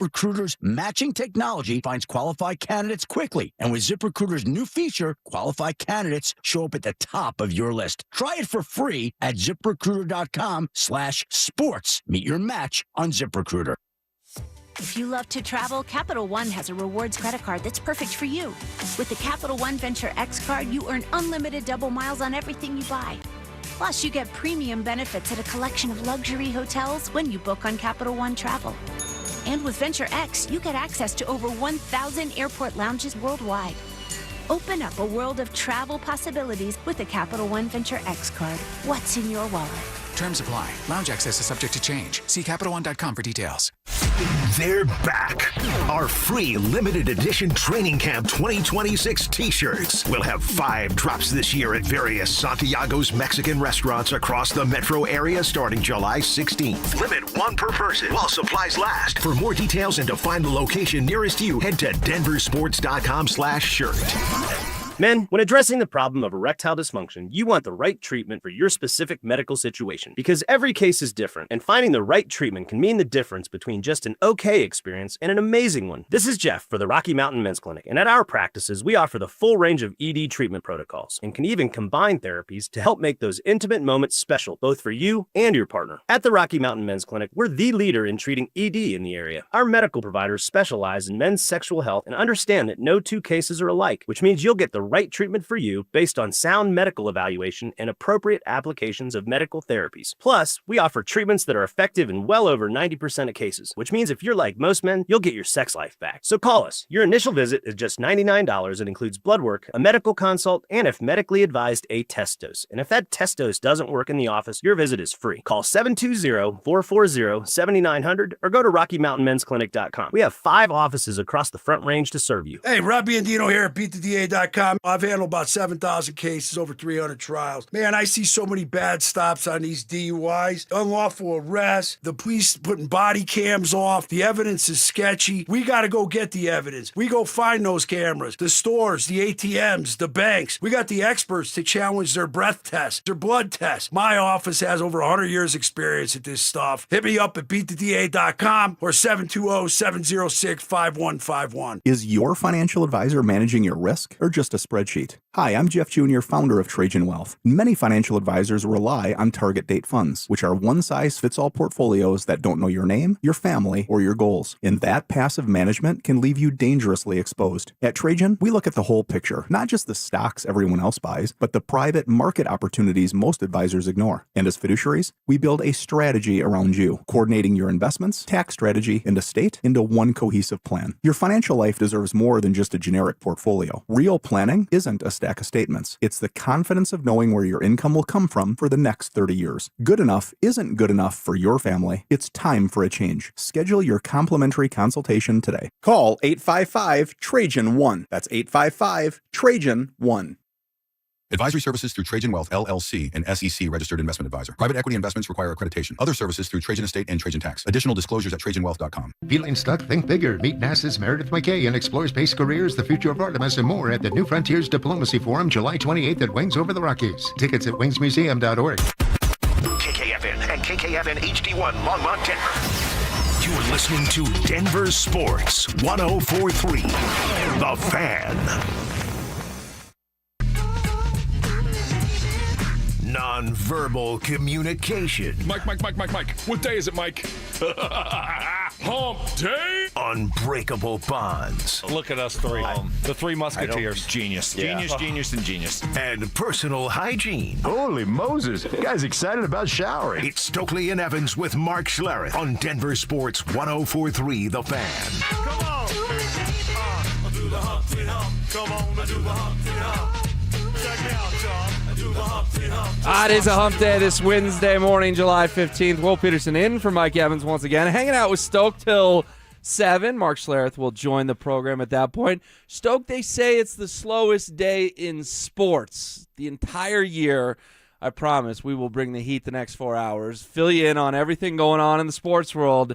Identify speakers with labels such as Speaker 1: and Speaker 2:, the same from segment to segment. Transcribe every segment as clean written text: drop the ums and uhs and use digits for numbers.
Speaker 1: ZipRecruiter's matching technology finds qualified candidates quickly. And with ZipRecruiter's new feature, qualified candidates show up at the top of your list. Try it for free at ZipRecruiter.com/sports. Meet your match on ZipRecruiter.
Speaker 2: If you love to travel, Capital One has a rewards credit card that's perfect for you. With the Capital One Venture X card, you earn unlimited double miles on everything you buy. Plus, you get premium benefits at a collection of luxury hotels when you book on Capital One Travel. And with Venture X, you get access to over 1,000 airport lounges worldwide. Open up a world of travel possibilities with the Capital One Venture X card. What's in your wallet?
Speaker 3: Terms apply. Lounge access is subject to change. See CapitalOne.com for details.
Speaker 4: They're back. Our free limited edition Training Camp 2026 t-shirts. We'll have 5 drops this year at various Santiago's Mexican restaurants across the metro area starting July 16th. Limit 1 per person while supplies last. For more details and to find the location nearest you, head to DenverSports.com/shirt.
Speaker 5: Men, when addressing the problem of erectile dysfunction, you want the right treatment for your specific medical situation because every case is different, and finding the right treatment can mean the difference between just an okay experience and an amazing one. This is Jeff for the Rocky Mountain Men's Clinic, and at our practices, we offer the full range of ED treatment protocols and can even combine therapies to help make those intimate moments special, both for you and your partner. At the Rocky Mountain Men's Clinic, we're the leader in treating ED in the area. Our medical providers specialize in men's sexual health and understand that no 2 cases are alike, which means you'll get the right treatment for you based on sound medical evaluation and appropriate applications of medical therapies. Plus, we offer treatments that are effective in well over 90% of cases, which means if you're like most men, you'll get your sex life back. So call us. Your initial visit is just $99 and includes blood work, a medical consult, and if medically advised, a test dose. And if that test dose doesn't work in the office, your visit is free. Call 720-440-7900 or go to RockyMountainMen'sClinic.com. We have 5 offices across the Front Range to serve you.
Speaker 6: Hey, Robbie and Dino here at BeatTheDA.com. I've handled about 7,000 cases, over 300 trials. Man, I see so many bad stops on these DUIs, unlawful arrests, the police putting body cams off, the evidence is sketchy. We got to go get the evidence. We go find those cameras, the stores, the ATMs, the banks. We got the experts to challenge their breath tests, their blood tests. My office has over 100 years experience at this stuff. Hit me up at BeatTheDA.com or 720-706-5151.
Speaker 7: Is your financial advisor managing your risk or just a spreadsheet? Hi, I'm Jeff Jr., founder of Cajun Wealth. Many financial advisors rely on target date funds, which are one-size-fits-all portfolios that don't know your name, your family, or your goals. And that passive management can leave you dangerously exposed. At Trajan, we look at the whole picture, not just the stocks everyone else buys, but the private market opportunities most advisors ignore. And as fiduciaries, we build a strategy around you, coordinating your investments, tax strategy, and estate into one cohesive plan. Your financial life deserves more than just a generic portfolio. Real planning isn't a stack of statements. It's the confidence of knowing where your income will come from for the next 30 years. Good enough isn't good enough for your family. It's time for a change. Schedule your complimentary consultation today. Call 855-TRAJAN-1. That's 855-TRAJAN-1.
Speaker 8: Advisory services through Trajan Wealth, LLC, and SEC Registered Investment Advisor. Private equity investments require accreditation. Other services through Trajan Estate and Trajan Tax. Additional disclosures at TrajanWealth.com.
Speaker 9: Feeling stuck? Think bigger. Meet NASA's Meredith McKay and explore space careers, the future of Artemis, and more at the New Frontiers Diplomacy Forum, July 28th at Wings Over the Rockies. Tickets at wingsmuseum.org.
Speaker 4: KKFN and KKFN HD1 Longmont, Denver. You're listening to Denver Sports 104.3. The Fan. Nonverbal communication.
Speaker 10: Mike. What day is it, Mike? Hump day.
Speaker 4: Unbreakable bonds.
Speaker 11: Look at us 3. The 3 musketeers.
Speaker 10: Genius.
Speaker 11: Yeah.
Speaker 10: Genius, and genius.
Speaker 4: And personal hygiene.
Speaker 12: Holy Moses. Guy's excited about showering.
Speaker 4: It's Stokley and Evans with Mark Schlereth on Denver Sports 104.3 The Fan.
Speaker 13: Come on. Do the Humpty Hump. Come on, do the Humpty Hump. Check me out, y'all. Do the Humpty Hump.
Speaker 14: It is a hump day this Wednesday morning, July 15th. Will Peterson in for Mike Evans once again. Hanging out with Stoke till 7. Mark Schlereth will join the program at that point. Stoke, they say it's the slowest day in sports the entire year. I promise we will bring the heat the next 4 hours, fill you in on everything going on in the sports world.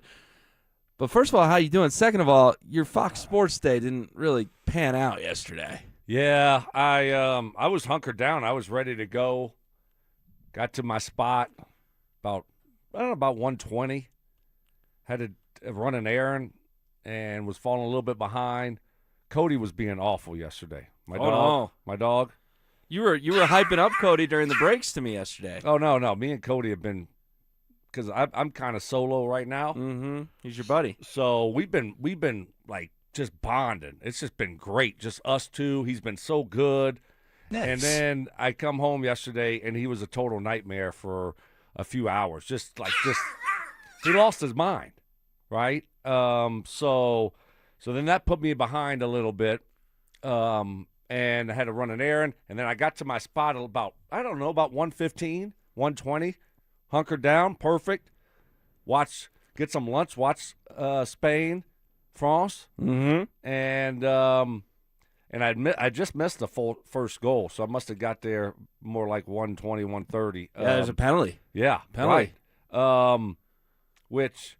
Speaker 14: But first of all, how you doing? Second of all, your Fox Sports Day didn't really pan out yesterday.
Speaker 11: Yeah, I was hunkered down. I was ready to go. Got to my spot about 1:20. Had to run an errand, and was falling a little bit behind. Cody was being awful yesterday. My dog.
Speaker 14: You were hyping up Cody during the breaks to me yesterday.
Speaker 11: Oh, no. Me and Cody have been – because I'm kind of solo right now.
Speaker 14: Mm-hmm. He's your buddy.
Speaker 11: So we've been like just bonding. It's just been great, just us two. He's been so good.
Speaker 1: Nice.
Speaker 11: And then I come home yesterday, and he was a total nightmare for a few hours. Just he lost his mind, right? So then that put me behind a little bit, and I had to run an errand. And then I got to my spot at about 1:15, 1:20, hunkered down, perfect. Get some lunch, watch Spain, France, and I just missed the full first goal, so I must have got there more like 1:20, 1:30.
Speaker 14: Yeah, there's a penalty.
Speaker 11: Yeah,
Speaker 14: penalty.
Speaker 11: Right. Which,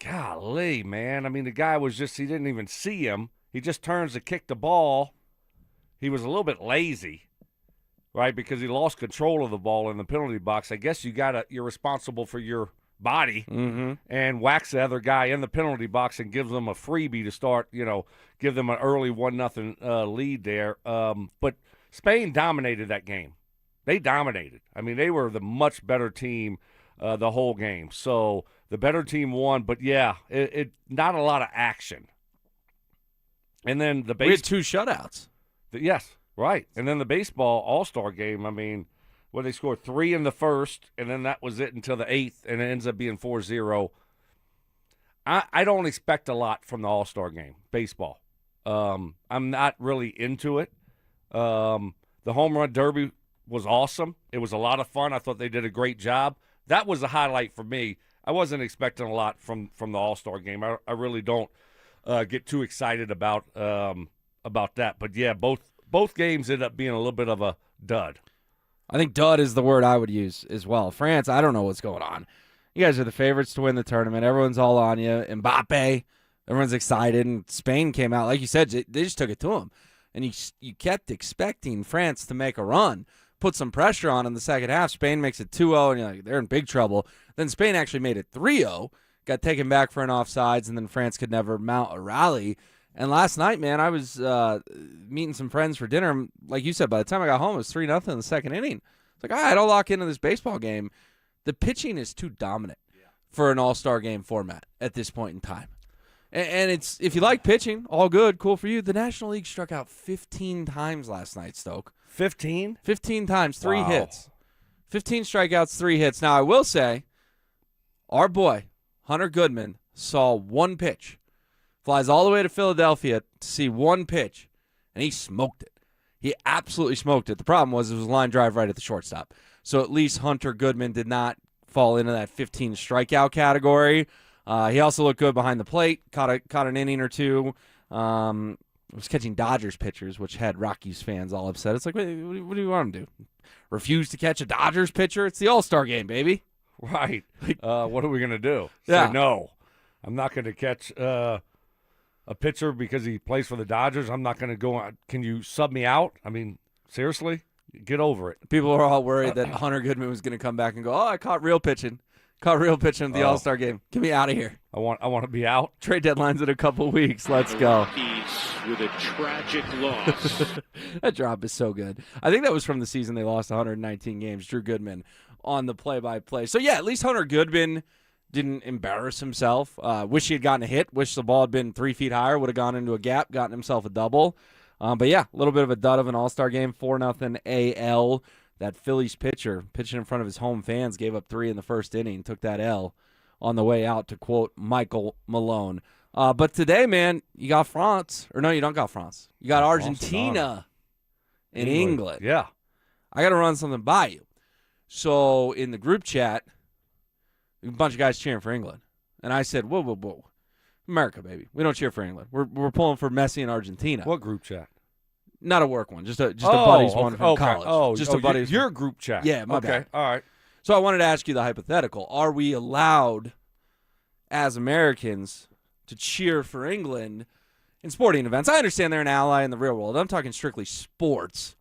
Speaker 11: golly, man. I mean, the guy he didn't even see him. He just turns to kick the ball. He was a little bit lazy, right, because he lost control of the ball in the penalty box. I guess you're responsible for your body and whacks the other guy in the penalty box and gives them a freebie to start, give them an early 1-0 lead there. But Spain dominated that game. They dominated. I mean, they were the much better team the whole game. So the better team won, but yeah, it not a lot of action. And then
Speaker 14: we had 2 shutouts.
Speaker 11: Yes, right. And then the baseball all-star game, I mean, they scored 3 in the first, and then that was it until the 8th, and it ends up being 4-0. I don't expect a lot from the all-star game, baseball. I'm not really into it. The home run derby was awesome. It was a lot of fun. I thought they did a great job. That was the highlight for me. I wasn't expecting a lot from the all-star game. I really don't get too excited about that. But, yeah, both games ended up being a little bit of a dud.
Speaker 14: I think dud is the word I would use as well. France, I don't know what's going on. You guys are the favorites to win the tournament. Everyone's all on you. Mbappe, everyone's excited. And Spain came out, like you said, they just took it to them. And you kept expecting France to make a run, put some pressure on in the second half. Spain makes it 2-0, and you're like, they're in big trouble. Then Spain actually made it 3-0, got taken back for an offsides, and then France could never mount a rally. And last night, man, I was meeting some friends for dinner. Like you said, by the time I got home, it was 3-0 in the second inning. It's like, all right, I'll lock into this baseball game. The pitching is too dominant for an all-star game format at this point in time. And it's, if you like pitching, all good, cool for you. The National League struck out 15 times last night, Stoke.
Speaker 11: 15?
Speaker 14: 15 times, 3 hits. 15 strikeouts, 3 hits. Now, I will say, our boy, Hunter Goodman, saw 1 pitch. Flies all the way to Philadelphia to see 1 pitch, and he smoked it. He absolutely smoked it. The problem was it was a line drive right at the shortstop. So at least Hunter Goodman did not fall into that 15 strikeout category. He also looked good behind the plate, caught an inning or 2. Was catching Dodgers pitchers, which had Rockies fans all upset. It's like, what do you want him to do? Refuse to catch a Dodgers pitcher? It's the All-Star game, baby.
Speaker 11: Right. What are we going to do?
Speaker 14: Yeah.
Speaker 11: Say, no, I'm not going to catch a pitcher because he plays for the Dodgers. I'm not going to go on. Can you sub me out? I mean, seriously? Get over it.
Speaker 14: People are all worried that Hunter Goodman was going to come back and go, I caught real pitching. Caught real pitching at the All-Star game. Get me out of here.
Speaker 11: I want to be out.
Speaker 14: Trade deadline's in a couple weeks. Let's go.
Speaker 13: With a tragic loss.
Speaker 14: That drop is so good. I think that was from the season they lost 119 games. Drew Goodman on the play-by-play. So, yeah, at least Hunter Goodman didn't embarrass himself. Wish he had gotten a hit. Wish the ball had been 3 feet higher. Would have gone into a gap, gotten himself a double. But, yeah, a little bit of a dud of an all-star game. 4-0 AL. That Phillies pitcher, pitching in front of his home fans, gave up 3 in the first inning. Took that L on the way out, to quote Michael Malone. But today, man, you got France. Or no, you don't got France. You got Argentina and England.
Speaker 11: Yeah.
Speaker 14: I got to run something by you. So in the group chat, a bunch of guys cheering for England. And I said, whoa. America, baby. We don't cheer for England. We're pulling for Messi and Argentina.
Speaker 11: What group chat?
Speaker 14: Not a work one. Just a buddies one from college.
Speaker 11: Oh,
Speaker 14: just a buddies.
Speaker 11: Your group chat.
Speaker 14: Yeah, my bad.
Speaker 11: All right.
Speaker 14: So I wanted to ask you the hypothetical. Are we allowed, as Americans, to cheer for England in sporting events? I understand they're an ally in the real world. I'm talking strictly sports.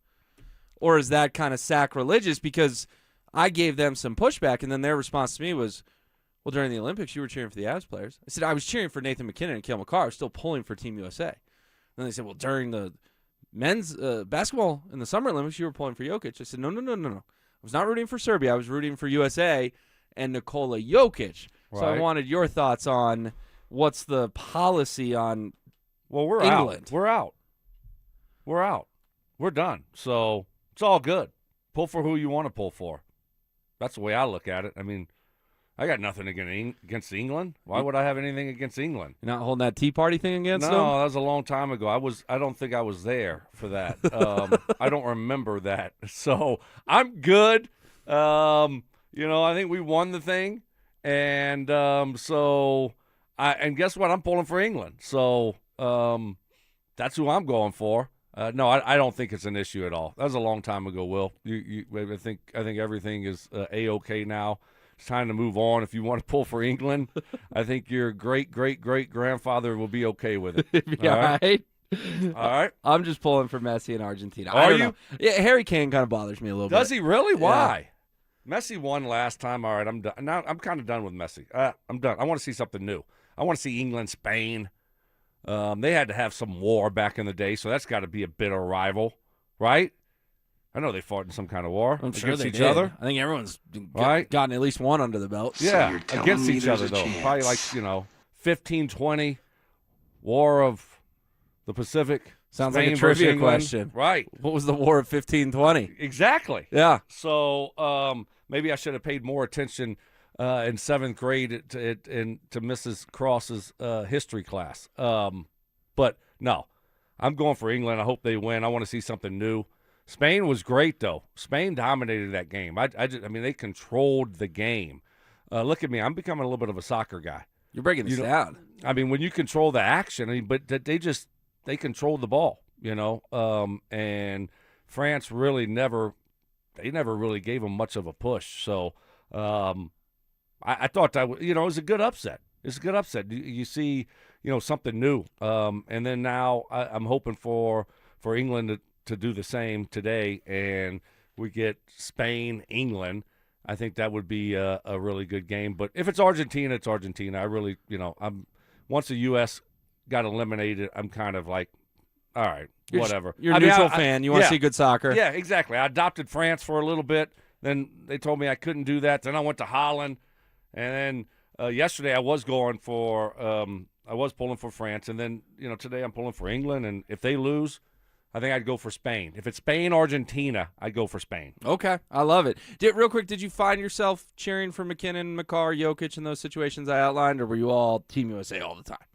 Speaker 14: Or is that kind of sacrilegious? Because I gave them some pushback, and then their response to me was, Well, during the Olympics, you were cheering for the Avs players. I said, I was cheering for Nathan McKinnon and Cale Makar. I was still pulling for Team USA. And then they said, well, during the men's basketball in the Summer Olympics, you were pulling for Jokic. I said, no. I was not rooting for Serbia. I was rooting for USA and Nikola Jokic.
Speaker 11: Right.
Speaker 14: So I wanted your thoughts on what's the policy on
Speaker 11: we're
Speaker 14: England.
Speaker 11: We're out. We're done. So it's all good. Pull for who you want to pull for. That's the way I look at it. I mean, I got nothing against England. Why would I have anything against England?
Speaker 14: You're not holding that Tea Party thing against them?
Speaker 11: No, that was a long time ago. I don't think I was there for that. I don't remember that. So I'm good. I think we won the thing. And and guess what? I'm pulling for England. So that's who I'm going for. No, I don't think it's an issue at all. That was a long time ago, Will. I think everything is A-OK now. It's time to move on. If you want to pull for England, I think your great-great-great-grandfather will be okay with it.
Speaker 14: All right.
Speaker 11: All right.
Speaker 14: I'm just pulling for Messi in Argentina.
Speaker 11: Are you?
Speaker 14: Know. Yeah, Harry Kane kind of bothers me a little bit.
Speaker 11: Does he really? Why? Yeah. Messi won last time. All right, I'm done. Now I'm kind of done with Messi. I'm done. I want to see something new. I want to see England, Spain. They had to have some war back in the day, so that's got to be a bitter rival, right? I know they fought in some kind of war against each other.
Speaker 14: I think everyone's gotten at least one under the belt.
Speaker 11: Yeah, so against each other, though. Probably like, 1520, War of the Pacific.
Speaker 14: Sounds
Speaker 11: Spain
Speaker 14: like a trivia
Speaker 11: England.
Speaker 14: question.
Speaker 11: Right.
Speaker 14: What was the War of 1520?
Speaker 11: Exactly.
Speaker 14: Yeah.
Speaker 11: So maybe I should have paid more attention in 7th grade to Mrs. Cross's history class. But no, I'm going for England. I hope they win. I want to see something new. Spain was great, though. Spain dominated that game. I mean, they controlled the game. Look at me. I'm becoming a little bit of a soccer guy.
Speaker 14: You're breaking this down.
Speaker 11: I mean, when you control the action, but they controlled the ball, and France really never really gave them much of a push. So I thought that, it was a good upset. It's a good upset. You see, something new. And then now I'm hoping for England to do the same today, and we get Spain, England. I think that would be a really good game. But if it's Argentina, it's Argentina. I really, once the U.S. got eliminated, I'm kind of like, all right, whatever.
Speaker 14: You're a neutral fan. You want to see good soccer.
Speaker 11: Yeah, exactly. I adopted France for a little bit. Then they told me I couldn't do that. Then I went to Holland. And then yesterday I was going for I was pulling for France. And then, today I'm pulling for England. And if they lose, I think I'd go for Spain. If it's Spain, Argentina, I'd go for Spain.
Speaker 14: Okay. I love it. Real quick, did you find yourself cheering for McKinnon, Makar, Jokic in those situations I outlined, or were you all Team USA all the time?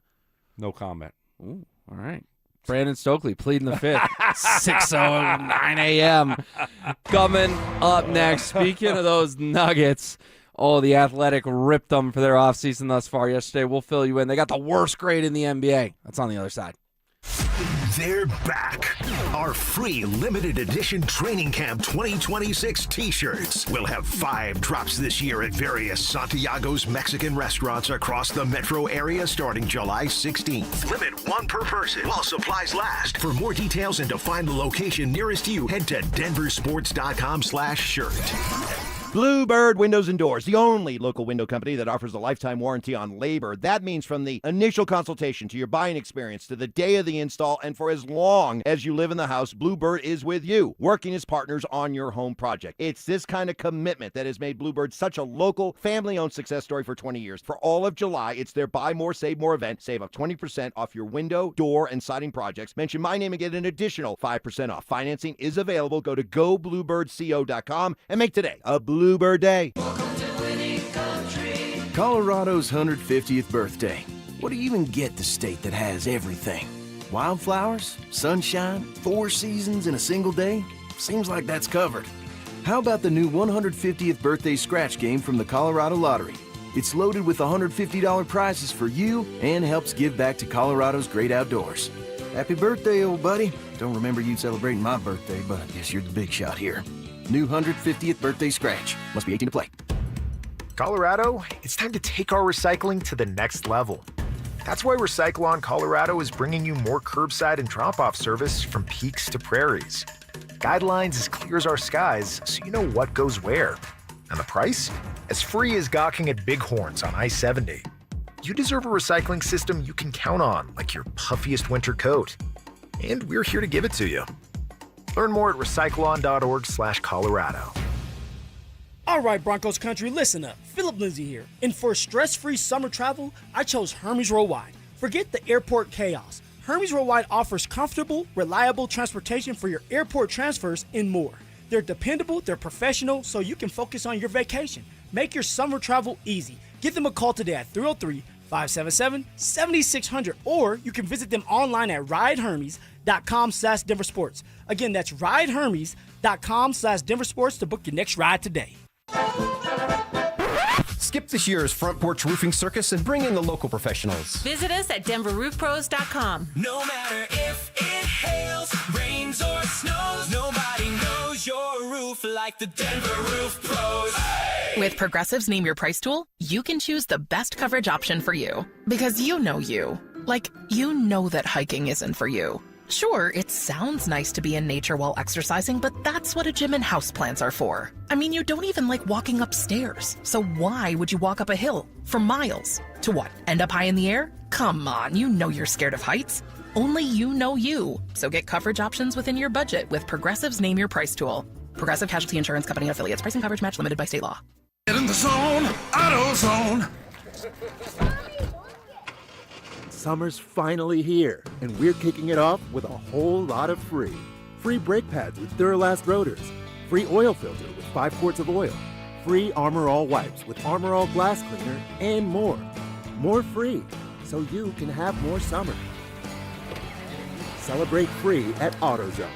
Speaker 11: No comment.
Speaker 14: Ooh, all right. Brandon Stokley pleading the fifth. 6:09 a.m. Coming up next. Speaking of those Nuggets, the Athletic ripped them for their offseason thus far yesterday. We'll fill you in. They got the worst grade in the NBA. That's on the other side.
Speaker 4: They're back. Our free limited edition training camp 2026 t-shirts will have 5 drops this year at various Santiago's Mexican restaurants across the metro area starting July 16th. Limit 1 per person while supplies last. For more details and to find the location nearest you, head to DenverSports.com/shirt.
Speaker 15: Bluebird Windows and Doors, the only local window company that offers a lifetime warranty on labor. That means from the initial consultation to your buying experience to the day of the install and for as long as you live in the house, Bluebird is with you, working as partners on your home project. It's this kind of commitment that has made Bluebird such a local, family-owned success story for 20 years. For all of July, it's their Buy More, Save More event. Save up 20% off your window, door, and siding projects. Mention my name and get an additional 5% off. Financing is available. Go to gobluebirdco.com and make today a Bluebird Day.
Speaker 16: Colorado's 150th birthday. What do you even get the state that has everything? Wildflowers, sunshine, 4 seasons in a single day? Seems like that's covered. How about the new 150th birthday scratch game from the Colorado Lottery? It's loaded with $150 prizes for you and helps give back to Colorado's great outdoors. Happy birthday, old buddy. Don't remember you celebrating my birthday, but I guess you're the big shot here. New 150th birthday scratch. Must be 18 to play.
Speaker 17: Colorado, it's time to take our recycling to the next level. That's why Recycle-On Colorado is bringing you more curbside and drop-off service from peaks to prairies. Guidelines as clear as our skies, so you know what goes where. And the price? As free as gawking at Bighorns on I-70. You deserve a recycling system you can count on, like your puffiest winter coat. And we're here to give it to you. Learn more at recycleon.org/Colorado.
Speaker 18: All right, Broncos country, listen up. Philip Lindsay here. And for stress-free summer travel, I chose Hermes Worldwide. Forget the airport chaos. Hermes Worldwide offers comfortable, reliable transportation for your airport transfers and more. They're dependable, they're professional, so you can focus on your vacation. Make your summer travel easy. Give them a call today at 303-577-7600, or you can visit them online at ridehermes.com/DenverSports. Again, that's ridehermes.com/DenverSports to book your next ride today.
Speaker 19: Skip this year's front porch roofing circus and bring in the local professionals.
Speaker 20: Visit us at DenverRoofPros.com.
Speaker 13: No matter if it hails, rains, or snows, nobody knows your roof like the Denver Roof Pros. Hey!
Speaker 21: With Progressive's Name Your Price tool, you can choose the best coverage option for you. Because you know you. Like, you know that hiking isn't for you. Sure, it sounds nice to be in nature while exercising, but that's what a gym and houseplants are for. I mean, you don't even like walking upstairs. So why would you walk up a hill for miles? To what, end up high in the air? Come on, you know you're scared of heights. Only you know you. So get coverage options within your budget with Progressive's Name Your Price tool. Progressive Casualty Insurance Company and affiliates. Price and coverage match limited by state law.
Speaker 13: Get in the zone, AutoZone.
Speaker 22: Summer's finally here, and we're kicking it off with a whole lot of free. Free brake pads with Duralast rotors. Free oil filter with 5 quarts of oil. Free Armor All wipes with Armor All glass cleaner, and more. More free, so you can have more summer. Celebrate free at AutoZone.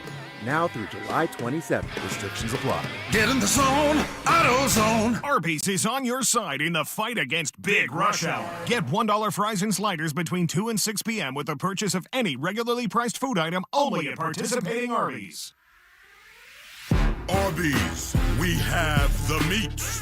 Speaker 22: Now through July 27th. Restrictions apply.
Speaker 13: Get in the zone, AutoZone. Arby's is on your side in the fight against Big Rush Hour. Get $1 fries and sliders between 2 and 6 p.m. with the purchase of any regularly priced food item only at participating Arby's.
Speaker 10: Arby's, we have the meats.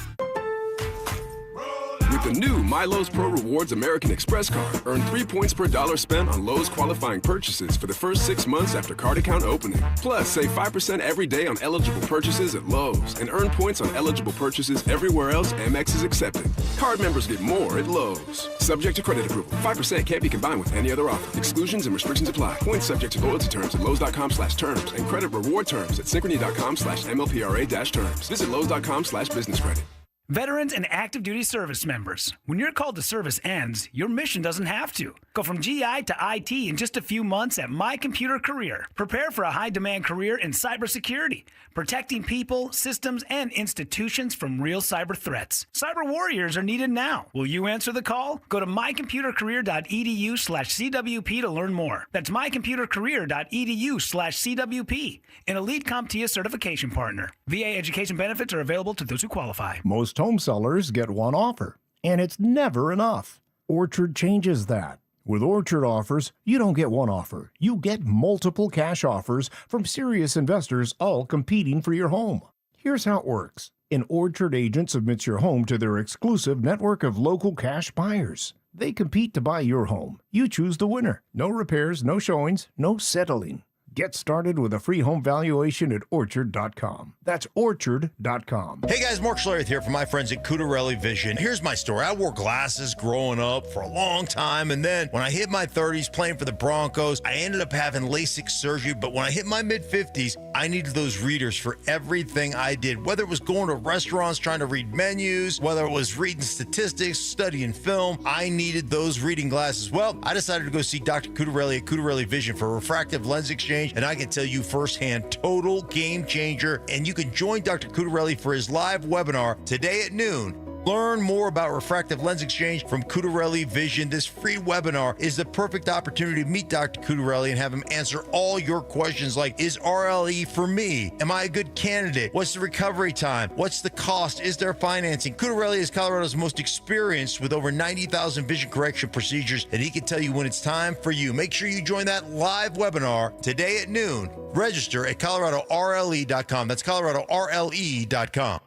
Speaker 23: With the new My Lowe's Pro Rewards American Express card, earn 3 points per dollar spent on Lowe's qualifying purchases for the first 6 months after card account opening. Plus, save 5% every day on eligible purchases at Lowe's and earn points on eligible purchases everywhere else Amex is accepted. Card members get more at Lowe's. Subject to credit approval. 5% can't be combined with any other offer. Exclusions and restrictions apply. Points subject to loyalty terms at Lowe's.com/terms and credit reward terms at Synchrony.com/MLPRA-terms. Visit Lowe's.com/business credit.
Speaker 24: Veterans and active duty service members, when your call to service ends, your mission doesn't have to. Go from GI to IT in just a few months at My Computer Career. Prepare for a high-demand career in cybersecurity, protecting people, systems, and institutions from real cyber threats. Cyber warriors are needed now. Will you answer the call? Go to mycomputercareer.edu/CWP to learn more. That's mycomputercareer.edu/CWP, an elite CompTIA certification partner. VA education benefits are available to those who qualify.
Speaker 25: Most home sellers get one offer, and it's never enough. Orchard changes that. With Orchard offers, you don't get one offer. You get multiple cash offers from serious investors, all competing for your home. Here's how it works. An Orchard agent submits your home to their exclusive network of local cash buyers. They compete to buy your home. You choose the winner. No repairs, no showings, no settling. Get started with a free home valuation at Orchard.com. That's Orchard.com.
Speaker 26: Hey guys, Mark Schlereth here from my friends at Cudarelli Vision. Here's my story. I wore glasses growing up for a long time, and then when I hit my 30s playing for the Broncos, I ended up having LASIK surgery, but when I hit my mid-50s, I needed those readers for everything I did, whether it was going to restaurants trying to read menus, whether it was reading statistics, studying film, I needed those reading glasses. Well, I decided to go see Dr. Cudarelli at Cudarelli Vision for a refractive lens exchange. And I can tell you firsthand, total game changer. And you can join Dr. Cudarelli for his live webinar today at noon. Learn more about refractive lens exchange from Cudarelli Vision. This free webinar is the perfect opportunity to meet Dr. Cudarelli and have him answer all your questions like, is RLE for me? Am I a good candidate? What's the recovery time? What's the cost? Is there financing? Cudarelli is Colorado's most experienced with over 90,000 vision correction procedures, and he can tell you when it's time for you. Make sure you join that live webinar today at noon. Register at ColoradoRLE.com. That's ColoradoRLE.com.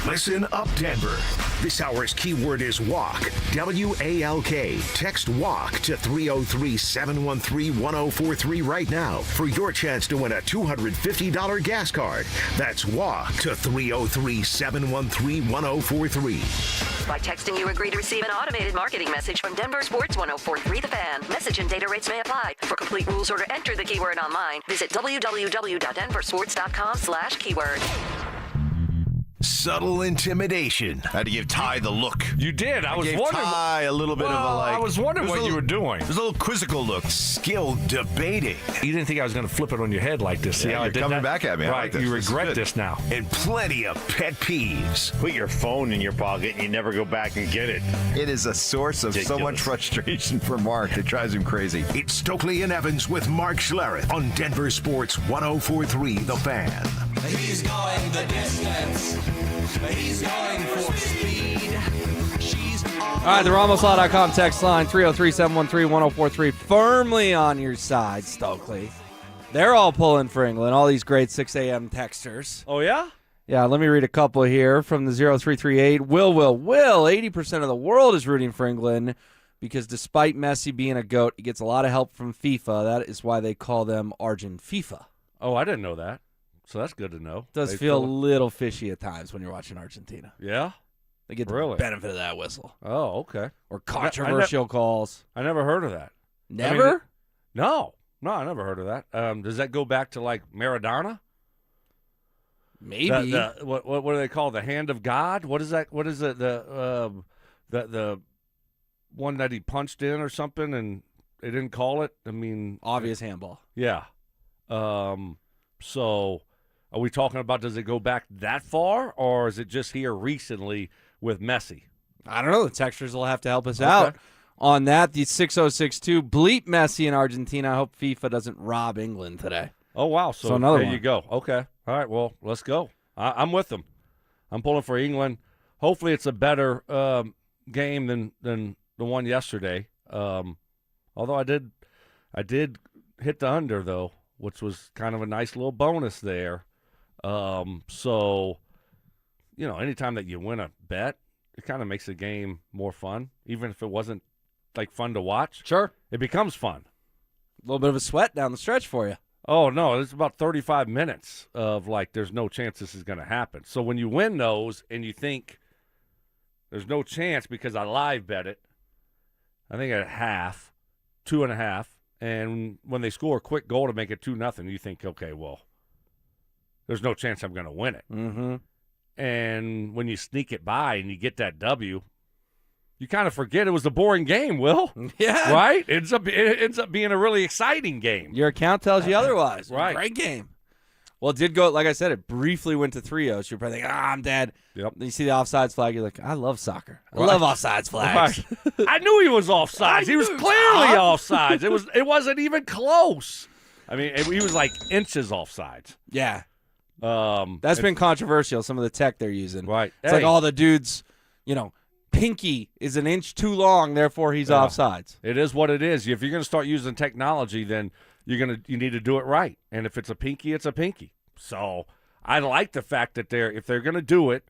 Speaker 4: Listen up, Denver. This hour's keyword is walk. W-A-L-K. Text walk to 303-713-1043 right now for your chance to win a $250 gas card. That's walk to 303-713-1043.
Speaker 2: By texting, you agree to receive an automated marketing message from Denver Sports 1043 The Fan. Message and data rates may apply. For complete rules or to enter the keyword online, visit www.denversports.com/keyword.
Speaker 4: Subtle intimidation.
Speaker 12: Had to give Ty the look.
Speaker 11: You did. I was
Speaker 12: gave
Speaker 11: wondering.
Speaker 12: Ty a little bit of a like.
Speaker 11: I was wondering what you were doing.
Speaker 12: There's a little quizzical look.
Speaker 4: Skilled debating.
Speaker 11: You didn't think I was going to flip it on your head like this. See how I
Speaker 12: you're
Speaker 11: did
Speaker 12: coming
Speaker 11: that?
Speaker 12: back at me. I
Speaker 11: Right.
Speaker 12: like this.
Speaker 11: You
Speaker 12: This is
Speaker 11: regret
Speaker 12: good.
Speaker 11: this now.
Speaker 4: And plenty of pet peeves.
Speaker 3: Put your phone in your pocket and you never go back and get it.
Speaker 12: It is a source of so
Speaker 3: Ridiculous.
Speaker 12: much frustration for Mark. It drives him crazy.
Speaker 4: It's Stokley and Evans with Mark Schlereth on Denver Sports 1043 The Fan.
Speaker 5: He's going the distance. He's going for speed. She's
Speaker 14: All right, the RamosLaw.com text line, 303-713-1043. Firmly on your side, Stokley. They're all pulling for England, all these great 6 a.m. texters.
Speaker 11: Oh, yeah?
Speaker 14: Yeah, let me read a couple here from the 0338. Will. 80% of the world is rooting for England because despite Messi being a GOAT, he gets a lot of help from FIFA. That is why they call them Argent FIFA.
Speaker 11: Oh, I didn't know that. So that's good to know.
Speaker 14: Does feel a little fishy at times when you're watching Argentina.
Speaker 11: Yeah?
Speaker 14: They get the
Speaker 11: Really?
Speaker 14: benefit of that whistle.
Speaker 11: Oh, okay.
Speaker 14: Or controversial calls.
Speaker 11: I never heard of that.
Speaker 14: Never?
Speaker 11: No, I never heard of that. Does that go back to like Maradona?
Speaker 14: Maybe.
Speaker 11: What do they call it? The hand of God? What is that? What is it? The one that he punched in or something, and they didn't call it. I mean,
Speaker 14: obvious handball.
Speaker 11: Yeah. So, are we talking about? Does it go back that far, or is it just here recently with Messi?
Speaker 14: I don't know. The textures will have to help us out on that. The 6062 bleep Messi in Argentina. I hope FIFA doesn't rob England today.
Speaker 11: Oh, wow. So
Speaker 14: another
Speaker 11: there
Speaker 14: one.
Speaker 11: you go. Okay. All right. Well, let's go. I'm with them. I'm pulling for England. Hopefully it's a better game than the one yesterday. Although I did hit the under, though, which was kind of a nice little bonus there. So, anytime that you win a bet, it kind of makes the game more fun, even if it wasn't, like, fun to watch.
Speaker 14: Sure.
Speaker 11: It becomes fun.
Speaker 14: A little bit of a sweat down the stretch for you.
Speaker 11: Oh, no, it's about 35 minutes of, like, there's no chance this is going to happen. So when you win those and you think there's no chance because I live bet it, I think at half, 2.5, and when they score a quick goal to make it 2-0, you think, okay, well, there's no chance I'm going to win it.
Speaker 14: Mm-hmm.
Speaker 11: And when you sneak it by and you get that W, you kind of forget it was a boring game, Will.
Speaker 14: Yeah.
Speaker 11: Right? It ends up being a really exciting game.
Speaker 14: Your account tells you otherwise.
Speaker 11: Right.
Speaker 14: Great game. Well, it did go, like I said, it briefly went to 3-0. So you're probably thinking, I'm dead.
Speaker 11: Yep.
Speaker 14: Then you see the offsides flag. You're like, I love soccer. I love offsides flags.
Speaker 11: Right. I knew he was offsides. He was clearly offsides. It wasn't even close. I mean, he was like inches offsides.
Speaker 14: Yeah. That's been controversial, some of the tech they're using.
Speaker 11: Right.
Speaker 14: It's like all the dudes, pinky is an inch too long, therefore he's offsides.
Speaker 11: It is what it is. If you're going to start using technology, then you need to do it right. And if it's a pinky, it's a pinky. So I like the fact that if they're going to do it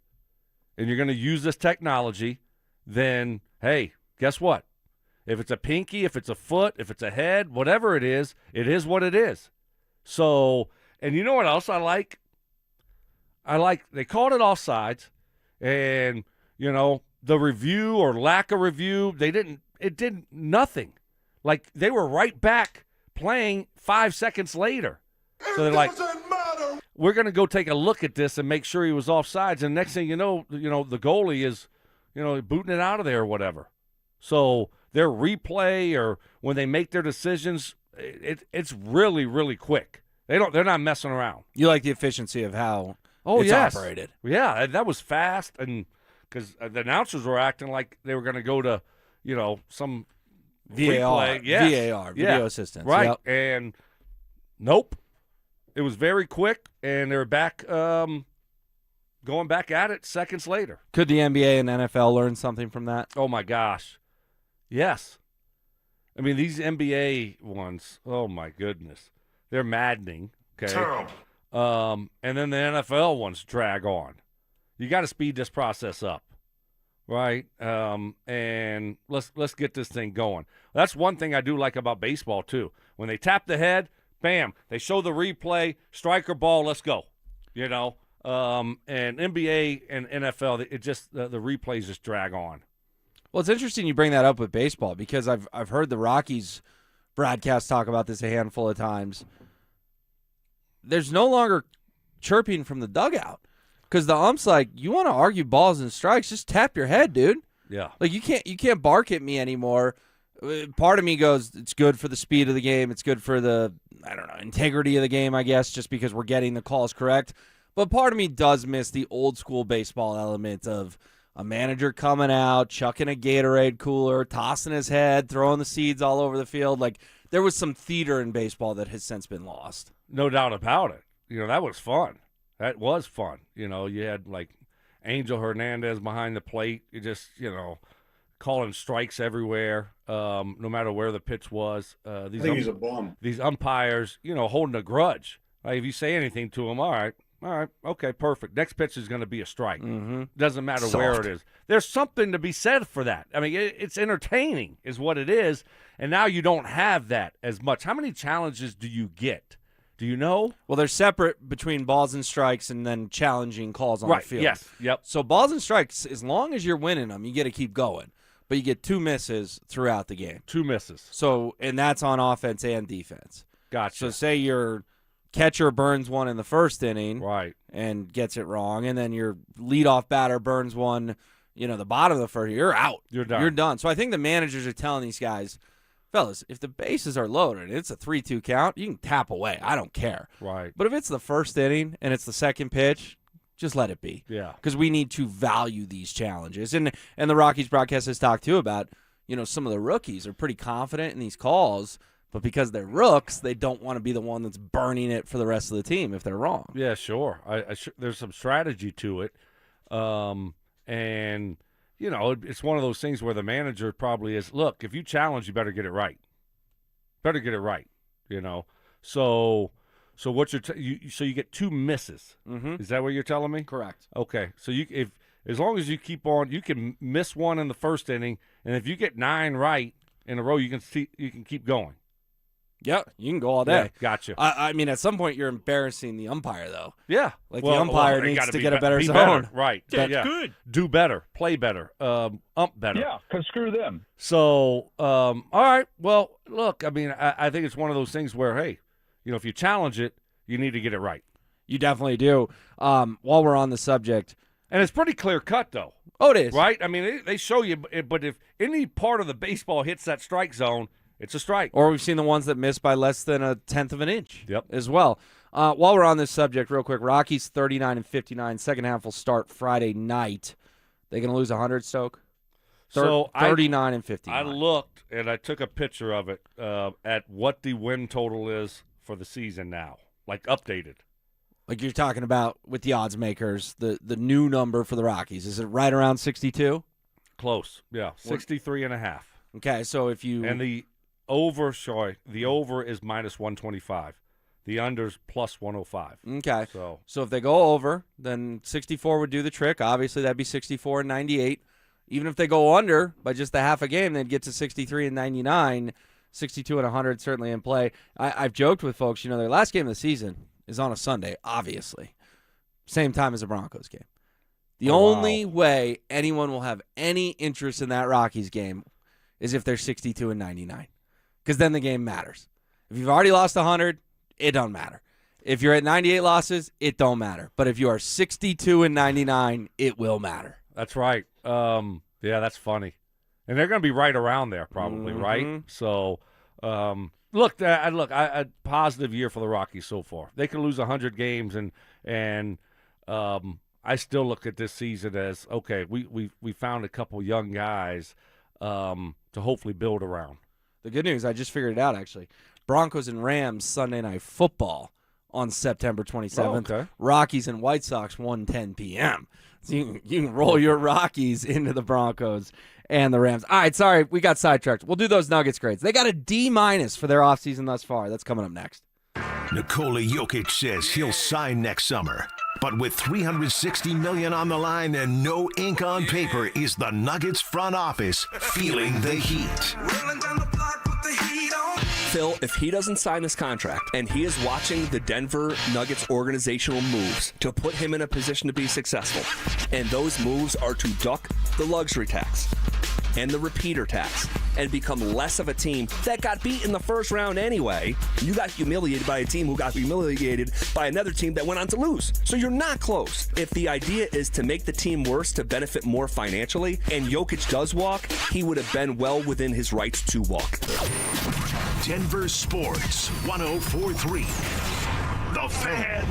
Speaker 11: and you're going to use this technology, then, hey, guess what? If it's a pinky, if it's a foot, if it's a head, whatever it is what it is. So, and you know what else I like? They called it offsides, and, the review or lack of review, it did nothing. Like, they were right back playing 5 seconds later. So they're like, we're going to go take a look at this and make sure he was offsides. And next thing you know, the goalie is, booting it out of there or whatever. So their replay or when they make their decisions, it's really, really quick. They're not messing around.
Speaker 14: You like the efficiency of how it's operated.
Speaker 11: Yeah, that was fast, and because the announcers were acting like they were going to go to, some
Speaker 14: VAR,
Speaker 11: replay. Yes.
Speaker 14: VAR, video assistance.
Speaker 11: Right,
Speaker 14: Yep.
Speaker 11: and nope. It was very quick, and they're back, going back at it seconds later.
Speaker 14: Could the NBA and NFL learn something from that?
Speaker 11: Oh, my gosh. Yes. I mean, these NBA ones, oh, my goodness. They're maddening. Okay.
Speaker 10: Terrible.
Speaker 11: And then the NFL ones drag on. You got to speed this process up. right? And let's get this thing going. That's one thing I do like about baseball too. When they tap the head, bam, they show the replay, striker ball, let's go. You know, and NBA and NFL, it just the replays just drag on.
Speaker 14: Well, it's interesting you bring that up with baseball because I've heard the Rockies broadcast talk about this a handful of times. There's no longer chirping from the dugout because the ump's like, you want to argue balls and strikes, just tap your head, dude.
Speaker 11: Yeah.
Speaker 14: Like you can't bark at me anymore. Part of me goes, it's good for the speed of the game. It's good for the, integrity of the game, I guess, just because we're getting the calls correct. But part of me does miss the old school baseball element of a manager coming out, chucking a Gatorade cooler, tossing his head, throwing the seeds all over the field. Like, there was some theater in baseball that has since been lost.
Speaker 11: No doubt about it. You know, that was fun. That was fun. You know, you had, like, Angel Hernandez behind the plate. You just, calling strikes everywhere, no matter where the pitch was.
Speaker 1: I think he's a bum.
Speaker 11: These umpires, holding a grudge. Like, if you say anything to them, all right, okay, perfect. Next pitch is going to be a strike.
Speaker 14: Mm-hmm.
Speaker 11: Doesn't matter where it is. There's something to be said for that. I mean, it's entertaining is what it is, and now you don't have that as much. How many challenges do you get? Do you know?
Speaker 14: Well, they're separate between balls and strikes and then challenging calls on the field.
Speaker 11: Yes, yep.
Speaker 14: So balls and strikes, as long as you're winning them, you get to keep going. But you get 2 misses throughout the game.
Speaker 11: 2 misses.
Speaker 14: So, and that's on offense and defense.
Speaker 11: Gotcha.
Speaker 14: So say your catcher burns one in the first inning,
Speaker 11: right,
Speaker 14: and gets it wrong, and then your leadoff batter burns one, the bottom of the first, you're out.
Speaker 11: You're done.
Speaker 14: You're done. So I think the managers are telling these guys, fellas, if the bases are loaded, it's a 3-2 count, you can tap away. I don't care.
Speaker 11: Right.
Speaker 14: But if it's the first inning and it's the second pitch, just let it be.
Speaker 11: Yeah.
Speaker 14: Because we need to value these challenges. And the Rockies broadcast has talked, too, about, some of the rookies are pretty confident in these calls, but because they're rooks, they don't want to be the one that's burning it for the rest of the team if they're wrong.
Speaker 11: Yeah, sure. There's some strategy to it. And, it's one of those things where the manager probably is, look, if you challenge, you better get it right. So what so you get 2 misses.
Speaker 14: Mm-hmm.
Speaker 11: Is that what you're telling me?
Speaker 14: Correct.
Speaker 11: Okay. So as long as you keep on, you can miss one in the first inning, and if you get 9 right in a row, you can keep going.
Speaker 14: Yep, you can go all day.
Speaker 11: Yeah, gotcha.
Speaker 14: I mean, at some point, you're embarrassing the umpire, though.
Speaker 11: Yeah.
Speaker 14: Like, the umpire needs to get a better zone.
Speaker 11: Better. Right.
Speaker 1: That's good.
Speaker 11: Do better. Play better. Ump better.
Speaker 1: Yeah, because screw them.
Speaker 11: So, all right. Well, look, I mean, I think it's one of those things where, hey, if you challenge it, you need to get it right.
Speaker 14: You definitely do. While we're on the subject.
Speaker 11: And it's pretty clear cut, though.
Speaker 14: Oh, it is.
Speaker 11: Right? I mean, they show you, but if any part of the baseball hits that strike zone, it's a strike.
Speaker 14: Or we've seen the ones that miss by less than 1/10 of an inch.
Speaker 11: Yep.
Speaker 14: As well. While we're on this subject, real quick, Rockies 39-59. Second half will start Friday night. They going to lose 100, Stoke? 39-59.
Speaker 11: I looked, and I took a picture of it at what the win total is for the season now, like updated.
Speaker 14: Like you're talking about with the odds makers, the new number for the Rockies. Is it right around 62?
Speaker 11: Close, yeah, 63.5.
Speaker 14: Okay, so if you...
Speaker 11: And the over is minus 125. The under's plus 105.
Speaker 14: Okay.
Speaker 11: So
Speaker 14: if they go over, then 64 would do the trick. Obviously, that'd be 64 and 98. Even if they go under by just a half a game, they'd get to 63 and 99. 62 and 100 certainly in play. I've joked with folks, their last game of the season is on a Sunday, obviously. Same time as the Broncos game. The only way anyone will have any interest in that Rockies game is if they're 62 and 99. Because then the game matters. If you've already lost 100, it don't matter. If you're at 98 losses, it don't matter. But if you are 62 and 99, it will matter.
Speaker 11: That's right. Yeah, that's funny. And they're going to be right around there probably, right? So, look, a positive year for the Rockies so far. They could lose 100 games, and I still look at this season as, okay, we found a couple young guys to hopefully build around.
Speaker 14: The good news, I just figured it out, actually. Broncos and Rams Sunday Night Football on September 27th.
Speaker 11: Oh, okay.
Speaker 14: Rockies and White Sox 1:10 p.m. So you can roll your Rockies into the Broncos and the Rams. All right, sorry, we got sidetracked. We'll do those Nuggets grades. They got a D- for their offseason thus far. That's coming up next.
Speaker 4: Nikola Jokic says he'll sign next summer. But with $360 million on the line and no ink on paper, is the Nuggets front office feeling the heat?
Speaker 6: Phil, if he doesn't sign this contract and he is watching the Denver Nuggets organizational moves to put him in a position to be successful, and those moves are to duck the luxury tax and the repeater tax and become less of a team that got beat in the first round anyway. You got humiliated by a team who got humiliated by another team that went on to lose. So you're not close. If the idea is to make the team worse to benefit more financially, and Jokic does walk, he would have been well within his rights to walk.
Speaker 4: Denver Sports 104.3. The Fan.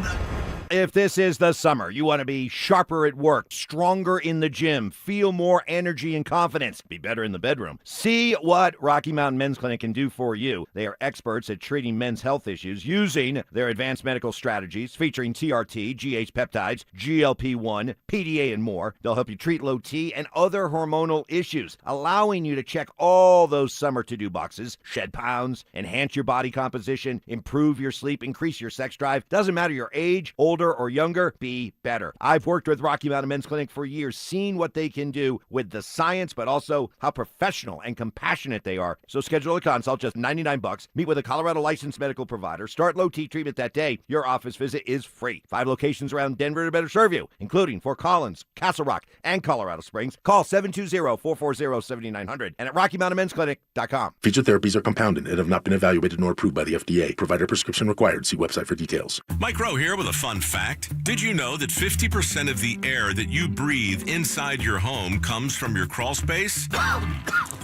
Speaker 7: If this is the summer, you want to be sharper at work, stronger in the gym, feel more energy and confidence, be better in the bedroom. See what Rocky Mountain Men's Clinic can do for you. They are experts at treating men's health issues using their advanced medical strategies featuring TRT, GH peptides, GLP-1, PDA, and more. They'll help you treat low T and other hormonal issues, allowing you to check all those summer to-do boxes, shed pounds, enhance your body composition, improve your sleep, increase your sex drive. Doesn't matter your age, older or younger, be better. I've worked with Rocky Mountain Men's Clinic for years, seen what they can do with the science, but also how professional and compassionate they are. So schedule a consult, just $99. Meet with a Colorado licensed medical provider. Start low T treatment that day. Your office visit is free. 5 locations around Denver to better serve you, including Fort Collins, Castle Rock, and Colorado Springs. Call 720-440-7900 and at RockyMountainMen'sClinic.com.
Speaker 8: Featured therapies are compounded and have not been evaluated nor approved by the FDA. Provider prescription required. See website for details.
Speaker 9: Mike Rowe here with a fun fact. Did you know that 50% of the air that you breathe inside your home comes from your crawl space?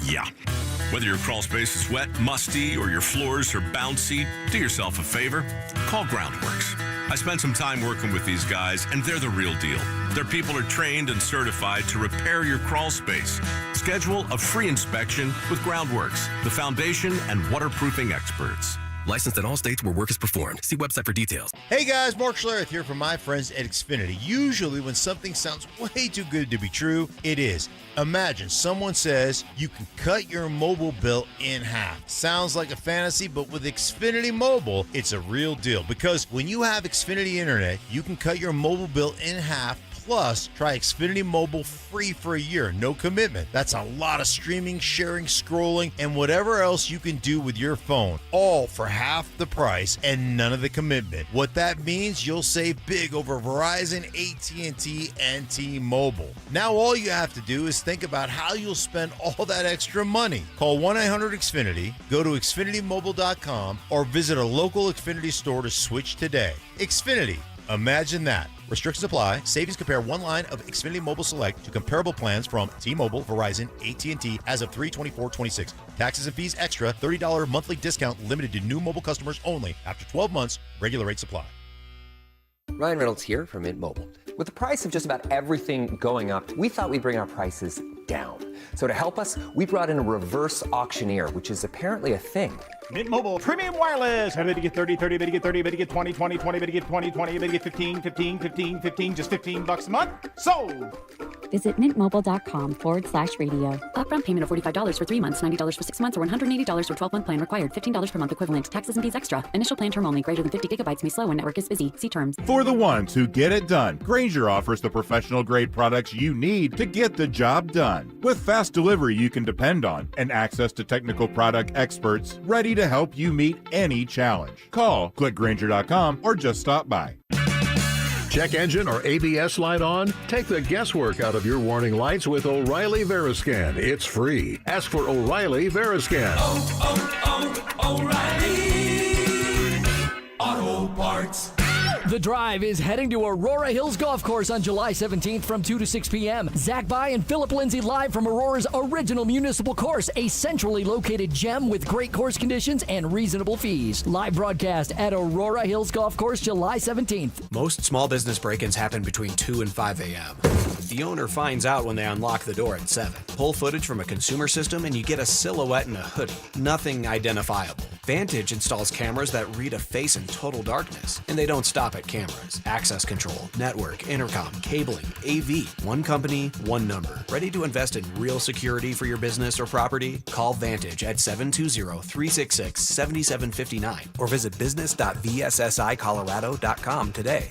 Speaker 9: Yeah. Whether your crawl space is wet, musty, or your floors are bouncy, do yourself a favor. Call Groundworks. I spent some time working with these guys, and they're the real deal. Their people are trained and certified to repair your crawl space. Schedule a free inspection with Groundworks, the foundation and waterproofing experts.
Speaker 15: Licensed in all states where work is performed. See website for details.
Speaker 26: Hey guys, Mark Schlereth here from my friends at Xfinity. Usually when something sounds way too good to be true, it is. Imagine someone says you can cut your mobile bill in half. Sounds like a fantasy, but with Xfinity Mobile, it's a real deal. Because when you have Xfinity Internet, you can cut your mobile bill in half. Plus, try Xfinity Mobile free for a year, no commitment. That's a lot of streaming, sharing, scrolling, and whatever else you can do with your phone, all for half the price and none of the commitment. What that means, you'll save big over Verizon, AT&T, and T-Mobile. Now all you have to do is think about how you'll spend all that extra money. Call 1-800-XFINITY, go to XfinityMobile.com, or visit a local Xfinity store to switch today. Xfinity. Imagine that. Restrictions apply. Savings compare one line of Xfinity Mobile Select to comparable plans from T-Mobile, Verizon, AT&T as of 3/24/26. Taxes and fees extra. $30 monthly discount limited to new mobile customers only. After 12 months, regular rates apply.
Speaker 16: Ryan Reynolds here from Mint Mobile. With the price of just about everything going up, we thought we'd bring our prices down. So to help us, we brought in a reverse auctioneer, which is apparently a thing.
Speaker 27: Mint Mobile Premium Wireless. How to get 30, 30, bit to get 30, bit to get 20, 20, 20, bit to get 20, 20, bit to get 15, 15, 15, 15, just $15 a month? Sold!
Speaker 28: Visit mintmobile.com/radio. Upfront payment of $45 for 3 months, $90 for 6 months, or $180 for 12-month plan required. $15 per month equivalent. Taxes and fees extra. Initial plan term only. Greater than 50 gigabytes may slow when network is busy. See terms.
Speaker 29: For the ones who get it done, Grainger offers the professional-grade products you need to get the job done. With fast delivery you can depend on and access to technical product experts ready to help you meet any challenge. Call, click Grainger.com, or just stop by.
Speaker 30: Check engine or ABS light on? Take the guesswork out of your warning lights with O'Reilly Veriscan. It's free. Ask for O'Reilly Veriscan.
Speaker 5: O'Reilly Auto Parts.
Speaker 31: The Drive is heading to Aurora Hills Golf Course on July 17th from 2 to 6 p.m. Zach By and Philip Lindsay live from Aurora's original municipal course, a centrally located gem with great course conditions and reasonable fees. Live broadcast at Aurora Hills Golf Course July 17th.
Speaker 19: Most small business break-ins happen between 2 and 5 a.m. The owner finds out when they unlock the door at 7. Pull footage from a consumer system and you get a silhouette in a hoodie. Nothing identifiable. Vantage installs cameras that read a face in total darkness. And they don't stop at cameras. Access control, network, intercom, cabling, AV. One company, one number. Ready to invest in real security for your business or property? Call Vantage at 720-366-7759 or visit business.vssicolorado.com today.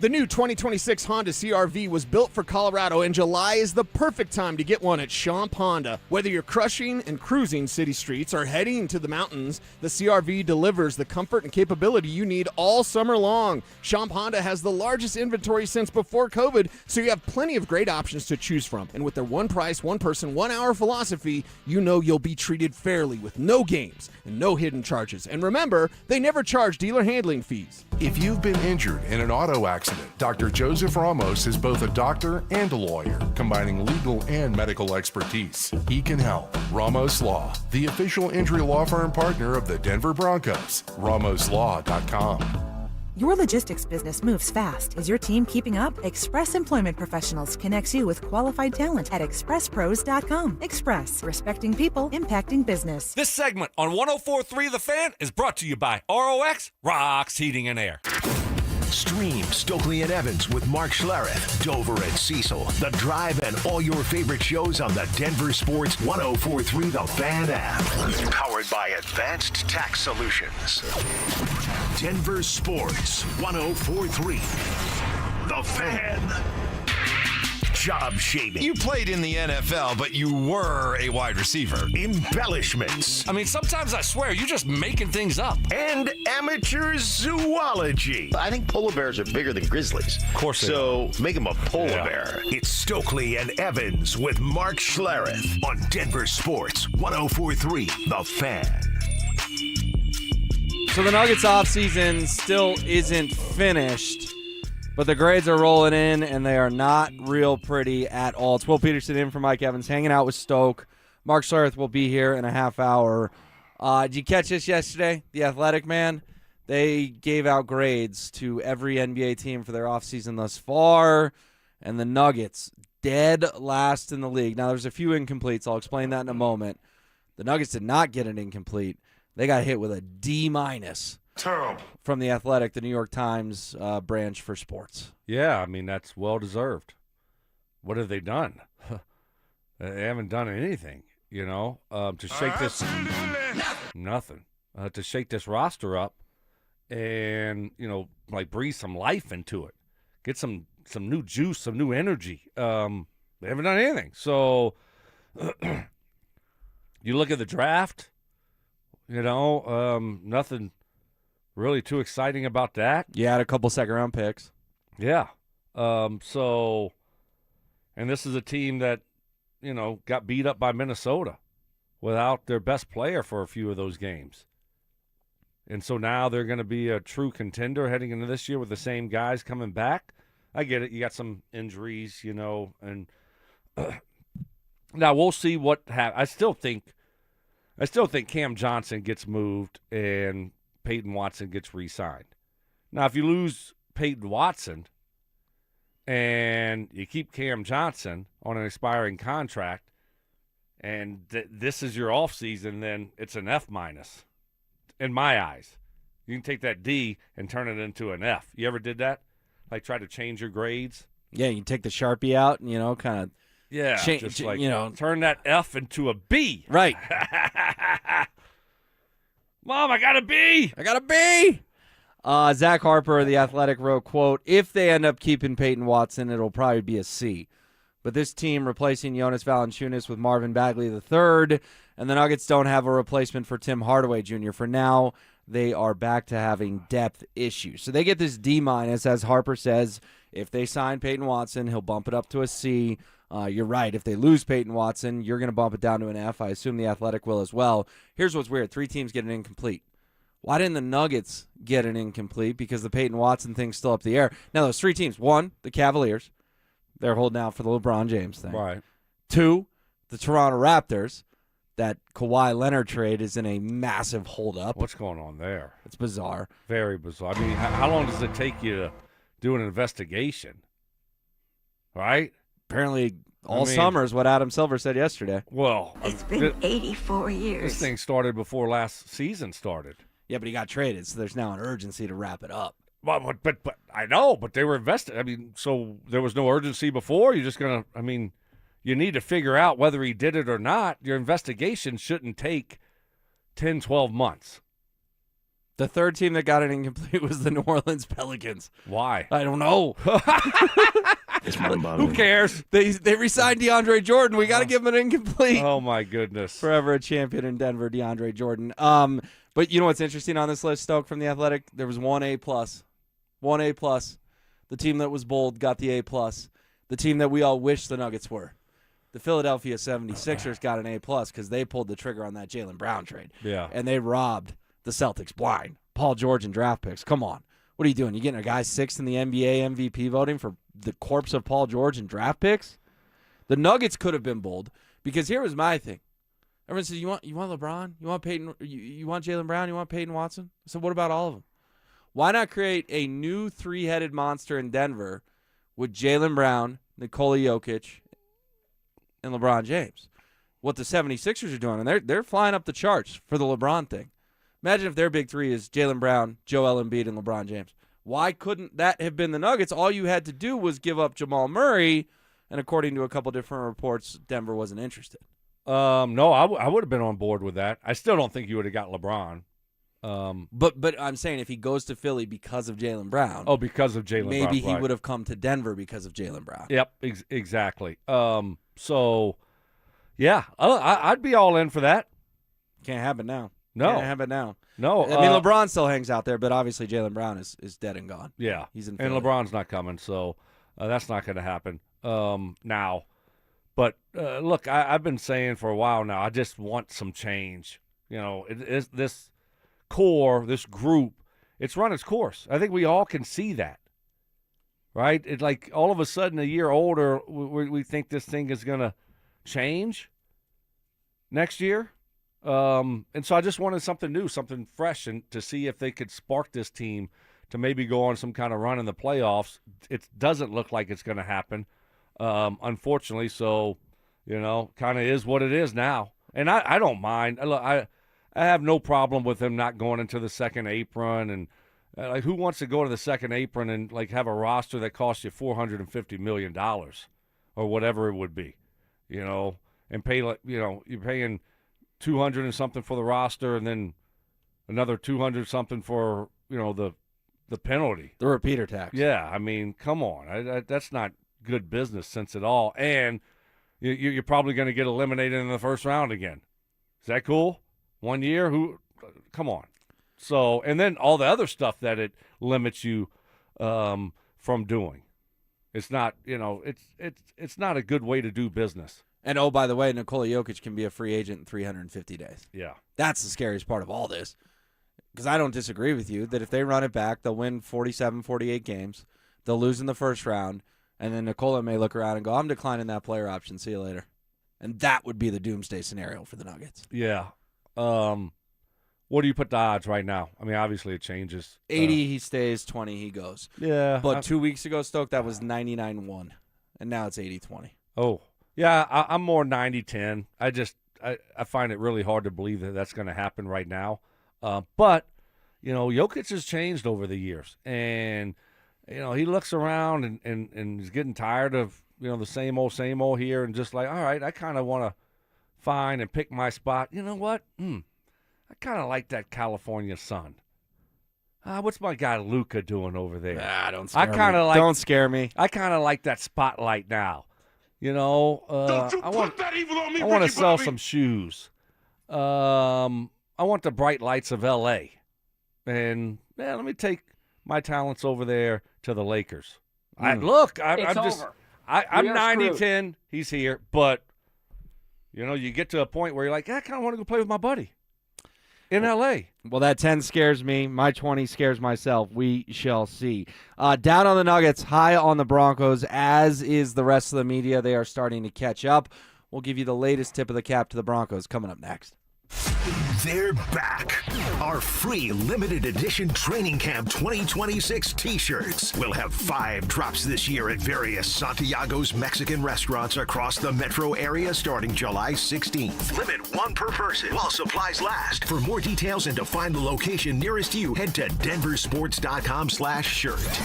Speaker 2: The new 2026 Honda CR-V was built for Colorado, and July is the perfect time to get one at Champ Honda. Whether you're crushing and cruising city streets or heading to the mountains, the CR-V delivers the comfort and capability you need all summer long. Champ Honda has the largest inventory since before COVID, so you have plenty of great options to choose from. And with their one price, one person, 1 hour philosophy, you know you'll be treated fairly with no games and no hidden charges. And remember, they never charge dealer handling fees.
Speaker 10: If you've been injured in an auto accident, Dr. Joseph Ramos is both a doctor and a lawyer, combining legal and medical expertise. He can help. Ramos Law, the official injury law firm partner of the Denver Broncos. RamosLaw.com.
Speaker 3: Your logistics business moves fast. Is your team keeping up? Express Employment Professionals connects you with qualified talent at expresspros.com. Express, respecting people, impacting business.
Speaker 9: This segment on 104.3 The Fan is brought to you by ROX Rocks Heating and Air.
Speaker 4: Stream Stokley and Evans with Mark Schlereth, Dover and Cecil, The Drive, and all your favorite shows on the Denver Sports 104.3 The Fan app. Powered by Advanced Tax Solutions. Denver Sports 104.3 The Fan. Job shaming.
Speaker 12: You played in the NFL, but you were a wide receiver.
Speaker 4: Embellishments.
Speaker 9: I mean, sometimes I swear you're just making things up.
Speaker 4: And amateur zoology.
Speaker 26: I think polar bears are bigger than grizzlies.
Speaker 9: Of course they
Speaker 26: So make them a polar bear.
Speaker 4: It's Stokley and Evans with Mark Schlereth on Denver Sports 104.3 The Fan.
Speaker 14: So the Nuggets offseason still isn't finished, but the grades are rolling in, and they are not real pretty at all. It's Will Peterson in for Mike Evans, hanging out with Stoke. Mark Schlereth will be here in a half hour. Did you catch this yesterday? The Athletic, man, they gave out grades to every NBA team for their offseason thus far, and the Nuggets, dead last in the league. Now, there's a few incompletes. I'll explain that in a moment. The Nuggets did not get an incomplete. They got hit with a D-.
Speaker 10: Terrible.
Speaker 14: From The Athletic, the New York Times branch for sports.
Speaker 11: Yeah, I mean, that's well-deserved. What have they done? They haven't done anything, you know, to shake this. Nothing. To shake this roster up and, you know, like breathe some life into it. Get some new juice, some new energy. They haven't done anything. So you look at the draft, you know, nothing really too exciting about that.
Speaker 14: You had a couple second-round picks.
Speaker 11: Yeah. So, and this is a team that, you know, got beat up by Minnesota without their best player for a few of those games. And so now they're going to be a true contender heading into this year with the same guys coming back. I get it. You got some injuries, you know, and now we'll see what happens. I still think Cam Johnson gets moved and Payton Watson gets re-signed. Now, if you lose Payton Watson and you keep Cam Johnson on an expiring contract and this is your offseason, then it's an F- in my eyes. You can take that D and turn it into an F. You ever did that? Like try to change your grades?
Speaker 14: Yeah, you take the Sharpie out and, you know, kind of
Speaker 11: just like, you know, turn that F into a B.
Speaker 14: Right.
Speaker 11: Mom, I got a B.
Speaker 14: I got a B. Zach Harper of The Athletic wrote, quote, if they end up keeping Payton Watson, it'll probably be a C. But this team replacing Jonas Valanciunas with Marvin Bagley III, and the Nuggets don't have a replacement for Tim Hardaway Jr. For now, they are back to having depth issues. So they get this D-, as Harper says. If they sign Payton Watson, he'll bump it up to a C. You're right. If they lose Payton Watson, you're going to bump it down to an F. I assume The Athletic will as well. Here's what's weird. 3 teams get an incomplete. Why didn't the Nuggets get an incomplete? Because the Payton Watson thing's still up the air. Now, those 3 teams. 1, the Cavaliers. They're holding out for the LeBron James thing.
Speaker 11: Right.
Speaker 14: 2, the Toronto Raptors. That Kawhi Leonard trade is in a massive holdup.
Speaker 11: What's going on there?
Speaker 14: It's bizarre.
Speaker 11: Very bizarre. I mean, how long does it take you to do an investigation? Right?
Speaker 14: Apparently all summer is what Adam Silver said yesterday.
Speaker 11: Well,
Speaker 13: it's been 84 years.
Speaker 11: This thing started before last season started.
Speaker 14: Yeah, but he got traded, so there's now an urgency to wrap it up.
Speaker 11: But I know, but they were invested. I mean, so there was no urgency before? You're just going to, I mean, you need to figure out whether he did it or not. Your investigation shouldn't take 10, 12 months.
Speaker 14: The third team that got it incomplete was the New Orleans Pelicans.
Speaker 11: Why?
Speaker 14: I don't know.
Speaker 8: It's mind-boggling.
Speaker 11: Who cares?
Speaker 14: They re-signed DeAndre Jordan. We got to give him an incomplete.
Speaker 11: Oh, my goodness.
Speaker 14: Forever a champion in Denver, DeAndre Jordan. But you know what's interesting on this list, Stoke, from The Athletic? There was one A+. One A+. The team that was bold got the A+. The team that we all wish the Nuggets were. The Philadelphia 76ers got an A+ because they pulled the trigger on that Jaylen Brown trade.
Speaker 11: Yeah.
Speaker 14: And they robbed the Celtics blind. Paul George and draft picks. Come on. What are you doing? You getting a guy sixth in the NBA MVP voting for the corpse of Paul George and draft picks? The Nuggets could have been bold because here was my thing. Everyone says, you want LeBron? You want Payton? You want Jaylen Brown? You want Peyton Watson? I said, what about all of them? Why not create a new three-headed monster in Denver with Jaylen Brown, Nikola Jokic, and LeBron James? What the 76ers are doing, and they're flying up the charts for the LeBron thing. Imagine if their big three is Jaylen Brown, Joel Embiid, and LeBron James. Why couldn't that have been the Nuggets? All you had to do was give up Jamal Murray, and according to a couple different reports, Denver wasn't interested.
Speaker 11: No, I would have been on board with that. I still don't think you would have got LeBron.
Speaker 14: But I'm saying if he goes to Philly because of Jaylen Brown.
Speaker 11: Oh, because of Jaylen Brown.
Speaker 14: Maybe he
Speaker 11: right.
Speaker 14: would have come to Denver because of Jaylen Brown.
Speaker 11: Yep, exactly. So, yeah, I'd be all in for that.
Speaker 14: Can't happen now.
Speaker 11: No.
Speaker 14: Can't happen now.
Speaker 11: No.
Speaker 14: I mean, LeBron still hangs out there, but obviously Jaylen Brown is dead and gone.
Speaker 11: Yeah.
Speaker 14: He's in
Speaker 11: and
Speaker 14: Philly.
Speaker 11: LeBron's not coming, so that's not going to happen now. But, look, I've been saying for a while now, I just want some change. You know, this core, this group, it's run its course. I think we all can see that, right? It's like all of a sudden a year older, we think this thing is going to change next year. And so I just wanted something new, something fresh, and to see if they could spark this team to maybe go on some kind of run in the playoffs. It doesn't look like it's going to happen, unfortunately. So, you know, kind of is what it is now. And I don't mind. Look, I have no problem with him not going into the second apron. And like, who wants to go to the second apron and like have a roster that costs you $450 million or whatever it would be, you know, and pay, like, you know, you're paying $200 and something for the roster, and then another $200 something for, you know, the penalty,
Speaker 14: the repeater tax.
Speaker 11: Yeah, I mean, come on, that's not good business sense at all. And you're probably going to get eliminated in the first round again. Is that cool? 1 year? Come on. So, and then all the other stuff that it limits you from doing. It's not, you know, it's not a good way to do business.
Speaker 14: And, oh, by the way, Nikola Jokic can be a free agent in 350 days.
Speaker 11: Yeah.
Speaker 14: That's the scariest part of all this. Because I don't disagree with you that if they run it back, they'll win 47, 48 games. They'll lose in the first round. And then Nikola may look around and go, I'm declining that player option. See you later. And that would be the doomsday scenario for the Nuggets.
Speaker 11: Yeah. What do you put the odds right now? I mean, obviously it changes.
Speaker 14: 80 he stays, 20 he goes.
Speaker 11: Yeah.
Speaker 14: But 2 weeks ago, Stoke, that was 99-1. And now it's 80-20.
Speaker 11: Oh. Yeah, I'm more 90-10. I find it really hard to believe that that's going to happen right now. But, you know, Jokic has changed over the years. And, you know, he looks around and he's getting tired of, you know, the same old here, and just like, all right, I kind of want to find and pick my spot. You know what? I kind of like that California sun. What's my guy Luka doing over there?
Speaker 14: Don't scare me. Don't scare me.
Speaker 11: I kind of like that spotlight now. You know, I want to sell some shoes. I want the bright lights of L.A. And, man, let me take my talents over there to the Lakers. I'm 90-10. He's here. But, you know, you get to a point where you're like, I kind of want to go play with my buddy in L.A.
Speaker 14: Well, that 10 scares me. My 20 scares myself. We shall see. Down on the Nuggets, high on the Broncos, as is the rest of the media. They are starting to catch up. We'll give you the latest tip of the cap to the Broncos coming up next.
Speaker 4: They're back. Our free limited edition training camp 2026 t-shirts will have 5 drops this year at various Santiago's Mexican restaurants across the metro area starting July 16th. Limit 1 per person while supplies last. For more details and to find the location nearest you, head to DenverSports.com/shirt.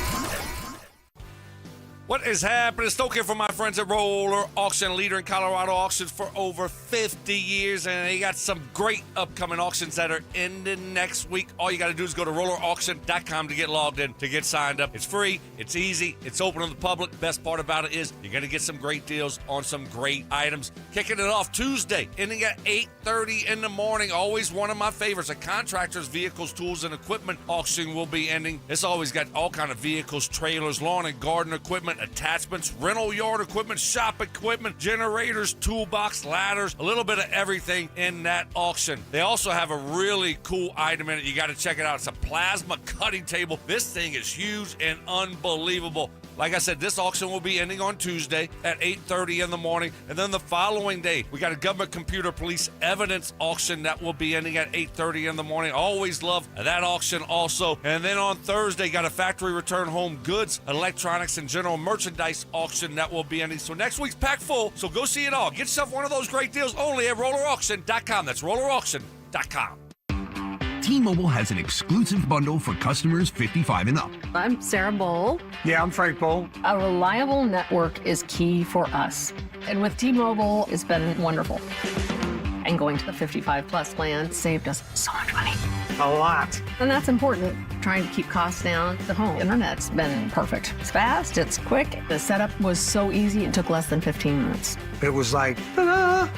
Speaker 11: What is happening? Stoke here from my friends at Roller Auction, leader in Colorado auctions for over 50 years, and they got some great upcoming auctions that are ending next week. All you got to do is go to rollerauction.com to get logged in, to get signed up. It's free, it's easy, it's open to the public. Best part about it is you're going to get some great deals on some great items. Kicking it off Tuesday, ending at 8:30 in the morning. Always one of my favorites. A contractors, vehicles, tools, and equipment auction will be ending. It's always got all kind of vehicles, trailers, lawn and garden equipment, attachments, rental yard equipment, shop equipment, generators, toolbox, ladders, a little bit of everything in that auction. They also have a really cool item in it. You got to check it out. It's a plasma cutting table. This thing is huge and unbelievable. Like I said, this auction will be ending on Tuesday at 8:30 in the morning. And then the following day, we got a government computer police evidence auction that will be ending at 8:30 in the morning. Always love that auction also. And then on Thursday, got a factory return home goods, electronics, and general merchandise auction that will be ending. So next week's packed full. So go see it all. Get yourself one of those great deals only at rollerauction.com. That's rollerauction.com.
Speaker 4: T-Mobile has an exclusive bundle for customers 55 and up.
Speaker 1: I'm Sarah Bowl.
Speaker 6: Yeah, I'm Frank Bowl.
Speaker 1: A reliable network is key for us. And with T-Mobile, it's been wonderful. And going to the 55 plus plan saved us so much money.
Speaker 6: A lot.
Speaker 1: And that's important. Trying to keep costs down. The home internet's been perfect. It's fast, it's quick. The setup was so easy, it took less than 15 minutes.
Speaker 6: It was like, ta-da!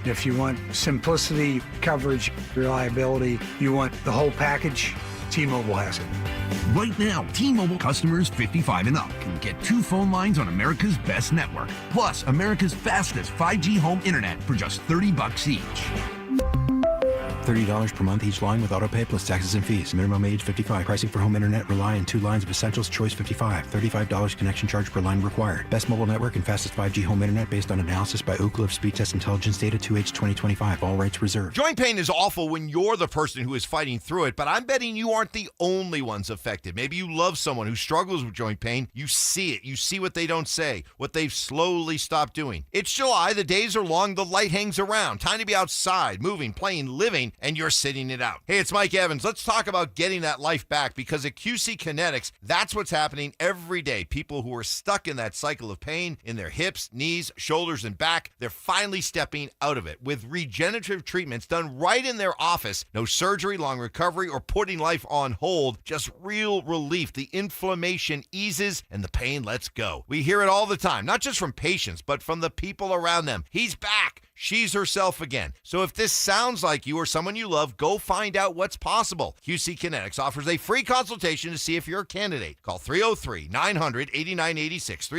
Speaker 6: If you want simplicity, coverage, reliability, you want the whole package, T-Mobile has it.
Speaker 4: Right now, T-Mobile customers 55 and up can get 2 phone lines on America's best network, plus America's fastest 5G home internet for just $30 each.
Speaker 7: $30 per month each line with autopay plus taxes and fees. Minimum age 55. Pricing for home internet rely on 2 lines of essentials. Choice 55. $35 connection charge per line required. Best mobile network and fastest 5G home internet based on analysis by Ookla of Speed Test Intelligence data 2H 2025. All rights reserved.
Speaker 12: Joint pain is awful when you're the person who is fighting through it, but I'm betting you aren't the only ones affected. Maybe you love someone who struggles with joint pain. You see it. You see what they don't say, what they've slowly stopped doing. It's July. The days are long. The light hangs around. Time to be outside, moving, playing, living, and you're sitting it out. Hey, it's Mike Evans. Let's talk about getting that life back, because at QC Kinetics, that's what's happening every day. People who are stuck in that cycle of pain in their hips, knees, shoulders, and back, they're finally stepping out of it with regenerative treatments done right in their office. No surgery, long recovery, or putting life on hold. Just real relief. The inflammation eases and the pain lets go. We hear it all the time, not just from patients, but from the people around them. He's back. She's herself again. So if this sounds like you or someone you love, go find out what's possible. QC Kinetics offers a free consultation to see if you're a candidate. Call 303-900-8986,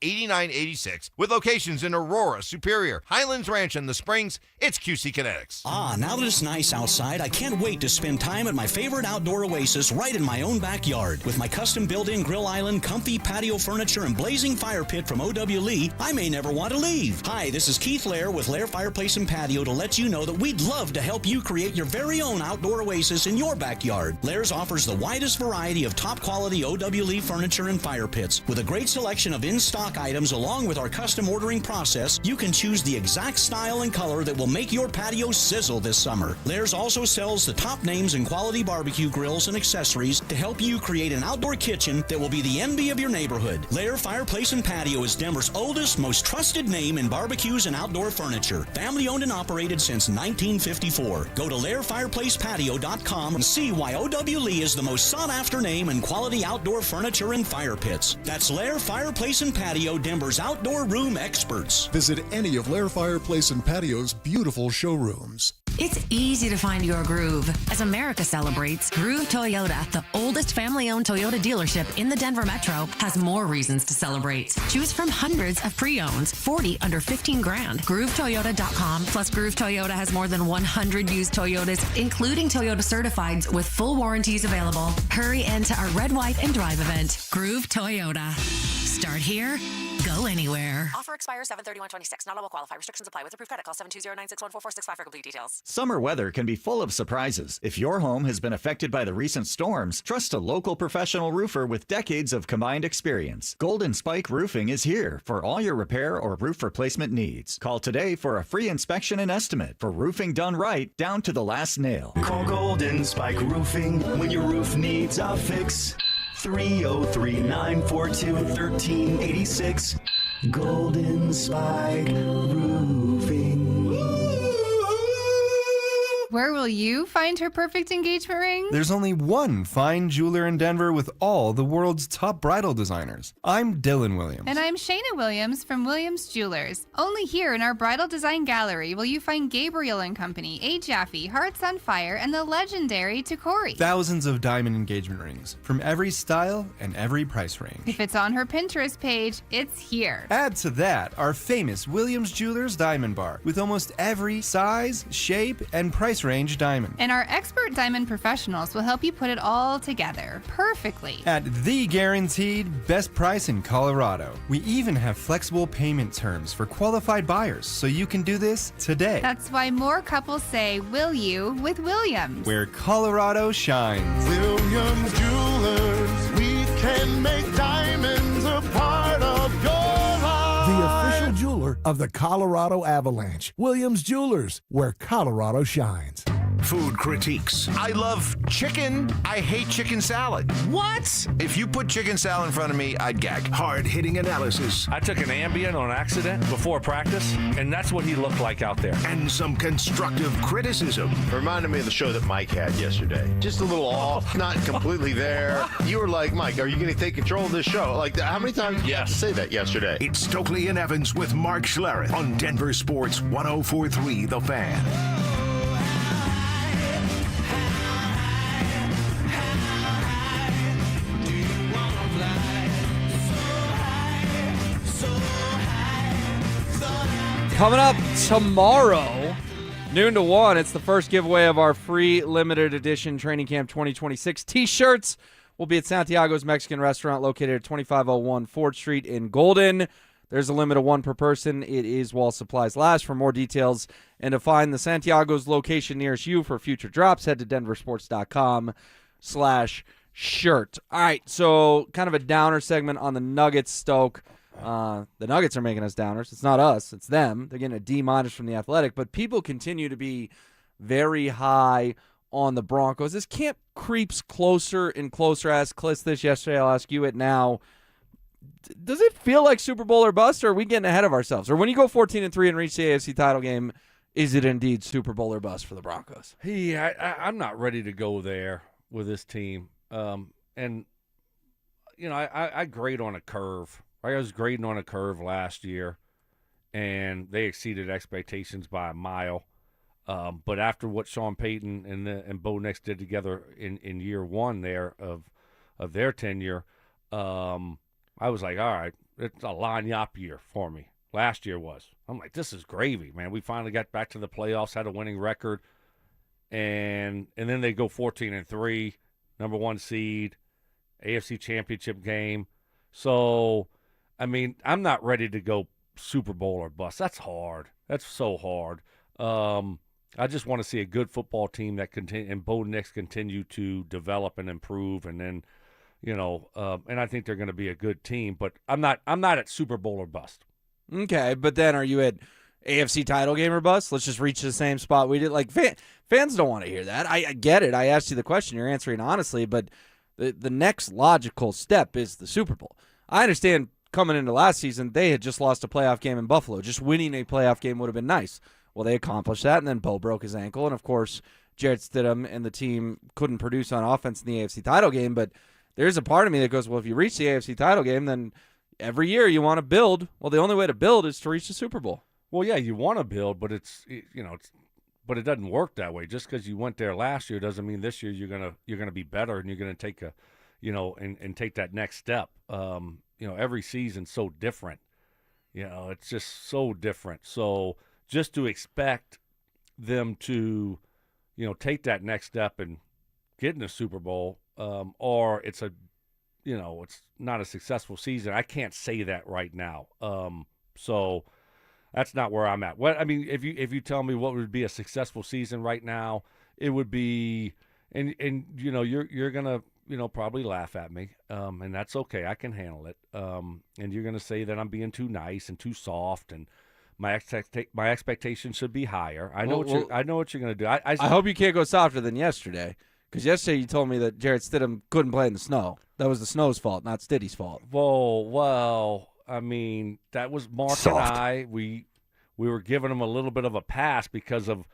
Speaker 12: 303-900-8986, with locations in Aurora, Superior, Highlands Ranch, and the Springs. It's QC Kinetics.
Speaker 17: Now that it's nice outside, I can't wait to spend time at my favorite outdoor oasis right in my own backyard. With my custom built-in grill island, comfy patio furniture, and blazing fire pit from O.W. Lee, I may never want to leave. Hi, this is Keith Lair with Lair Fireplace and Patio to let you know that we'd love to help you create your very own outdoor oasis in your backyard. Lair's offers the widest variety of top quality O.W. Lee furniture and fire pits. With a great selection of in-stock items along with our custom ordering process, you can choose the exact style and color that will make your patio sizzle this summer. Lair's also sells the top names in quality barbecue grills and accessories to help you create an outdoor kitchen that will be the envy of your neighborhood. Lair Fireplace and Patio is Denver's oldest, most trusted name in barbecues and outdoor furniture. Family owned and operated since 1954. Go to LairFireplacePatio.com and see why O.W. Lee is the most sought after name in quality outdoor furniture and fire pits. That's Lair Fireplace and Patio, Denver's outdoor room experts.
Speaker 18: Visit any of Lair Fireplace and Patio's beautiful showrooms.
Speaker 20: It's easy to find your groove. As America celebrates, Groove Toyota, the oldest family-owned Toyota dealership in the Denver Metro, has more reasons to celebrate. Choose from hundreds of pre-owns, 40 under 15 grand. GrooveToyota.com. Plus, Groove Toyota has more than 100 used Toyotas, including Toyota Certifieds, with full warranties available. Hurry into our Red, White, and Drive event. Groove Toyota. Start here, go anywhere.
Speaker 21: Offer expires 7/31/26. Not all will qualify. Restrictions apply. With approved credit, call 720-961-4465 for complete details.
Speaker 22: Summer weather can be full of surprises. If your home has been affected by the recent storms, trust a local professional roofer with decades of combined experience. Golden Spike Roofing is here for all your repair or roof replacement needs. Call today for a free inspection and estimate for roofing done right down to the last nail.
Speaker 23: Call Golden Spike Roofing when your roof needs a fix.
Speaker 5: 303-942-1386. Golden Spike Roofing.
Speaker 15: Where will you find her perfect engagement ring?
Speaker 16: There's only one fine jeweler in Denver with all the world's top bridal designers. I'm Dylan Williams.
Speaker 15: And I'm Shayna Williams from Williams Jewelers. Only here in our Bridal Design Gallery will you find Gabriel & Company, A. Jaffe, Hearts on Fire, and the legendary Tacori.
Speaker 16: Thousands of diamond engagement rings from every style and every price range.
Speaker 15: If it's on her Pinterest page, it's here.
Speaker 16: Add to that our famous Williams Jewelers Diamond Bar with almost every size, shape, and price range diamond.
Speaker 15: And our expert diamond professionals will help you put it all together perfectly.
Speaker 16: At the guaranteed best price in Colorado. We even have flexible payment terms for qualified buyers, so you can do this today.
Speaker 15: That's why more couples say, will you, with Williams.
Speaker 16: Where Colorado shines.
Speaker 23: Williams Jewelers, we can make diamonds a part of your life.
Speaker 24: The official jeweler of the Colorado Avalanche. Williams Jewelers, where Colorado shines.
Speaker 4: Food critiques.
Speaker 12: I love chicken. I hate chicken salad.
Speaker 4: What?
Speaker 12: If you put chicken salad in front of me, I'd gag.
Speaker 4: Hard-hitting analysis.
Speaker 11: I took an Ambien on accident before practice, and that's what he looked like out there.
Speaker 4: And some constructive criticism.
Speaker 25: Reminded me of the show that Mike had yesterday. Just a little off, not completely there. You were like, Mike, are you going to take control of this show? Like, how many times did you say that yesterday?
Speaker 4: It's Stokley and Evans with Mark Schlereth on Denver Sports 104.3 The Fan.
Speaker 14: Coming up tomorrow, noon to 1, it's the first giveaway of our free limited edition Training Camp 2026 T-shirts. We'll be at Santiago's Mexican restaurant located at 2501 Ford Street in Golden. There's a limit of one per person. It is while supplies last. For more details and to find the Santiago's location nearest you for future drops, head to denversports.com/shirt. All right, so kind of a downer segment on the Nuggets, Stoke. The Nuggets are making us downers. It's not us. It's them. They're getting a D- from The Athletic. But people continue to be very high on the Broncos. This camp creeps closer and closer. I asked Kliss this yesterday. I'll ask you it now. Does it feel like Super Bowl or bust, or are we getting ahead of ourselves? Or when you go 14-3 and reach the AFC title game, is it indeed Super Bowl or bust for the Broncos?
Speaker 11: I'm not ready to go there with this team. And, you know, I grade on a curve. I was grading on a curve last year, and they exceeded expectations by a mile. But after what Sean Payton and Bo Nix did together in year one there of their tenure, I was like, all right, it's a line-up year for me. Last year was. I'm like, this is gravy, man. We finally got back to the playoffs, had a winning record, and then they go 14-3, number one seed, AFC Championship game. So, I mean, I'm not ready to go Super Bowl or bust. That's hard. That's so hard. I just want to see a good football team that and Bo Nix continue to develop and improve, and then, you know, and I think they're going to be a good team. But I'm not at Super Bowl or bust.
Speaker 14: Okay, but then are you at AFC title game or bust? Let's just reach the same spot we did. Like, fans don't want to hear that. I get it. I asked you the question. You're answering honestly, but the next logical step is the Super Bowl. I understand coming into last season, they had just lost a playoff game in Buffalo. Just winning a playoff game would have been nice. Well, they accomplished that, and then Bo broke his ankle. And, of course, Jarrett Stidham and the team couldn't produce on offense in the AFC title game. But there's a part of me that goes, well, if you reach the AFC title game, then every year you want to build. Well, the only way to build is to reach the Super Bowl.
Speaker 11: Well, yeah, you want to build, but but it doesn't work that way. Just because you went there last year doesn't mean this year you're gonna be better and you're gonna take and take that next step. Every season's so different. It's just so different. So just to expect them to, take that next step and get in the Super Bowl, or it's not a successful season. I can't say that right now. So that's not where I'm at. If you tell me what would be a successful season right now, it would be, and you're gonna probably laugh at me, and that's okay. I can handle it. And you're gonna say that I'm being too nice and too soft, and my expectations should be higher. I know what you're gonna do.
Speaker 14: I hope you can't go softer than yesterday, Because yesterday you told me that Jarrett Stidham couldn't play in the snow. That was the snow's fault, not Stiddy's fault.
Speaker 11: Whoa, well, I mean, that was Mark and I. We were giving him a little bit of a pass because of,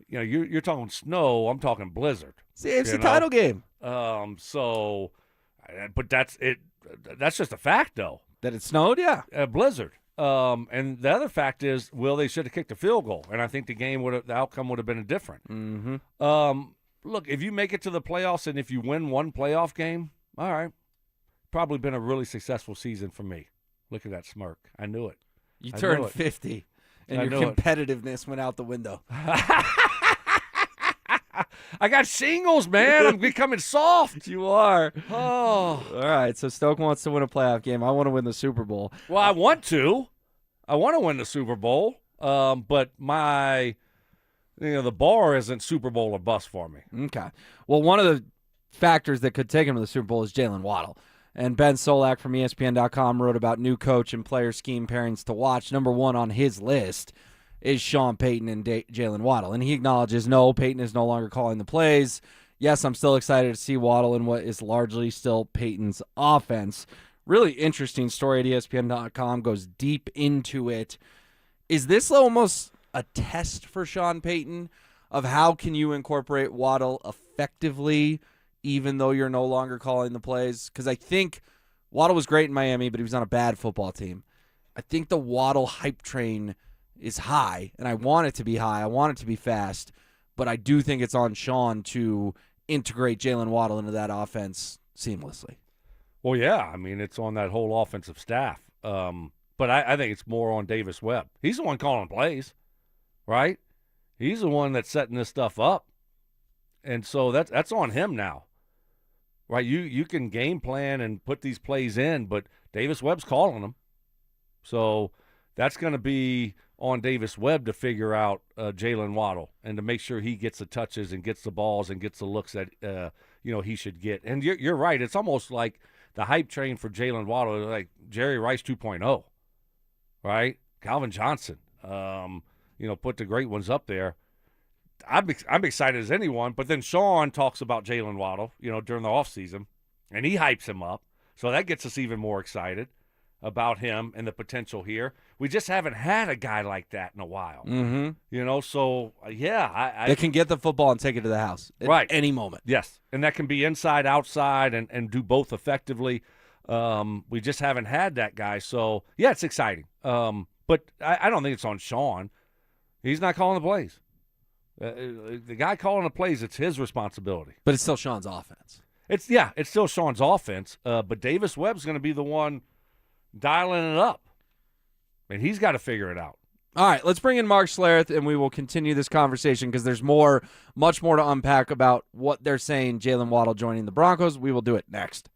Speaker 11: you're talking snow. I'm talking blizzard.
Speaker 14: It's the AFC title game.
Speaker 11: But that's it. That's just a fact, though.
Speaker 14: That it snowed, yeah.
Speaker 11: Blizzard. And the other fact is, they should have kicked a field goal, and I think the outcome would have been different.
Speaker 14: Mm-hmm.
Speaker 11: Look, if you make it to the playoffs and if you win one playoff game, all right, probably been a really successul season for me. Look at that smirk. I knew it.
Speaker 14: You turned 50, and your competitiveness went out the window.
Speaker 11: I got shingles, man. I'm becoming soft.
Speaker 14: You are.
Speaker 11: Oh.
Speaker 14: All right, so Stoke wants to win a playoff game. I want to win the Super Bowl.
Speaker 11: Well, I want to win the Super Bowl, but the bar isn't Super Bowl or bust for me.
Speaker 14: Okay. Well, one of the factors that could take him to the Super Bowl is Jalen Waddle. And Ben Solak from ESPN.com wrote about new coach and player scheme pairings to watch. Number one on his list is Sean Payton and Jalen Waddle. And he acknowledges, no, Payton is no longer calling the plays. Yes, I'm still excited to see Waddle in what is largely still Payton's offense. Really interesting story at ESPN.com, goes deep into it. Is this almost a test for Sean Payton of how can you incorporate Waddle effectively even though you're no longer calling the plays? Because I think Waddle was great in Miami, but he was on a bad football team. I think the Waddle hype train is high, and I want it to be high. I want it to be fast, but I do think it's on Sean to integrate Jalen Waddle into that offense seamlessly.
Speaker 11: Well, yeah. I mean, it's on that whole offensive staff. But I think it's more on Davis Webb. He's the one calling plays, right? He's the one that's setting this stuff up. And so that's on him now, right? You can game plan and put these plays in, but Davis Webb's calling them. So that's going to be on Davis Webb to figure out Jalen Waddle and to make sure he gets the touches and gets the balls and gets the looks that he should get. And you're right. It's almost like the hype train for Jalen Waddle, like Jerry Rice 2.0, right? Calvin Johnson, put the great ones up there. I'm excited as anyone, but then Sean talks about Jalen Waddle, during the offseason, and he hypes him up. So that gets us even more excited about him and the potential here. We just haven't had a guy like that in a while.
Speaker 14: Mm-hmm.
Speaker 11: So, yeah.
Speaker 14: They can get the football and take it to the house at any moment.
Speaker 11: Yes, and that can be inside, outside, and do both effectively. We just haven't had that guy. So, yeah, it's exciting. But I don't think it's on Sean. He's not calling the plays. The guy calling the plays, it's his responsibility.
Speaker 14: But it's still Sean's offense.
Speaker 11: It's still Sean's offense. But Davis Webb's going to be the one dialing it up. And he's got to figure it out.
Speaker 14: All right, let's bring in Mark Schlereth, and we will continue this conversation because there's much more to unpack about what they're saying Jalen Waddle joining the Broncos. We will do it next.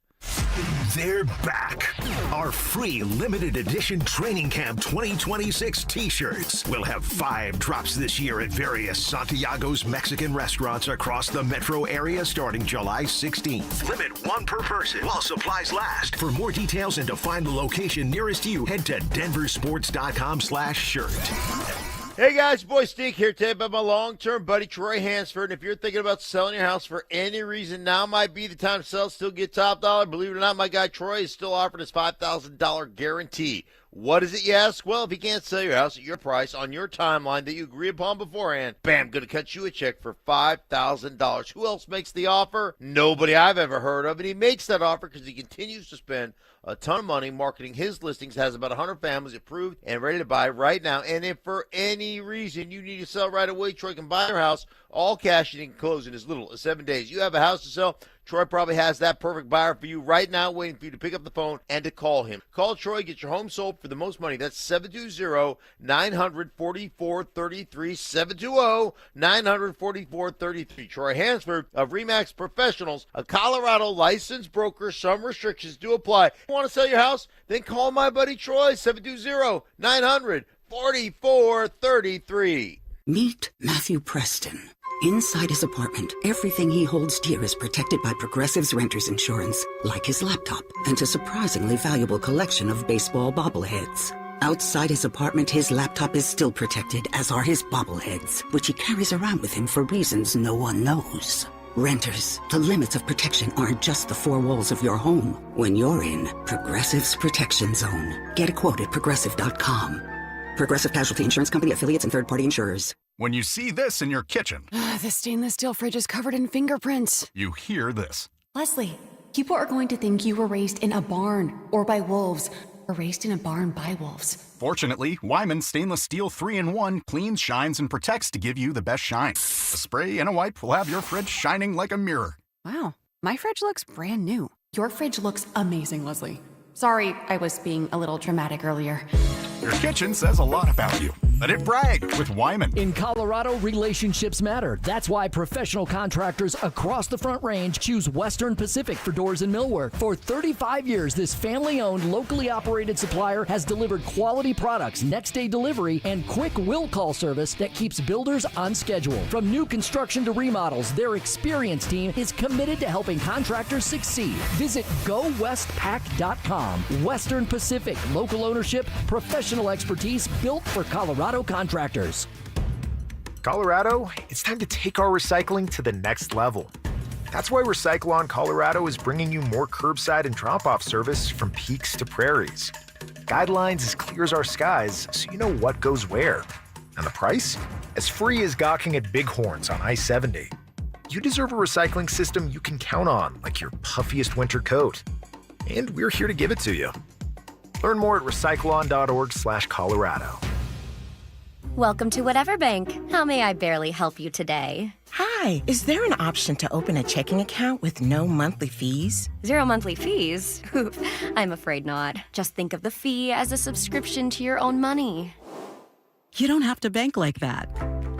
Speaker 4: They're back. Our free limited edition Training Camp 2026 t-shirts will have 5 drops this year at various Santiago's Mexican restaurants across the metro area starting July 16th. Limit 1 per person while supplies last. For more details and to find the location nearest you, head to DenverSports.com/shirt.
Speaker 25: Hey guys, boy Stink here today about my long-term buddy Troy Hansford. And if you're thinking about selling your house for any reason, now might be the time to sell, still get top dollar. Believe it or not, my guy Troy is still offering his $5,000 guarantee. What is it, you ask? Well, if he can't sell your house at your price on your timeline that you agree upon beforehand, bam, going to cut you a check for $5,000. Who else makes the offer? Nobody I've ever heard of. And he makes that offer because he continues to spend a ton of money marketing his listings, has about 100 families approved and ready to buy right now. And if for any reason you need to sell right away, Troy can buy your house all cash and he can close in as little as 7 days. You have a house to sell, Troy probably has that perfect buyer for you right now, waiting for you to pick up the phone and to call him. Call Troy, get your home sold for the most money. That's 720-900-4433, 720-900-4433. Troy Hansford of RE/MAX Professionals, a Colorado licensed broker. Some restrictions do apply. Want to sell your house? Then call my buddy Troy, 720-900-4433.
Speaker 2: Meet Matthew Preston. Inside his apartment, everything he holds dear is protected by Progressive's Renter's Insurance, like his laptop and a surprisingly valuable collection of baseball bobbleheads. Outside his apartment, his laptop is still protected, as are his bobbleheads, which he carries around with him for reasons no one knows. Renters, the limits of protection aren't just the four walls of your home. When you're in Progressive's Protection Zone, get a quote at Progressive.com. Progressive Casualty Insurance Company, affiliates, and third-party insurers.
Speaker 3: When you see this in your kitchen,
Speaker 9: The stainless steel fridge is covered in fingerprints.
Speaker 3: you hear this.
Speaker 9: Leslie, people are going to think you were raised in a barn or by wolves or raised in a barn by wolves.
Speaker 3: Fortunately, Wyman Stainless Steel 3-in-1 cleans, shines, and protects to give you the best shine. A spray and a wipe will have your fridge shining like a mirror.
Speaker 9: Wow, my fridge looks brand new. Your fridge looks amazing, Leslie. Sorry, I was being a little dramatic earlier.
Speaker 3: Your kitchen says a lot about you. Let it brag with Wyman.
Speaker 10: In Colorado, relationships matter. That's why professional contractors across the Front Range choose Western Pacific for doors and millwork. For 35 years, this family-owned, locally operated supplier has delivered quality products, next-day delivery, and quick will-call service that keeps builders on schedule. From new construction to remodels, their experienced team is committed to helping contractors succeed. Visit GoWestPack.com. Western Pacific, local ownership, professional expertise built for Colorado contractors.
Speaker 13: Colorado, it's time to take our recycling to the next level. That's why Recycle-On Colorado is bringing you more curbside and drop-off service from peaks to prairies. Guidelines as clear as our skies, so you know what goes where. And the price? As free as gawking at bighorns on I-70. You deserve a recycling system you can count on, like your puffiest winter coat. And we're here to give it to you. Learn more at recycleon.org/Colorado.
Speaker 19: Welcome to Whatever Bank. How may I barely help you today?
Speaker 26: Hi, is there an option to open a checking account with no monthly fees?
Speaker 19: 0 monthly fees? I'm afraid not. Just think of the fee as a subscription to your own money.
Speaker 27: You don't have to bank like that.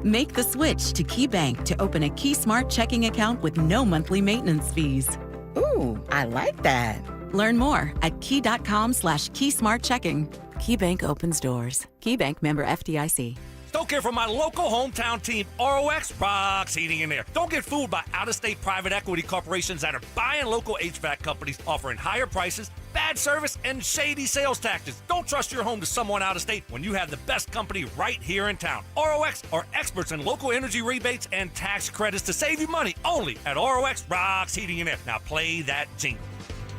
Speaker 27: Make the switch to Key Bank to open a Key Smart checking account with no monthly maintenance fees.
Speaker 26: Ooh, I like that.
Speaker 27: Learn more at key.com/keysmartchecking. Key Bank opens doors. Key Bank, member FDIC.
Speaker 28: Stoke here for my local hometown team, ROX Rocks Heating and Air. Don't get fooled by out-of-state private equity corporations that are buying local HVAC companies, offering higher prices, bad service, and shady sales tactics. Don't trust your home to someone out of state when you have the best company right here in town. ROX are experts in local energy rebates and tax credits to save you money only at ROX Rocks Heating and Air. Now play that jingle.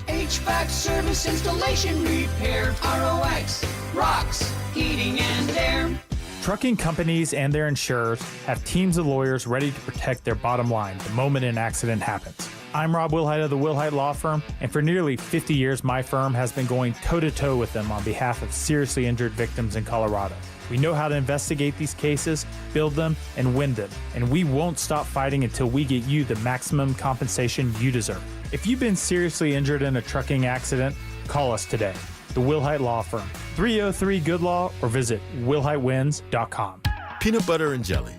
Speaker 29: HVAC service, installation, repair. ROX Rocks Heating and Air.
Speaker 30: Trucking companies and their insurers have teams of lawyers ready to protect their bottom line the moment an accident happens. I'm Rob Wilhite of the Wilhite Law Firm, and for nearly 50 years, my firm has been going toe-to-toe with them on behalf of seriously injured victims in Colorado. We know how to investigate these cases, build them, and win them, and we won't stop fighting until we get you the maximum compensation you deserve. If you've been seriously injured in a trucking accident, call us today. The Wilhite Law Firm, 303-GOOD-LAW, or visit wilhitewins.com.
Speaker 31: Peanut butter and jelly,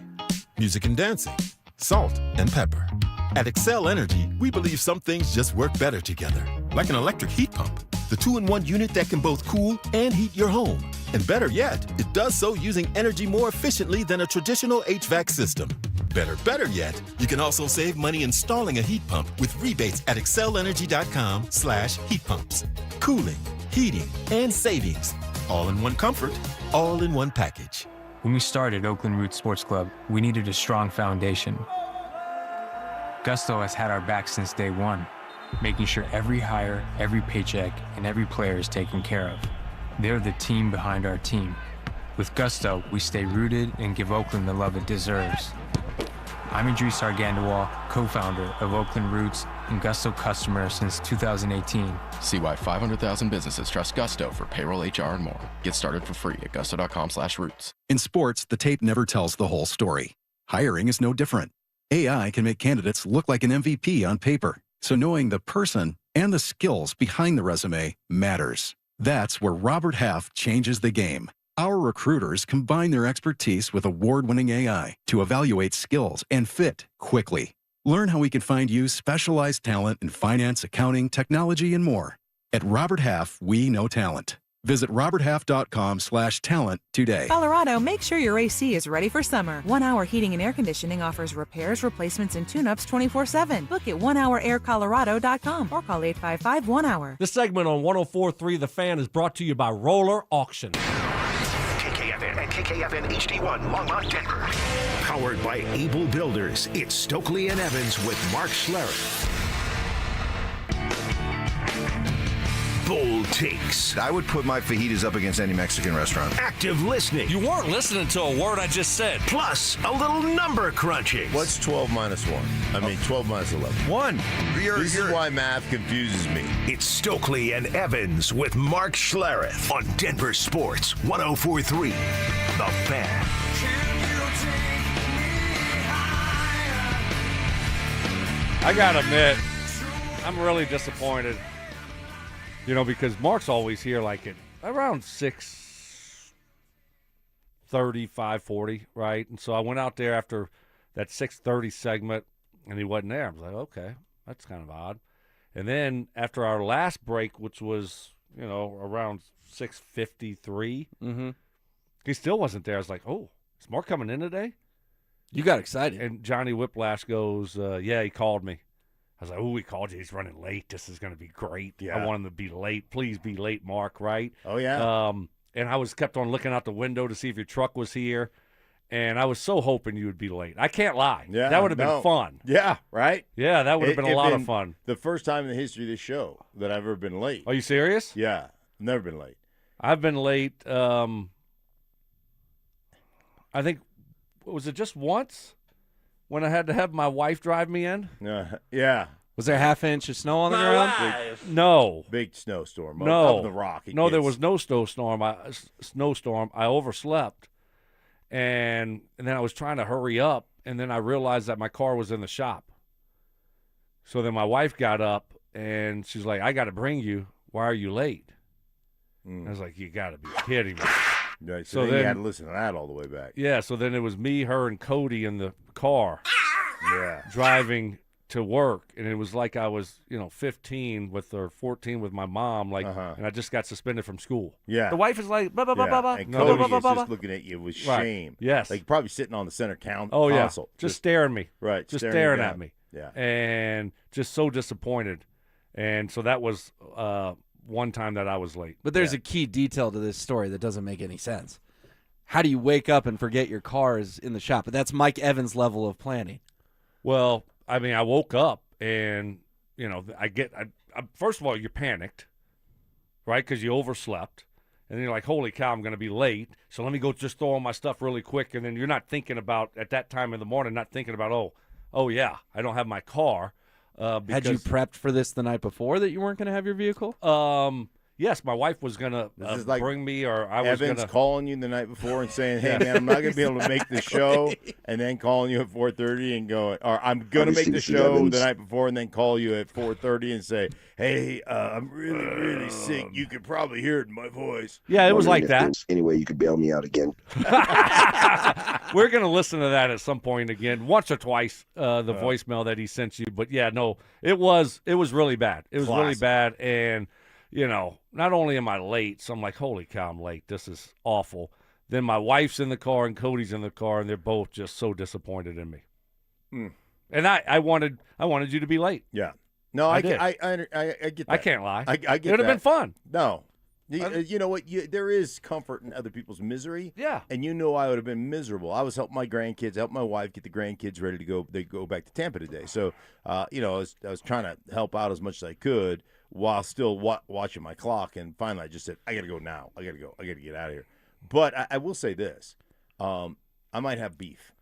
Speaker 31: music and dancing, salt and pepper. At Excel Energy, we believe some things just work better together, like an electric heat pump, the 2-in-1 unit that can both cool and heat your home. And better yet, it does so using energy more efficiently than a traditional HVAC system. Better yet, you can also save money installing a heat pump with rebates at excelenergy.com/heat pumps. Cooling, heating, and savings. All in one comfort, all in one package.
Speaker 32: When we started Oakland Roots Sports Club, we needed a strong foundation. Gusto has had our back since day one, making sure every hire, every paycheck, and every player is taken care of. They're the team behind our team. With Gusto, we stay rooted and give Oakland the love it deserves. I'm Idris Argandawal, co-founder of Oakland Roots and Gusto customer since 2018.
Speaker 33: See why 500,000 businesses trust Gusto for payroll, HR, and more. Get started for free at gusto.com/roots.
Speaker 7: In sports, the tape never tells the whole story. Hiring is no different. AI can make candidates look like an MVP on paper, so knowing the person and the skills behind the resume matters. That's where Robert Half changes the game. Our recruiters combine their expertise with award-winning AI to evaluate skills and fit quickly. Learn how we can find you specialized talent in finance, accounting, technology, and more. At Robert Half, we know talent. Visit roberthalf.com/talent today.
Speaker 34: Colorado, make sure your AC is ready for summer. 1 Hour Heating and Air Conditioning offers repairs, replacements, and tune-ups 24/7. Book at onehouraircolorado.com or call 855-1-HOUR.
Speaker 35: This segment on 104.3 The Fan is brought to you by Roller Auction.
Speaker 36: KKFN and
Speaker 4: KKFN HD1, Longmont, Denver. Powered by Able Builders, it's Stokley and Evans with Mark Schlereth. Bold takes.
Speaker 1: I would put my fajitas up against any Mexican restaurant.
Speaker 4: Active listening.
Speaker 28: You weren't listening to a word I just said.
Speaker 4: Plus, a little number crunching.
Speaker 25: What's 12 minus 1? 12 minus 11.
Speaker 1: 1.
Speaker 25: This is why math confuses me.
Speaker 4: It's Stokley and Evans with Mark Schlereth on Denver Sports 104.3. The Fan.
Speaker 11: I got to admit, I'm really disappointed. Because Mark's always here like at around 6:30, 5:40, right? And so I went out there after that 6:30 segment, and he wasn't there. I was like, okay, that's kind of odd. And then after our last break, which was, around 6:53, he still wasn't there. I was like, oh, is Mark coming in today?
Speaker 14: You got excited.
Speaker 11: And Johnny Whiplash goes, yeah, he called me. I was like, oh, he called you. He's running late. This is going to be great.
Speaker 25: Yeah.
Speaker 11: I want him to be late. Please be late, Mark, right?
Speaker 25: Oh, yeah.
Speaker 11: And I kept on looking out the window to see if your truck was here, and I was so hoping you would be late. I can't lie.
Speaker 25: Yeah,
Speaker 11: that would have been fun.
Speaker 25: Yeah, right?
Speaker 11: Yeah, that would have been a lot of fun.
Speaker 25: The first time in the history of this show that I've ever been late.
Speaker 11: Are you serious?
Speaker 25: Yeah, never been late.
Speaker 11: I've been late, I think, was it just once when I had to have my wife drive me in?
Speaker 25: Yeah.
Speaker 14: Was there a half inch of snow on the ground?
Speaker 11: No.
Speaker 25: Big snowstorm.
Speaker 11: No.
Speaker 25: Up in the Rockies.
Speaker 11: No, there was no snowstorm. I overslept, and then I was trying to hurry up, and then I realized that my car was in the shop. So then my wife got up, and she's like, I got to bring you. Why are you late? I was like, you got to be kidding me.
Speaker 25: Right, so then you had to listen to that all the way back.
Speaker 11: Yeah, so then it was me, her, and Cody in the car driving to work, and it was like I was, 15 or 14 with my mom, and I just got suspended from school.
Speaker 25: Yeah.
Speaker 11: The wife is like, blah, blah, blah, blah, blah.
Speaker 25: And Cody is just looking at you with shame.
Speaker 11: Yes.
Speaker 25: Like probably sitting on the center console.
Speaker 11: Oh, yeah. Just staring me.
Speaker 25: Right.
Speaker 11: Just staring at me.
Speaker 25: Yeah.
Speaker 11: And just so disappointed. And so that was one time that I was late.
Speaker 14: But there's a key detail to this story that doesn't make any sense. How do you wake up and forget your car is in the shop? But that's Mike Evans' level of planning.
Speaker 11: Well, I mean, I woke up and, first of all, you're panicked, right, because you overslept. And then you're like, holy cow, I'm going to be late. So let me go just throw all my stuff really quick. And then you're not thinking about, at that time in the morning, oh yeah, I don't have my car.
Speaker 14: Had you prepped for this the night before that you weren't going to have your vehicle?
Speaker 11: Yes, my wife was going to bring me, or I was going to.
Speaker 25: Evans calling you the night before and saying, hey, man, I'm not going to be able to make the show, and then calling you at 4:30 and going, or I'm going to make the show the night before and then call you at 4:30 and say, hey, I'm really, really sick. You could probably hear it in my voice.
Speaker 11: Yeah, it was like that.
Speaker 5: Anyway, you could bail me out again.
Speaker 11: We're going to listen to that at some point again, once or twice, the voicemail that he sent you. But, yeah, no, it was really bad. It was really bad, and not only am I late, so I'm like, holy cow, I'm late. This is awful. Then my wife's in the car and Cody's in the car, and they're both just so disappointed in me. And I wanted you to be late.
Speaker 25: Yeah. No, I get that.
Speaker 11: I can't lie.
Speaker 25: I get
Speaker 11: it would have been fun.
Speaker 25: No. You know what? There is comfort in other people's misery.
Speaker 11: Yeah.
Speaker 25: And I would have been miserable. I was helping my grandkids, helping my wife get the grandkids ready to go. They go back to Tampa today. So, I was trying to help out as much as I could while still watching my clock. And finally, I just said, I got to go now. I got to go. I got to get out of here. But I will say this. I might have beef.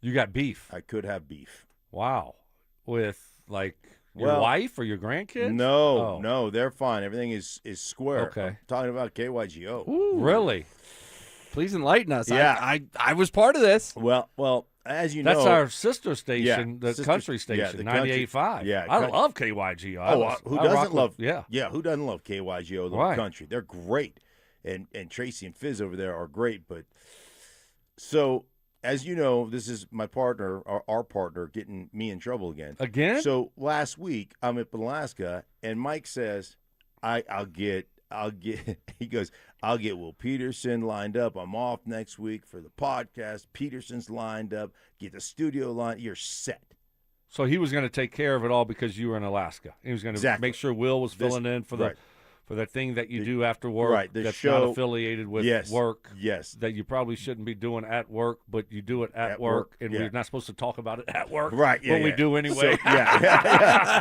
Speaker 11: You got beef?
Speaker 25: I could have beef.
Speaker 11: Wow. With, your wife or your grandkids?
Speaker 25: No, they're fine. Everything is square.
Speaker 11: Okay.
Speaker 25: I'm talking about KYGO.
Speaker 14: Ooh.
Speaker 11: Really?
Speaker 14: Please enlighten us.
Speaker 25: Yeah.
Speaker 14: I was part of this.
Speaker 25: Well, as you know.
Speaker 11: That's our sister station, the country station, 98.5.
Speaker 25: Yeah.
Speaker 11: I love KYGO.
Speaker 25: Who doesn't love
Speaker 11: Yeah.
Speaker 25: Yeah, who doesn't love KYGO, the country? They're great. And Tracy and Fizz over there are great. But so, as you know, this is my partner, our partner, getting me in trouble again.
Speaker 11: Again?
Speaker 25: So last week I'm up in Alaska, and Mike says, I'll get he goes, I'll get Will Peterson lined up. I'm off next week for the podcast. Peterson's lined up. Get the studio line. You're set.
Speaker 11: So he was going to take care of it all because you were in Alaska. He was going to make sure Will was filling in for for that thing that you do after work
Speaker 2: right, the
Speaker 11: that's
Speaker 2: show,
Speaker 11: not affiliated with work.
Speaker 2: Yes.
Speaker 11: That you probably shouldn't be doing at work, but you do it at work, and we're not supposed to talk about it at work.
Speaker 2: Right, yeah,
Speaker 11: but we do anyway.
Speaker 2: So, yeah.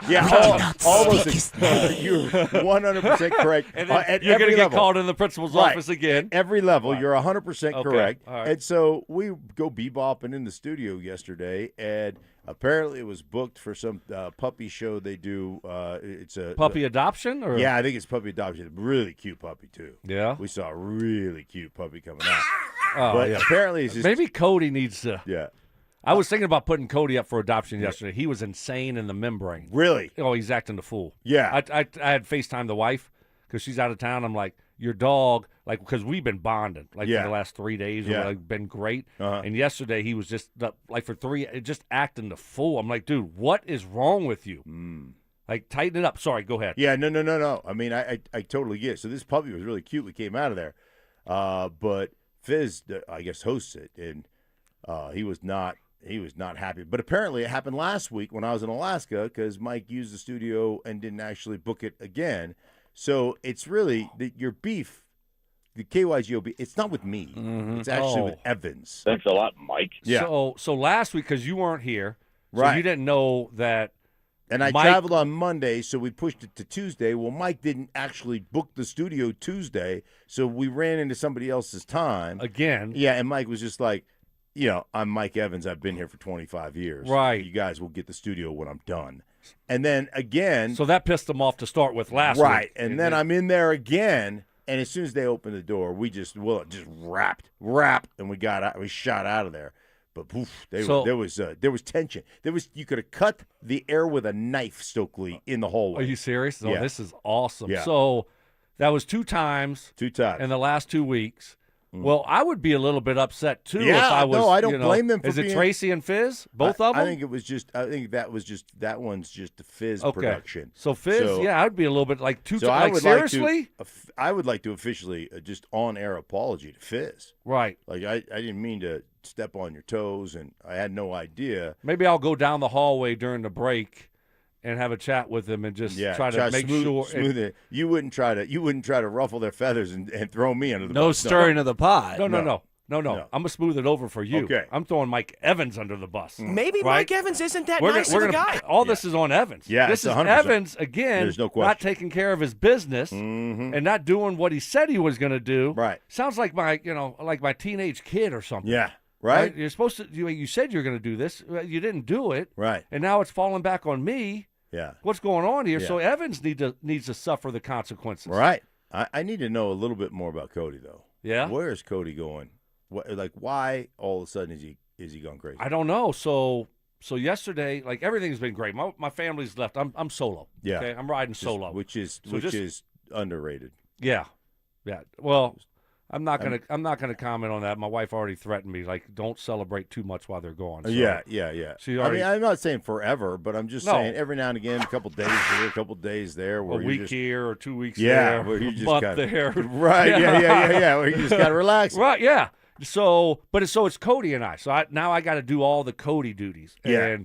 Speaker 2: All those things. You're 100% correct.
Speaker 11: And then
Speaker 2: at
Speaker 11: you're
Speaker 2: going to
Speaker 11: get called in the principal's office again.
Speaker 2: At every level, you're 100% correct.
Speaker 11: All right.
Speaker 2: And so we go bebopping in the studio yesterday, and apparently it was booked for some puppy show they do. It's a
Speaker 11: puppy adoption? Or?
Speaker 2: Yeah, I think it's puppy adoption. Really cute puppy, too.
Speaker 11: Yeah?
Speaker 2: We saw a really cute puppy coming out.
Speaker 11: Oh,
Speaker 2: but
Speaker 11: yeah.
Speaker 2: apparently it's just,
Speaker 11: maybe Cody needs to.
Speaker 2: Yeah.
Speaker 11: I was thinking about putting Cody up for adoption yesterday. He was insane in the membrane.
Speaker 2: Really?
Speaker 11: Oh, he's acting the fool.
Speaker 2: Yeah.
Speaker 11: I had FaceTime the wife because she's out of town. I'm like, your dog, like, because we've been bonding, like, for the last 3 days.
Speaker 2: Yeah.
Speaker 11: Like, been great.
Speaker 2: Uh-huh.
Speaker 11: And yesterday he was just, like, for 3, just acting the fool. I'm like, dude, what is wrong with you? Like, tighten it up. Sorry, go ahead.
Speaker 2: Yeah, no. I mean, I totally get it. So this puppy was really cute. We came out of there. But Fizz, I guess, hosts it, and he was not happy. But apparently it happened last week when I was in Alaska because Mike used the studio and didn't actually book it again. So it's really your beef, the KYGO beef, it's not with me.
Speaker 11: Mm-hmm.
Speaker 2: It's actually with Evans.
Speaker 5: Thanks a lot, Mike.
Speaker 2: Yeah.
Speaker 11: So last week, because you weren't here, so
Speaker 2: Right.
Speaker 11: you didn't know that.
Speaker 2: And I
Speaker 11: Mike
Speaker 2: traveled on Monday, so we pushed it to Tuesday. Well, Mike didn't actually book the studio Tuesday, so we ran into somebody else's time.
Speaker 11: Again.
Speaker 2: Yeah, and Mike was just like, I'm Mike Evans. I've been here for 25 years.
Speaker 11: Right.
Speaker 2: You guys will get the studio when I'm done. And then again.
Speaker 11: So that pissed him off to start with last week.
Speaker 2: Right. And then I'm in there again, and as soon as they opened the door, we just wrapped, and we got out. We shot out of there. But poof, there was tension. You could have cut the air with a knife, Stokley, in the hallway.
Speaker 11: Are you serious? No,
Speaker 2: Yeah.
Speaker 11: this is awesome.
Speaker 2: Yeah.
Speaker 11: So that was 2 times.
Speaker 2: 2 times.
Speaker 11: In the last 2 weeks. Well, I would be a little bit upset too if
Speaker 2: Yeah,
Speaker 11: I was.
Speaker 2: no, I don't blame them for
Speaker 11: Is it
Speaker 2: being-
Speaker 11: Tracy and Fizz? Both of them?
Speaker 2: I think that one's just the Fizz production.
Speaker 11: So Fizz, yeah, I'd be a little bit like
Speaker 2: So I would
Speaker 11: seriously?
Speaker 2: I would like to officially just on-air apology to Fizz.
Speaker 11: Right.
Speaker 2: Like I didn't mean to step on your toes, and I had no idea.
Speaker 11: Maybe I'll go down the hallway during the break and have a chat with them and just try to make sure.
Speaker 2: Smooth it. You wouldn't try to ruffle their feathers and throw me under the
Speaker 14: No
Speaker 2: bus.
Speaker 14: stirring of the pot.
Speaker 11: No. I'm gonna smooth it over for you.
Speaker 2: Okay.
Speaker 11: I'm throwing Mike Evans under the bus.
Speaker 6: Maybe
Speaker 11: right?
Speaker 6: Mike Evans isn't that
Speaker 11: We're
Speaker 6: nice
Speaker 11: gonna,
Speaker 6: of a guy.
Speaker 11: All this is on Evans.
Speaker 2: Yeah,
Speaker 11: this
Speaker 2: it's
Speaker 11: is
Speaker 2: 100%.
Speaker 11: Evans again.
Speaker 2: There's no question.
Speaker 11: Not taking care of his business and not doing what he said he was going to do.
Speaker 2: Right.
Speaker 11: Sounds like my teenage kid or something.
Speaker 2: Yeah. Right.
Speaker 11: You're supposed to. You said you're going to do this. You didn't do it.
Speaker 2: Right.
Speaker 11: And now it's falling back on me.
Speaker 2: Yeah.
Speaker 11: What's going on here?
Speaker 2: Yeah.
Speaker 11: So Evans needs to suffer the consequences.
Speaker 2: Right. I need to know a little bit more about Cody though.
Speaker 11: Yeah.
Speaker 2: Where is Cody going? Why all of a sudden is he gone crazy?
Speaker 11: I don't know. So yesterday, like everything's been great. My family's left. I'm solo.
Speaker 2: Yeah.
Speaker 11: Okay. I'm riding solo,
Speaker 2: which is underrated.
Speaker 11: Yeah. Yeah. Well, I'm not gonna comment on that. My wife already threatened me, like, don't celebrate too much while they're gone. So
Speaker 2: Yeah.
Speaker 11: She already,
Speaker 2: I'm not saying forever, but I'm just saying every now and again, a couple days here, a couple days there, where
Speaker 11: a
Speaker 2: you're
Speaker 11: week
Speaker 2: just,
Speaker 11: here or 2 weeks there,
Speaker 2: where you just
Speaker 11: month
Speaker 2: gotta,
Speaker 11: there,
Speaker 2: right? Yeah. Where you just gotta relax,
Speaker 11: right? Yeah. So it's Cody and I. So now I got to do all the Cody duties.
Speaker 2: Yeah.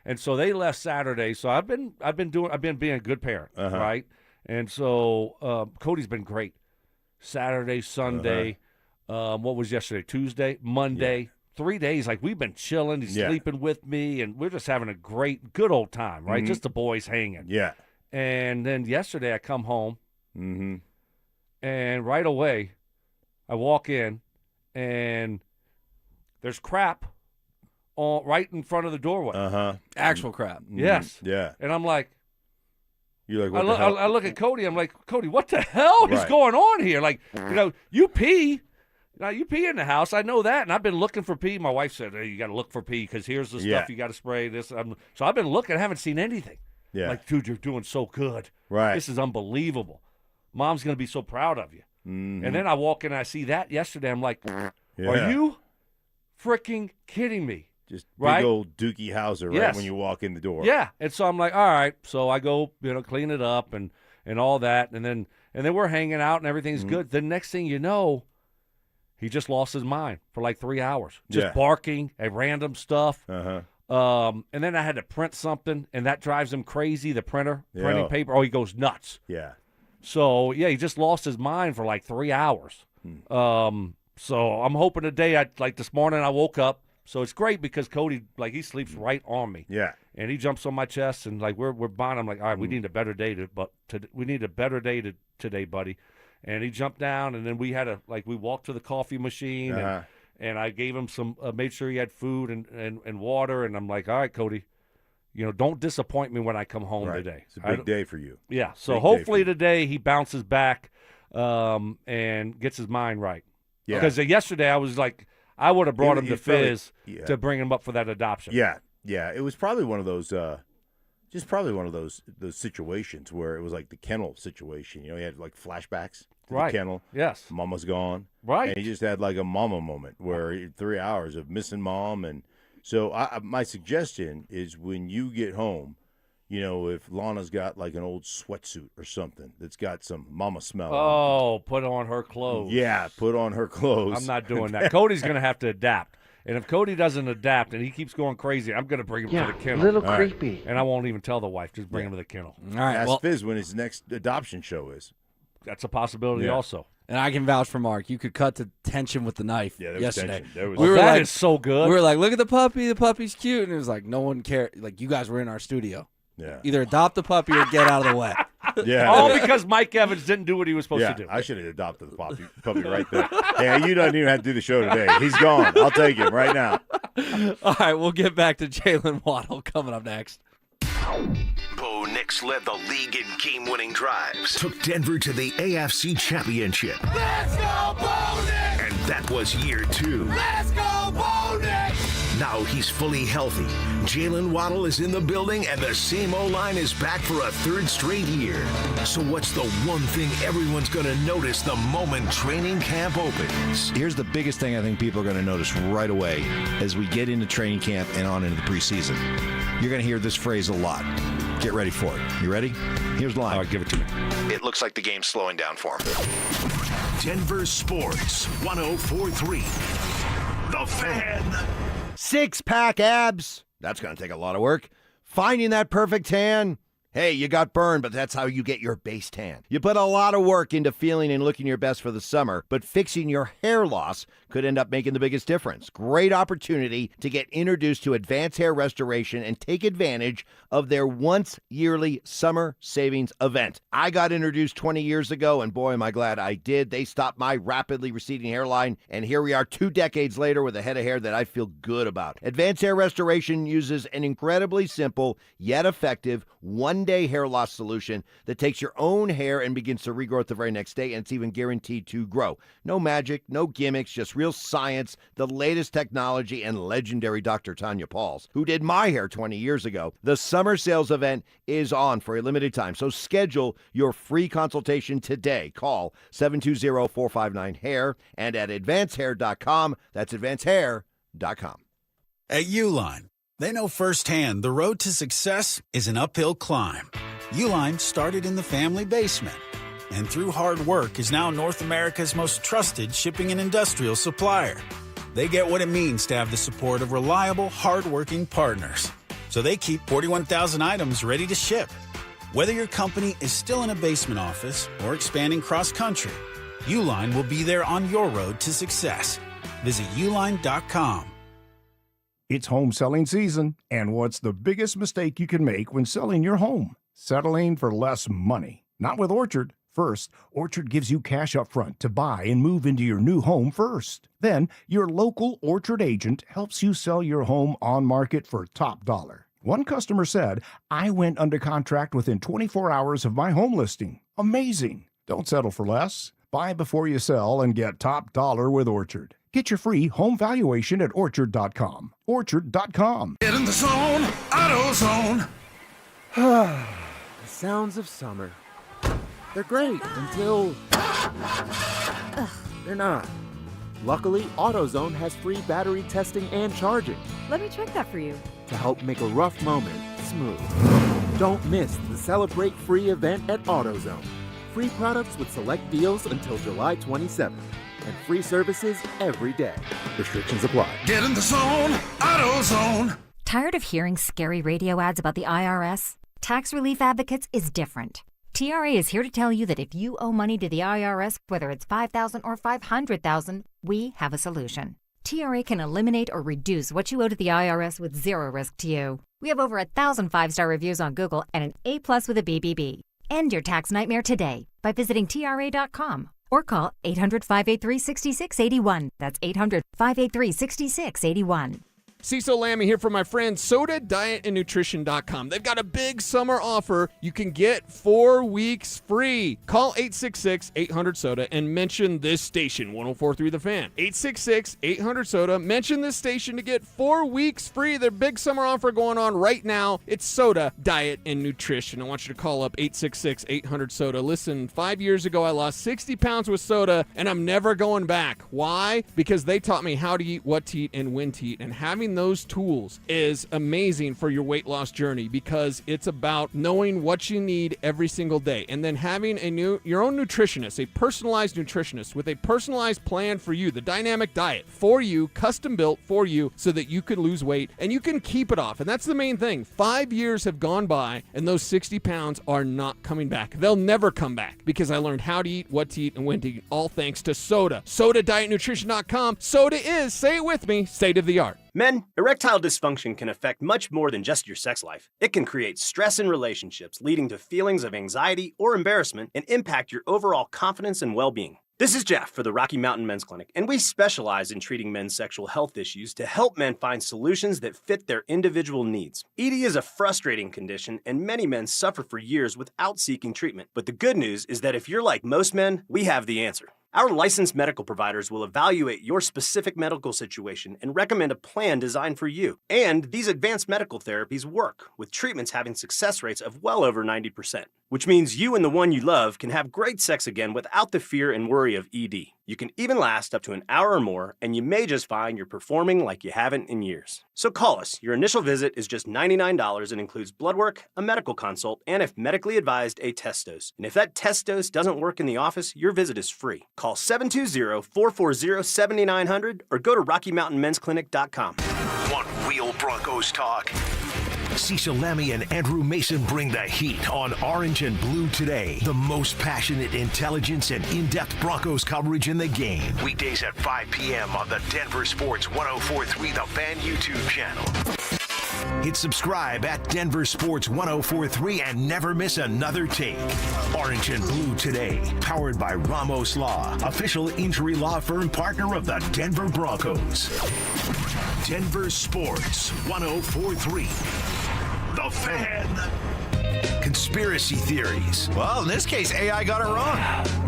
Speaker 11: And so they left Saturday. So I've been being a good parent, right? And so Cody's been great. Saturday, Sunday. What was yesterday? Tuesday, Monday. 3 days. Like, we've been chilling. He's sleeping with me, and we're just having a good old time, right? Just the boys hanging.
Speaker 2: Yeah.
Speaker 11: And then yesterday I come home, and right away I walk in, and there's crap right in front of the doorway.
Speaker 14: Actual crap.
Speaker 11: Yes.
Speaker 2: Yeah.
Speaker 11: And I'm like,
Speaker 2: you're like, what the hell?
Speaker 11: I look at Cody. I'm like, Cody, what the hell is going on here? Like, you pee. Now, you pee in the house. I know that, and I've been looking for pee. My wife said, hey, you got to look for pee because here's the stuff you got to spray. This. So I've been looking. I haven't seen anything.
Speaker 2: Yeah.
Speaker 11: Like, dude, you're doing so good.
Speaker 2: Right.
Speaker 11: This is unbelievable. Mom's going to be so proud of you. And then I walk in and I see that yesterday. I'm like, are you freaking kidding me?
Speaker 2: Just big old Dookie Howser right when you walk in the door.
Speaker 11: Yeah. And so I'm like, all right. So I go, clean it up and all that. And then we're hanging out and everything's good. The next thing you know, he just lost his mind for like 3 hours. Just barking at random stuff. And then I had to print something, and that drives him crazy, the printing paper. Oh, he goes nuts.
Speaker 2: Yeah.
Speaker 11: So, yeah, he just lost his mind for like 3 hours. So I'm hoping today, like this morning I woke up. So it's great because Cody, like, he sleeps right on me.
Speaker 2: Yeah.
Speaker 11: And he jumps on my chest, and like we're bonding. I'm like, all right, we need a better day today, buddy. And he jumped down, and then we walked to the coffee machine, and I gave him some, made sure he had food and water, and I'm like, all right, Cody, don't disappoint me when I come home today.
Speaker 2: It's a big day for you.
Speaker 11: Yeah. So hopefully today he bounces back, and gets his mind right.
Speaker 2: Yeah.
Speaker 11: Because yesterday I was like, I would have brought him to Fizz to bring him up for that adoption.
Speaker 2: Yeah. Yeah. It was probably one of those, those situations where it was like the kennel situation. He had like flashbacks to the kennel.
Speaker 11: Yes.
Speaker 2: Mama's gone.
Speaker 11: Right.
Speaker 2: And he just had like a mama moment where 3 hours of missing mom. And so my suggestion is when you get home, if Lana's got like an old sweatsuit or something that's got some mama smell.
Speaker 11: Oh, put on her clothes.
Speaker 2: Yeah, put on her clothes.
Speaker 11: I'm not doing that. Cody's going to have to adapt. And if Cody doesn't adapt and he keeps going crazy, I'm going to bring him to the kennel.
Speaker 5: A little creepy.
Speaker 11: And I won't even tell the wife. Just bring him to the kennel.
Speaker 14: All right.
Speaker 2: Ask Fizz when his next adoption show is.
Speaker 11: That's a possibility also.
Speaker 14: And I can vouch for Mark. You could cut the tension with the knife yesterday.
Speaker 2: Tension. There was
Speaker 11: that is so good.
Speaker 14: We were like, look at the puppy. The puppy's cute. And it was like, no one cared. Like, you guys were in our studio.
Speaker 2: Yeah.
Speaker 14: Either adopt the puppy or get out of the way.
Speaker 2: Yeah.
Speaker 11: All because Mike Evans didn't do what he was supposed to do.
Speaker 2: I should have adopted the puppy right there. Hey, you don't even have to do the show today. He's gone. I'll take him right now.
Speaker 14: All right, we'll get back to Jalen Waddle coming up next.
Speaker 4: Bo Nix led the league in game-winning drives, took Denver to the AFC Championship.
Speaker 29: Let's go, Bo Nix!
Speaker 4: And that was year 2.
Speaker 29: Let's go, Bo Nix!
Speaker 4: Now he's fully healthy. Jalen Waddle is in the building, and the same O-line is back for a 3rd straight year. So what's the one thing everyone's going to notice the moment training camp opens?
Speaker 1: Here's the biggest thing I think people are going to notice right away as we get into training camp and on into the preseason. You're going to hear this phrase a lot. Get ready for it. You ready? Here's the line.
Speaker 11: All right, give it to me.
Speaker 1: It looks like the game's slowing down for him.
Speaker 4: Denver Sports 104.3. The Fan.
Speaker 6: 6-pack abs. That's going to take a lot of work. Finding that perfect tan. Hey, you got burned, but that's how you get your base tan. You put a lot of work into feeling and looking your best for the summer, but fixing your hair loss could end up making the biggest difference. Great opportunity to get introduced to Advanced Hair Restoration and take advantage of their once-yearly summer savings event. I got introduced 20 years ago, and boy, am I glad I did. They stopped my rapidly receding hairline, and here we are 2 decades later with a head of hair that I feel good about. Advanced Hair Restoration uses an incredibly simple yet effective one-day hair loss solution that takes your own hair and begins to regrow the very next day, and it's even guaranteed to grow. No magic, no gimmicks, just real science, the latest technology, and legendary Dr. Tanya Pauls, who did my hair 20 years ago. The summer sales event is on for a limited time, so schedule your free consultation today. Call 720-459-HAIR and at advancehair.com. That's advancehair.com.
Speaker 8: At Uline, they know firsthand the road to success is an uphill climb. Uline started in the family basement, and through hard work is now North America's most trusted shipping and industrial supplier. They get what it means to have the support of reliable, hard-working partners. So they keep 41,000 items ready to ship. Whether your company is still in a basement office or expanding cross-country, Uline will be there on your road to success. Visit uline.com.
Speaker 9: It's home selling season, and what's the biggest mistake you can make when selling your home? Settling for less money. Not with Orchard. First, Orchard gives you cash up front to buy and move into your new home first. Then, your local Orchard agent helps you sell your home on market for top dollar. One customer said, "I went under contract within 24 hours of my home listing." Amazing! Don't settle for less. Buy before you sell and get top dollar with Orchard. Get your free home valuation at Orchard.com. Orchard.com.
Speaker 29: Get in the zone, AutoZone.
Speaker 12: The sounds of summer. They're great until they're not. Luckily, AutoZone has free battery testing and charging
Speaker 15: Let me check that for you.
Speaker 12: to help make a rough moment smooth. Don't miss the Celebrate Free event at AutoZone. Free products with select deals until July 27th. And free services every day. Restrictions apply.
Speaker 29: Get in the zone, AutoZone.
Speaker 16: Tired of hearing scary radio ads about the IRS? Tax Relief Advocates is different.
Speaker 3: TRA is here to tell you that if you owe money to the IRS, whether it's $5,000 or $500,000, we have a solution. TRA can eliminate or reduce what you owe to the IRS with zero risk to you. We have over 1,000 5-star reviews on Google and an A+ with a BBB. End your tax nightmare today by visiting TRA.com or call 800-583-6681. That's 800-583-6681.
Speaker 5: Cecil Lammy here for my friends SodaDietAndNutrition.com. They've got a big summer offer. You can get 4 weeks free. Call 866-800-SODA and mention this station, 104.3 The Fan. 866-800-SODA. Mention this station to get 4 weeks free. Their big summer offer going on right now. It's Soda, Diet, and Nutrition. I want you to call up 866-800-SODA. Listen, 5 years ago I lost 60 pounds with soda, and I'm never going back. Why? Because they taught me how to eat, what to eat, and when to eat. And having those tools is amazing for your weight loss journey because it's about knowing what you need every single day and then having your own nutritionist, a personalized nutritionist with a personalized plan for you, the dynamic diet for you, custom built for you so that you can lose weight and you can keep it off. And that's the main thing. 5 years have gone by and those 60 pounds are not coming back. They'll never come back because I learned how to eat, what to eat, and when to eat, all thanks to Soda. SodaDietNutrition.com. Soda is, say it with me, state of the art.
Speaker 10: Men, erectile dysfunction can affect much more than just your sex life. It can create stress in relationships, leading to feelings of anxiety or embarrassment, and impact your overall confidence and well-being. This is Jeff for the Rocky Mountain Men's Clinic, and we specialize in treating men's sexual health issues to help men find solutions that fit their individual needs. ED is a frustrating condition, and many men suffer for years without seeking treatment. But the good news is that if you're like most men, we have the answer. Our licensed medical providers will evaluate your specific medical situation and recommend a plan designed for you. And these advanced medical therapies work, with treatments having success rates of well over 90%, which means you and the one you love can have great sex again without the fear and worry of ED. You can even last up to an hour or more, and you may just find you're performing like you haven't in years. So call us. Your initial visit is just $99 and includes blood work, a medical consult, and if medically advised, a test dose. And if that test dose doesn't work in the office, your visit is free. Call 720-440-7900 or go to RockyMountainMen'sClinic.com.
Speaker 4: Want real Broncos talk? Cecil Lammy and Andrew Mason bring the heat on Orange and Blue Today. The most passionate intelligence and in-depth Broncos coverage in the game. Weekdays at 5 p.m. on the Denver Sports 104.3 The Fan YouTube channel. Hit subscribe at Denver Sports 104.3 and never miss another take. Orange and Blue Today, powered by Ramos Law, official injury law firm partner of the Denver Broncos. Denver Sports 104.3 The Fan. Conspiracy theories.
Speaker 6: Well, in this case, AI got it wrong.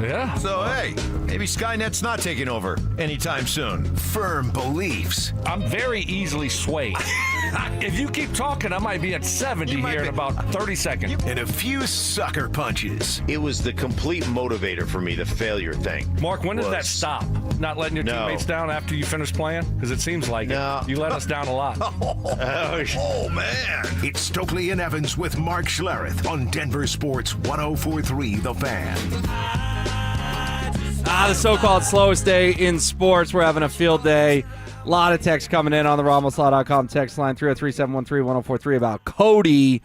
Speaker 11: Yeah.
Speaker 6: So, hey, maybe Skynet's not taking over anytime soon.
Speaker 4: Firm beliefs.
Speaker 28: I'm very easily swayed. If you keep talking, I might be at 70 here in about 30 seconds.
Speaker 4: And a few sucker punches.
Speaker 25: It was the complete motivator for me, the failure thing.
Speaker 28: Mark, when did that stop? Not letting your teammates down after you finish playing? Because it seems like it. You let us down a lot.
Speaker 4: Oh, man. It's Stokley and Evans with Mark Schlereth on Denver Sports 104.3 The Fan.
Speaker 14: The so-called slowest day in sports. We're having a field day. A lot of text coming in on the RamosLaw.com text line 303-713-1043 about Cody,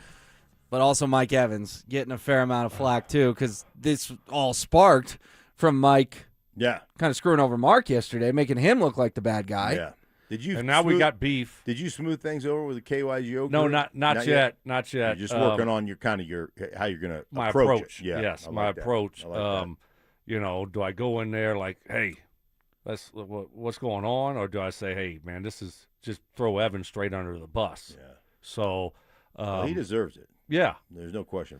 Speaker 14: but also Mike Evans getting a fair amount of flack too because this all sparked from Mike kind of screwing over Mark yesterday, making him look like the bad guy.
Speaker 2: Yeah. Did you?
Speaker 28: And now we got beef.
Speaker 2: Did you smooth things over with the KYGO?
Speaker 28: No, not yet. Not yet.
Speaker 2: You're just working on your how you're going to
Speaker 28: my
Speaker 2: approach.
Speaker 28: It. Yeah, yes, my approach. You know, do I go in there like, hey, what's going on, or do I say, hey, man, this is just throw Evans straight under the bus?
Speaker 2: Yeah.
Speaker 28: So
Speaker 2: he deserves it.
Speaker 28: Yeah,
Speaker 2: there's no question.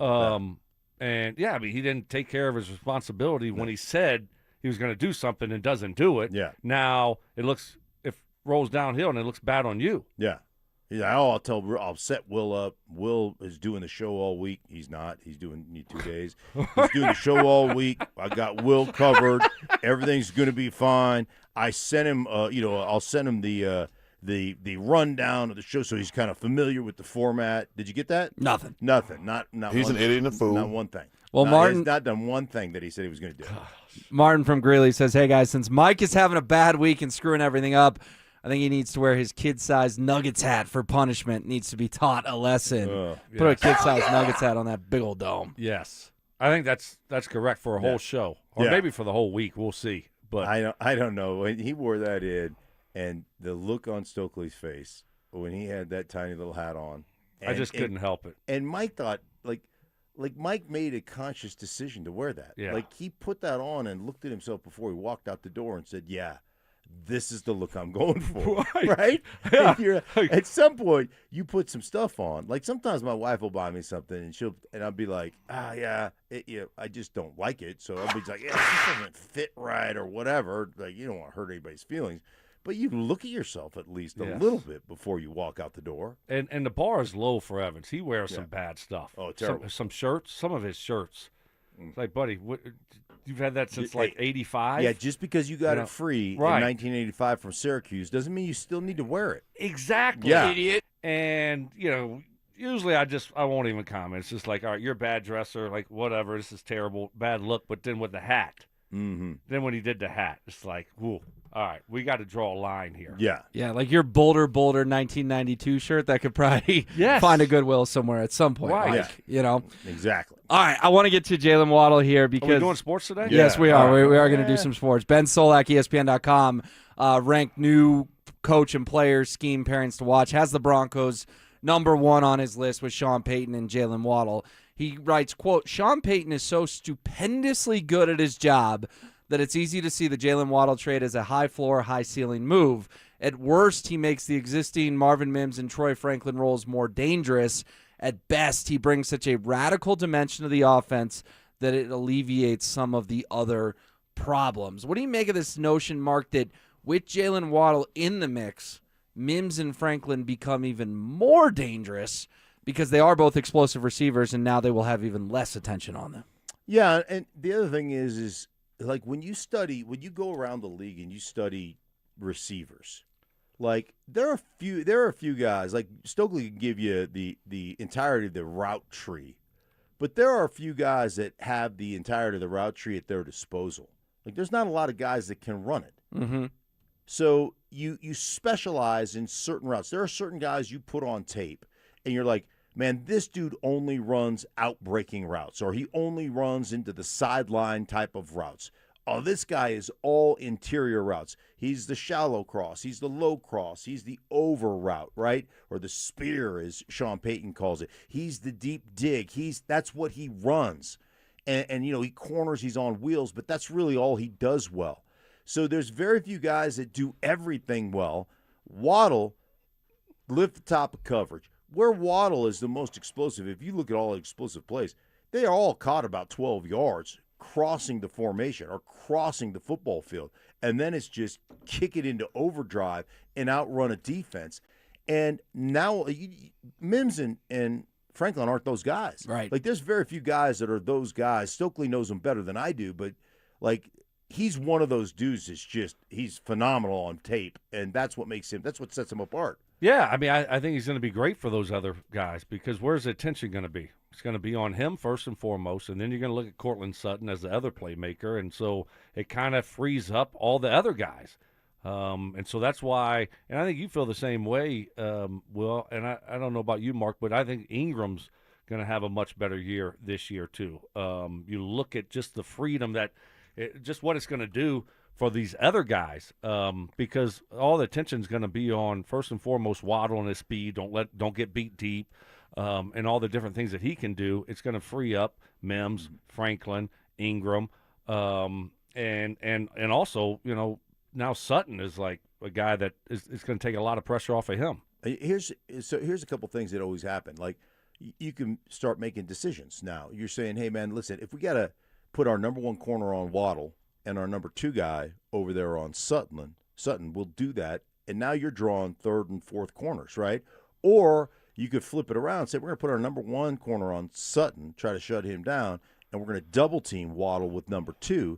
Speaker 28: And yeah, I mean, he didn't take care of his responsibility when he said he was going to do something and doesn't do it.
Speaker 2: Yeah.
Speaker 28: Now it rolls downhill and it looks bad on you.
Speaker 2: Yeah. He's like, I'll set Will up. Will is doing the show all week. He's not. He's doing 2 days. He's doing the show all week. I got Will covered. Everything's going to be fine. I sent him, I'll send him the rundown of the show so he's kind of familiar with the format. Did you get that?
Speaker 14: Nothing.
Speaker 2: Not
Speaker 13: He's
Speaker 2: one
Speaker 13: an idiot and a fool.
Speaker 2: Not one thing.
Speaker 14: Well, Martin
Speaker 2: he's not done one thing that he said he was going to do.
Speaker 14: Martin from Greeley says, hey, guys, since Mike is having a bad week and screwing everything up, I think he needs to wear his kid-sized Nuggets hat for punishment. Needs to be taught a lesson. Put a kid-sized Nuggets hat on that big old dome.
Speaker 28: Yes.
Speaker 11: I think that's correct for a whole show, or maybe for the whole week. We'll see. But
Speaker 2: I don't know. When he wore that in, and the look on Stokley's face when he had that tiny little hat on,
Speaker 11: I just couldn't help it.
Speaker 2: And Mike thought like Mike made a conscious decision to wear that.
Speaker 11: Yeah.
Speaker 2: Like he put that on and looked at himself before he walked out the door and said, "Yeah, this is the look I'm going for." Right?
Speaker 11: Yeah.
Speaker 2: At some point, you put some stuff on. Like sometimes my wife will buy me something, and I'll be like, I just don't like it. So I'll be like, yeah, this doesn't fit right or whatever. Like you don't want to hurt anybody's feelings, but you look at yourself at least a little bit before you walk out the door.
Speaker 11: And the bar is low for Evans. He wears some bad stuff.
Speaker 2: Oh, terrible.
Speaker 11: Some shirts, some of his shirts. It's like, buddy, you've had that since like 85?
Speaker 2: Yeah, just because you got it free in 1985 from Syracuse doesn't mean you still need to wear it.
Speaker 11: Exactly.
Speaker 2: Yeah.
Speaker 11: Idiot. And, usually I won't even comment. It's just like, all right, you're a bad dresser, like whatever, this is terrible, bad look. But then with the hat, then when he did the hat, it's like, whoa, all right, we got to draw a line here.
Speaker 2: Yeah.
Speaker 14: Yeah, like your Boulder 1992 shirt that could probably find a Goodwill somewhere at some point.
Speaker 11: Right.
Speaker 14: Like,
Speaker 2: Exactly.
Speaker 14: All right, I want to get to Jalen Waddle here because
Speaker 11: Are we doing sports today?
Speaker 14: Yes, we are. We are going to do some sports. Ben Solak, ESPN.com, ranked new coach and player scheme pairings to watch. Has the Broncos number 1 on his list with Sean Payton and Jalen Waddle. He writes, quote, Sean Payton is so stupendously good at his job that it's easy to see the Jalen Waddle trade as a high floor, high ceiling move. At worst, he makes the existing Marvin Mims and Troy Franklin roles more dangerous. At best, he brings such a radical dimension to the offense that it alleviates some of the other problems. What do you make of this notion, Mark, that with Jalen Waddle in the mix, Mims and Franklin become even more dangerous because they are both explosive receivers, and now they will have even less attention on them?
Speaker 2: Yeah, and the other thing is like when you go around the league and you study receivers, like there are a few guys, like Stokley can give you the entirety of the route tree, but there are a few guys that have the entirety of the route tree at their disposal. Like there's not a lot of guys that can run it.
Speaker 14: Mm-hmm.
Speaker 2: So you specialize in certain routes. There are certain guys you put on tape, and you're like, man, this dude only runs out-breaking routes, or he only runs into the sideline type of routes. Oh, this guy is all interior routes. He's the shallow cross. He's the low cross. He's the over route, right? Or the spear, as Sean Payton calls it. He's the deep dig. That's what he runs. And he corners, he's on wheels, but that's really all he does well. So there's very few guys that do everything well. Waddle, lift the top of coverage. Where Waddle is the most explosive, if you look at all the explosive plays, they are all caught about 12 yards crossing the formation or crossing the football field. And then it's just kick it into overdrive and outrun a defense. And now Mims and Franklin aren't those guys.
Speaker 14: Right.
Speaker 2: Like there's very few guys that are those guys. Stokely knows them better than I do, but like he's one of those dudes he's phenomenal on tape, and that's what sets him apart.
Speaker 11: Yeah, I mean, I think he's going to be great for those other guys because where's the attention going to be? It's going to be on him first and foremost, and then you're going to look at Courtland Sutton as the other playmaker, and so it kind of frees up all the other guys. And so that's why, and I think you feel the same way, Will, and I don't know about you, Mark, but I think Ingram's going to have a much better year this year too. You look at just the freedom just what it's going to do for these other guys, because all the attention is going to be on first and foremost Waddle and his speed. Don't get beat deep, and all the different things that he can do. It's going to free up Mims, Franklin, Ingram, and also now Sutton is like a guy that is going to take a lot of pressure off of him.
Speaker 2: Here's a couple things that always happen. Like you can start making decisions now. You're saying, hey man, listen, if we got to put our number 1 corner on Waddle and our number 2 guy over there on Sutton, we'll do that. And now you're drawing 3rd and 4th corners, right? Or you could flip it around and say, we're going to put our number 1 corner on Sutton, try to shut him down, and we're going to double team Waddle with number 2.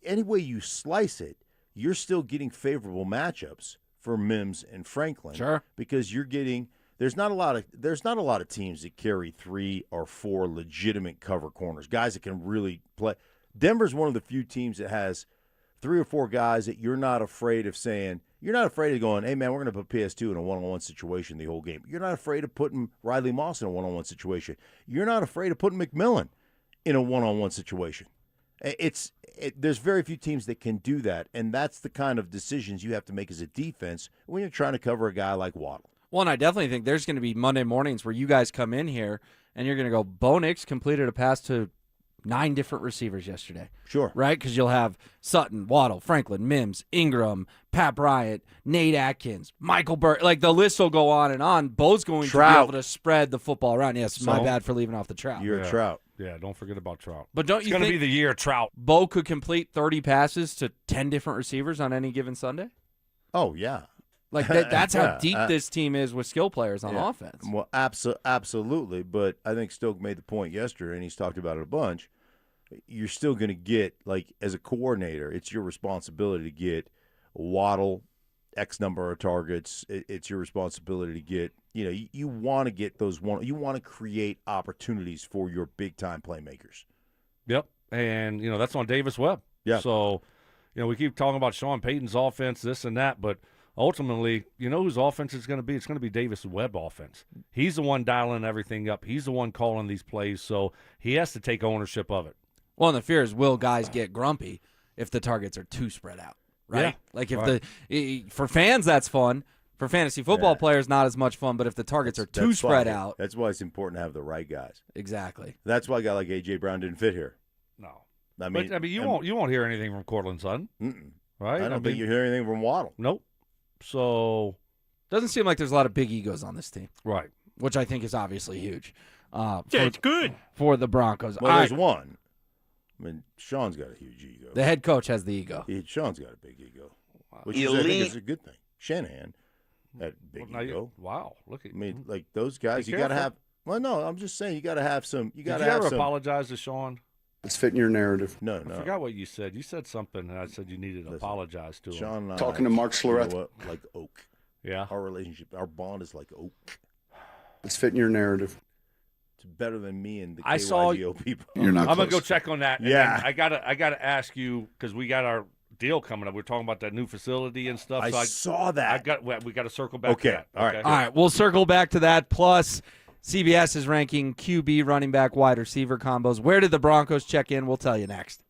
Speaker 2: Any way you slice it, you're still getting favorable matchups for Mims and Franklin.
Speaker 14: Sure.
Speaker 2: Because you're getting there's not a lot of teams that carry 3 or 4 legitimate cover corners, guys that can really play. Denver's one of the few teams that has 3 or 4 guys that you're not afraid of going, hey, man, we're going to put PS2 in a one-on-one situation the whole game. You're not afraid of putting Riley Moss in a one-on-one situation. You're not afraid of putting McMillan in a one-on-one situation. There's very few teams that can do that, and that's the kind of decisions you have to make as a defense when you're trying to cover a guy like Waddle.
Speaker 14: Well, and I definitely think there's going to be Monday mornings where you guys come in here and you're going to go, Bo Nix completed a pass to 9 different receivers yesterday.
Speaker 2: Sure.
Speaker 14: Right? Because you'll have Sutton, Waddle, Franklin, Mims, Ingram, Pat Bryant, Nate Atkins, Michael Burke. Like, the list will go on and on. Bo's going to be able to spread the football around. Yes, my bad for leaving off the Trout.
Speaker 2: You're a Trout.
Speaker 11: Yeah, don't forget about Trout.
Speaker 14: But don't
Speaker 11: it's
Speaker 14: you
Speaker 11: going to
Speaker 14: think
Speaker 11: be the year Trout.
Speaker 14: Bo could complete 30 passes to 10 different receivers on any given Sunday?
Speaker 2: Oh, yeah.
Speaker 14: Like, that's how deep this team is with skill players on offense.
Speaker 2: Well, absolutely. But I think Stoke made the point yesterday, and he's talked about it a bunch. You're still going to get, like, as a coordinator, it's your responsibility to get Waddle X number of targets. It's your responsibility to get, you want to get those you want to create opportunities for your big-time playmakers.
Speaker 11: Yep. And, that's on Davis Webb.
Speaker 2: Yeah.
Speaker 11: So, we keep talking about Sean Payton's offense, this and that, but ultimately, whose offense it's going to be? It's going to be Davis Webb offense. He's the one dialing everything up. He's the one calling these plays, so he has to take ownership of it.
Speaker 14: Well, and the fear is, will guys get grumpy if the targets are too spread out, right?
Speaker 11: Yeah,
Speaker 14: like if for fans, that's fun. For fantasy football players, not as much fun, but if the targets are too spread out.
Speaker 2: That's why it's important to have the right guys.
Speaker 14: Exactly.
Speaker 2: That's why a guy like A.J. Brown didn't fit here.
Speaker 11: No.
Speaker 2: I mean,
Speaker 11: you won't hear anything from Cortland Sutton. Right?
Speaker 2: I don't think you hear anything from Waddle.
Speaker 11: Nope. So.
Speaker 14: Doesn't seem like there's a lot of big egos on this team.
Speaker 11: Right.
Speaker 14: Which I think is obviously huge.
Speaker 13: It's good.
Speaker 14: For the Broncos.
Speaker 2: Well, there's one. I mean, Sean's got a huge ego.
Speaker 14: The head coach has the ego.
Speaker 2: Sean's got a big ego, which I think is a good thing. Shanahan had big ego.
Speaker 11: Wow, look at.
Speaker 2: I mean, like those guys, you got to have. Well, no, I'm just saying you got to have some. You got to
Speaker 11: have.
Speaker 2: Did you
Speaker 11: ever apologize to Sean?
Speaker 13: It's fitting your narrative.
Speaker 2: No.
Speaker 11: I forgot what you said. You said something, and I said you needed to apologize to him.
Speaker 2: Sean,
Speaker 13: talking to Mark Schlereth.
Speaker 2: Like oak.
Speaker 11: Yeah.
Speaker 2: Our relationship, our bond is like oak.
Speaker 13: It's fitting your narrative.
Speaker 2: It's better than me and the
Speaker 11: I saw
Speaker 2: people.
Speaker 13: You're not.
Speaker 11: I'm gonna go check on that.
Speaker 2: Yeah.
Speaker 11: I gotta ask you because we got our deal coming up. We're talking about that new facility and stuff.
Speaker 2: I saw that.
Speaker 11: We got to circle back. To that.
Speaker 2: All right.
Speaker 14: All right. We'll circle back to that. Plus, CBS is ranking QB, running back, wide receiver combos. Where did the Broncos check in? We'll tell you next.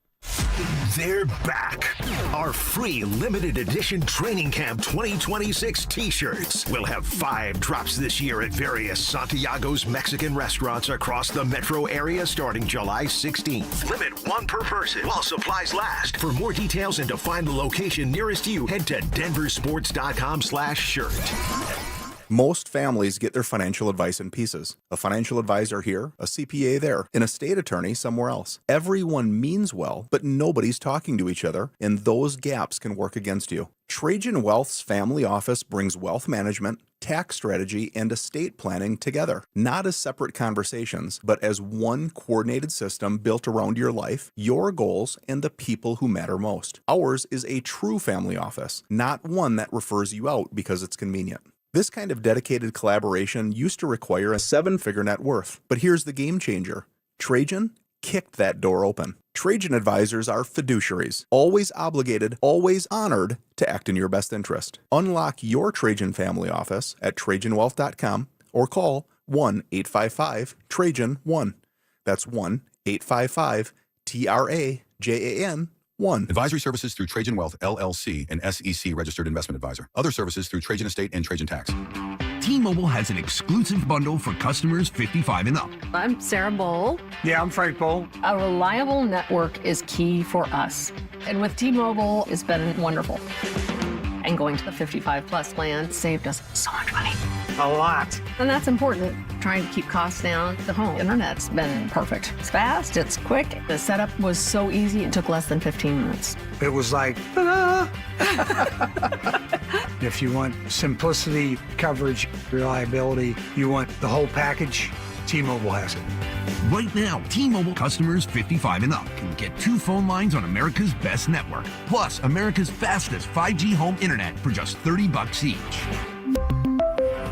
Speaker 4: They're back. Our free limited edition Training Camp 2026 t-shirts will have 5 drops this year at various Santiago's Mexican restaurants across the metro area starting July 16th. Limit 1 per person while supplies last. For more details and to find the location nearest you, head to DenverSports.com/shirt.
Speaker 15: Most families get their financial advice in pieces. A financial advisor here, a CPA there, an estate attorney somewhere else. Everyone means well, but nobody's talking to each other, and those gaps can work against you. Trajan Wealth's family office brings wealth management, tax strategy, and estate planning together, not as separate conversations, but as one coordinated system built around your life, your goals, and the people who matter most. Ours is a true family office, not one that refers you out because it's convenient. This kind of dedicated collaboration used to require a 7-figure net worth, but here's the game changer. Trajan kicked that door open. Trajan advisors are fiduciaries, always obligated, always honored to act in your best interest. Unlock your Trajan family office at TrajanWealth.com or call 1-855-TRAJAN-1. That's 1-855-TRAJAN-1.
Speaker 16: Advisory services through Trajan Wealth, LLC, an SEC registered investment advisor. Other services through Trajan Estate and Trajan Tax.
Speaker 17: T-Mobile has an exclusive bundle for customers 55 and up.
Speaker 18: I'm Sarah Bowl.
Speaker 17: Yeah, I'm Frank Bowl.
Speaker 18: A reliable network is key for us. And with T-Mobile, it's been wonderful. And going to the 55 plus plan saved us so much money.
Speaker 17: A lot.
Speaker 18: And that's important. Trying to keep costs down. The home internet's been perfect. It's fast, it's quick. The setup was so easy, it took less than 15 minutes.
Speaker 17: It was like, ta-da! If you want simplicity, coverage, reliability, you want the whole package, T-Mobile has it.
Speaker 19: Right now, T-Mobile customers 55 and up can get 2 phone lines on America's best network, plus America's fastest 5G home internet for just $30 each.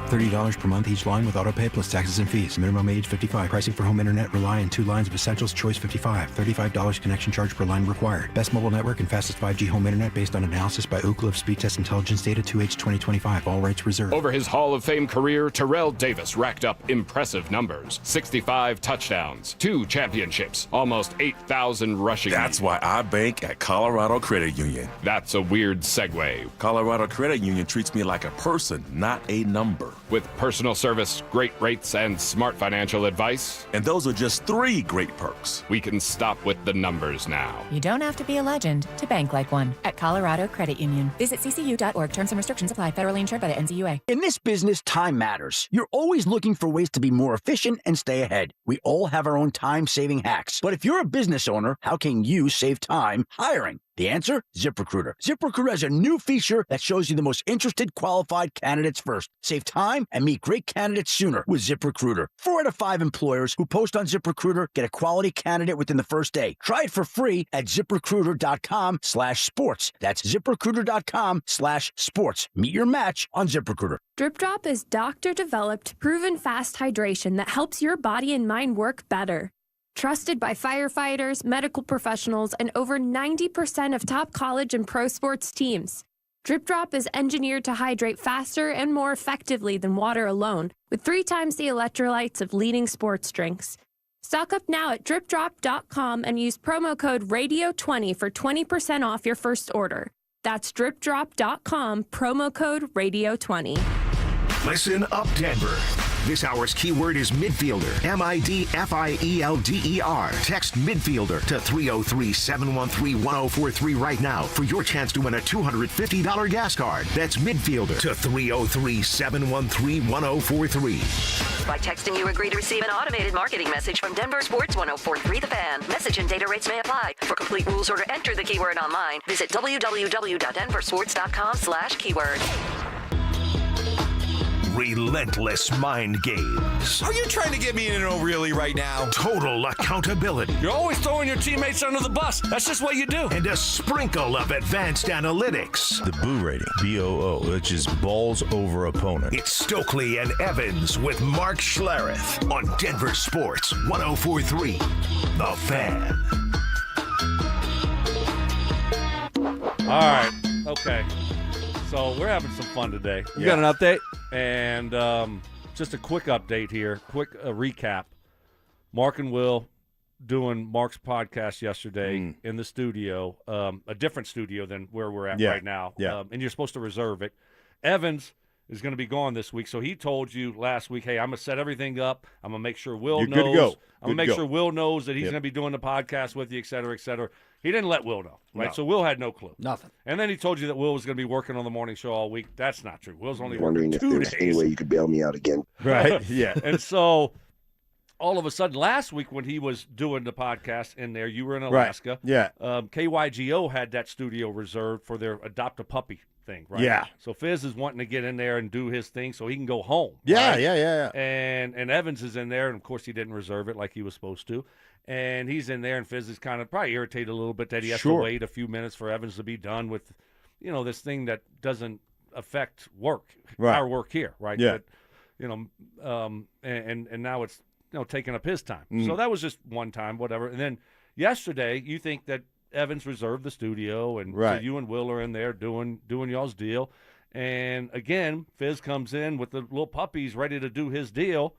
Speaker 1: $30 per month each line with autopay plus taxes and fees. Minimum age 55. Pricing for home internet rely on 2 lines of essentials. Choice 55. $35 connection charge per line required. Best mobile network and fastest 5G home internet based on analysis by Ookla of Speed Test Intelligence data 2H 2025. All rights reserved.
Speaker 7: Over his Hall of Fame career, Terrell Davis racked up impressive numbers. 65 touchdowns, 2 championships, almost 8,000 rushing.
Speaker 20: That's why I bank at Colorado Credit Union.
Speaker 7: That's a weird segue.
Speaker 20: Colorado Credit Union treats me like a person, not a number.
Speaker 7: With personal service, great rates, and smart financial advice.
Speaker 20: And those are just 3 great perks.
Speaker 7: We can stop with the numbers now.
Speaker 21: You don't have to be a legend to bank like one at Colorado Credit Union. Visit ccu.org. Terms and restrictions apply. Federally insured by the NCUA.
Speaker 22: In this business, time matters. You're always looking for ways to be more efficient and stay ahead. We all have our own time-saving hacks. But if you're a business owner, how can you save time hiring? The answer? ZipRecruiter. ZipRecruiter has a new feature that shows you the most interested, qualified candidates first. Save time and meet great candidates sooner with ZipRecruiter. 4 out of 5 employers who post on ZipRecruiter get a quality candidate within the first day. Try it for free at ZipRecruiter.com/sports. That's ZipRecruiter.com/sports. Meet your match on ZipRecruiter.
Speaker 23: Drip Drop is doctor-developed, proven fast hydration that helps your body and mind work better. Trusted by firefighters, medical professionals, and over 90% of top college and pro sports teams. Drip Drop is engineered to hydrate faster and more effectively than water alone, with 3 times the electrolytes of leading sports drinks. Stock up now at dripdrop.com and use promo code RADIO20 for 20% off your first order. That's dripdrop.com, promo code RADIO20.
Speaker 4: Listen up, Denver. This hour's keyword is midfielder. MIDFIELDER. Text midfielder to 303-713-1043 right now for your chance to win a $250 gas card. That's midfielder to 303-713-1043.
Speaker 24: By texting, you agree to receive an automated marketing message from Denver Sports 1043 The Fan. Message and data rates may apply. For complete rules or to enter the keyword online, visit www.denversports.com/keyword.
Speaker 4: Relentless mind games.
Speaker 28: Are you trying to get me in an really right now?
Speaker 4: Total accountability.
Speaker 28: You're always throwing your teammates under the bus. That's just what you do.
Speaker 4: And a sprinkle of advanced analytics.
Speaker 2: The Boo rating, BOO, which is balls over opponent.
Speaker 4: It's Stokley and Evans with Mark Schlereth on Denver Sports 1043. The Fan.
Speaker 11: All right. Okay. So we're having some fun today.
Speaker 14: You got an update?
Speaker 11: And just a quick update here, quick recap. Mark and Will doing Mark's podcast yesterday in the studio, a different studio than where we're at right now.
Speaker 2: Yeah.
Speaker 11: And you're supposed to reserve it. Evans is going to be gone this week, so he told you last week, hey, I'm going to set everything up. I'm going to make sure Will knows.
Speaker 2: Good to go.
Speaker 11: I'm going to make sure Will knows that he's going to be doing the podcast with you, et cetera, et cetera. He didn't let Will know, right?
Speaker 6: No.
Speaker 11: So Will had no clue.
Speaker 6: Nothing.
Speaker 11: And then he told you that Will was going to be working on the morning show all week. That's not true. Will's only
Speaker 26: wondering
Speaker 11: working
Speaker 26: if
Speaker 11: 2
Speaker 26: there's
Speaker 11: days.
Speaker 26: any way you could bail me out again.
Speaker 2: Right, yeah.
Speaker 11: And so all of a sudden last week when he was doing the podcast in there, you were in Alaska.
Speaker 2: Right. Yeah.
Speaker 11: KYGO had that studio reserved for their Adopt a Puppy thing, right?
Speaker 2: Yeah.
Speaker 11: So Fizz is wanting to get in there and do his thing so he can go home.
Speaker 2: Yeah,
Speaker 11: right?
Speaker 2: yeah.
Speaker 11: And Evans is in there, and of course he didn't reserve it like he was supposed to. And he's in there, and Fizz is kind of probably irritated a little bit that he has to wait a few minutes for Evans to be done with, this thing that doesn't affect work, our work here, right?
Speaker 2: Yeah.
Speaker 11: But, and now it's taking up his time. So that was just one time, whatever. And then yesterday, you think that Evans reserved the studio, and so you and Will are in there doing y'all's deal. And again, Fizz comes in with the little puppies ready to do his deal,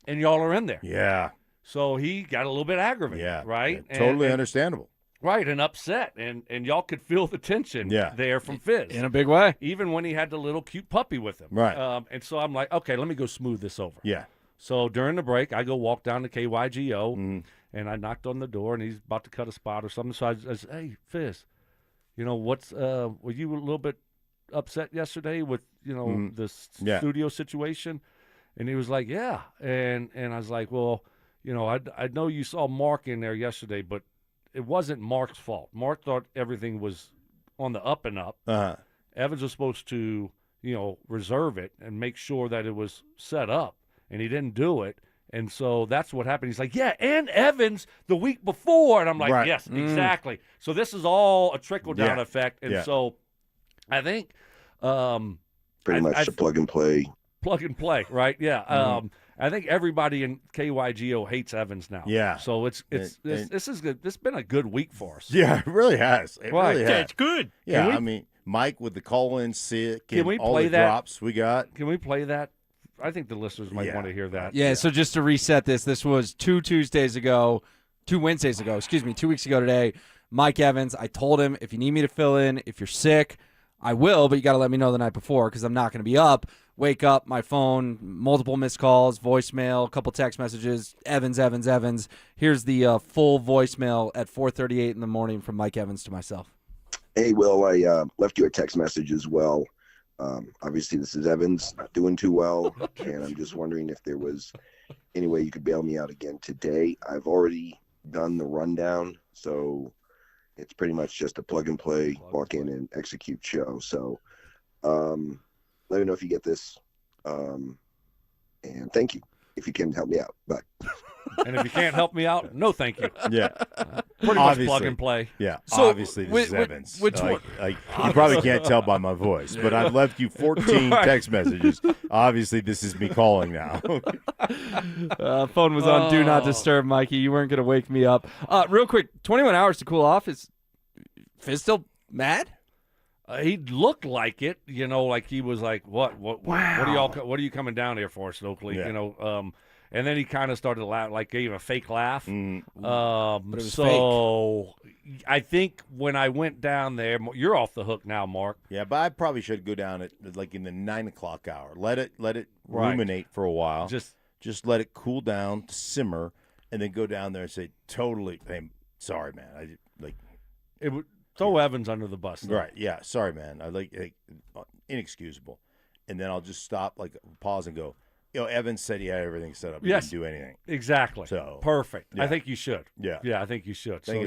Speaker 11: and y'all are in there.
Speaker 2: Yeah.
Speaker 11: So he got a little bit aggravated, right?
Speaker 2: Yeah, totally understandable.
Speaker 11: Right, and upset. And y'all could feel the tension there from Fizz.
Speaker 14: In a big way.
Speaker 11: Even when he had the little cute puppy with him.
Speaker 2: Right.
Speaker 11: And so I'm like, okay, let me go smooth this over.
Speaker 2: Yeah.
Speaker 11: So during the break, I go walk down to KYGO, and I knocked on the door, and he's about to cut a spot or something. So I said, hey, Fizz, were you a little bit upset yesterday with, the studio situation? And he was like, yeah. And I was like, well, I know you saw Mark in there yesterday, but it wasn't Mark's fault. Mark thought everything was on the up and up.
Speaker 2: Uh-huh.
Speaker 11: Evans was supposed to, reserve it and make sure that it was set up, and he didn't do it. And so that's what happened. He's like, yeah, and Evans the week before. And I'm like, yes, exactly. So this is all a trickle-down effect. And so I think
Speaker 26: pretty much a plug-and-play
Speaker 11: plug and play, right? Yeah. I think everybody in KYGO hates Evans now.
Speaker 2: Yeah.
Speaker 11: So this is good. This has been a good week for us.
Speaker 2: Yeah, it really has. It really has.
Speaker 28: Yeah, it's good.
Speaker 2: Yeah, I mean, Mike with the call-in sick
Speaker 11: Can
Speaker 2: and
Speaker 11: we
Speaker 2: all
Speaker 11: play
Speaker 2: the
Speaker 11: that?
Speaker 2: drops we got.
Speaker 11: Can we play that? I think the listeners might want to hear that.
Speaker 14: Yeah, so just to reset this was 2 Wednesdays ago, 2 weeks ago today. Mike Evans, I told him, if you need me to fill in, if you're sick, I will, but you got to let me know the night before because I'm not going to be up. Wake up, my phone, multiple missed calls, voicemail, a couple text messages, Evans. Here's the full voicemail at 4:38 in the morning from Mike Evans to myself.
Speaker 3: Hey, Will, I left you a text message as well. Obviously, this is Evans, not doing too well, and I'm just wondering if there was any way you could bail me out again today. I've already done the rundown, so it's pretty much just a plug and play, walk in and execute show. So let me know if you get this, and thank you if you can help me out. Bye.
Speaker 11: And if you can't help me out, no thank you.
Speaker 2: Yeah.
Speaker 11: Pretty much plug and play.
Speaker 2: Yeah,
Speaker 11: So,
Speaker 2: obviously this is Evans.
Speaker 14: which one?
Speaker 2: You probably can't tell by my voice, but I've left you 14 text messages. Obviously, this is me calling now.
Speaker 14: Phone was on Do Not Disturb, Mikey. You weren't going to wake me up. Real quick, 21 hours to cool off. Is Fizz still mad?
Speaker 11: He looked like it, like he was like, what are you coming down here for, Stokley?
Speaker 2: Yeah.
Speaker 11: And then he kind of started to laugh, like gave a fake laugh.
Speaker 14: But it was
Speaker 11: fake. I think when I went down there, you're off the hook now, Mark.
Speaker 2: Yeah, but I probably should go down at like in the 9 o'clock hour. Let it ruminate for a while. Just let it cool down, simmer, and then go down there and say, "Totally, hey, sorry, man.
Speaker 11: It would throw Evans under the bus."
Speaker 2: Right? Yeah, sorry, man. Inexcusable. And then I'll just stop, pause, and go. Evans said he had everything set up. He didn't do anything.
Speaker 11: Exactly.
Speaker 2: So
Speaker 11: perfect.
Speaker 2: yeah.
Speaker 11: I think you should.
Speaker 2: Yeah.
Speaker 11: Yeah, I think you should.
Speaker 2: I think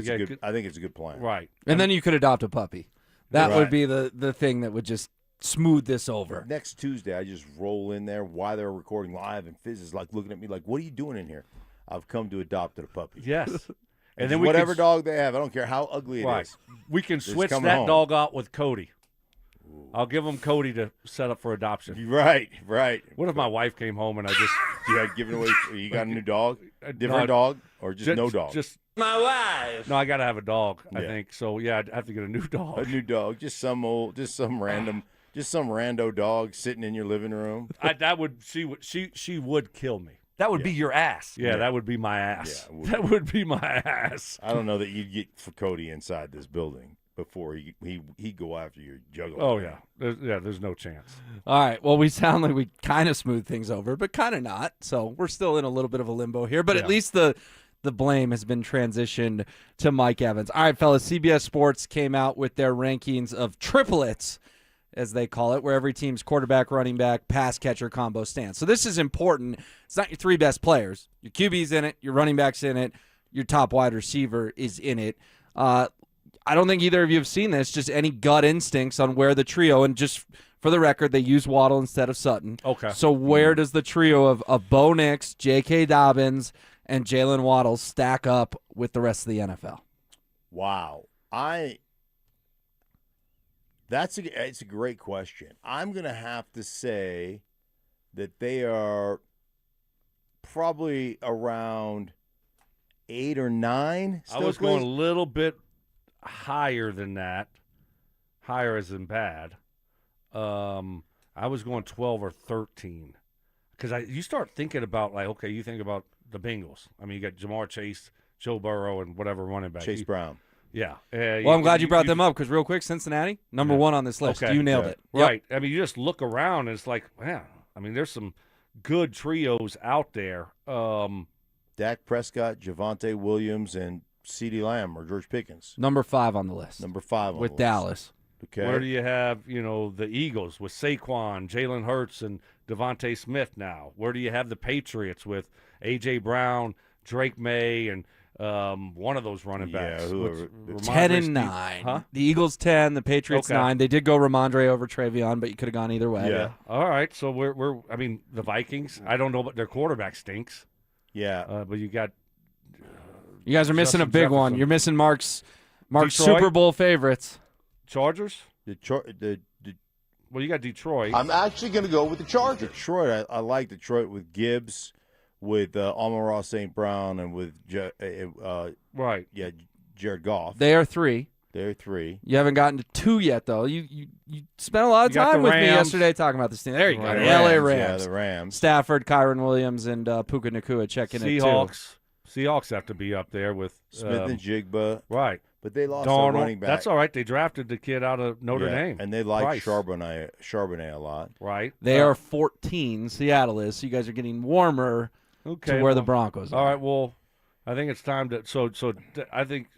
Speaker 2: it's a good plan.
Speaker 11: Right.
Speaker 14: And then you could adopt a puppy. That would be the thing that would just smooth this over.
Speaker 2: Next Tuesday, I just roll in there while they're recording live, and Fizz is looking at me like, "What are you doing in here?" I've come to adopt a puppy.
Speaker 11: Yes.
Speaker 2: And then whatever dog they have, I don't care how ugly it is.
Speaker 11: We can switch that dog out with Cody. I'll give him Cody to set up for adoption.
Speaker 2: Right.
Speaker 11: What if my wife came home and I just
Speaker 2: you had given away? You got a new dog, different dog, or just no dog?
Speaker 11: Just my wife. No, I got to have a dog. I think so. Yeah, I'd have to get a new dog.
Speaker 2: A new dog, just some rando dog sitting in your living room.
Speaker 11: She would kill me.
Speaker 28: That would be your ass.
Speaker 11: Yeah, that would be my ass. Yeah, that would be my ass.
Speaker 2: I don't know that you'd get for Cody inside this building before he'd go after your juggler.
Speaker 11: Oh, yeah. There's no chance.
Speaker 14: All right. Well, we sound like we kind of smooth things over, but kind of not. So we're still in a little bit of a limbo here. But at least the blame has been transitioned to Mike Evans. All right, fellas. CBS Sports came out with their rankings of triplets, as they call it, where every team's quarterback, running back, pass catcher combo stands. So this is important. It's not your three best players. Your QB's in it. Your running back's in it. Your top wide receiver is in it. I don't think either of you have seen this, just any gut instincts on where the trio, and just for the record, they use Waddle instead of Sutton.
Speaker 11: Okay.
Speaker 14: So where does the trio of Bo Nix, J.K. Dobbins, and Jalen Waddle stack up with the rest of the NFL?
Speaker 2: Wow. It's a great question. I'm going to have to say that they are probably around 8 or 9.
Speaker 11: I was going a little bit higher than that. Higher as in bad. I was going 12 or 13. Because you start thinking about, you think about the Bengals. I mean, you got Jamar Chase, Joe Burrow, and whatever running back.
Speaker 2: Chase Brown.
Speaker 11: Yeah.
Speaker 14: Well, I'm glad you brought them up because real quick, Cincinnati, number one on this list.
Speaker 11: Okay.
Speaker 14: You nailed it.
Speaker 11: Right. I mean, you just look around and it's like, man, I mean, there's some good trios out there.
Speaker 2: Dak Prescott, Javonte Williams, and CeeDee Lamb or George Pickens.
Speaker 14: Number 5 on the list.
Speaker 2: Number 5 on
Speaker 14: with
Speaker 2: the
Speaker 14: Dallas.
Speaker 2: List. Okay.
Speaker 11: Where do you have, the Eagles with Saquon, Jalen Hurts, and Devontae Smith now? Where do you have the Patriots with A.J. Brown, Drake May, and one of those running backs?
Speaker 2: Yeah,
Speaker 14: 10 and 9.
Speaker 11: Huh?
Speaker 14: The Eagles 10, the Patriots 9. They did go Ramondre over Travion, but you could have gone either way.
Speaker 11: Yeah. All right. So we're the Vikings. I don't know, but their quarterback stinks.
Speaker 2: Yeah.
Speaker 11: But you got.
Speaker 14: You guys are missing a big one. You're missing Mark's
Speaker 11: Detroit?
Speaker 14: Super Bowl favorites.
Speaker 11: Chargers?
Speaker 2: The
Speaker 11: Well, you got Detroit.
Speaker 2: I'm actually going to go with the Chargers. Detroit, I like Detroit with Gibbs, with Amon-Ra St. Brown, and with
Speaker 11: right.
Speaker 2: Yeah, Jared Goff.
Speaker 14: They are 3.
Speaker 2: They're 3.
Speaker 14: You haven't gotten to 2 yet, though. You spent a lot of
Speaker 11: You got
Speaker 14: time
Speaker 11: the
Speaker 14: with me
Speaker 11: Rams.
Speaker 14: yesterday talking about this team. There you go.
Speaker 2: Right.
Speaker 14: The LA
Speaker 2: Rams,
Speaker 14: Rams.
Speaker 2: yeah, the Rams.
Speaker 14: Stafford, Kyron Williams, and Puka Nacua checking it, too.
Speaker 11: Seahawks have to be up there with
Speaker 2: Smith and Jigba.
Speaker 11: Right.
Speaker 2: But they lost
Speaker 11: Darnold.
Speaker 2: their running back.
Speaker 11: That's all right. They drafted the kid out of Notre Dame.
Speaker 2: And they like
Speaker 11: Price.
Speaker 2: Charbonnet a lot.
Speaker 11: Right.
Speaker 14: They are 14, Seattle is, so you guys are getting warmer to where the Broncos are.
Speaker 11: All right, well, I think it's time to so I think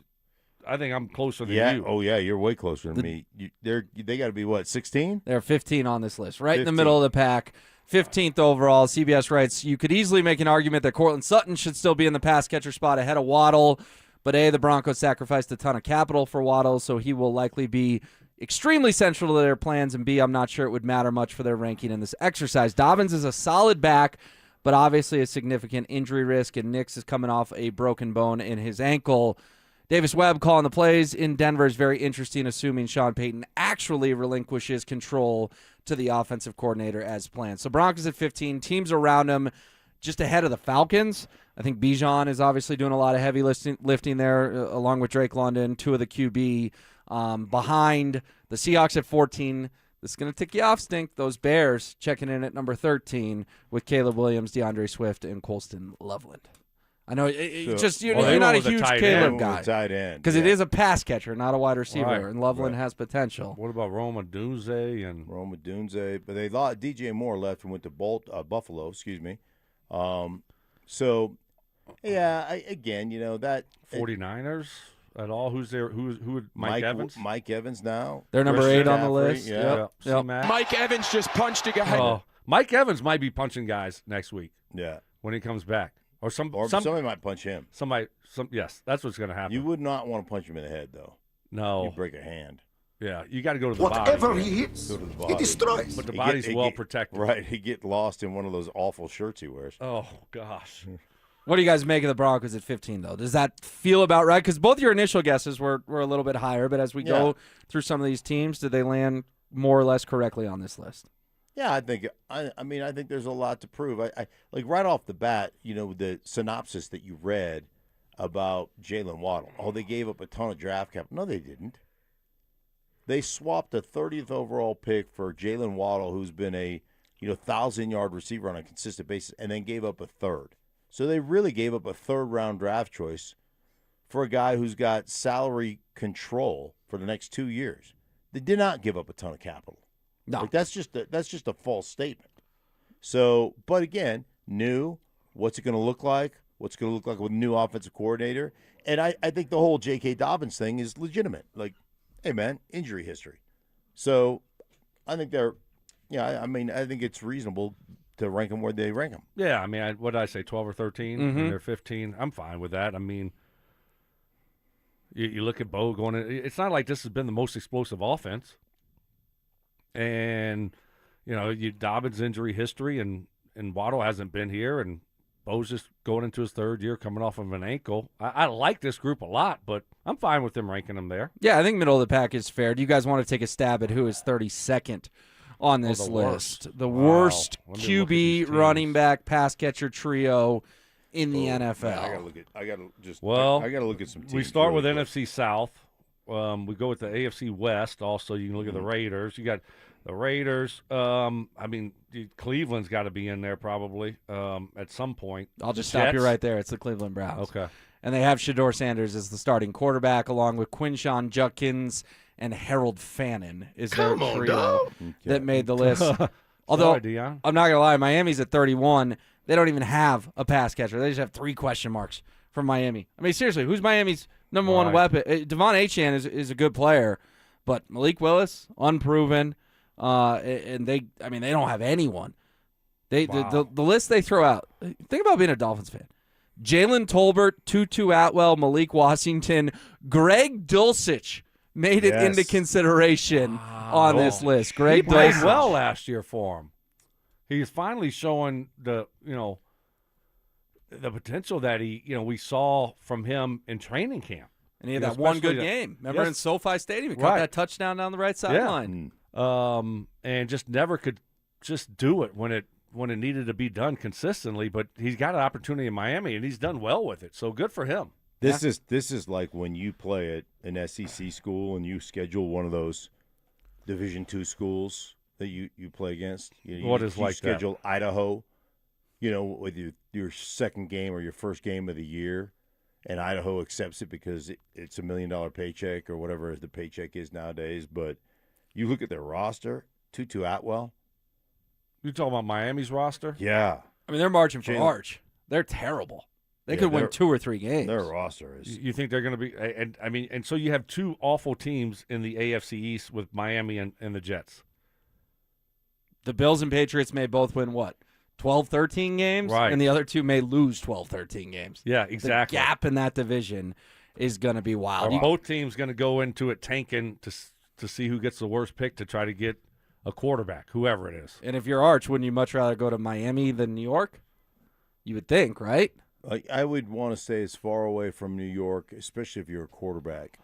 Speaker 11: I'm closer than you.
Speaker 2: Oh, yeah, you're way closer than me. They got to be, what, 16?
Speaker 14: They're 15 on this list, right
Speaker 2: 15.
Speaker 14: in the middle of the pack. 15th overall. CBS writes, you could easily make an argument that Cortland Sutton should still be in the pass catcher spot ahead of Waddle, but A, the Broncos sacrificed a ton of capital for Waddle, so he will likely be extremely central to their plans, and B, I'm not sure it would matter much for their ranking in this exercise. Dobbins is a solid back, but obviously a significant injury risk, and Nix is coming off a broken bone in his ankle. Davis Webb calling the plays in Denver is very interesting, assuming Sean Payton actually relinquishes control to the offensive coordinator as planned. So Broncos at 15, teams around him just ahead of the Falcons. I think Bijan is obviously doing a lot of heavy lifting there, along with Drake London, 2 of the QB. Behind the Seahawks at 14, this is going to tick you off, Stink. Those Bears checking in at number 13 with Caleb Williams, DeAndre Swift, and Colston Loveland. I know you're not a huge Caleb guy because it is a pass catcher, not a wide receiver,
Speaker 11: Right.
Speaker 14: and Loveland has potential.
Speaker 11: What about Roma Dunze and
Speaker 2: Roma Dunze? But they lost. DJ Moore left and went to Buffalo. Excuse me. So, yeah, again, that
Speaker 11: 49ers at all? Who's there? Who would Mike Evans?
Speaker 2: Mike Evans now.
Speaker 14: They're number 8 on the list.
Speaker 2: Yeah.
Speaker 14: Yep.
Speaker 5: Mike Evans just punched a guy.
Speaker 11: Oh, Mike Evans might be punching guys next week.
Speaker 2: Yeah.
Speaker 11: When he comes back. Or
Speaker 2: somebody might punch him.
Speaker 11: Yes, that's what's going to happen.
Speaker 2: You would not want to punch him in the head, though.
Speaker 11: No.
Speaker 2: You break a hand.
Speaker 11: Yeah, you got to go to the body.
Speaker 5: Whatever he hits, he destroys.
Speaker 11: But the body's well protected.
Speaker 2: Right. He'd get lost in one of those awful shirts he wears.
Speaker 11: Oh, gosh.
Speaker 14: What do you guys make of the Broncos at 15, though? Does that feel about right? Because both your initial guesses were a little bit higher, but as we go through some of these teams, did they land more or less correctly on this list?
Speaker 2: Yeah, I think. I mean, I think there's a lot to prove. I like right off the bat, the synopsis that you read about Jalen Waddle. Oh, they gave up a ton of draft capital. No, they didn't. They swapped a 30th overall pick for Jalen Waddle, who's been a 1,000-yard receiver on a consistent basis, and then gave up a third. So they really gave up a third-round draft choice for a guy who's got salary control for the next 2 years. They did not give up a ton of capital.
Speaker 14: No,
Speaker 2: that's just a false statement. So, but again, new. What's it going to look like? What's it going to look like with a new offensive coordinator? And I think the whole J.K. Dobbins thing is legitimate. Like, hey man, injury history. So, I think they're, I think it's reasonable to rank them where they rank them.
Speaker 11: Yeah, I mean, what did I say, 12 or 13?
Speaker 14: Mm-hmm.
Speaker 11: And they're 15. I'm fine with that. I mean, you look at Bo going in. It's not like this has been the most explosive offense. And, Dobbins' injury history and Waddle hasn't been here, and Bo's just going into his third year coming off of an ankle. I like this group a lot, but I'm fine with them ranking them there.
Speaker 14: Yeah, I think middle of the pack is fair. Do you guys want to take a stab at who is 32nd on this list? The worst QB running back pass catcher trio in the NFL.
Speaker 2: Man, I gotta look at some teams.
Speaker 11: We start with
Speaker 2: quick.
Speaker 11: NFC South. We go with the AFC West. Also, you can look at the Raiders. You got the Raiders. Cleveland's got to be in there probably at some point.
Speaker 14: I'll just stop you right there. It's the Cleveland Browns.
Speaker 11: Okay.
Speaker 14: And they have Shedeur Sanders as the starting quarterback, along with Quinshawn Judkins and Harold Fannin is their trio that made the list. Although,
Speaker 11: Sorry, Dion.
Speaker 14: I'm not going to lie, Miami's at 31. They don't even have a pass catcher. They just have 3 question marks from Miami. I mean, seriously, who's Miami's number one weapon? Devon Achane is a good player, but Malik Willis, unproven. And they don't have anyone. The list they throw out. Think about being a Dolphins fan. Jalen Tolbert, Tutu Atwell, Malik Washington, Greg Dulcich made it into consideration on this list. Greg
Speaker 11: he played
Speaker 14: Dulcich.
Speaker 11: well last year for him. He's finally showing the potential that we saw from him in training camp.
Speaker 14: And he had that one good game. Remember in SoFi Stadium? He caught that touchdown down the right sideline.
Speaker 11: and just never could just do it when it needed to be done consistently. But he's got an opportunity in Miami, and he's done well with it. So good for him.
Speaker 2: This is like when you play at an SEC school and you schedule one of those Division II schools that you play against.
Speaker 11: What is like that?
Speaker 2: Schedule Idaho, with your second game or your first game of the year, and Idaho accepts it because it's $1 million paycheck or whatever the paycheck is nowadays. But you look at their roster, Tutu Atwell.
Speaker 11: You talking about Miami's roster?
Speaker 2: Yeah.
Speaker 14: I mean, they're marching for Arch. They're terrible. They could win 2 or 3 games.
Speaker 2: Their roster is.
Speaker 11: You think they're going to be? And so you have 2 awful teams in the AFC East with Miami and the Jets.
Speaker 14: The Bills and Patriots may both win 12, 13 games?
Speaker 11: Right.
Speaker 14: And the other 2 may lose 12, 13 games.
Speaker 11: Yeah, exactly.
Speaker 14: The gap in that division is going to be wild.
Speaker 11: Are both teams going to go into it tanking to see who gets the worst pick to try to get a quarterback, whoever it is?
Speaker 14: And if you're Arch, wouldn't you much rather go to Miami than New York? You would think, right?
Speaker 2: I would want to stay as far away from New York, especially if you're a quarterback,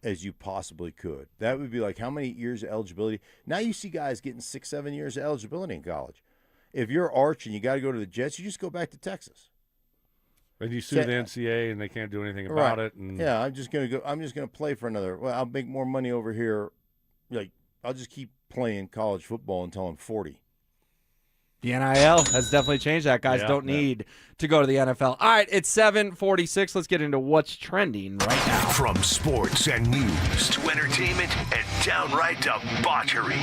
Speaker 2: as you possibly could. That would be like how many years of eligibility? Now you see guys getting 6, 7 years of eligibility in college. If you're Arch and you got to go to the Jets, you just go back to Texas.
Speaker 11: And you sue the NCAA and they can't do anything about it. And
Speaker 2: yeah, I'm just gonna play for another. Well, I'll make more money over here. Like I'll just keep playing college football until I'm 40.
Speaker 14: The NIL has definitely changed that. Guys don't need to go to the NFL. All right, it's 7:46. Let's get into what's trending right now.
Speaker 4: From sports and news to entertainment and downright debauchery,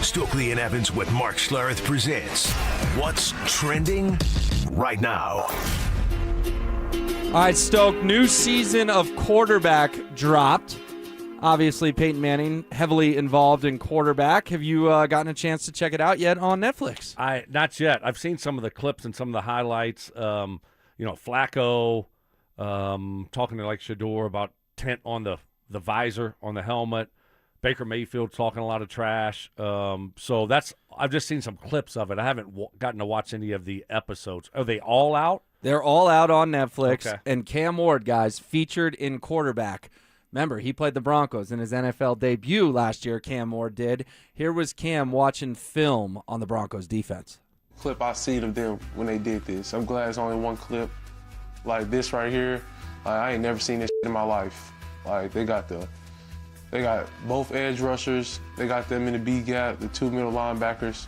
Speaker 4: Stokley and Evans with Mark Schlereth presents What's Trending Right Now.
Speaker 14: All right, Stoke, new season of quarterback dropped. Obviously, Payton Manning heavily involved in quarterback. Have you gotten a chance to check it out yet on Netflix?
Speaker 11: Not yet. I've seen some of the clips and some of the highlights. Flacco talking to Shador about tent on the visor on the helmet. Baker Mayfield talking a lot of trash. So I've just seen some clips of it. I haven't gotten to watch any of the episodes. Are they all out?
Speaker 14: They're all out on Netflix.
Speaker 11: Okay.
Speaker 14: And Cam Ward, guys, featured in quarterback. Remember, he played the Broncos in his NFL debut last year, Cam Ward did. Here was Cam watching film on the Broncos defense.
Speaker 8: Clip I seen of them when they did this. I'm glad it's only one clip like this right here. I ain't never seen this in my life. They got both edge rushers. They got them in the B gap, the 2 middle linebackers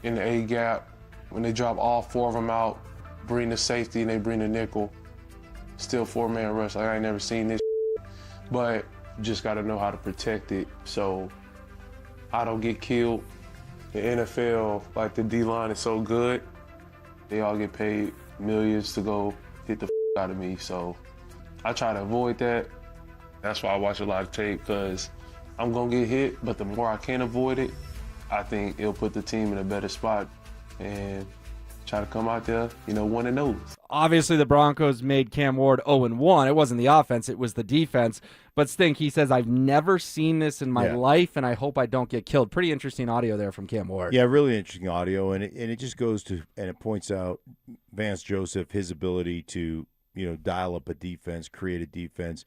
Speaker 8: in the A gap. When they drop all 4 of them out, bring the safety and they bring the nickel. Still 4-man rush. I ain't never seen this. But just got to know how to protect it so I don't get killed. The NFL, the D-line is so good, they all get paid millions to go hit the out of me. So I try to avoid that. That's why I watch a lot of tape, because I'm going to get hit, but the more I can avoid it, I think it'll put the team in a better spot and try to come out there, 1-0.
Speaker 14: Obviously, the Broncos made Cam Ward 0-1. It wasn't the offense, it was the defense. But Stink, he says, I've never seen this in my life, and I hope I don't get killed. Pretty interesting audio there from Cam Ward.
Speaker 2: Yeah, really interesting audio, and it just goes to, and it points out Vance Joseph, his ability to, dial up a defense, create a defense.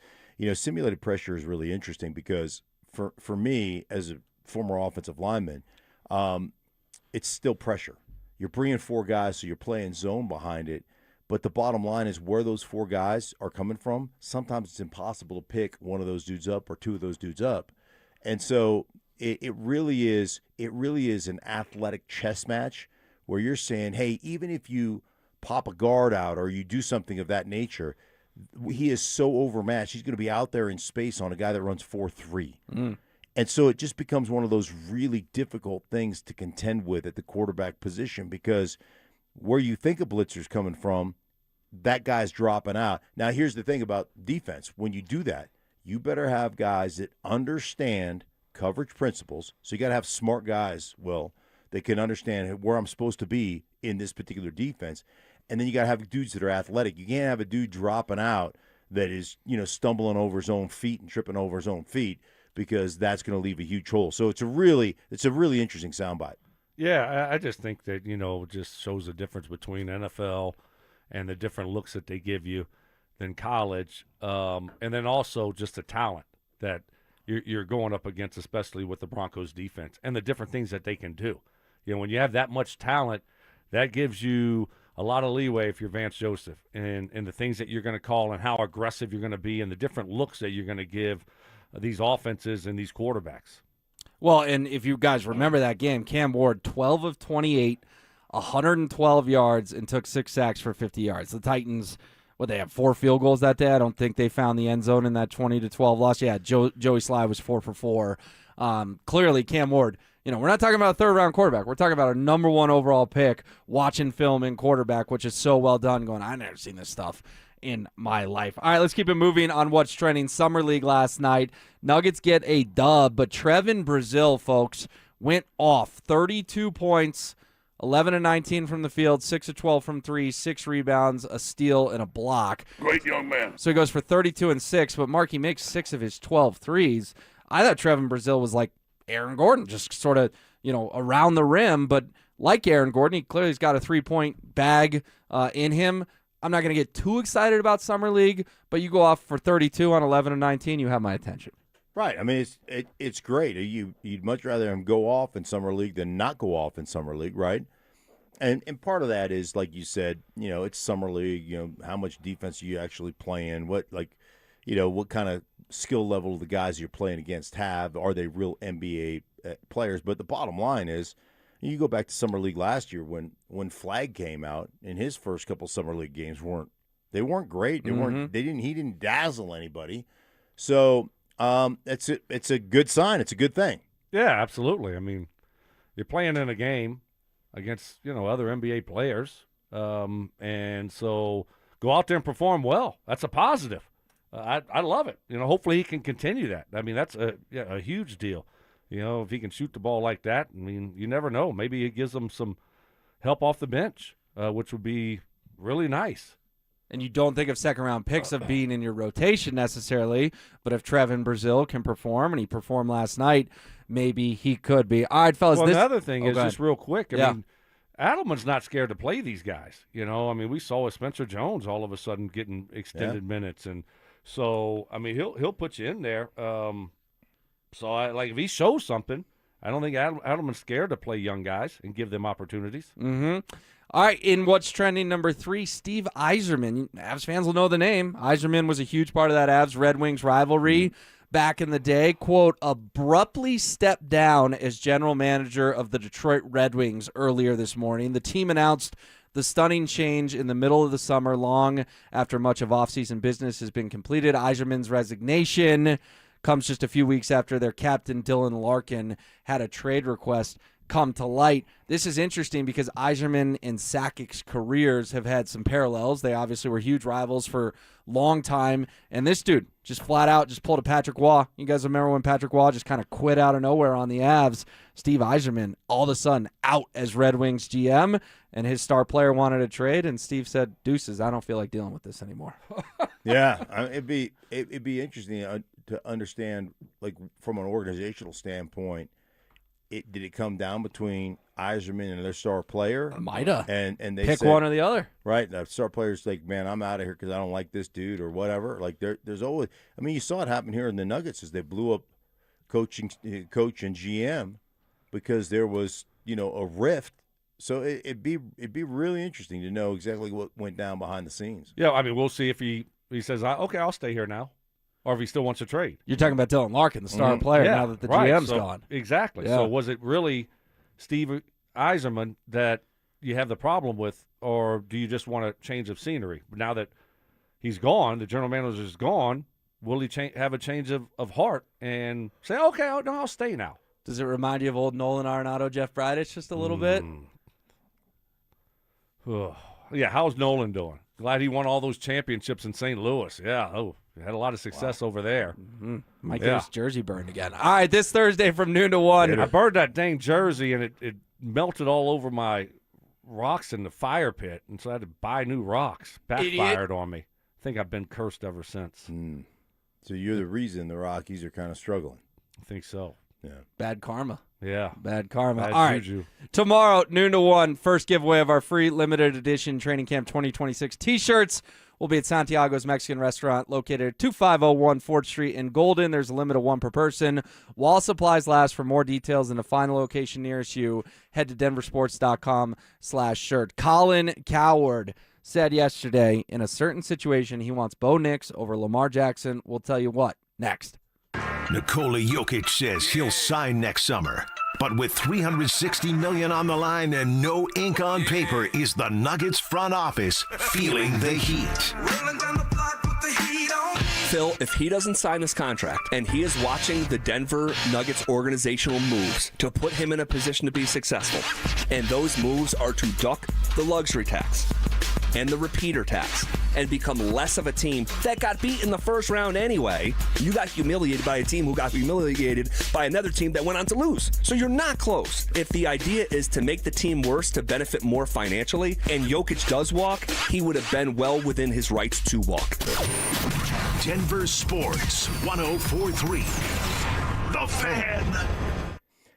Speaker 2: Simulated pressure is really interesting because for me, as a former offensive lineman, it's still pressure. You're bringing 4 guys, so you're playing zone behind it. But the bottom line is where those 4 guys are coming from, sometimes it's impossible to pick one of those dudes up or 2 of those dudes up. And so it really is an athletic chess match where you're saying, hey, even if you pop a guard out or you do something of that nature, he is so overmatched. He's going to be out there in space on a guy that runs 4.3. And so it just becomes one of those really difficult things to contend with at the quarterback position, because where you think a blitzer's coming from, that guy's dropping out. Now, here's the thing about defense. When you do that, you better have guys that understand coverage principles. So you got to have smart guys, that can understand where I'm supposed to be in this particular defense. And then you got to have dudes that are athletic. You can't have a dude dropping out that is, stumbling over his own feet and tripping over his own feet, because that's going to leave a huge hole. So it's a really interesting soundbite.
Speaker 11: Yeah, I just think that, just shows the difference between NFL and the different looks that they give you than college. And then also just the talent that you're going up against, especially with the Broncos defense and the different things that they can do. When you have that much talent, that gives you a lot of leeway if you're Vance Joseph and the things that you're going to call and how aggressive you're going to be and the different looks that you're going to give these offenses and these quarterbacks.
Speaker 14: Well, and if you guys remember that game, Cam Ward, 12 of 28, 112 yards, and took 6 sacks for 50 yards. The Titans, they have 4 field goals that day? I don't think they found the end zone in that 20-12 loss. Yeah, Joey Sly was 4 for 4. Clearly, Cam Ward, we're not talking about a third-round quarterback. We're talking about a number 1 overall pick, watching film in quarterback, which is so well done, going, I've never seen this stuff in my life. All right, let's keep it moving on what's trending. Summer League last night. Nuggets get a dub, but Trevin Brazil, folks, went off. 32 points, 11 of 19 from the field, 6 of 12 from 3, 6 rebounds, a steal, and a block.
Speaker 5: Great young man.
Speaker 14: So he goes for 32 and 6, but Mark, he makes 6 of his 12 threes. I thought Trevin Brazil was like Aaron Gordon, just sort of, around the rim, but like Aaron Gordon, he clearly has got a 3-point bag in him. I'm not going to get too excited about Summer League, but you go off for 32 on 11 of 19, you have my attention.
Speaker 2: Right. I mean, it's great. You'd much rather him go off in Summer League than not go off in Summer League, right? And part of that is, like you said, it's Summer League. How much defense are you actually playing? What kind of skill level the guys you're playing against have? Are they real NBA players? But the bottom line is, you go back to Summer League last year when Flagg came out, in his first couple Summer League games weren't great. He didn't dazzle anybody. So it's a good sign. It's a good thing.
Speaker 11: Yeah, absolutely. I mean, you're playing in a game against other NBA players, and so go out there and perform well. That's a positive. I love it. Hopefully he can continue that. I mean, that's a huge deal. If he can shoot the ball like that, I mean, you never know. Maybe it gives them some help off the bench, which would be really nice.
Speaker 14: And you don't think of second-round picks of being in your rotation necessarily, but if Trevin Brazil can perform, and he performed last night, maybe he could be. All right, fellas.
Speaker 11: Well, another thing is, just real quick, I
Speaker 14: Yeah.
Speaker 11: mean, Adelman's not scared to play these guys. I mean, we saw with Spencer Jones all of a sudden getting extended minutes, and so I mean, he'll put you in there. So if he shows something, I don't think Adelman's scared to play young guys and give them opportunities.
Speaker 14: Mm-hmm. All right, in what's trending, number 3, Steve Yzerman. Avs fans will know the name. Yzerman was a huge part of that Avs-Red Wings rivalry back in the day. Quote, abruptly stepped down as general manager of the Detroit Red Wings earlier this morning. The team announced the stunning change in the middle of the summer, long after much of offseason business has been completed. Yzerman's resignation comes just a few weeks after their captain, Dylan Larkin, had a trade request come to light. This is interesting because Yzerman and Sakic's careers have had some parallels. They obviously were huge rivals for a long time, and this dude just flat out just pulled a Patrick Waugh. You guys remember when Patrick Waugh just kind of quit out of nowhere on the Avs? Steve Yzerman all of a sudden out as Red Wings GM, and his star player wanted a trade, and Steve said, deuces, I don't feel like dealing with this anymore.
Speaker 2: Yeah, it'd be interesting to understand, like, from an organizational standpoint, did it come down between Yzerman and their star player?
Speaker 14: Mida.
Speaker 2: And they
Speaker 14: pick
Speaker 2: said,
Speaker 14: one or the other.
Speaker 2: Right. The star player's like, man, I'm out of here because I don't like this dude or whatever. Like, there's always – I mean, you saw it happen here in the Nuggets as they blew up coach and GM because there was, a rift. So it'd be really interesting to know exactly what went down behind the scenes.
Speaker 11: Yeah, I mean, we'll see if he says, okay, I'll stay here now. Or if he still wants to trade.
Speaker 14: You're talking about Dylan Larkin, the star player, now that the GM's gone.
Speaker 11: Exactly.
Speaker 14: Yeah.
Speaker 11: So was it really Steve Yzerman that you have the problem with, or do you just want a change of scenery? Now that he's gone, the general manager is gone, will he have a change of heart and say, okay, I'll stay now?
Speaker 14: Does it remind you of old Nolan Arenado, Jeff Bridich just a little bit?
Speaker 11: Yeah, how's Nolan doing? Glad he won all those championships in St. Louis. Yeah, had a lot of success over there.
Speaker 14: Mm-hmm. Might get his jersey burned again. All right, this Thursday from noon to 1.
Speaker 11: I burned that dang jersey, and it melted all over my rocks in the fire pit, and so I had to buy new rocks. Backfired on me. I think I've been cursed ever since.
Speaker 2: So you're the reason the Rockies are kind of struggling.
Speaker 11: I think so.
Speaker 2: Yeah.
Speaker 14: Bad karma.
Speaker 11: Yeah.
Speaker 14: Bad karma.
Speaker 11: Bad
Speaker 14: all right.
Speaker 11: juju.
Speaker 14: Tomorrow, noon to 1, first giveaway of our free limited edition Training Camp 2026 T-shirts. will be at Santiago's Mexican restaurant located at 2501 4th Street in Golden. There's a limit of 1 per person while supplies last. For more details and to find a location nearest you, head to denversports.com/shirt. Colin Cowherd said yesterday in a certain situation he wants Bo Nix over Lamar Jackson. We'll tell you what next.
Speaker 4: Nikola Jokic says he'll sign next summer. But with $360 million on the line and no ink on paper, is the Nuggets front office feeling the heat?
Speaker 9: Phil, if he doesn't sign this contract and he is watching the Denver Nuggets organizational moves to put him in a position to be successful, and those moves are to duck the luxury tax and the repeater tax and become less of a team that got beat in the first round anyway, you got humiliated by a team who got humiliated by another team that went on to lose. So you're not close. If the idea is to make the team worse to benefit more financially, and Jokic does walk, he would have been well within his rights to walk.
Speaker 4: Denver Sports 104.3. The Fan.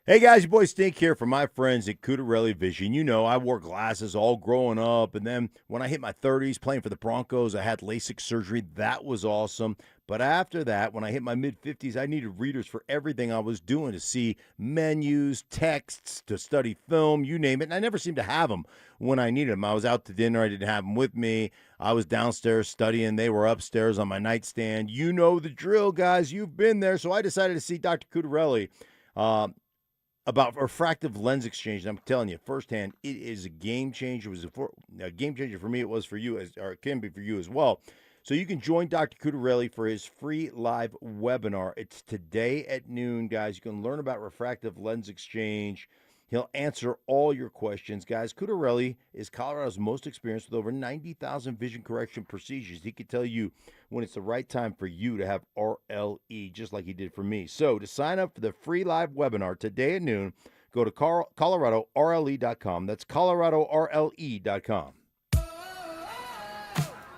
Speaker 2: Hey guys, your boy Stink here from my friends at Cutarelli Vision. You know, I wore glasses all growing up, and then when I hit my 30s playing for the Broncos, I had LASIK surgery. That was awesome. But after that, when I hit my mid-50s, I needed readers for everything I was doing, to see menus, texts, to study film, you name it. And I never seemed to have them when I needed them. I was out to dinner. I didn't have them with me. I was downstairs studying. They were upstairs on my nightstand. You know the drill, guys. You've been there. So I decided to see Dr. Cutarelli about refractive lens exchange. And I'm telling you firsthand, it is a game changer. It was a game changer for me. It was for you, or it can be for you as well. So you can join Dr. Cutarelli for his free live webinar. It's today at noon, guys. You can learn about refractive lens exchange. He'll answer all your questions. Guys, Cutarelli is Colorado's most experienced with over 90,000 vision correction procedures. He could tell you when it's the right time for you to have RLE, just like he did for me. So to sign up for the free live webinar today at noon, go to ColoradoRLE.com. That's ColoradoRLE.com.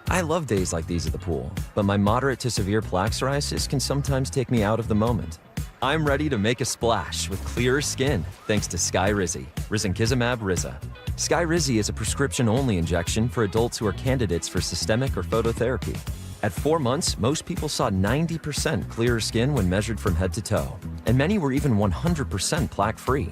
Speaker 10: I love days like these at the pool, but my moderate to severe plaque psoriasis can sometimes take me out of the moment. I'm ready to make a splash with clearer skin thanks to Skyrizi, Risankizumab Riza. Skyrizi is a prescription-only injection for adults who are candidates for systemic or phototherapy. At 4 months, most people saw 90% clearer skin when measured from head to toe, and many were even 100% plaque-free.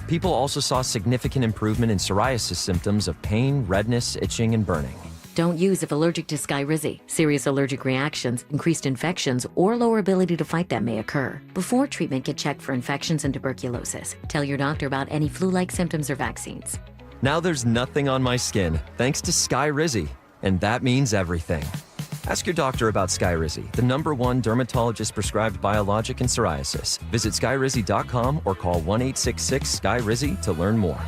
Speaker 10: People also saw significant improvement in psoriasis symptoms of pain, redness, itching, and burning.
Speaker 12: Don't use if allergic to Skyrizi. Serious allergic reactions, increased infections, or lower ability to fight them may occur. Before treatment, get checked for infections and tuberculosis. Tell your doctor about any flu-like symptoms or vaccines.
Speaker 10: Now there's nothing on my skin thanks to Skyrizi, and that means everything. Ask your doctor about Skyrizi, the #1 dermatologist-prescribed biologic in psoriasis. Visit Skyrizi.com or call 1-866-SKYRIZI to learn more.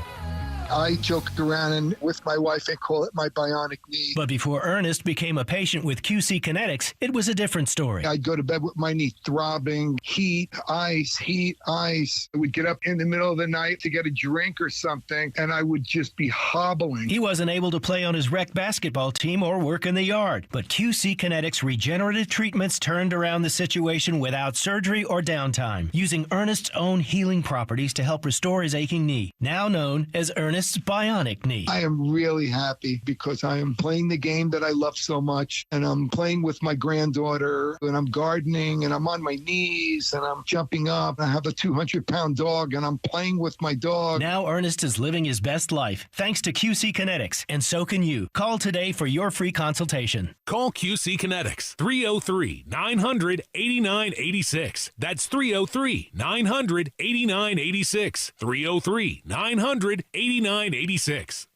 Speaker 13: I joked around, and with my wife, I call it my bionic knee.
Speaker 15: But before Ernest became a patient with QC Kinetics, it was a different story.
Speaker 13: I'd go to bed with my knee throbbing, heat, ice. I would get up in the middle of the night to get a drink or something, and I would just be hobbling.
Speaker 15: He wasn't able to play on his rec basketball team or work in the yard. But QC Kinetics regenerative treatments turned around the situation without surgery or downtime, using Ernest's own healing properties to help restore his aching knee, now known as Ernest's bionic knee.
Speaker 13: I am really happy because I am playing the game that I love so much, and I'm playing with my granddaughter, and I'm gardening, and I'm on my knees, and I'm jumping up. I have a 200-pound dog, and I'm playing with my dog.
Speaker 15: Now Ernest is living his best life thanks to QC Kinetics, and so can you. Call today for your free consultation.
Speaker 25: Call QC Kinetics, 303-900-8986. That's 303-900-8986. 303-900-8986.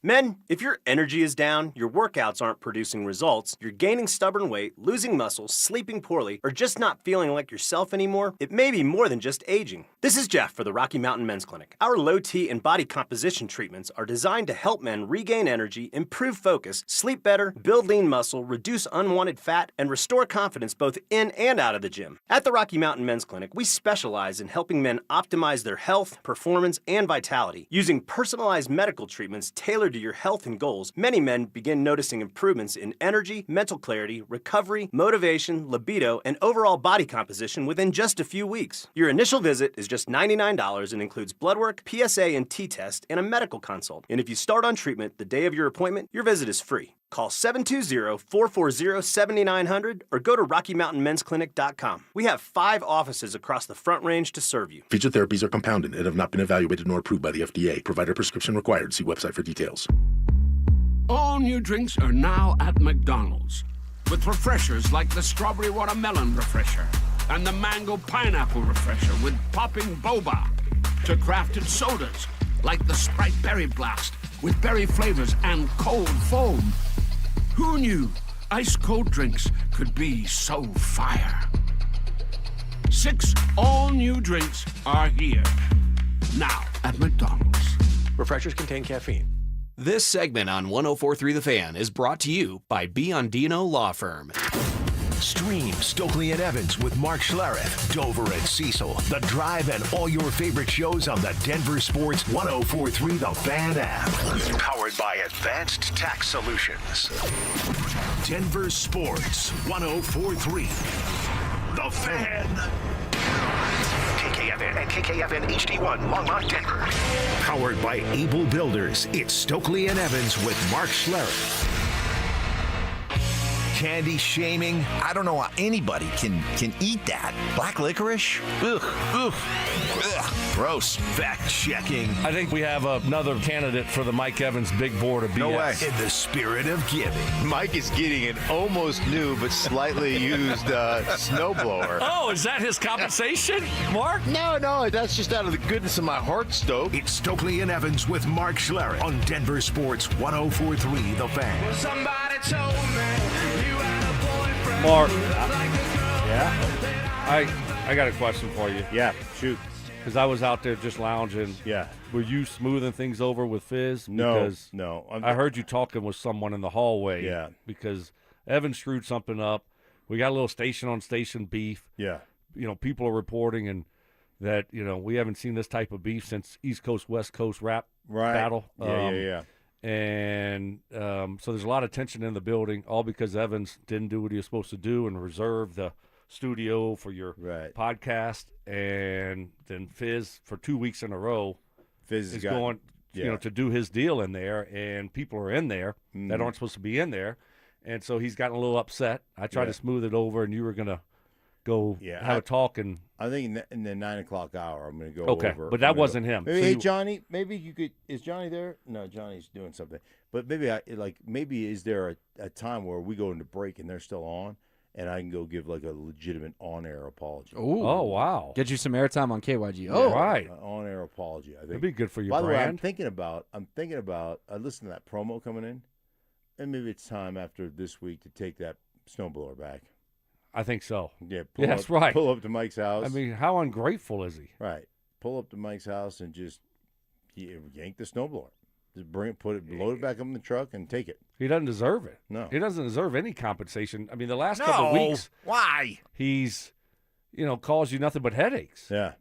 Speaker 26: Men, if your energy is down, your workouts aren't producing results, you're gaining stubborn weight, losing muscle, sleeping poorly, or just not feeling like yourself anymore, it may be more than just aging. This is Jeff for the Rocky Mountain Men's Clinic. Our low T and body composition treatments are designed to help men regain energy, improve focus, sleep better, build lean muscle, reduce unwanted fat, and restore confidence both in and out of the gym. At the Rocky Mountain Men's Clinic, we specialize in helping men optimize their health, performance, and vitality using personalized medical treatments tailored to your health and goals, many men begin noticing improvements in energy, mental clarity, recovery, motivation, libido, and overall body composition within just a few weeks. Your initial visit is just $99 and includes blood work, PSA and T-test, and a medical consult. And if you start on treatment the day of your appointment, your visit is free. Call 720-440-7900 or go to RockyMountainMen'sClinic.com. We have 5 offices across the Front Range to serve you.
Speaker 1: Featured therapies are compounded and have not been evaluated nor approved by the FDA. Provider prescription required. See website for details.
Speaker 7: All new drinks are now at McDonald's, with refreshers like the Strawberry Watermelon Refresher and the Mango Pineapple Refresher with popping boba, to crafted sodas like the Sprite Berry Blast with berry flavors and cold foam. Who knew ice cold drinks could be so fire? 6 all-new drinks are here, now at McDonald's.
Speaker 16: Refreshers contain caffeine. This segment on 104.3 The Fan is brought to you by Biondino Law Firm.
Speaker 4: Stream Stokley and Evans with Mark Schlereth, Dover and Cecil, The Drive, and all your favorite shows on the Denver Sports 104.3 The Fan app. Powered by Advanced Tax Solutions. Denver Sports 104.3 The Fan. KKFN and KKFN HD1 Longmont, Denver. Powered by Able Builders, it's Stokley and Evans with Mark Schlereth.
Speaker 6: Candy shaming. I don't know how anybody can eat that. Black licorice? Ugh. Ugh. Ugh. Gross.
Speaker 4: Fact checking.
Speaker 11: I think we have another candidate for the Mike Evans big board of BS.
Speaker 6: No way.
Speaker 4: In the spirit of giving.
Speaker 2: Mike is getting an almost new but slightly used snowblower.
Speaker 28: Oh, is that his compensation, Mark?
Speaker 2: No, that's just out of the goodness of my heart, Stoke.
Speaker 4: It's Stokley and Evans with Mark Schlereth on Denver Sports 104.3 The Fan.
Speaker 28: Well, somebody told me you had a boyfriend.
Speaker 11: Mark,
Speaker 2: Yeah.
Speaker 11: I got a question for you.
Speaker 2: Yeah, shoot.
Speaker 11: Because I was out there just lounging.
Speaker 2: Yeah.
Speaker 11: Were you smoothing things over with Fizz?
Speaker 2: No,
Speaker 11: Because
Speaker 2: no.
Speaker 11: I heard you talking with someone in the hallway.
Speaker 2: Yeah.
Speaker 11: Because Evan screwed something up. We got a little station-on-station beef.
Speaker 2: Yeah.
Speaker 11: You know, people are reporting and that, you know, we haven't seen this type of beef since East Coast, West Coast rap battle.
Speaker 2: Yeah.
Speaker 11: And so there's a lot of tension in the building, all because Evans didn't do what he was supposed to do and reserve the studio for your podcast. And then Fizz, for 2 weeks in a row, is going you know, to do his deal in there, and people are in there that aren't supposed to be in there. And so he's gotten a little upset. I tried to smooth it over, and you were going to go have a talk. And
Speaker 2: I think in the 9 o'clock hour, I'm going to go
Speaker 11: okay,
Speaker 2: over.
Speaker 11: but that wasn't him.
Speaker 2: Maybe,
Speaker 11: So
Speaker 2: hey, Johnny, maybe you could – is Johnny there? No, Johnny's doing something. But maybe is there a time where we go into break and they're still on, and I can go give like a legitimate on-air apology.
Speaker 14: Ooh.
Speaker 11: Oh, wow.
Speaker 14: Get you some airtime on KYG.
Speaker 2: Yeah,
Speaker 14: Oh,
Speaker 11: right.
Speaker 2: On-air apology, I think.
Speaker 11: That'd be good for your
Speaker 2: By the way, I'm
Speaker 11: brand.
Speaker 2: thinking about I listened to that promo coming in, and maybe it's time after this week to take that snowblower back.
Speaker 11: I think so.
Speaker 2: Yeah,
Speaker 11: that's right.
Speaker 2: Pull up to Mike's house.
Speaker 11: I mean, how ungrateful is he?
Speaker 2: Right. Pull up to Mike's house and just yank the snowblower. Just load it back up in the truck and take it.
Speaker 11: He doesn't deserve it.
Speaker 2: No.
Speaker 11: He doesn't deserve any compensation. I mean, the last couple of weeks,
Speaker 6: Why?
Speaker 11: he's, caused you nothing but headaches.
Speaker 2: Yeah.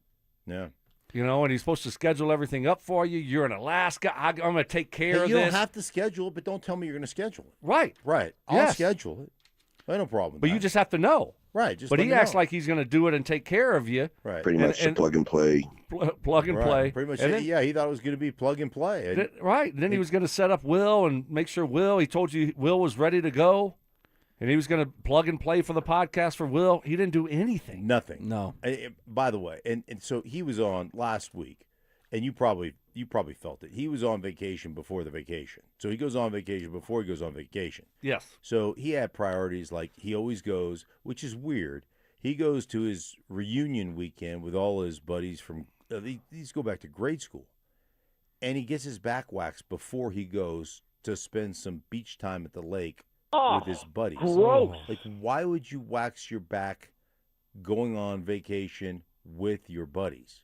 Speaker 11: And he's supposed to schedule everything up for you. You're in Alaska. I'm going to take care
Speaker 2: Hey,
Speaker 11: of
Speaker 2: you
Speaker 11: this.
Speaker 2: don't have to schedule it, but don't tell me you're going to schedule it.
Speaker 11: Right.
Speaker 2: I'll
Speaker 11: Yes.
Speaker 2: schedule it. I have no problem with
Speaker 11: But
Speaker 2: that.
Speaker 11: you just have to know.
Speaker 2: Right. Just
Speaker 11: but
Speaker 2: let
Speaker 11: he
Speaker 2: me
Speaker 11: acts
Speaker 2: know.
Speaker 11: like he's going to do it and take care of you.
Speaker 2: Right.
Speaker 3: Pretty much the plug and play.
Speaker 11: Plug and
Speaker 2: Right.
Speaker 11: play.
Speaker 2: Pretty much.
Speaker 11: And then-
Speaker 2: he thought it was going to be plug and play.
Speaker 11: Right. And then he was going to set up Will and make sure he told you Will was ready to go. And he was going to plug and play for the podcast for Will. He didn't do anything.
Speaker 2: Nothing.
Speaker 14: No.
Speaker 2: By the way, and so he was on last week, and you probably felt it. He was on vacation before the vacation. So he goes on vacation before he goes on vacation.
Speaker 11: Yes.
Speaker 2: So he had priorities like he always goes, which is weird. He goes to his reunion weekend with all his buddies from these go back to grade school. And he gets his back waxed before he goes to spend some beach time at the lake with his buddies.
Speaker 28: gross.
Speaker 2: Like, why would you wax your back going on vacation with your buddies?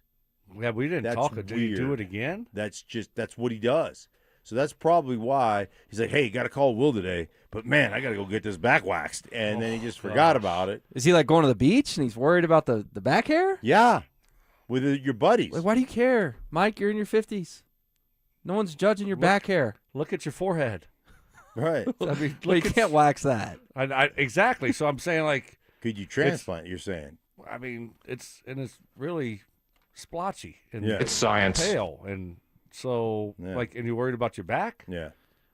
Speaker 11: Yeah, we didn't
Speaker 2: That's
Speaker 11: talk. Did he do
Speaker 2: weird.
Speaker 11: it again?
Speaker 2: That's what he does. So that's probably why he's like, hey, got to call Will today. But, man, I got to go get this back waxed. And then he just forgot about it.
Speaker 14: Is he like going to the beach and he's worried about the back hair?
Speaker 2: Yeah, with your buddies.
Speaker 14: Like, why do you care? Mike, you're in your 50s. No one's judging your back hair.
Speaker 11: Look at your forehead.
Speaker 2: Right.
Speaker 11: I mean,
Speaker 14: Well, you can't wax that.
Speaker 11: Exactly. So I'm saying, like,
Speaker 2: could you transplant? You're saying?
Speaker 11: I mean, it's really splotchy and
Speaker 2: It's
Speaker 5: science.
Speaker 11: pale, and so like, and you're worried about your back?
Speaker 2: Yeah.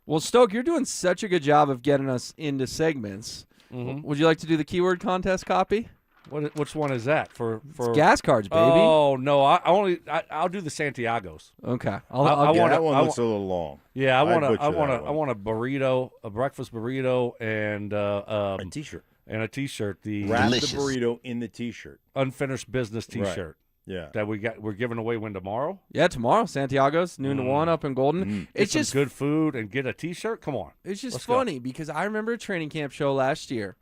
Speaker 14: Well, Stoke, you're doing such a good job of getting us into segments. Would you like to do the keyword contest copy?
Speaker 11: Which one is that for
Speaker 14: It's gas cards, baby.
Speaker 11: Oh no, I'll do the Santiago's.
Speaker 14: Okay,
Speaker 2: I'll get that one. Looks a little long.
Speaker 11: Yeah, I
Speaker 2: I'd
Speaker 11: want
Speaker 2: butcher that one.
Speaker 11: a burrito, a breakfast burrito, and a
Speaker 2: T-shirt.
Speaker 11: And a T-shirt. The
Speaker 2: Wrap the burrito in the T-shirt.
Speaker 11: Unfinished business T-shirt.
Speaker 2: Right. Yeah.
Speaker 11: That we're giving away when tomorrow.
Speaker 14: Yeah, tomorrow, Santiago's noon to 1 up in Golden.
Speaker 11: It's
Speaker 14: It's
Speaker 11: some
Speaker 14: just
Speaker 11: good food and get a T-shirt. Come on.
Speaker 14: It's just
Speaker 11: Let's go.
Speaker 14: funny because I remember a training camp show last year.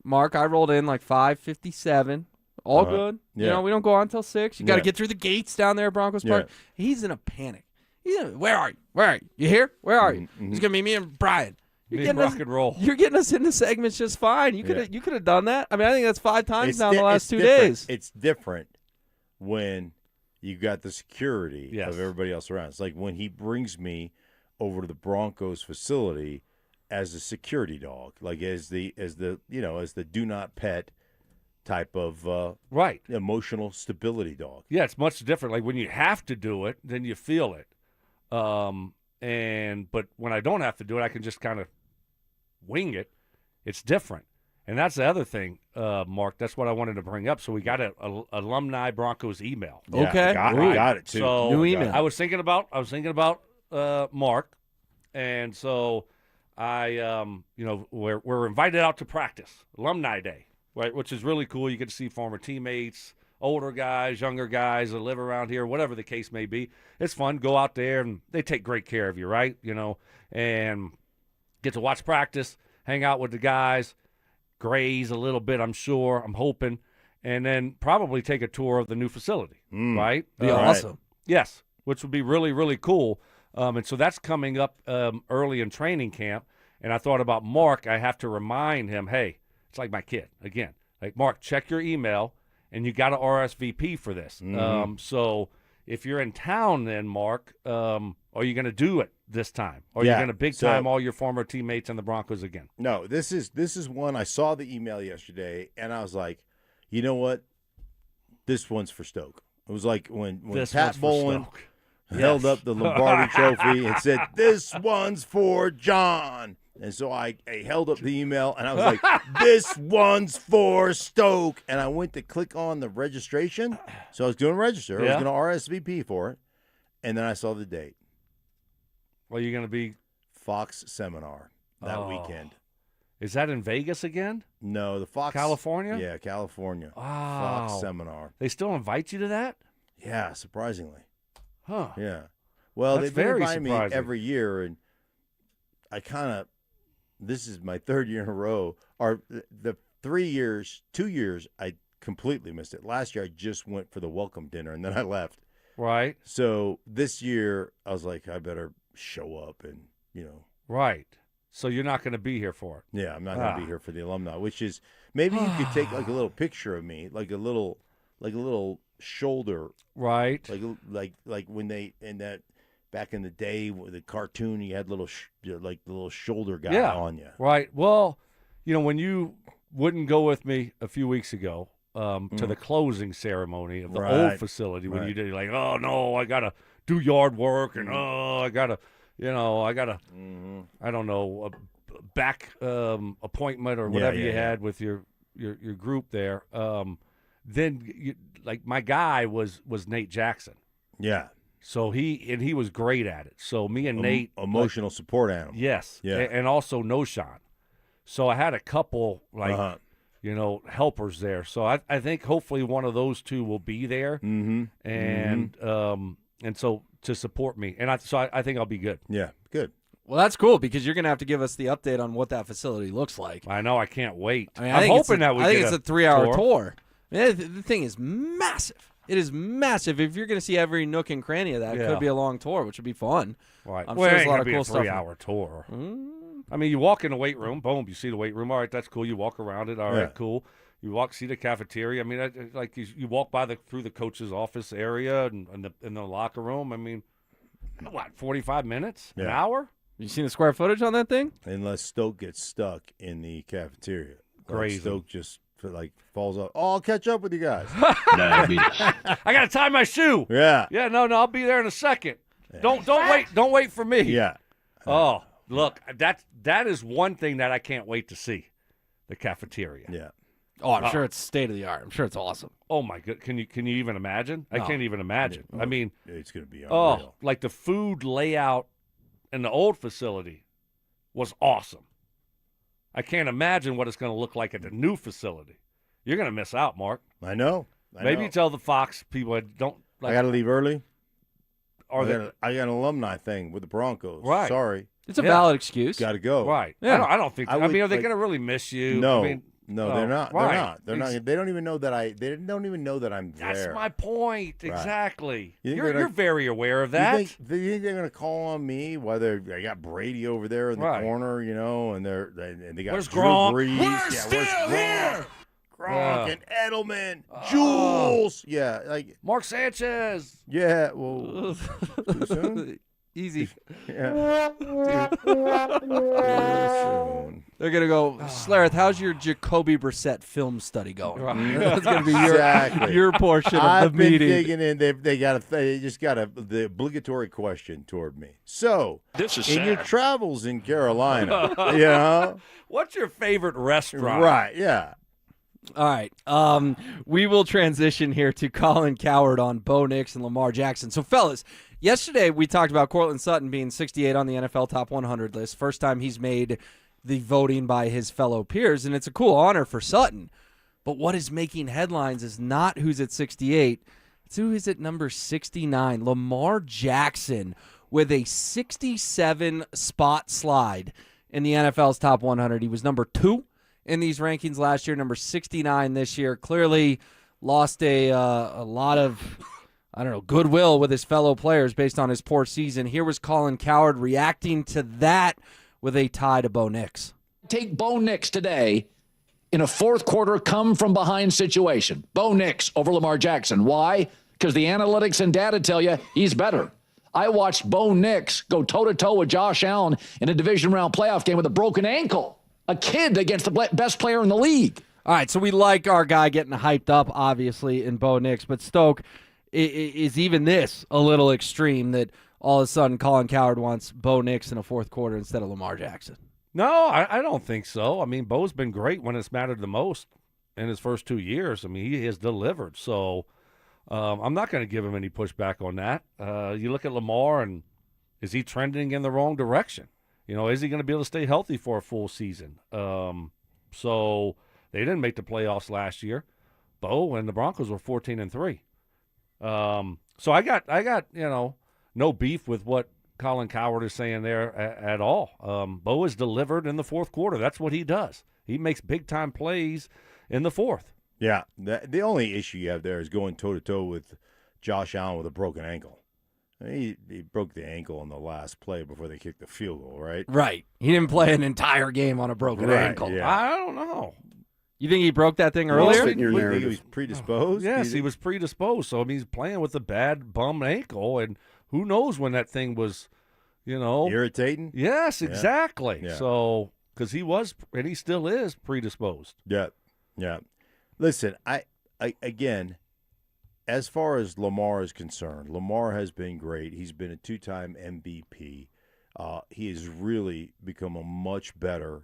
Speaker 14: Mark, I rolled in like 5:57. All good. You
Speaker 2: Yeah.
Speaker 14: know, we don't go on until 6. You got to
Speaker 2: Yeah.
Speaker 14: get through the gates down there at Broncos Park. He's in a panic. Where are you? Where are you? You here? Where are you? He's gonna be me and Brian.
Speaker 11: Need rock and roll.
Speaker 14: You're getting us into segments just fine. You could have done that. I mean, I think that's 5 times now in the last 2
Speaker 2: different.
Speaker 14: days.
Speaker 2: It's different when you got the security of everybody else around. It's like when he brings me over to the Broncos facility as a security dog, like as the do not pet type of emotional stability dog.
Speaker 11: Yeah, it's much different. Like when you have to do it, then you feel it. But when I don't have to do it, I can just kind of wing it. It's different. And that's the other thing, Mark. That's what I wanted to bring up. So we got a alumni Broncos email.
Speaker 2: Yeah, okay, I got it too.
Speaker 11: So
Speaker 14: new email.
Speaker 11: I was thinking about Mark, and so I we're invited out to practice, Alumni Day, right? Which is really cool. You get to see former teammates, older guys, younger guys that live around here, whatever the case may be. It's fun. Go out there and they take great care of you, right? And get to watch practice, hang out with the guys. Graze a little bit, I'm sure. I'm hoping. And then probably take a tour of the new facility, right?
Speaker 14: Be awesome.
Speaker 11: Yes, which would be really, really cool. And so that's coming up early in training camp. And I thought about Mark. I have to remind him, hey, it's like my kid. Again, like, Mark, check your email, and you got to RSVP for this. So if you're in town then, Mark, are you going to do it this time? Or are you going to big-time all your former teammates and the Broncos again?
Speaker 2: No, this is one. I saw the email yesterday, and I was like, you know what? This one's for Stoke. It was like when Pat Bowlen held up the Lombardi Trophy and said, this one's for John. And so I held up the email, and I was like, this one's for Stoke. And I went to click on the registration. So I was going to register. I was going to RSVP for it. And then I saw the date.
Speaker 11: Well, you're going to be
Speaker 2: Fox seminar that weekend.
Speaker 11: Is that in Vegas again?
Speaker 2: No, the Fox.
Speaker 11: California?
Speaker 2: Yeah, California.
Speaker 11: Wow.
Speaker 2: Fox seminar.
Speaker 11: They still invite you to that?
Speaker 2: Yeah, surprisingly.
Speaker 11: Huh.
Speaker 2: Yeah. Well,
Speaker 11: That's
Speaker 2: they've been
Speaker 11: very
Speaker 2: inviting me
Speaker 11: surprising.
Speaker 2: every year, and I this is my 3rd year in a row. Or the 2 years, I completely missed it. Last year, I just went for the welcome dinner, and then I left.
Speaker 11: Right.
Speaker 2: So this year, I was like, I better show up and,
Speaker 11: Right. So you're not going to be here for it?
Speaker 2: Yeah, I'm not going to be here for the alumni, which is maybe you could take like a little picture of me, like a little shoulder.
Speaker 11: Right.
Speaker 2: Like when they in that back in the day with the cartoon, you had little the little shoulder guy on you.
Speaker 11: Right. Well, when you wouldn't go with me a few weeks ago to the closing ceremony of the old facility when you did like, oh no, I gotta do yard work and I gotta I don't know, a back appointment or whatever you had with your group there. Then my guy was Nate Jackson.
Speaker 2: Yeah.
Speaker 11: So he was great at it. So me and Nate,
Speaker 2: emotional support animal.
Speaker 11: Yes.
Speaker 2: Yeah.
Speaker 11: And also Noshan. So I had a couple helpers there. So I think hopefully one of those two will be there.
Speaker 2: Mm-hmm.
Speaker 11: And so to support me. And I think I'll be good.
Speaker 2: Yeah, good.
Speaker 14: Well, that's cool because you're going to have to give us the update on what that facility looks like.
Speaker 11: I know. I can't wait.
Speaker 14: I mean,
Speaker 11: I'm hoping
Speaker 14: I think it's a 3-hour tour. I mean, the thing is massive. It is massive. If you're going to see every nook and cranny of that, it could be a long tour, which would be fun.
Speaker 11: Right.
Speaker 14: I'm sure there's a lot of cool
Speaker 11: a
Speaker 14: stuff.
Speaker 11: 3-hour tour. I mean, you walk in the weight room, boom, you see the weight room. All right, that's cool. You walk around it. All right, cool. You see the cafeteria. I mean, you walk through the coach's office area and in the locker room. I mean, what, 45 minutes? An
Speaker 2: Yeah.
Speaker 11: hour?
Speaker 14: You seen the square footage on that thing?
Speaker 2: Unless Stoke gets stuck in the cafeteria.
Speaker 11: Crazy.
Speaker 2: Like Stoke just falls off. Oh, I'll catch up with you guys.
Speaker 11: I got to tie my shoe.
Speaker 2: Yeah.
Speaker 11: Yeah, no, I'll be there in a second. Don't wait for me.
Speaker 2: Yeah.
Speaker 11: Oh, look, that is one thing that I can't wait to see. The cafeteria.
Speaker 2: Yeah.
Speaker 14: Oh, I'm sure it's state of the art. I'm sure it's awesome.
Speaker 11: Oh my god, can you even imagine? I
Speaker 14: No.
Speaker 11: can't even imagine. I mean,
Speaker 2: it's going to be unreal.
Speaker 11: like the food layout in the old facility was awesome. I can't imagine what it's going to look like at the new facility. You're going to miss out, Mark.
Speaker 2: I know.
Speaker 11: Maybe tell the Fox people don't.
Speaker 2: I got to leave early.
Speaker 11: Or
Speaker 2: I got an alumni thing with the Broncos.
Speaker 11: Right.
Speaker 2: Sorry.
Speaker 14: It's a valid excuse.
Speaker 2: Got to go.
Speaker 11: Right.
Speaker 14: Yeah.
Speaker 11: I don't think. I mean, are they going to really miss you?
Speaker 2: No.
Speaker 11: I mean,
Speaker 2: no, they're not.
Speaker 11: Right.
Speaker 2: They're not. They're not. They don't even know that They don't even know that I'm there.
Speaker 11: That's my point.
Speaker 2: Right.
Speaker 11: Exactly.
Speaker 2: You think
Speaker 11: You're very aware of that.
Speaker 2: You think they're going to call on me? Whether I got Brady over there in the corner, and they got
Speaker 11: Where's
Speaker 2: Drew
Speaker 11: Gronk?
Speaker 2: Brees.
Speaker 11: We're
Speaker 2: Where's Gronk? Gronk
Speaker 11: Yeah.
Speaker 2: and Edelman, Jules. Yeah, like
Speaker 11: Mark Sanchez.
Speaker 2: Yeah. Well, too soon.
Speaker 14: Easy.
Speaker 2: Yeah.
Speaker 14: They're going to go, Schlereth, how's your Jacoby Brissett film study going?
Speaker 11: Right.
Speaker 14: That's going to be
Speaker 2: Exactly.
Speaker 14: your portion of
Speaker 2: I've
Speaker 14: the
Speaker 2: been
Speaker 14: meeting.
Speaker 2: digging in. They just got the obligatory question toward me. So,
Speaker 28: This is
Speaker 2: in your
Speaker 28: sad.
Speaker 2: travels in Carolina,
Speaker 11: What's your favorite restaurant?
Speaker 2: right? Yeah.
Speaker 14: All right. We will transition here to Colin Cowherd on Bo Nix and Lamar Jackson. So, fellas, yesterday we talked about Cortland Sutton being 68 on the NFL Top 100 list. First time he's made the voting by his fellow peers, and it's a cool honor for Sutton. But what is making headlines is not who's at 68. It's who is at number 69. Lamar Jackson with a 67 spot slide in the NFL's Top 100. He was number 2 in these rankings last year, number 69 this year. Clearly lost a lot of, goodwill with his fellow players based on his poor season. Here was Colin Cowherd reacting to that with a tie to Bo Nix.
Speaker 17: Take Bo Nix today in a fourth quarter come-from-behind situation. Bo Nix over Lamar Jackson. Why? Because the analytics and data tell you he's better. I watched Bo Nix go toe-to-toe with Josh Allen in a division round playoff game with a broken ankle. A kid against the best player in the league.
Speaker 14: All right, so we like our guy getting hyped up, obviously, in Bo Nix. But Stoke, is even this a little extreme that all of a sudden Colin Cowherd wants Bo Nix in a fourth quarter instead of Lamar Jackson?
Speaker 11: No, I don't think so. I mean, Bo's been great when it's mattered the most in his first 2 years. I mean, he has delivered. So I'm not going to give him any pushback on that. You look at Lamar, and is he trending in the wrong direction? Is he going to be able to stay healthy for a full season? So they didn't make the playoffs last year. Bo and the Broncos were 14-3. So I got no beef with what Colin Cowherd is saying there at all. Bo has delivered in the fourth quarter. That's what he does. He makes big-time plays in the fourth.
Speaker 2: Yeah. The only issue you have there is going toe-to-toe with Josh Allen with a broken ankle. He broke the ankle on the last play before they kicked the field goal, right?
Speaker 14: Right. He didn't play an entire game on a broken ankle.
Speaker 2: Yeah.
Speaker 11: I don't know.
Speaker 14: You think he broke that thing earlier?
Speaker 2: He was predisposed?
Speaker 11: Yes, he was predisposed. So, I mean, he's playing with a bad bum ankle, and who knows when that thing was,
Speaker 2: irritating?
Speaker 11: Yes, exactly.
Speaker 2: Yeah.
Speaker 11: So, because he was, and he still is, predisposed.
Speaker 2: Yeah. Listen, I again, as far as Lamar is concerned, Lamar has been great. He's been a 2-time MVP. He has really become a much better,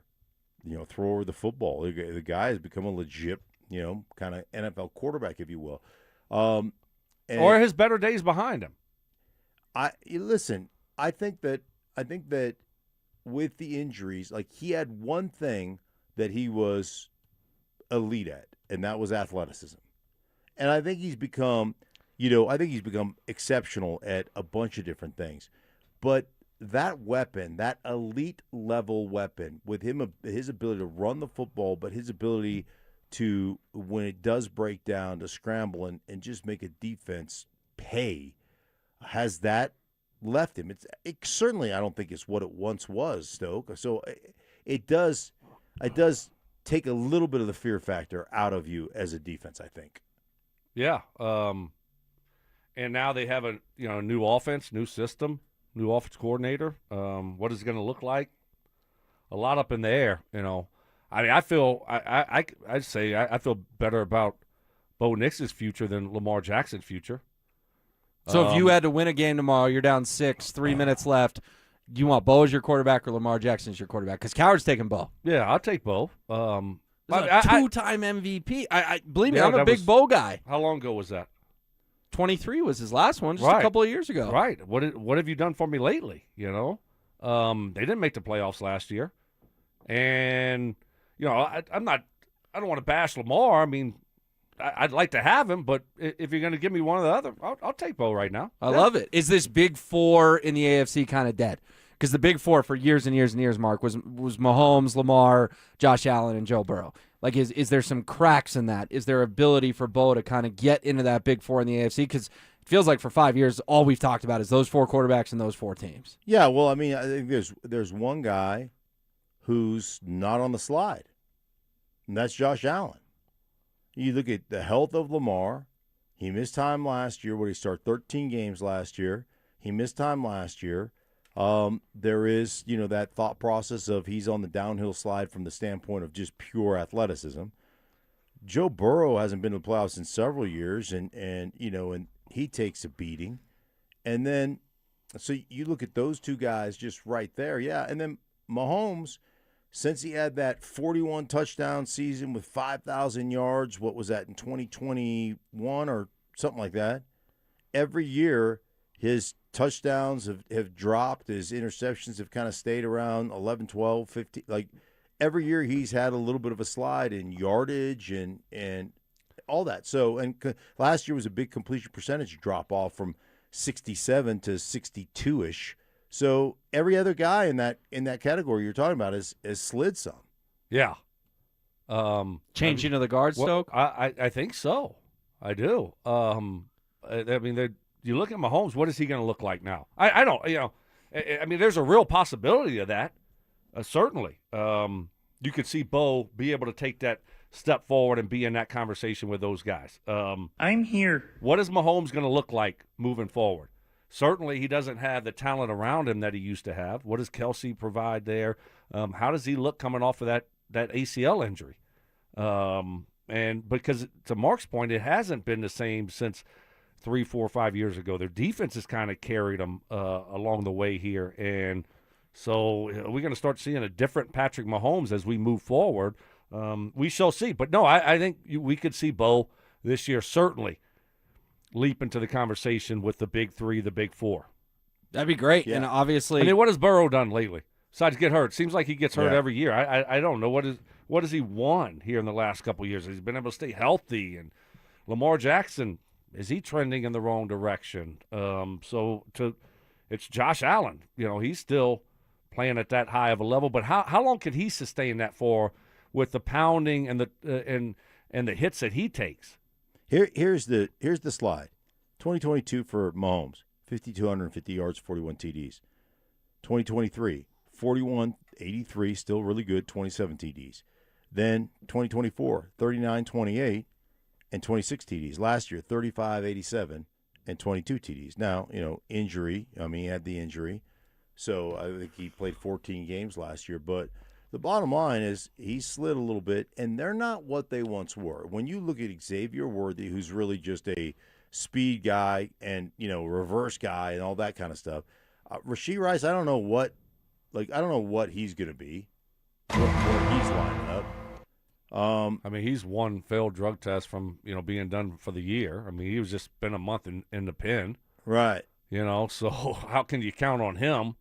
Speaker 2: thrower of the football. The guy has become a legit, kind of NFL quarterback, if you will.
Speaker 11: Or his better days behind him.
Speaker 2: I think that with the injuries, like he had one thing that he was elite at, and that was athleticism. And I think he's become, exceptional at a bunch of different things. But that weapon, that elite level weapon, with him, his ability to run the football, but his ability to, when it does break down, to scramble and just make a defense pay, has that left him. It certainly, I don't think it's what it once was, Stoke. So it does take a little bit of the fear factor out of you as a defense, I think.
Speaker 11: Yeah. And now they have a new offense, new system, new offense coordinator. What is it going to look like? A lot up in the air, you know. I mean, I feel I'd say I feel better about Bo Nix's future than Lamar Jackson's future.
Speaker 14: So if you had to win a game tomorrow, you're down 6, 3 minutes left. Do you want Bo as your quarterback or Lamar Jackson as your quarterback? Because Coward's taking Bo.
Speaker 11: Yeah, I'll take Bo.
Speaker 14: Two-time MVP. I believe me, I'm a big Bo guy.
Speaker 11: How long ago was that?
Speaker 14: 23 was his last one, just a couple of years ago.
Speaker 11: Right. What have you done for me lately? You know, they didn't make the playoffs last year, and you know, I don't want to bash Lamar. I mean, I'd like to have him, but if you're going to give me one or the other, I'll take Bo right now.
Speaker 14: I love it. Is this Big Four in the AFC kind of dead? Because the Big Four for years and years and years, Mark, was Mahomes, Lamar, Josh Allen, and Joe Burrow. Like, is there some cracks in that? Is there ability for Bo to kind of get into that Big Four in the AFC? Because it feels like for 5 years, all we've talked about is those 4 quarterbacks and those 4 teams.
Speaker 2: Yeah, well, I mean, I think there's one guy who's not on the slide, and that's Josh Allen. You look at the health of Lamar. He missed time last year. He started 13 games last year. He missed time last year. There is, you know, that thought process of he's on the downhill slide from the standpoint of just pure athleticism. Joe Burrow hasn't been to the playoffs in several years, and you know, and he takes a beating. And then, so you look at those two guys just right there, yeah. And then Mahomes, since he had that 41 touchdown season with 5,000 yards, what was that, in 2021 or something like that, every year his touchdowns have dropped. His interceptions have kind of stayed around 11, 12, 15. Like, every year he's had a little bit of a slide in yardage and all that. So, and last year was a big completion percentage drop-off from 67 to 62-ish. So every other guy in that category you're talking about has slid some.
Speaker 11: Yeah.
Speaker 14: Changing of the guard, Stoke?
Speaker 11: I think so. I do. I mean, you look at Mahomes, what is he going to look like now? I don't, you know, I mean, there's a real possibility of that, certainly. You could see Bo be able to take that step forward and be in that conversation with those guys.
Speaker 18: I'm here.
Speaker 11: What is Mahomes going to look like moving forward? Certainly, he doesn't have the talent around him that he used to have. What does Kelsey provide there? How does he look coming off of that ACL injury? And because to Mark's point, it hasn't been the same since 3, 4, 5 years ago. Their defense has kind of carried them along the way here, and so we're going to start seeing a different Patrick Mahomes as we move forward. We shall see. But no, I think we could see Bo this year certainly leap into the conversation with the big 3, the big 4.
Speaker 14: That'd be great.
Speaker 2: Yeah.
Speaker 14: And obviously,
Speaker 11: I mean, what has Burrow done lately besides get hurt? Seems like he gets hurt every year. I don't know what has he won here in the last couple of years. He's been able to stay healthy, and Lamar Jackson, is he trending in the wrong direction? It's Josh Allen. You know, he's still playing at that high of a level, but how long can he sustain that for with the pounding and the hits that he takes?
Speaker 2: Here's the slide. 2022 for Mahomes, 5,250 yards, 41 TDs. 2023, 4183, still really good, 27 TDs. Then 2024, 3928 and 26 TDs. Last year, 3587 and 22 TDs. Now, you know, injury. I mean, he had the injury. So I think he played 14 games last year, but the bottom line is he slid a little bit, and they're not what they once were. When you look at Xavier Worthy, who's really just a speed guy and, you know, reverse guy and all that kind of stuff, Rashee Rice, I don't know what he's going to be, where he's lining up.
Speaker 11: I mean, he's one failed drug test from, you know, being done for the year. I mean, he was just been a month in the pen.
Speaker 2: Right.
Speaker 11: You know, so how can you count on him?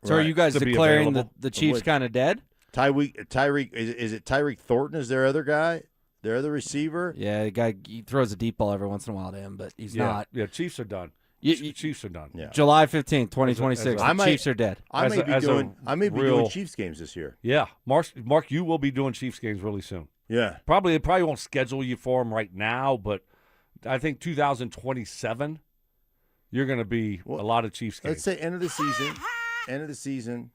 Speaker 14: So are you guys declaring the Chiefs kind of dead?
Speaker 2: Tyreek, is it Tyreek Thornton is their other guy? Their other receiver?
Speaker 14: Yeah, the guy, he throws a deep ball every once in a while to him, but he's not.
Speaker 11: Yeah, Chiefs are done. Chiefs are done.
Speaker 2: Yeah.
Speaker 14: July 15th, 2026. The Chiefs are dead.
Speaker 2: I may be doing Chiefs games this year.
Speaker 11: Yeah. Mark, you will be doing Chiefs games really soon.
Speaker 2: Yeah.
Speaker 11: They probably won't schedule you for them right now, but I think 2027, you're going to be a lot of Chiefs games.
Speaker 2: Let's say end of the season,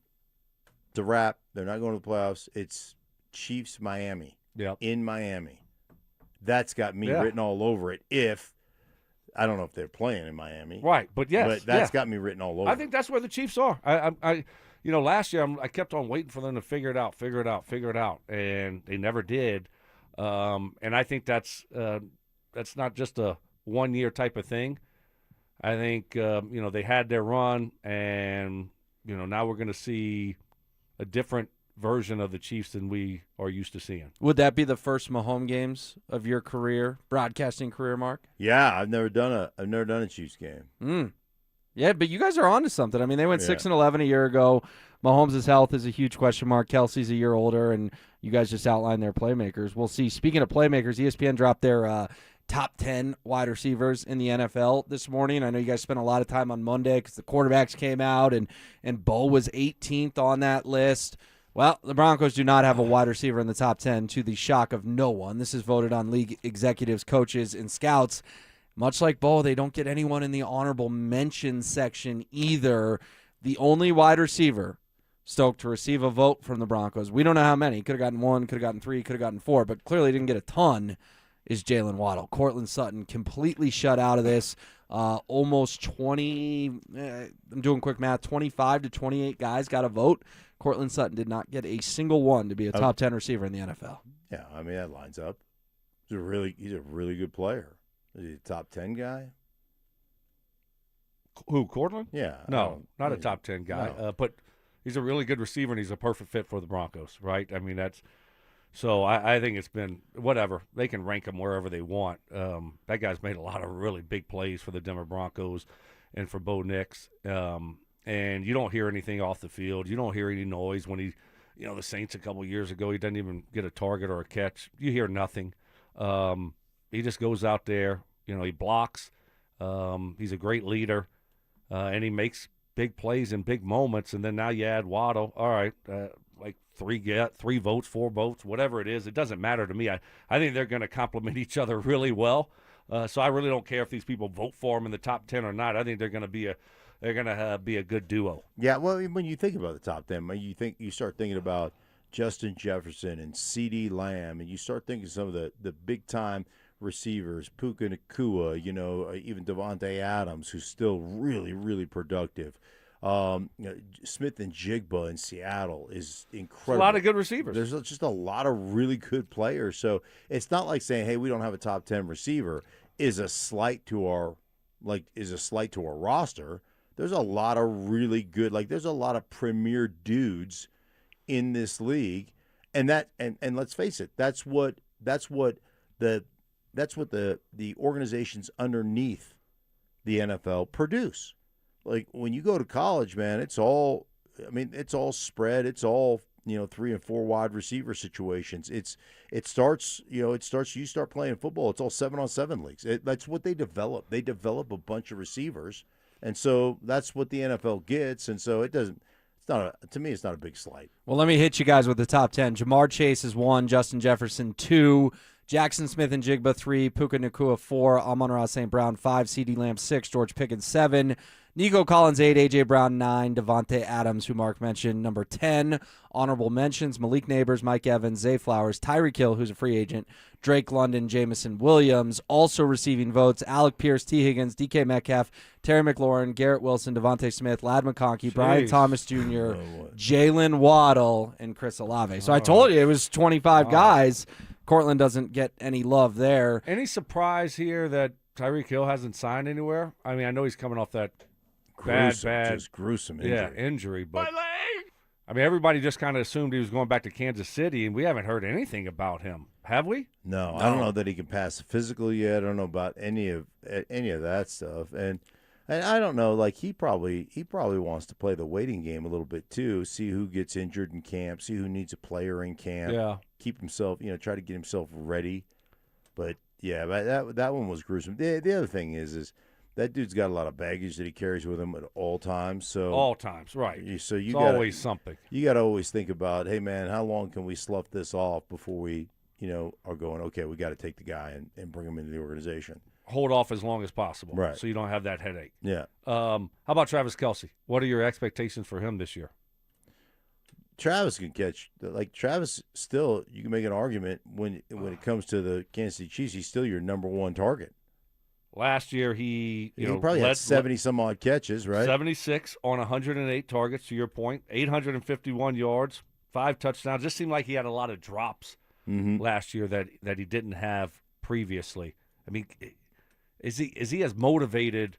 Speaker 2: to wrap. They're not going to the playoffs. It's Chiefs Miami.
Speaker 11: Yep.
Speaker 2: In Miami. That's got me written all over it. If I don't know if they're playing in Miami.
Speaker 11: Right, but yes.
Speaker 2: But that's got me written all over.
Speaker 11: I think that's where the Chiefs are. I last year I kept on waiting for them to figure it out, and they never did. And I think that's not just a one-year type of thing. I think they had their run, and now we're going to see a different version of the Chiefs than we are used to seeing.
Speaker 14: Would that be the first Mahomes games of your career, broadcasting career, Mark?
Speaker 2: Yeah, I've never done a Chiefs game.
Speaker 14: Yeah, but you guys are on to something. I mean, they went 6-11 a year ago. Mahomes' health is a huge question mark. Kelsey's a year older, and you guys just outlined their playmakers. We'll see. Speaking of playmakers, ESPN dropped their top 10 wide receivers in the NFL this morning. I know you guys spent a lot of time on Monday because the quarterbacks came out, and Bo was 18th on that list. Well, the Broncos do not have a wide receiver in the top 10, to the shock of no one. This is voted on league executives, coaches, and scouts. Much like Bo, they don't get anyone in the honorable mention section either. The only wide receiver stoked to receive a vote from the Broncos, we don't know how many. Could have gotten 1, could have gotten 3, could have gotten 4, but clearly didn't get a ton, is Jalen Waddle. Cortland Sutton completely shut out of this. Almost 20, I'm doing quick math, 25 to 28 guys got a vote. Cortland Sutton did not get a single one to be a top 10 receiver in the NFL.
Speaker 2: Yeah, I mean, that lines up. He's a really good player. Is he a top 10 guy?
Speaker 11: Who, Cortland?
Speaker 2: Yeah.
Speaker 11: No, not a top 10 guy.
Speaker 2: No.
Speaker 11: But he's a really good receiver, and he's a perfect fit for the Broncos, right? I mean, so I think it's been whatever. They can rank him wherever they want. That guy's made a lot of really big plays for the Denver Broncos and for Bo Nix. And you don't hear anything off the field. You don't hear any noise when the Saints a couple years ago, he doesn't even get a target or a catch. You hear nothing. He just goes out there. He blocks. He's a great leader, and he makes big plays in big moments. And then now you add Waddle. All right, like 3 votes, 4 votes, whatever it is. It doesn't matter to me. I think they're going to complement each other really well. So I really don't care if these people vote for him in the top 10 or not. I think they're going to be a good duo.
Speaker 2: Yeah, well, when you think about the top 10, you start thinking about Justin Jefferson and CeeDee Lamb, and you start thinking some of the big-time receivers, Puka Nacua, even Devontae Adams, who's still really, really productive. Smith and Jigba in Seattle is incredible.
Speaker 11: A lot of good receivers.
Speaker 2: There's just a lot of really good players. So it's not like saying, hey, we don't have a top 10 receiver is a slight to our roster. There's a lot of really good, there's a lot of premier dudes in this league, and let's face it, that's what the organizations underneath the NFL produce. Like when you go to college, man, it's all spread. It's all 3 and 4 wide receiver situations. You start playing football. It's all 7-on-7 leagues. That's what they develop. They develop a bunch of receivers. And so that's what the NFL gets, and so to me, it's not a big slight.
Speaker 14: Well, let me hit you guys with the top 10. Jamar Chase is 1, Justin Jefferson 2, Jackson Smith and Jigba 3, Puka Nacua 4, Amon-Ra St. Brown 5, CeeDee Lamb 6, George Pickens 7, Nico Collins 8, A.J. Brown 9, Devontae Adams, who Mark mentioned, number 10. Honorable mentions, Malik Neighbors, Mike Evans, Zay Flowers, Tyreek Hill, who's a free agent, Drake London, Jamison Williams. Also receiving votes, Alec Pierce, T. Higgins, DK Metcalf, Terry McLaurin, Garrett Wilson, Devontae Smith, Lad McConkey, Brian Thomas Jr., Jalen Waddle, and Chris Olave. So I told you it was 25 guys. Cortland doesn't get any love there.
Speaker 11: Any surprise here that Tyreek Hill hasn't signed anywhere? I mean, I know he's coming off that
Speaker 2: gruesome injury.
Speaker 11: Injury, but I mean, everybody just kind of assumed he was going back to Kansas City, and we haven't heard anything about him, have we?
Speaker 2: No, I don't know that he can pass the physical yet. I don't know about any of that stuff, and I don't know. Like he probably wants to play the waiting game a little bit too. See who gets injured in camp. See who needs a player in camp.
Speaker 11: Yeah,
Speaker 2: keep himself, try to get himself ready. But yeah, that one was gruesome. The other thing is that dude's got a lot of baggage that he carries with him at all times. So
Speaker 11: all times, right?
Speaker 2: So
Speaker 11: it's always something.
Speaker 2: You got to always think about, hey man, how long can we slough this off before we, are going, okay, we got to take the guy and bring him into the organization.
Speaker 11: Hold off as long as possible,
Speaker 2: right?
Speaker 11: So you don't have that headache.
Speaker 2: Yeah.
Speaker 11: How about Travis Kelce? What are your expectations for him this year?
Speaker 2: Travis can catch. Travis still, you can make an argument when it comes to the Kansas City Chiefs, he's still your number one target.
Speaker 11: Last year, he
Speaker 2: probably had 70-some-odd catches, right?
Speaker 11: 76 on 108 targets, to your point, 851 yards, 5 touchdowns. Just seemed like he had a lot of drops last year that he didn't have previously. I mean, is he as motivated,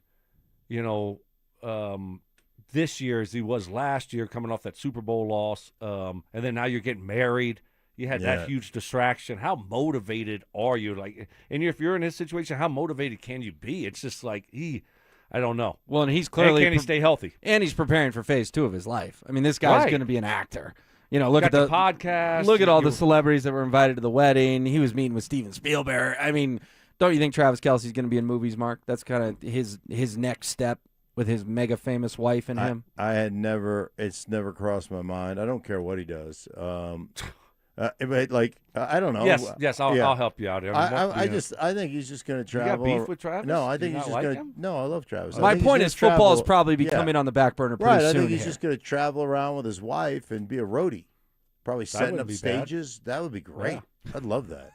Speaker 11: this year as he was last year, coming off that Super Bowl loss, and then now you're getting married? You had that huge distraction. How motivated are you? And if you're in his situation, how motivated can you be? It's just like I don't know.
Speaker 14: Well, and he's clearly
Speaker 11: can he stay healthy?
Speaker 14: And he's preparing for phase 2 of his life. I mean, this guy's going to be an actor. Look at
Speaker 11: the podcast.
Speaker 14: Look at all the celebrities that were invited to the wedding. He was meeting with Steven Spielberg. I mean, don't you think Travis Kelce's going to be in movies, Mark? That's kind of his next step with his mega famous wife and him.
Speaker 2: It's never crossed my mind. I don't care what he does. But I don't know.
Speaker 11: Yes, I'll help you out here.
Speaker 2: I think he's just going to travel.
Speaker 11: You got beef with Travis?
Speaker 2: No, I think
Speaker 11: he's
Speaker 2: just going to. No, I love Travis.
Speaker 14: My point is, football is probably becoming on the back burner pretty soon.
Speaker 2: I think he's just going to travel around with his wife and be a roadie, probably setting up stages. That would be great. Yeah. I'd love that.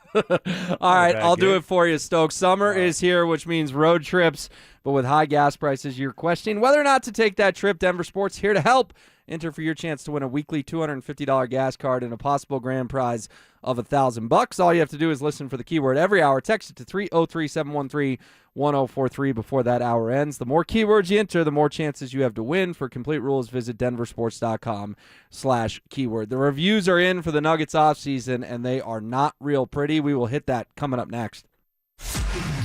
Speaker 14: All right, I'll do it for you, Stokes. Summer is here, which means road trips. But with high gas prices, you're questioning whether or not to take that trip. Denver Sports here to help. Enter for your chance to win a weekly $250 gas card and a possible grand prize of $1,000. All you have to do is listen for the keyword every hour. Text it to 303-713-1043 before that hour ends. The more keywords you enter, the more chances you have to win. For complete rules, visit denversports.com/keyword. The reviews are in for the Nuggets offseason, and they are not real pretty. We will hit that coming up next.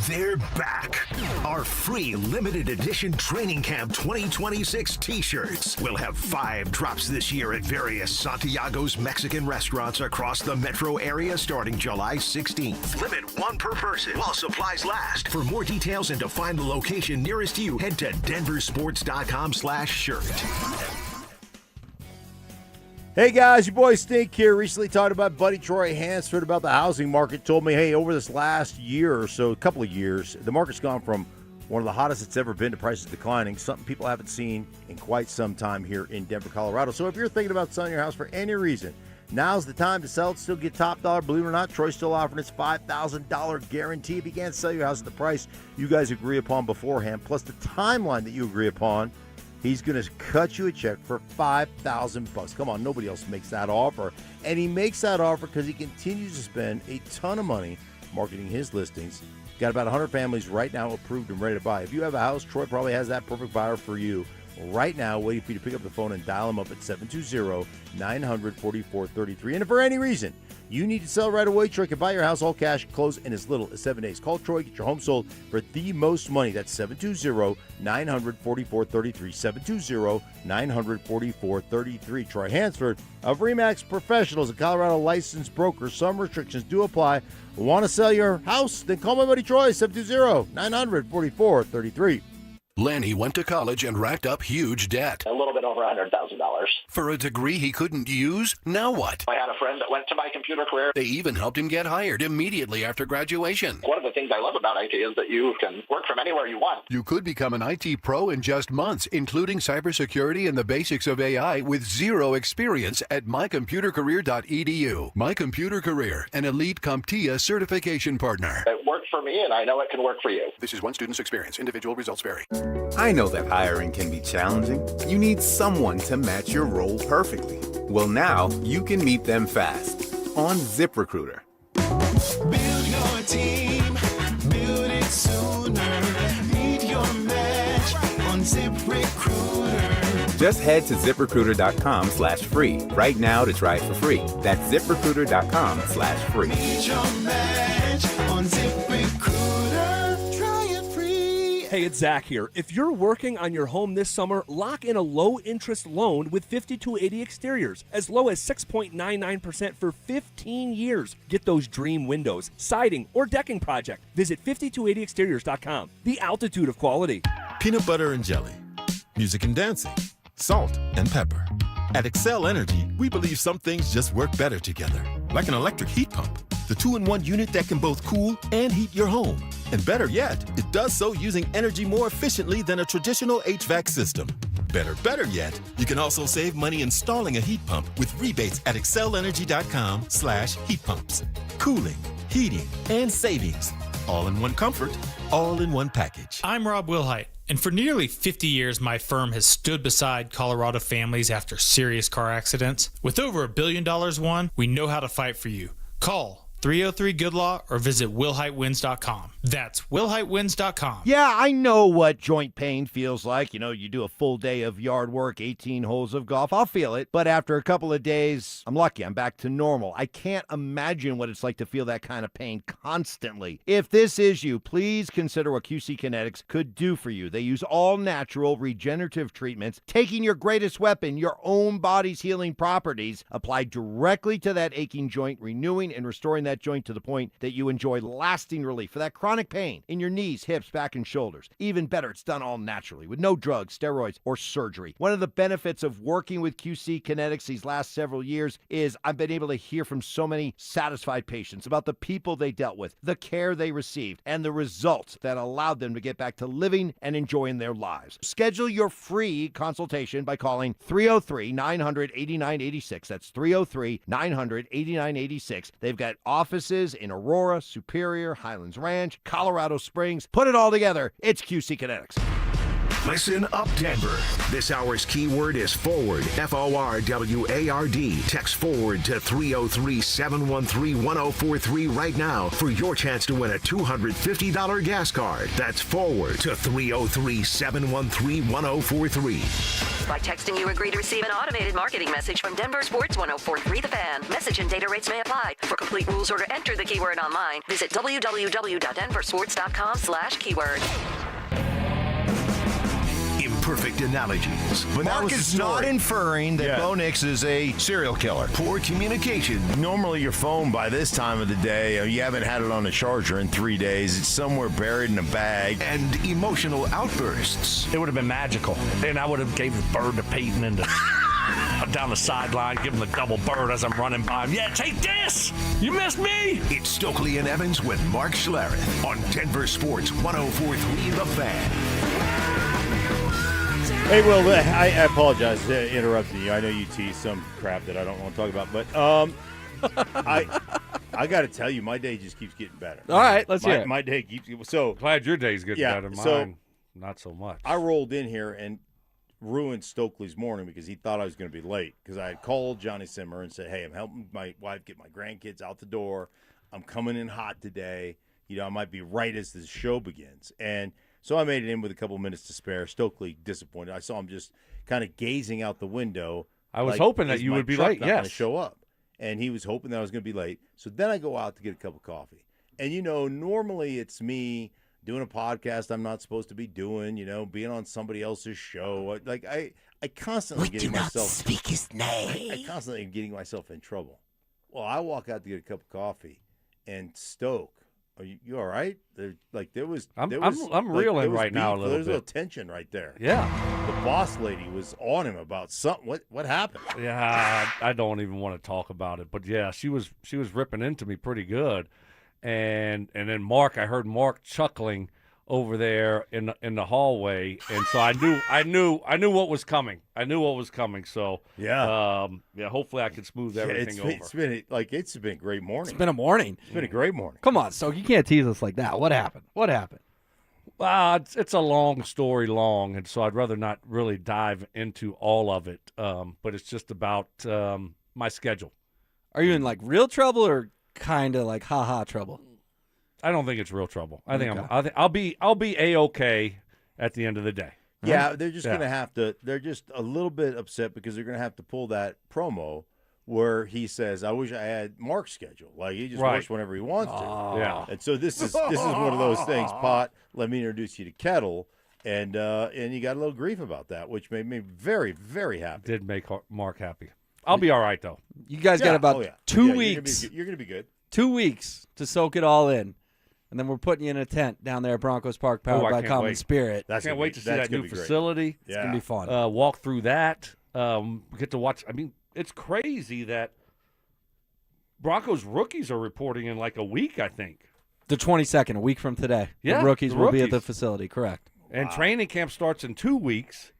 Speaker 4: They're back. Our free limited edition Training Camp 2026 t-shirts will have 5 drops this year at various Santiago's Mexican restaurants across the metro area starting July 16th. Limit 1 per person while supplies last. For more details and to find the location nearest you, head to denversports.com/shirt.
Speaker 2: Hey guys, your boy Stink here. Recently talked about Buddy Troy Hansford about the housing market. Told me, hey, over this last year or so, a couple of years, the market's gone from one of the hottest it's ever been to prices declining, something people haven't seen in quite some time here in Denver, Colorado. So if you're thinking about selling your house for any reason, now's the time to sell it. Still get top dollar. Believe it or not, Troy's still offering its $5,000 guarantee if you can't sell your house at the price you guys agree upon beforehand, plus the timeline that you agree upon. He's going to cut you a check for $5,000. Come on, nobody else makes that offer. And he makes that offer because he continues to spend a ton of money marketing his listings. Got about 100 families right now approved and ready to buy. If you have a house, Troy probably has that perfect buyer for you right now, waiting for you to pick up the phone and dial him up at 720-900-4433. And if for any reason you need to sell right away, Troy can buy your house all cash, close in as little as 7 days. Call Troy, get your home sold for the most money. That's 720-900-4433. 720-900-4433. Troy Hansford of RE/MAX Professionals, a Colorado licensed broker. Some restrictions do apply. Want to sell your house? Then call my buddy Troy, 720-900-4433.
Speaker 25: Lanny went to college and racked up huge debt.
Speaker 18: A little bit over $100,000.
Speaker 25: For a degree he couldn't use? Now what?
Speaker 18: I had a friend that went to my computer career.
Speaker 25: They even helped him get hired immediately after graduation.
Speaker 18: One of the things I love about IT is that you can work from anywhere you want.
Speaker 25: You could become an IT pro in just months, including cybersecurity and the basics of AI with zero experience at mycomputercareer.edu. My Computer Career, an elite CompTIA certification partner.
Speaker 18: It worked for me, and I know it can work for you.
Speaker 25: This is one student's experience. Individual results vary.
Speaker 19: I know that hiring can be challenging. You need someone to match your role perfectly. Well, now you can meet them fast on ZipRecruiter.
Speaker 20: Build your team, build it sooner. Meet your match on ZipRecruiter.
Speaker 19: Just head to ZipRecruiter.com/free right now to try it for free. That's ZipRecruiter.com/free.
Speaker 20: Meet your match on ZipRecruiter. Try it free.
Speaker 9: Hey, it's Zach here. If you're working on your home this summer, lock in a low-interest loan with 5280 Exteriors, as low as 6.99% for 15 years. Get those dream windows, siding, or decking project. Visit 5280exteriors.com. The altitude of quality.
Speaker 21: Peanut butter and jelly, music and dancing, salt and pepper. At Excel Energy, we believe some things just work better together, like an electric heat pump, the 2-in-1 unit that can both cool and heat your home. And better yet, it does so using energy more efficiently than a traditional HVAC system. Better yet, you can also save money installing a heat pump with rebates at excelenergy.com/heat pumps. Cooling, heating, and savings. All in one comfort, all in one package.
Speaker 8: I'm Rob Wilhite, and for nearly 50 years, my firm has stood beside Colorado families after serious car accidents. With over $1 billion won, we know how to fight for you. Call 303-GOOD-LAW or visit WillHiteWins.com. That's WillHiteWins.com.
Speaker 6: Yeah, I know what joint pain feels like. You know, you do a full day of yard work, 18 holes of golf. I'll feel it. But after a couple of days, I'm lucky. I'm back to normal. I can't imagine what it's like to feel that kind of pain constantly. If this is you, please consider what QC Kinetics could do for you. They use all-natural regenerative treatments, taking your greatest weapon, your own body's healing properties, applied directly to that aching joint, renewing and restoring that joint to the point that you enjoy lasting relief for that chronic pain in your knees, hips, back, and shoulders. Even better, it's done all naturally with no drugs, steroids, or surgery. One of the benefits of working with QC Kinetics these last several years is I've been able to hear from so many satisfied patients about the people they dealt with, the care they received, and the results that allowed them to get back to living and enjoying their lives. Schedule your free consultation by calling 303-900-8986. That's 303-900-8986. They've got offices in Aurora, Superior, Highlands Ranch, Colorado Springs. Put it all together, it's QC Kinetics.
Speaker 4: Listen up, Denver. This hour's keyword is forward. FORWARD. Text forward to 303-713-1043 right now for your chance to win a $250 gas card. That's forward to 303-713-1043.
Speaker 10: By texting, you agree to receive an automated marketing message from DenverSports 1043 The Fan. Message and data rates may apply. For complete rules or to enter the keyword online, visit www.denversports.com/keyword.
Speaker 4: Imperfect analogies.
Speaker 6: But Mark is not inferring that Bo Nix is a serial killer.
Speaker 4: Poor communication.
Speaker 2: Normally your phone by this time of the day, you haven't had it on a charger in 3 days. It's somewhere buried in a bag.
Speaker 4: And emotional outbursts.
Speaker 28: It would have been magical. And I would have gave the bird to Payton and down the sideline, give him the double bird as I'm running by him. Yeah, take this! You missed me!
Speaker 4: It's Stokley and Evans with Mark Schlereth on Denver Sports 104.3 The Fan.
Speaker 2: Hey, Will, I apologize for interrupting you. I know you tease some crap that I don't want to talk about, but I got to tell you, my day just keeps getting better.
Speaker 14: All right, let's hear it.
Speaker 2: My day keeps so
Speaker 11: glad your day's getting better. Mine, not so much.
Speaker 2: I rolled in here and ruined Stokley's morning because he thought I was going to be late because I had called Johnny Simmer and said, "Hey, I'm helping my wife get my grandkids out the door. I'm coming in hot today. You know, I might be right as the show begins." And so I made it in with a couple minutes to spare. Stokely disappointed. I saw him just kind of gazing out the window.
Speaker 11: I was hoping that you would be late.
Speaker 2: Yes, show up, and he was hoping that I was going to be late. So then I go out to get a cup of coffee, and you know, normally it's me doing a podcast I'm not supposed to be doing. You know, being on somebody else's show. Like I constantly getting myself
Speaker 20: speak his name.
Speaker 2: I constantly am getting myself in trouble. Well, I walk out to get a cup of coffee, and Stoke. Are you all right?
Speaker 11: I'm reeling right now a little
Speaker 2: There's a
Speaker 11: bit.
Speaker 2: little tension right there.
Speaker 11: Yeah.
Speaker 2: The boss lady was on him about something. What happened?
Speaker 11: Yeah, I don't even want to talk about it. But yeah, she was ripping into me pretty good, and then Mark, I heard Mark chuckling over there in the hallway, and so I knew what was coming. I knew what was coming. So hopefully I can smooth everything over.
Speaker 2: It's been a great morning.
Speaker 14: It's been a morning.
Speaker 2: It's been a great morning.
Speaker 14: Come on, Stoke, you can't tease us like that. What happened?
Speaker 11: It's a long story, and so I'd rather not really dive into all of it. But it's just about my schedule.
Speaker 14: Are you in like real trouble or kind of like ha-ha trouble?
Speaker 11: I don't think it's real trouble. I think I'll be A-okay at the end of the day.
Speaker 2: Yeah, they're just gonna have to. They're just a little bit upset because they're gonna have to pull that promo where he says, "I wish I had Mark's schedule. Like he just works whenever he wants to."
Speaker 11: Yeah.
Speaker 2: And so this is one of those things. Pot. Let me introduce you to Kettle, and you got a little grief about that, which made me very, very happy.
Speaker 11: Did make Mark happy. I'll be all right though.
Speaker 14: You guys got about 2 weeks.
Speaker 2: You're gonna be good.
Speaker 14: 2 weeks to soak it all in. And then we're putting you in a tent down there at Broncos Park, powered by Common Spirit.
Speaker 11: I can't wait to see that new facility.
Speaker 14: It's going to be fun.
Speaker 11: Walk through that. Get to watch. I mean, it's crazy that Broncos rookies are reporting in like a week, I think.
Speaker 14: The 22nd, a week from today.
Speaker 11: Yeah,
Speaker 14: the rookies will be at the facility, correct.
Speaker 11: And training camp starts in 2 weeks.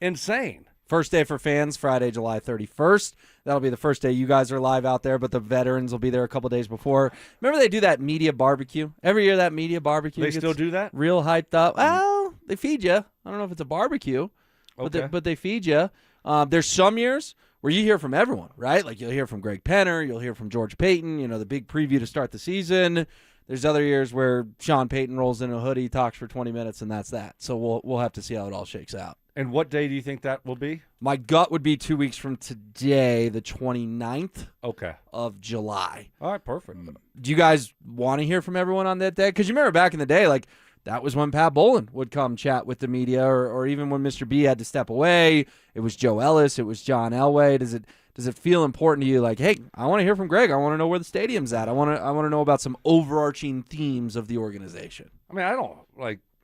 Speaker 11: Insane.
Speaker 14: First day for fans, Friday, July 31st. That'll be the first day you guys are live out there, but the veterans will be there a couple days before. Remember they do that media barbecue? Every year that media barbecue
Speaker 11: They
Speaker 14: gets
Speaker 11: still do that?
Speaker 14: real hyped up. Well, they feed you. I don't know if it's a barbecue, but they feed you. There's some years where you hear from everyone, right? Like you'll hear from Greg Penner, you'll hear from George Payton, the big preview to start the season. There's other years where Sean Payton rolls in a hoodie, talks for 20 minutes, and that's that. So we'll have to see how it all shakes out.
Speaker 11: And what day do you think that will be?
Speaker 14: My gut would be 2 weeks from today, the 29th of July.
Speaker 11: All right, perfect.
Speaker 14: Do you guys want to hear from everyone on that day? Because you remember back in the day, like that was when Pat Bolin would come chat with the media, or even when Mr. B had to step away. It was Joe Ellis. It was John Elway. Does it feel important to you? Like, hey, I want to hear from Greg. I want to know where the stadium's at. I want to know about some overarching themes of the organization.
Speaker 11: I mean, I don't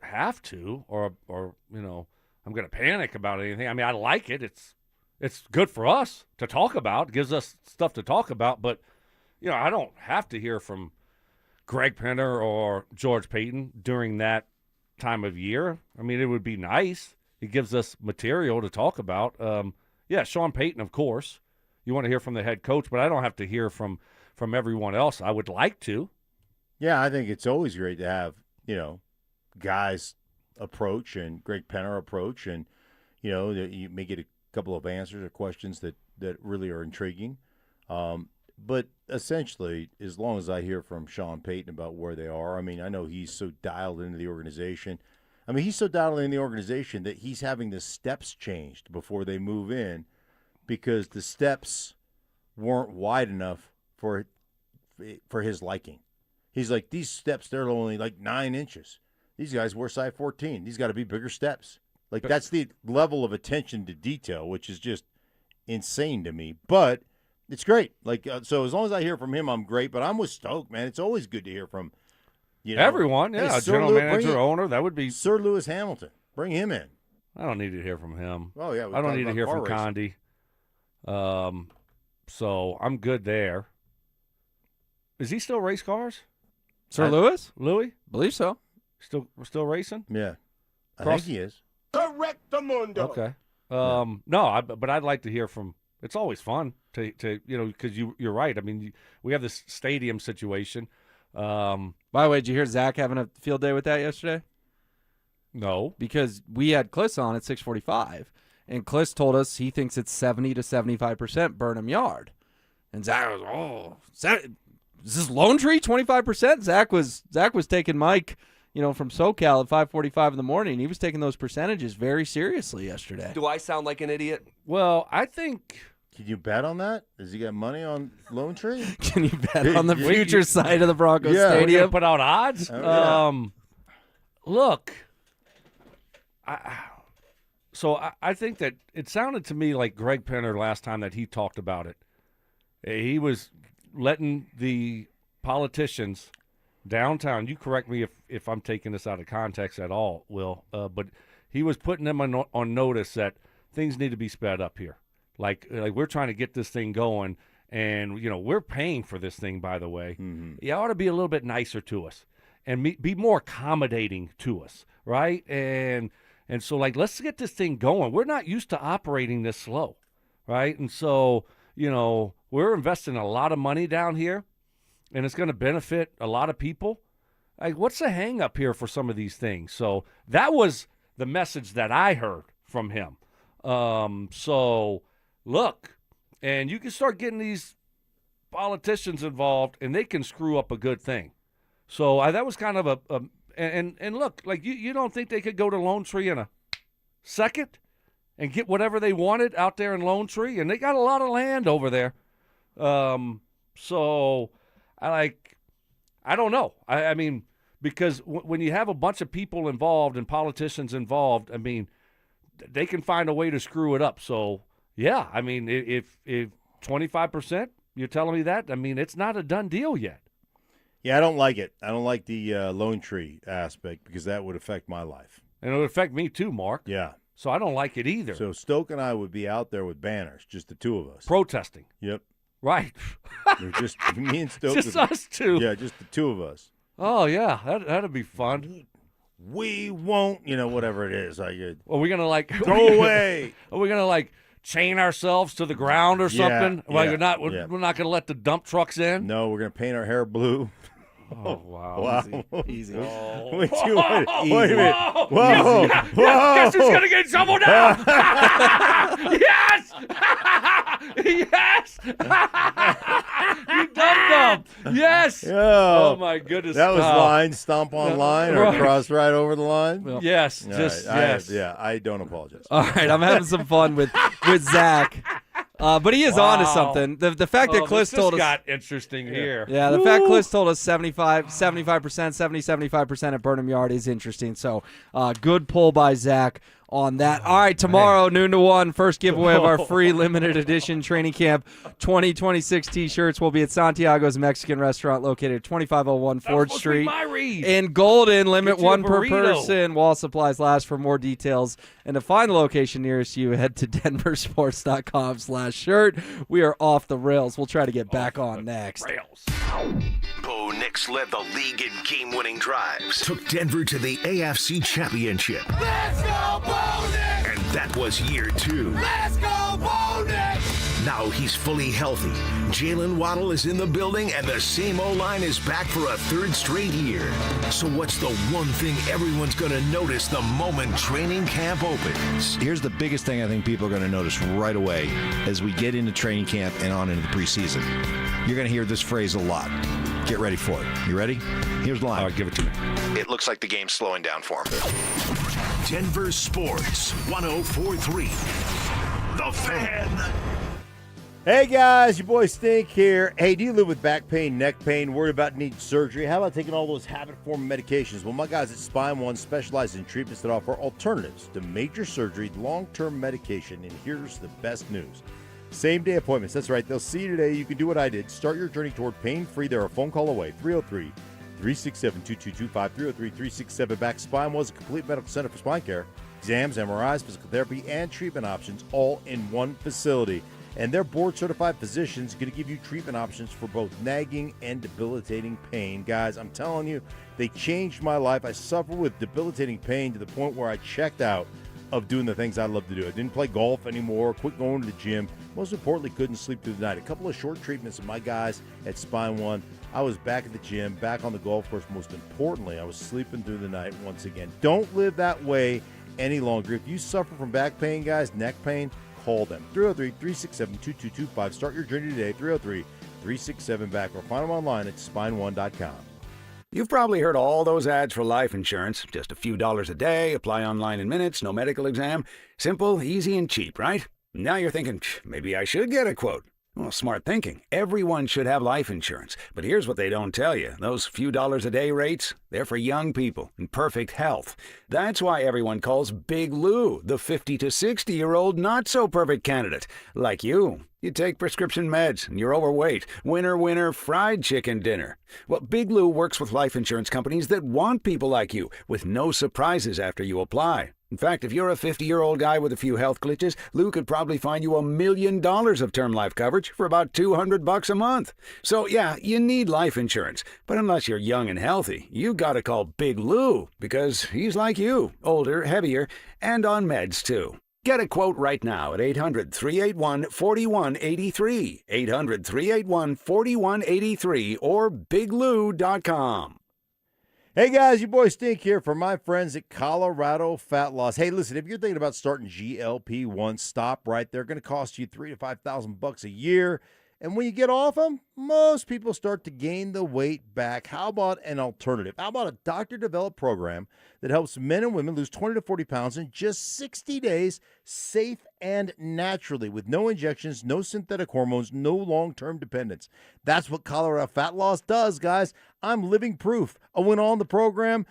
Speaker 11: have to, or I'm going to panic about anything. I mean, I like it. It's good for us to talk about. It gives us stuff to talk about. But, I don't have to hear from Greg Penner or George Payton during that time of year. I mean, it would be nice. It gives us material to talk about. Sean Payton, of course. You want to hear from the head coach, but I don't have to hear from everyone else. I would like to.
Speaker 2: Yeah, I think it's always great to have, guys approach and Greg Penner approach, and, you may get a couple of answers or questions that really are intriguing. But essentially, as long as I hear from Sean Payton about where they are, I mean, I know he's so dialed into the organization. I mean, he's so dialed in the organization that he's having the steps changed before they move in, because the steps weren't wide enough for his liking. He's like, these steps, they're only like 9 inches. These guys wear size 14. These got to be bigger steps. Like, that's the level of attention to detail, which is just insane to me. But it's great. Like, so as long as I hear from him, I'm great. But I'm with Stoke, man. It's always good to hear from,
Speaker 11: everyone. Yeah,
Speaker 2: hey,
Speaker 11: general manager, owner. That would be
Speaker 2: Sir Lewis Hamilton. Bring him in.
Speaker 11: I don't need to hear from him.
Speaker 2: Oh, yeah.
Speaker 11: I don't need to hear from Condi. So I'm good there. Is he still race cars?
Speaker 14: Sir Lewis?
Speaker 11: Louis?
Speaker 14: Believe so.
Speaker 11: Still racing?
Speaker 2: Yeah. I think he is.
Speaker 5: Correct the mundo.
Speaker 11: Okay. No, but I'd like to hear from. It's always fun to because you're right. I mean, we have this stadium situation.
Speaker 14: By the way, did you hear Zach having a field day with that yesterday?
Speaker 11: No,
Speaker 14: because we had Kliss on at 6:45, and Kliss told us he thinks it's 70 to 75% Burnham Yard, and Zach was, is this Lone Tree 25%? Zach was taking Mike, from SoCal at 5:45 in the morning. He was taking those percentages very seriously yesterday.
Speaker 9: Do I sound like an idiot?
Speaker 11: Well, I think.
Speaker 2: Can you bet on that? Does he got money on Lone Tree?
Speaker 14: Can you bet on the future side of the Broncos
Speaker 11: Stadium?
Speaker 14: Stadium?
Speaker 11: We're gonna put out odds. Look, I think that it sounded to me like Greg Penner last time that he talked about it. He was letting the politicians downtown. You correct me if I'm taking this out of context at all, Will. But he was putting them on notice that things need to be sped up here. Like we're trying to get this thing going, and we're paying for this thing. By the way, You ought to be a little bit nicer to us and be more accommodating to us, right? And so let's get this thing going. We're not used to operating this slow, right? And so we're investing a lot of money down here, and it's going to benefit a lot of people. Like, what's the hang up here for some of these things? So that was the message that I heard from him. So look, and you can start getting these politicians involved, and they can screw up a good thing. So that was kind of and look, like you don't think they could go to Lone Tree in a second and get whatever they wanted out there in Lone Tree, and they got a lot of land over there. So I don't know. I mean, because when you have a bunch of people involved and politicians involved, I mean, they can find a way to screw it up. So yeah, I mean, if 25%, you're telling me that, I mean, it's not a done deal yet.
Speaker 2: Yeah, I don't like it. I don't like the Lone Tree aspect, because that would affect my life.
Speaker 11: And it would affect me too, Mark.
Speaker 2: Yeah.
Speaker 11: So I don't like it either.
Speaker 2: So Stoke and I would be out there with banners, just the two of us.
Speaker 11: Protesting.
Speaker 2: Yep.
Speaker 11: Right.
Speaker 2: Just me and Stoke.
Speaker 11: Just us two.
Speaker 2: Yeah, just the two of us.
Speaker 11: Oh, yeah. That'd be fun.
Speaker 2: we won't, whatever it is.
Speaker 11: Are we gonna
Speaker 2: go away?
Speaker 11: Are we gonna chain ourselves to the ground or something? We're not gonna let the dump trucks in.
Speaker 2: No, we're gonna paint our hair blue.
Speaker 11: Oh, wow.
Speaker 14: Easy.
Speaker 11: Oh.
Speaker 2: Wait a minute.
Speaker 11: Whoa.
Speaker 2: Whoa.
Speaker 11: Yes.
Speaker 2: Whoa.
Speaker 11: Guess who's going to get in trouble now? Yes. Yes. You dum-dum. Yes.
Speaker 2: Oh,
Speaker 11: my goodness.
Speaker 2: That was line, stomp on line, or cross right over the line?
Speaker 11: Yes.
Speaker 2: All
Speaker 11: Just,
Speaker 2: right.
Speaker 11: yes.
Speaker 2: I don't apologize.
Speaker 14: All right, I'm having some fun with Zach. But he is on to something. The fact that Cliff told us
Speaker 11: got interesting here.
Speaker 14: Yeah, the fact Cliff told us 75%, 75% at Burnham Yard is interesting. So good pull by Zach on that. All right, tomorrow, noon to 1, first giveaway of our free limited edition training camp 2026 T-shirts will be at Santiago's Mexican restaurant located at 2501 Ford Street in Golden. Limit one per person while supplies last. For more details and to find the location nearest you, head to denversports.com/shirt. We are off the rails. We'll try to get back on next.
Speaker 4: Bo Nix led the league in game-winning drives, took Denver to the AFC Championship.
Speaker 20: Let's go, Bo Nix!
Speaker 4: And that was year 2.
Speaker 20: Let's go, Bo Nix!
Speaker 4: Now he's fully healthy. Jalen Waddle is in the building, and the same O-line is back for a 3rd straight year. So what's the one thing everyone's going to notice the moment training camp opens?
Speaker 6: Here's the biggest thing I think people are going to notice right away as we get into training camp and on into the preseason. You're going to hear this phrase a lot. Get ready for it. You ready? Here's the line.
Speaker 11: All right, give it to me.
Speaker 4: It looks like the game's slowing down for him. Denver Sports 104.3. The Fan.
Speaker 2: Hey guys, your boy Stink here. Hey, do you live with back pain, neck pain, worried about needing surgery? How about taking all those habit-forming medications? Well, my guys at Spine One specialize in treatments that offer alternatives to major surgery, long-term medication, and here's the best news. Same-day appointments. That's right. They'll see you today. You can do what I did. Start your journey toward pain-free. They're a phone call away. 303-367-2225. 303-367-BACK. Spine was a complete medical center for spine care. Exams, MRIs, physical therapy, and treatment options all in one facility. And their board-certified physicians are going to give you treatment options for both nagging and debilitating pain. Guys, I'm telling you, they changed my life. I suffered with debilitating pain to the point where I checked out of doing the things I love to do. I didn't play golf anymore, quit going to the gym. Most importantly, couldn't sleep through the night. A couple of short treatments of my guys at Spine One. I was back at the gym, back on the golf course. Most importantly, I was sleeping through the night once again. Don't live that way any longer. If you suffer from back pain, guys, neck pain, call them. 303-367-2225. Start your journey today. 303-367-BACK or find them online at spineone.com.
Speaker 12: You've probably heard all those ads for life insurance. Just a few dollars a day, apply online in minutes, no medical exam. Simple, easy, and cheap, right? Now you're thinking, maybe I should get a quote. Well, smart thinking. Everyone should have life insurance. But here's what they don't tell you. Those few dollars a day rates, they're for young people in perfect health. That's why everyone calls Big Lou the 50 to 60-year-old not-so-perfect candidate. Like you. You take prescription meds and you're overweight. Winner, winner, fried chicken dinner. Well, Big Lou works with life insurance companies that want people like you with no surprises after you apply. In fact, if you're a 50-year-old guy with a few health glitches, Lou could probably find you $1 million of term life coverage for about $200 a month. So, yeah, you need life insurance. But unless you're young and healthy, you gotta call Big Lou because he's like you, older, heavier, and on meds, too. Get a quote right now at 800-381-4183, 800-381-4183, or biglou.com.
Speaker 2: Hey guys, your boy Stink here for my friends at Colorado Fat Loss. Hey, listen, if you're thinking about starting GLP-1, stop right there. Going to cost you $3,000 to $5,000 a year. And when you get off them, most people start to gain the weight back. How about an alternative? How about a doctor-developed program that helps men and women lose 20 to 40 pounds in just 60 days, safe and naturally, with no injections, no synthetic hormones, no long-term dependence. That's what Colorado Fat Loss does, guys. I'm living proof. I went on the program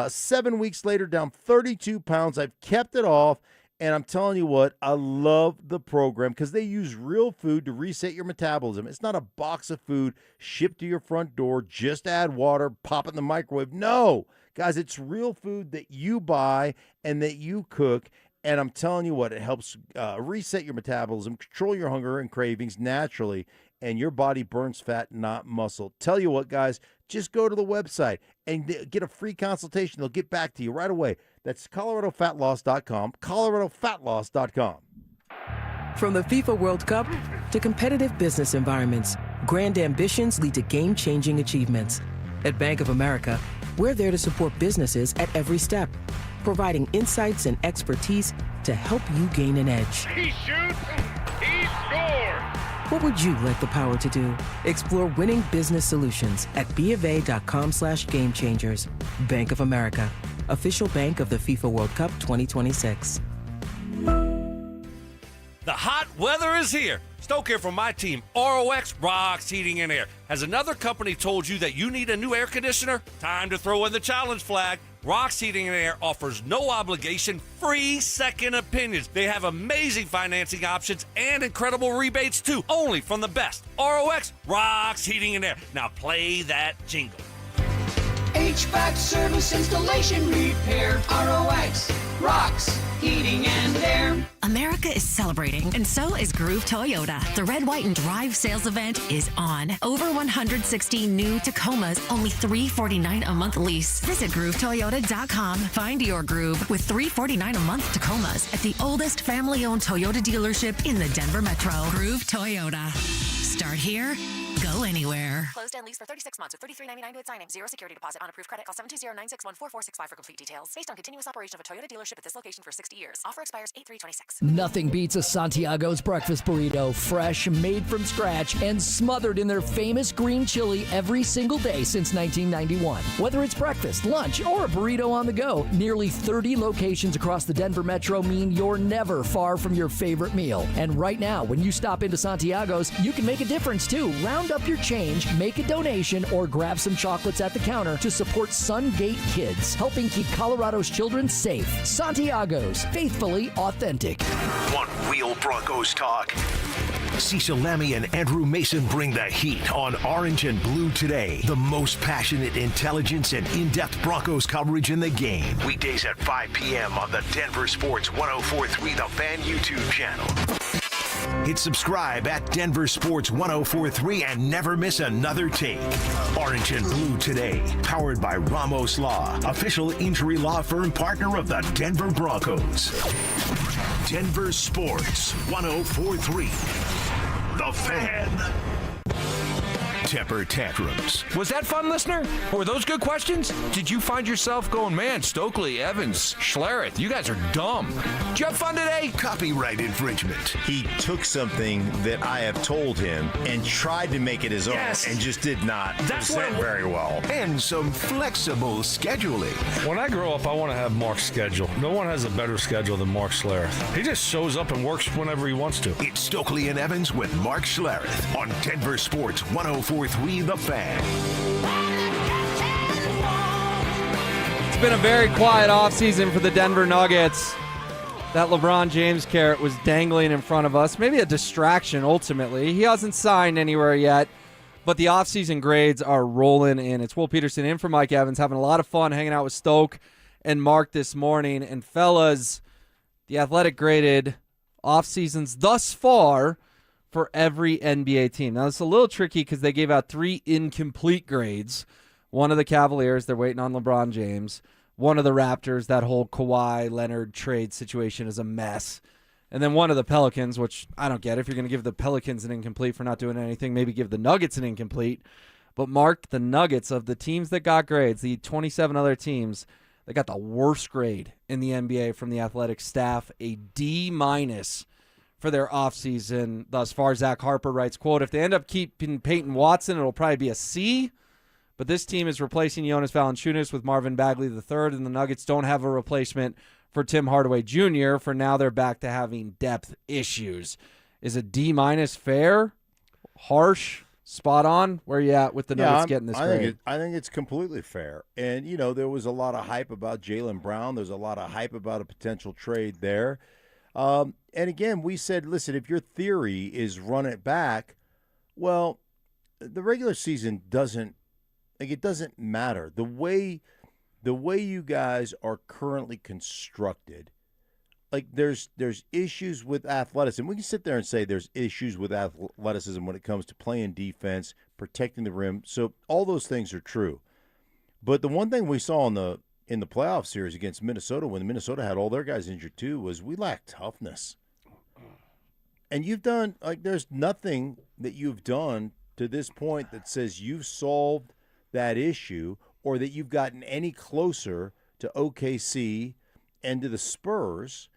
Speaker 2: 7 weeks later, down 32 pounds. I've kept it off. And I'm telling you what, I love the program because they use real food to reset your metabolism. It's not a box of food shipped to your front door, just add water, pop it in the microwave. No, guys, it's real food that you buy and that you cook. And I'm telling you what, it helps reset your metabolism, control your hunger and cravings naturally. and your body burns fat, not muscle. Tell you what, guys, just go to the website and get a free consultation. They'll get back to you right away. That's ColoradoFatLoss.com, ColoradoFatLoss.com.
Speaker 1: From the FIFA World Cup to competitive business environments, grand ambitions lead to game-changing achievements. At Bank of America, we're there to support businesses at every step, providing insights and expertise to help you gain an edge.
Speaker 20: He shoots, he scores!
Speaker 1: What would you like the power to do? Explore winning business solutions at BofA.com/gamechangers. Bank of America, official bank of the FIFA World Cup 2026.
Speaker 28: The hot weather is here. Stoke here from my team, ROX Rocks Heating and Air. Has another company told you that you need a new air conditioner? Time to throw in the challenge flag. Rocks Heating and Air offers no obligation, free second opinions. They have amazing financing options and incredible rebates too, only from the best. ROX Rocks Heating and Air. Now play that jingle.
Speaker 20: HVAC service, installation, repair. ROX rocks heating and air.
Speaker 13: America is celebrating, and so is Groove Toyota. The Red, White, and Drive sales event is on. Over 160 new Tacomas, only $349 a month lease. Visit GrooveToyota.com. Find your groove with $349 a month Tacomas at the oldest family-owned Toyota dealership in the Denver Metro. Groove Toyota. Start here, go anywhere.
Speaker 10: Closed and leased for 36 months with $33.99 with signing. Zero security deposit on approved credit. Call 720-961-4465 for complete details. Based on continuous operation of a Toyota dealership at this location for 60 years. Offer expires 8/3/26.
Speaker 15: Nothing beats a Santiago's breakfast burrito, fresh, made from scratch, and smothered in their famous green chili every single day since 1991. Whether it's breakfast, lunch, or a burrito on the go, nearly 30 locations across the Denver Metro mean you're never far from your favorite meal. And right now, when you stop into Santiago's, you can make a difference too. Round up your change, make a donation, or grab some chocolates at the counter to support Sungate Kids, helping keep Colorado's children safe. Santiago's, faithfully authentic.
Speaker 4: Want real Broncos talk? Cecil Lammy and Andrew Mason bring the heat on Orange and Blue Today. The most passionate intelligence and in-depth Broncos coverage in the game. Weekdays at 5 p.m. on the Denver Sports 104.3 The Fan YouTube channel. Hit subscribe at Denver Sports 104.3 and never miss another take. Orange and Blue Today, powered by Ramos Law, official injury law firm partner of the Denver Broncos. Denver Sports 104.3 The Fan. Temper tantrums.
Speaker 22: Was that fun, listener? Were those good questions? Did you find yourself going, man, Stokley, Evans, Schlereth, you guys are dumb. Did you have fun today?
Speaker 4: Copyright infringement.
Speaker 6: He took something that I have told him and tried to make it his own and just did not present very well.
Speaker 4: And some flexible scheduling.
Speaker 11: When I grow up, I want to have Mark's schedule. No one has a better schedule than Mark Schlereth. He just shows up and works whenever he wants to.
Speaker 4: It's Stokley and Evans with Mark Schlereth on Denver Sports 104.3 The Fan.
Speaker 14: It's been a very quiet offseason for the Denver Nuggets. That LeBron James carrot was dangling in front of us. Maybe a distraction, ultimately. He hasn't signed anywhere yet, but the offseason grades are rolling in. It's Will Peterson in for Mike Evans, having a lot of fun hanging out with Stoke and Mark this morning. And fellas, the Athletic graded offseasons thus far for every NBA team. Now, it's a little tricky because they gave out 3 incomplete grades. One of the Cavaliers, they're waiting on LeBron James. One of the Raptors, that whole Kawhi Leonard trade situation is a mess. And then one of the Pelicans, which I don't get. If you're going to give the Pelicans an incomplete for not doing anything, maybe give the Nuggets an incomplete. But Mark, the Nuggets, of the teams that got grades, the 27 other teams, they got the worst grade in the NBA from the Athletic staff, a D- for their offseason thus far. Zach Harper writes, quote, if they end up keeping Payton Watson, it'll probably be a C. But this team is replacing Jonas Valanciunas with Marvin Bagley III, and the Nuggets don't have a replacement for Tim Hardaway Jr. For now, they're back to having depth issues. Is a D- fair? Harsh? Spot on? Where are you at with the Nuggets getting this grade?
Speaker 2: I think it's completely fair. And, you know, there was a lot of hype about Jaylen Brown. There's a lot of hype about a potential trade there. And again, we said, listen, if your theory is run it back, well, the regular season doesn't matter. The way you guys are currently constructed, like there's issues with athleticism. We can sit there and say there's issues with athleticism when it comes to playing defense, protecting the rim. So all those things are true. But the one thing we saw in the playoff series against Minnesota, when Minnesota had all their guys injured too, was we lacked toughness. And you've done, like, there's nothing that you've done to this point that says you've solved that issue or that you've gotten any closer to OKC and to the Spurs.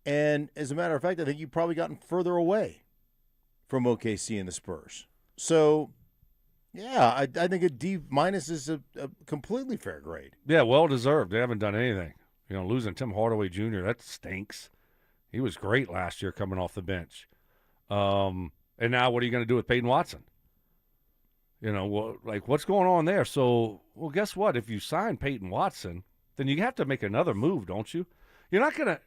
Speaker 2: And as a matter of fact, I think you've probably gotten further away from OKC and the Spurs. So, yeah, I think a D- is a completely fair grade.
Speaker 11: Yeah, well deserved. They haven't done anything. Losing Tim Hardaway Jr., that stinks. He was great last year coming off the bench. And now what are you going to do with Payton Watson? What's going on there? So, well, guess what? If you sign Payton Watson, then you have to make another move, don't you? You're not going to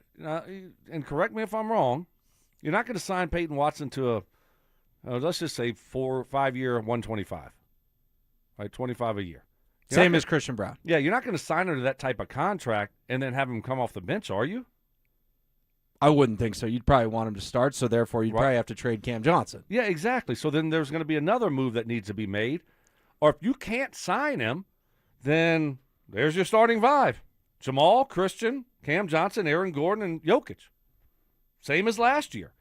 Speaker 11: and correct me if I'm wrong, you're not going to sign Payton Watson to let's just say 4 or 5 year 125, right? 25 a year.
Speaker 14: Same as Christian Brown.
Speaker 11: Yeah, you're not going to sign him to that type of contract and then have him come off the bench, are you?
Speaker 14: I wouldn't think so. You'd probably want him to start, so therefore you'd probably have to trade Cam Johnson.
Speaker 11: Yeah, exactly. So then there's going to be another move that needs to be made. Or if you can't sign him, then there's your starting five. Jamal, Christian, Cam Johnson, Aaron Gordon, and Jokic. Same as last year.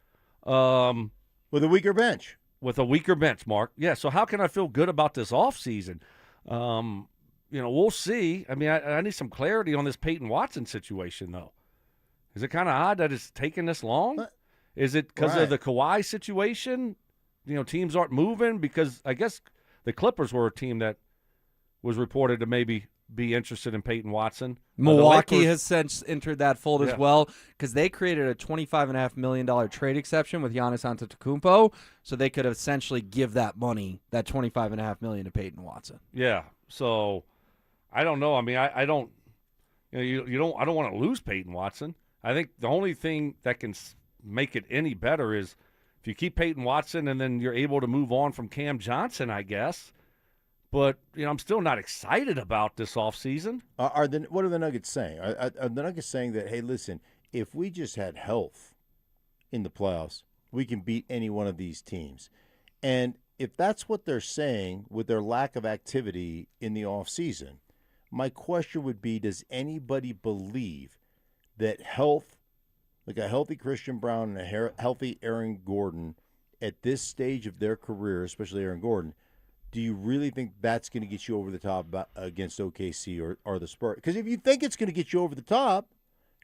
Speaker 2: With a weaker bench.
Speaker 11: With a weaker bench, Mark. Yeah, so how can I feel good about this offseason? We'll see. I mean, I need some clarity on this Payton Watson situation, though. Is it kind of odd that it's taken this long? Is it because of the Kawhi situation? Teams aren't moving? Because I guess the Clippers were a team that was reported to maybe be interested in Payton Watson.
Speaker 14: Milwaukee has since entered that fold as well because they created a $25.5 million trade exception with Giannis Antetokounmpo, so they could essentially give that money, that $25.5 million, to Payton Watson.
Speaker 11: Yeah, so I don't know. I mean, I don't. I don't want to lose Payton Watson. I think the only thing that can make it any better is if you keep Payton Watson and then you're able to move on from Cam Johnson, I guess. But, I'm still not excited about this offseason.
Speaker 2: What are the Nuggets saying? Are the Nuggets saying that, hey, listen, if we just had health in the playoffs, we can beat any one of these teams? And if that's what they're saying with their lack of activity in the offseason, my question would be, does anybody believe that health, like a healthy Christian Brown and a healthy Aaron Gordon at this stage of their career, especially Aaron Gordon, do you really think that's going to get you over the top against OKC or the Spurs? Because if you think it's going to get you over the top,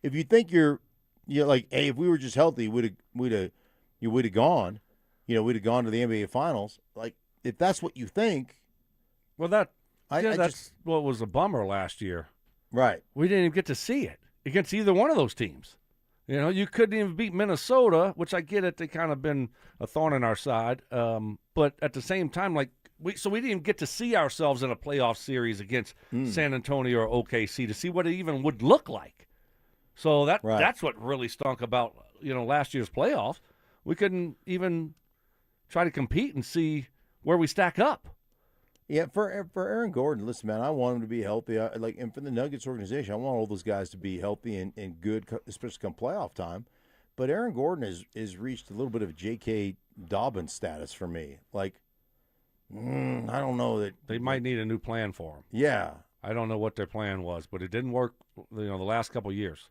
Speaker 2: if you think you're like, hey, if we were just healthy, we'd have gone, we'd have gone to the NBA Finals. Like, if that's what you think,
Speaker 11: well, that's what was a bummer last year.
Speaker 2: Right.
Speaker 11: We didn't even get to see it against either one of those teams. You couldn't even beat Minnesota, which I get it. They kind of been a thorn in our side. But at the same time, like, we didn't even get to see ourselves in a playoff series against San Antonio or OKC to see what it even would look like. So that's what really stunk about, last year's playoffs. We couldn't even try to compete and see where we stack up.
Speaker 2: Yeah, for Aaron Gordon, listen, man, I want him to be healthy. And for the Nuggets organization, I want all those guys to be healthy and good, especially come playoff time. But Aaron Gordon has reached a little bit of J.K. Dobbins status for me. Like, I don't know that
Speaker 11: they might need a new plan for him.
Speaker 2: Yeah,
Speaker 11: I don't know what their plan was, but it didn't work. The last couple of years.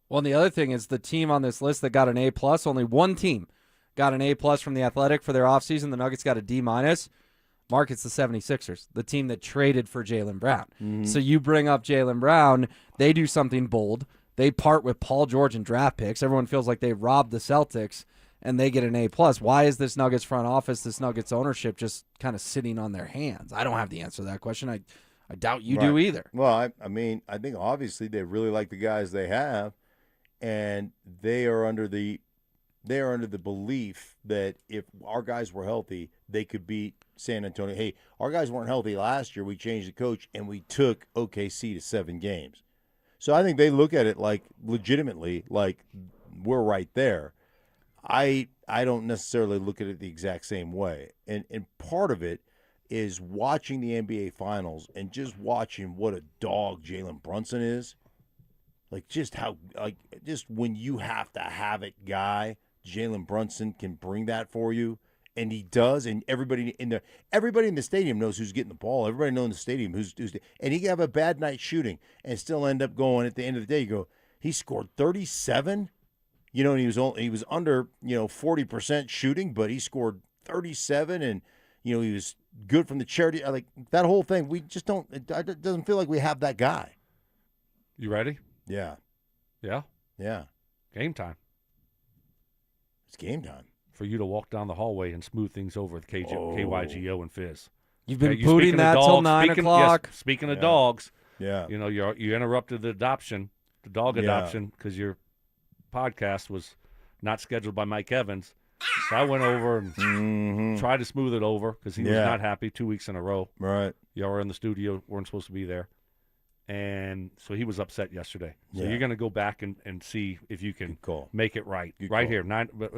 Speaker 14: Well, and the other thing is the team on this list that got an A+, only one team got an A+ from the Athletic for their offseason. The Nuggets got a D-. Mark, it's the 76ers, the team that traded for Jaylen Brown. Mm-hmm. So you bring up Jaylen Brown, they do something bold. They part with Paul George and draft picks. Everyone feels like they robbed the Celtics, and they get an A+. Why is this Nuggets front office, this Nuggets ownership just kind of sitting on their hands? I don't have the answer to that question. I doubt you do either.
Speaker 2: Well, I mean, I think obviously they really like the guys they have, and they are under the belief that if our guys were healthy, they could beat San Antonio. Hey, our guys weren't healthy last year. We changed the coach, and we took OKC to 7 games. So I think they look at it like legitimately, like we're right there. I don't necessarily look at it the exact same way. And part of it is watching the NBA Finals and just watching what a dog Jalen Brunson is. Like just when you have to have it guy, Jalen Brunson can bring that for you. And he does, and everybody in the stadium knows who's getting the ball. Everybody knows in the stadium who's and he can have a bad night shooting and still end up going at the end of the day. You go, he scored 37, and he was under 40% shooting, but he scored 37, and he was good from the charity. Like that whole thing, we just don't. It doesn't feel like we have that guy.
Speaker 11: You ready?
Speaker 2: Yeah.
Speaker 11: Yeah.
Speaker 2: Yeah.
Speaker 11: Game time.
Speaker 2: It's game time.
Speaker 11: For you to walk down the hallway and smooth things over with KYGO and Fizz.
Speaker 14: You've been booting that till 9 o'clock.
Speaker 11: Yes, speaking of dogs,
Speaker 2: yeah,
Speaker 11: you interrupted the dog adoption, because your podcast was not scheduled by Mike Evans. So I went over and tried to smooth it over because he was not happy 2 weeks in a row.
Speaker 2: Right.
Speaker 11: Y'all were in the studio, weren't supposed to be there. And so he was upset yesterday. So you're going to go back and see if you can make it right. Here,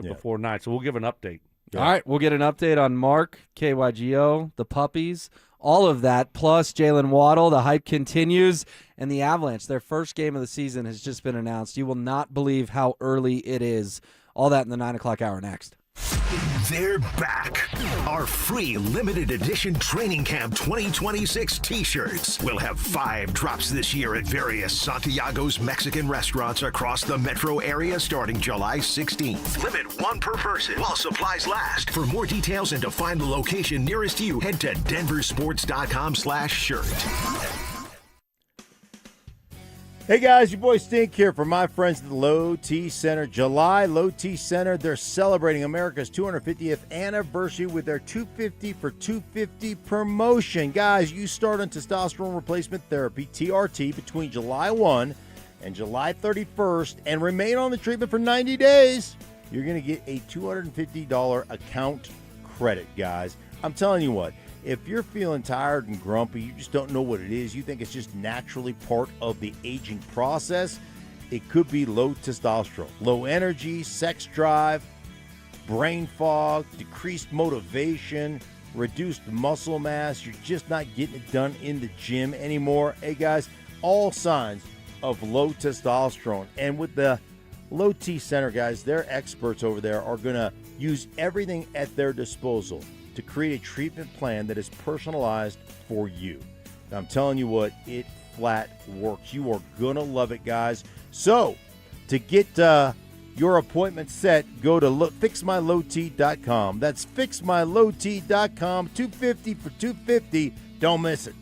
Speaker 11: before 9. So we'll give an update.
Speaker 14: Yeah. All right, we'll get an update on Mark, KYGO, the puppies, all of that, plus Jalen Waddle. The hype continues, and the Avalanche, their first game of the season has just been announced. You will not believe how early it is. All that in the 9 o'clock hour next.
Speaker 4: They're back. Our free limited edition Training Camp 2026 t-shirts will have 5 drops this year at various Santiago's Mexican restaurants across the metro area starting July 16th. Limit 1 per person while supplies last. For more details and to find the location nearest you, head to DenverSports.com/shirt.
Speaker 2: Hey guys, your boy Stink here from my friends at the Low T Center. July Low T Center, they're celebrating America's 250th anniversary with their 250 for 250 promotion. Guys, you start on testosterone replacement therapy, TRT, between July 1 and July 31st and remain on the treatment for 90 days. You're going to get a $250 account credit, guys. I'm telling you what. If you're feeling tired and grumpy, you just don't know what it is, you think it's just naturally part of the aging process, it could be low testosterone, low energy, sex drive, brain fog, decreased motivation, reduced muscle mass. You're just not getting it done in the gym anymore. Hey guys, all signs of low testosterone. And with the Low T Center, guys, their experts over there are going to use everything at their disposal to create a treatment plan that is personalized for you. Now, I'm telling you what, it flat works. You are going to love it, guys. So, to get your appointment set, go to fixmylowt.com. That's fixmylowt.com. $250 for $250. Don't miss it.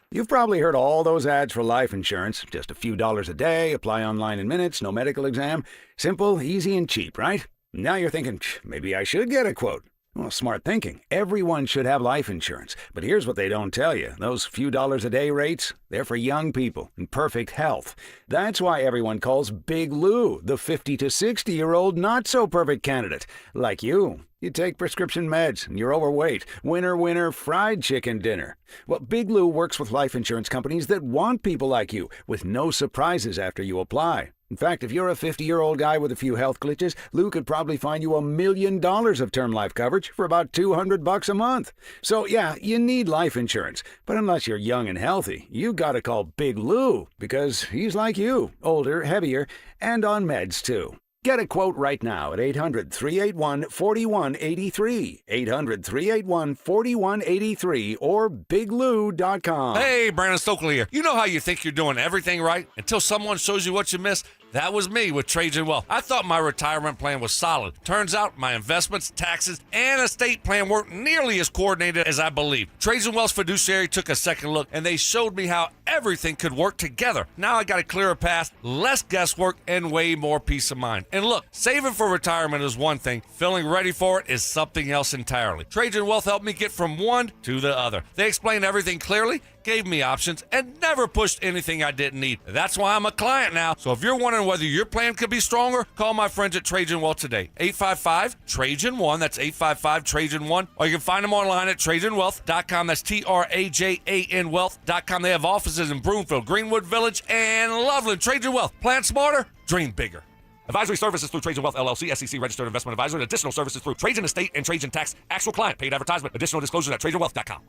Speaker 12: You've probably heard all those ads for life insurance. Just a few dollars a day, apply online in minutes, no medical exam. Simple, easy, and cheap, right? Now you're thinking, maybe I should get a quote. Well, smart thinking. Everyone should have life insurance. But here's what they don't tell you. Those few dollars a day rates, they're for young people in perfect health. That's why everyone calls Big Lou the 50 to 60-year-old not-so-perfect candidate. Like you. You take prescription meds, and you're overweight. Winner, fried chicken dinner. Well, Big Lou works with life insurance companies that want people like you, with no surprises after you apply. In fact, if you're a 50-year-old guy with a few health glitches, Lou could probably find you $1 million of term life coverage for about $200 a month. So, yeah, you need life insurance. But unless you're young and healthy, you gotta call Big Lou, because he's like you, older, heavier, and on meds, too. Get a quote right now at 800-381-4183, 800-381-4183, or biglou.com.
Speaker 28: Hey, Brandon Stokley here. You know how you think you're doing everything right until someone shows you what you missed? That was me with Trajan Wealth. I thought my retirement plan was solid. Turns out my investments, taxes, and estate plan weren't nearly as coordinated as I believed. Trajan Wealth's fiduciary took a second look, and they showed me how everything could work together. Now I got a clearer path, less guesswork, and way more peace of mind. And look, saving for retirement is one thing. Feeling ready for it is something else entirely. Trajan Wealth helped me get from one to the other. They explained everything clearly, gave me options, and never pushed anything I didn't need. That's why I'm a client now. So if you're wondering whether your plan could be stronger, call my friends at Trajan Wealth today. 855-TRAJAN1. That's 855-TRAJAN1. Or you can find them online at TrajanWealth.com. That's TRAJAN Wealth.com. They have offices in Broomfield, Greenwood Village, and Loveland. Trajan Wealth. Plan smarter, dream bigger. Advisory services through Trajan Wealth, LLC, SEC registered investment advisor, and additional services through Trajan Estate and Trajan Tax. Actual client, paid advertisement. Additional disclosures at TrajanWealth.com.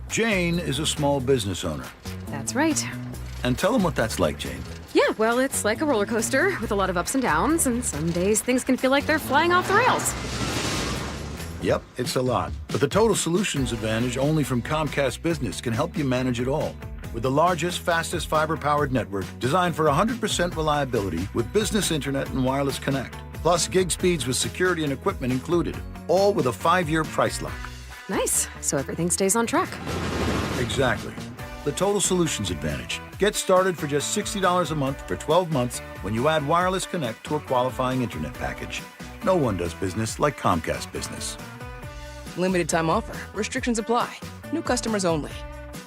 Speaker 3: Jane is a small business owner.
Speaker 7: That's right.
Speaker 3: And tell them what that's like, Jane.
Speaker 7: Yeah, well, it's like a roller coaster with a lot of ups and downs, and some days things can feel like they're flying off the rails.
Speaker 3: Yep, it's a lot. But the Total Solutions Advantage only from Comcast Business can help you manage it all. With the largest, fastest fiber-powered network designed for 100% reliability with business internet and wireless connect. Plus gig speeds with security and equipment included. All with a 5-year price lock.
Speaker 7: Nice. So everything stays on track.
Speaker 3: Exactly. The Total Solutions Advantage. Get started for just $60 a month for 12 months when you add wireless connect to a qualifying internet package. No one does business like Comcast Business.
Speaker 1: Limited time offer. Restrictions apply. New customers only.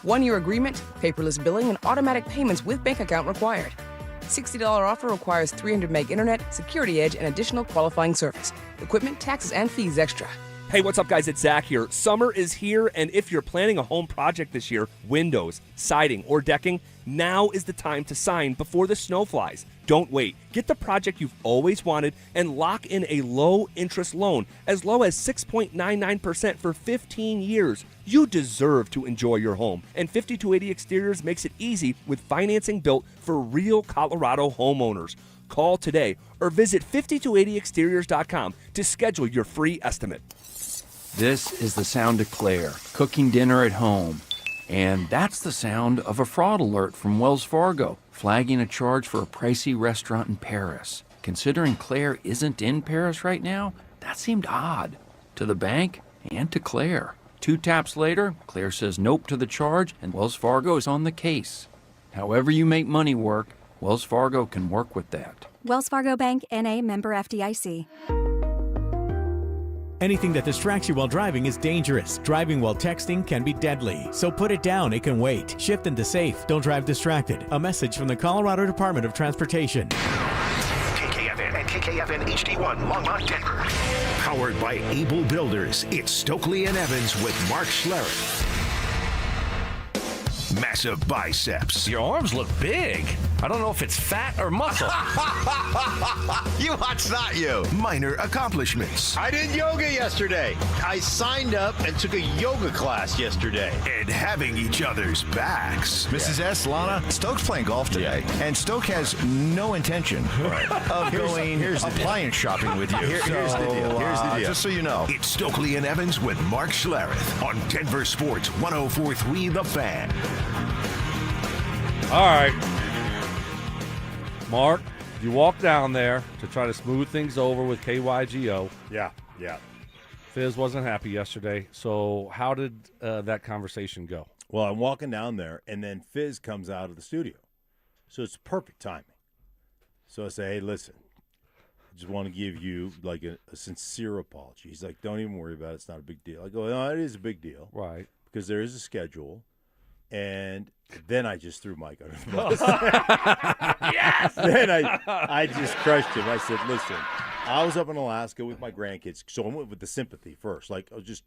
Speaker 1: 1-year agreement, paperless billing, and automatic payments with bank account required. $60 offer requires 300 meg internet, security edge, and additional qualifying service. Equipment, taxes, and fees extra.
Speaker 9: Hey, what's up, guys? It's Zach here. Summer is here, and if you're planning a home project this year, windows, siding, or decking, now is the time to sign before the snow flies. Don't wait. Get the project you've always wanted and lock in a low-interest loan as low as 6.99% for 15 years. You deserve to enjoy your home, and 5280 Exteriors makes it easy with financing built for real Colorado homeowners. Call today or visit 5280exteriors.com to schedule your free estimate.
Speaker 16: This is the sound of Claire, cooking dinner at home. And that's the sound of a fraud alert from Wells Fargo, flagging a charge for a pricey restaurant in Paris. Considering Claire isn't in Paris right now, that seemed odd to the bank and to Claire. 2 taps later, Claire says nope to the charge, and Wells Fargo is on the case. However you make money work, Wells Fargo can work with that.
Speaker 17: Wells Fargo Bank, N.A., member FDIC.
Speaker 23: Anything that distracts you while driving is dangerous. Driving while texting can be deadly. So put it down, it can wait. Shift into safe. Don't drive distracted. A message from the Colorado Department of Transportation.
Speaker 4: KKFN and KKFN HD1 Longmont, Denver. Powered by Able Builders, it's Stokley and Evans with Mark Schlereth. Massive biceps.
Speaker 28: Your arms look big. I don't know if it's fat or muscle.
Speaker 6: You watch not you.
Speaker 4: Minor accomplishments.
Speaker 6: I did yoga yesterday. I signed up and took a yoga class yesterday.
Speaker 4: And having each other's backs.
Speaker 6: Mrs. S. Lana, Stoke's playing golf today, and Stoke has no intention of going appliance shopping with you. Here's the deal. Here's the deal. Just so you know.
Speaker 4: It's Stokley and Evans with Mark Schlereth on Denver Sports 104.3 The Fan.
Speaker 11: All right. Mark, you walked down there to try to smooth things over with KYGO.
Speaker 2: Yeah.
Speaker 11: Fizz wasn't happy yesterday. So how did that conversation go?
Speaker 2: Well, I'm walking down there, and then Fizz comes out of the studio. So it's perfect timing. So I say, hey, listen, I just want to give you like a sincere apology. He's like, don't even worry about it. It's not a big deal. I go, no, it is a big deal.
Speaker 11: Right.
Speaker 2: Because there is a schedule. And then I just threw Mike under the bus.
Speaker 28: Yes!
Speaker 2: Then I just crushed him. I said, listen, I was up in Alaska with my grandkids. So I went with the sympathy first. Like, I was just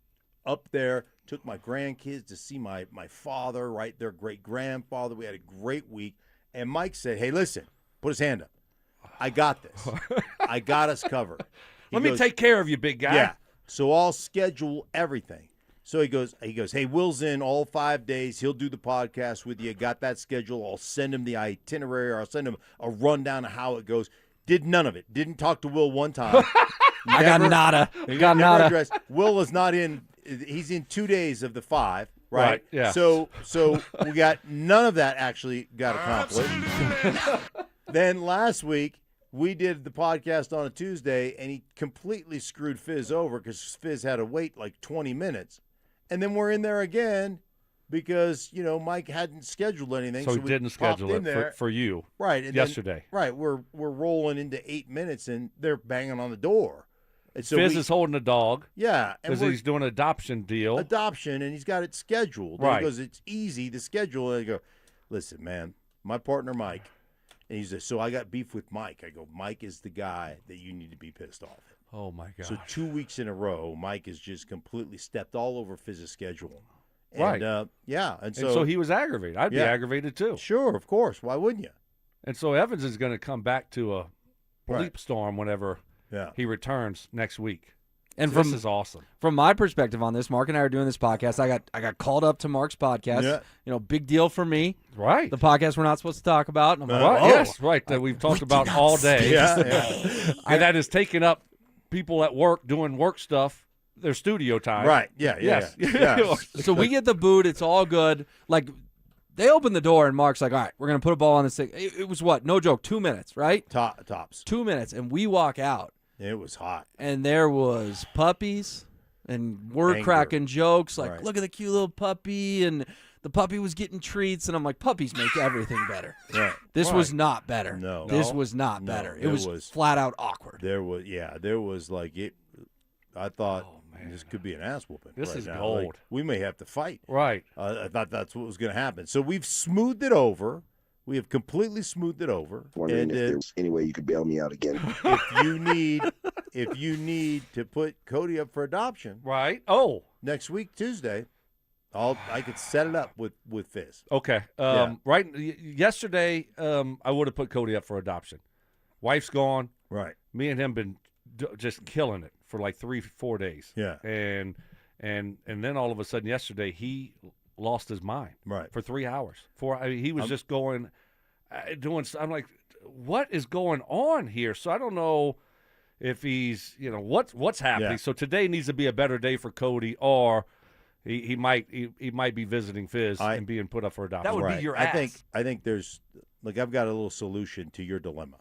Speaker 2: up there, took my grandkids to see my father, right, their great-grandfather. We had a great week. And Mike said, hey, listen, put his hand up. I got this. I got us covered.
Speaker 11: Let me take care of you, big guy.
Speaker 2: Yeah. So I'll schedule everything. So he goes, hey, Will's in all 5 days. He'll do the podcast with you. Got that schedule. I'll send him the itinerary, or I'll send him a rundown of how it goes. Did none of it. Didn't talk to Will one time.
Speaker 14: I got nada.
Speaker 2: Got nada. Addressed. Will is not in. He's in 2 days of the 5, right?
Speaker 11: Yeah.
Speaker 2: So we got none of that actually got accomplished. Then last week, we did the podcast on a Tuesday, and he completely screwed Fizz over because Fizz had to wait like 20 minutes. And then we're in there again because, Mike hadn't scheduled anything.
Speaker 11: So he didn't schedule it for you yesterday.
Speaker 2: Right. We're rolling into 8 minutes, and they're banging on the door. And so
Speaker 11: Fizz is holding a dog.
Speaker 2: Yeah.
Speaker 11: Because he's doing an adoption deal.
Speaker 2: And he's got it scheduled.
Speaker 11: Right.
Speaker 2: And he goes, it's easy to schedule. And I go, listen, man, my partner Mike. And he says, so I got beef with Mike. I go, Mike is the guy that you need to be pissed off at.
Speaker 11: Oh, my gosh.
Speaker 2: So 2 weeks in a row, Mike has just completely stepped all over Fizz's schedule. And,
Speaker 11: right.
Speaker 2: Yeah.
Speaker 11: And so he was aggravated. I'd be aggravated, too.
Speaker 2: Sure, of course. Why wouldn't you?
Speaker 11: And so Evans is going to come back to a bleep storm whenever he returns next week.
Speaker 14: And
Speaker 11: this is awesome.
Speaker 14: From my perspective on this, Mark and I are doing this podcast. I got called up to Mark's podcast.
Speaker 2: Yeah.
Speaker 14: You know, big deal for me.
Speaker 11: Right.
Speaker 14: The podcast we're not supposed to talk about. And I'm like,
Speaker 11: Right.
Speaker 14: oh.
Speaker 11: Yes, right. That we've talked about all day.
Speaker 2: Yeah.
Speaker 11: And that is taking up people at work doing work stuff, their studio time.
Speaker 2: Right. Yeah.
Speaker 11: Yes.
Speaker 2: Yeah.
Speaker 14: So we get the boot. It's all good. Like, they open the door, and Mark's like, all right, we're going to put a ball on this thing. It was what? No joke, 2 minutes, right?
Speaker 2: Tops.
Speaker 14: 2 minutes, and we walk out.
Speaker 2: It was hot.
Speaker 14: And there was puppies, and we're
Speaker 2: Anger.
Speaker 14: cracking jokes like,
Speaker 2: Right.
Speaker 14: look at the cute little puppy, and the puppy was getting treats, and I'm like, puppies make everything better.
Speaker 2: Right.
Speaker 14: This was not better.
Speaker 2: No.
Speaker 14: This was not
Speaker 2: No,
Speaker 14: better. It
Speaker 2: there
Speaker 14: was flat out awkward.
Speaker 2: There was like it. I thought this could be an ass whooping.
Speaker 11: This
Speaker 2: right
Speaker 11: is
Speaker 2: now.
Speaker 11: gold.
Speaker 2: Like, we may have to fight.
Speaker 11: Right.
Speaker 2: I thought that's what was going to happen. So we've smoothed it over. We have completely smoothed it over.
Speaker 8: Wondering
Speaker 2: And
Speaker 8: if there's any way you could bail me out again.
Speaker 2: if you need to put Cody up for adoption,
Speaker 11: right? Oh,
Speaker 2: next week Tuesday, I could set it up with Fizz.
Speaker 11: Okay.
Speaker 2: Yeah.
Speaker 11: Right. Yesterday, I would have put Cody up for adoption. Wife's gone.
Speaker 2: Right.
Speaker 11: Me and him been just killing it for like 3-4 days.
Speaker 2: Yeah.
Speaker 11: And then all of a sudden yesterday he lost his mind.
Speaker 2: Right.
Speaker 11: For 3 hours. He was just going, doing. I'm like, what is going on here? So I don't know if he's, what's happening.
Speaker 2: Yeah.
Speaker 11: So today needs to be a better day for Cody, or he might be visiting Fizz and being put up for adoption.
Speaker 14: That would
Speaker 2: Right.
Speaker 14: be your ass.
Speaker 2: I think there's I've got a little solution to your dilemma.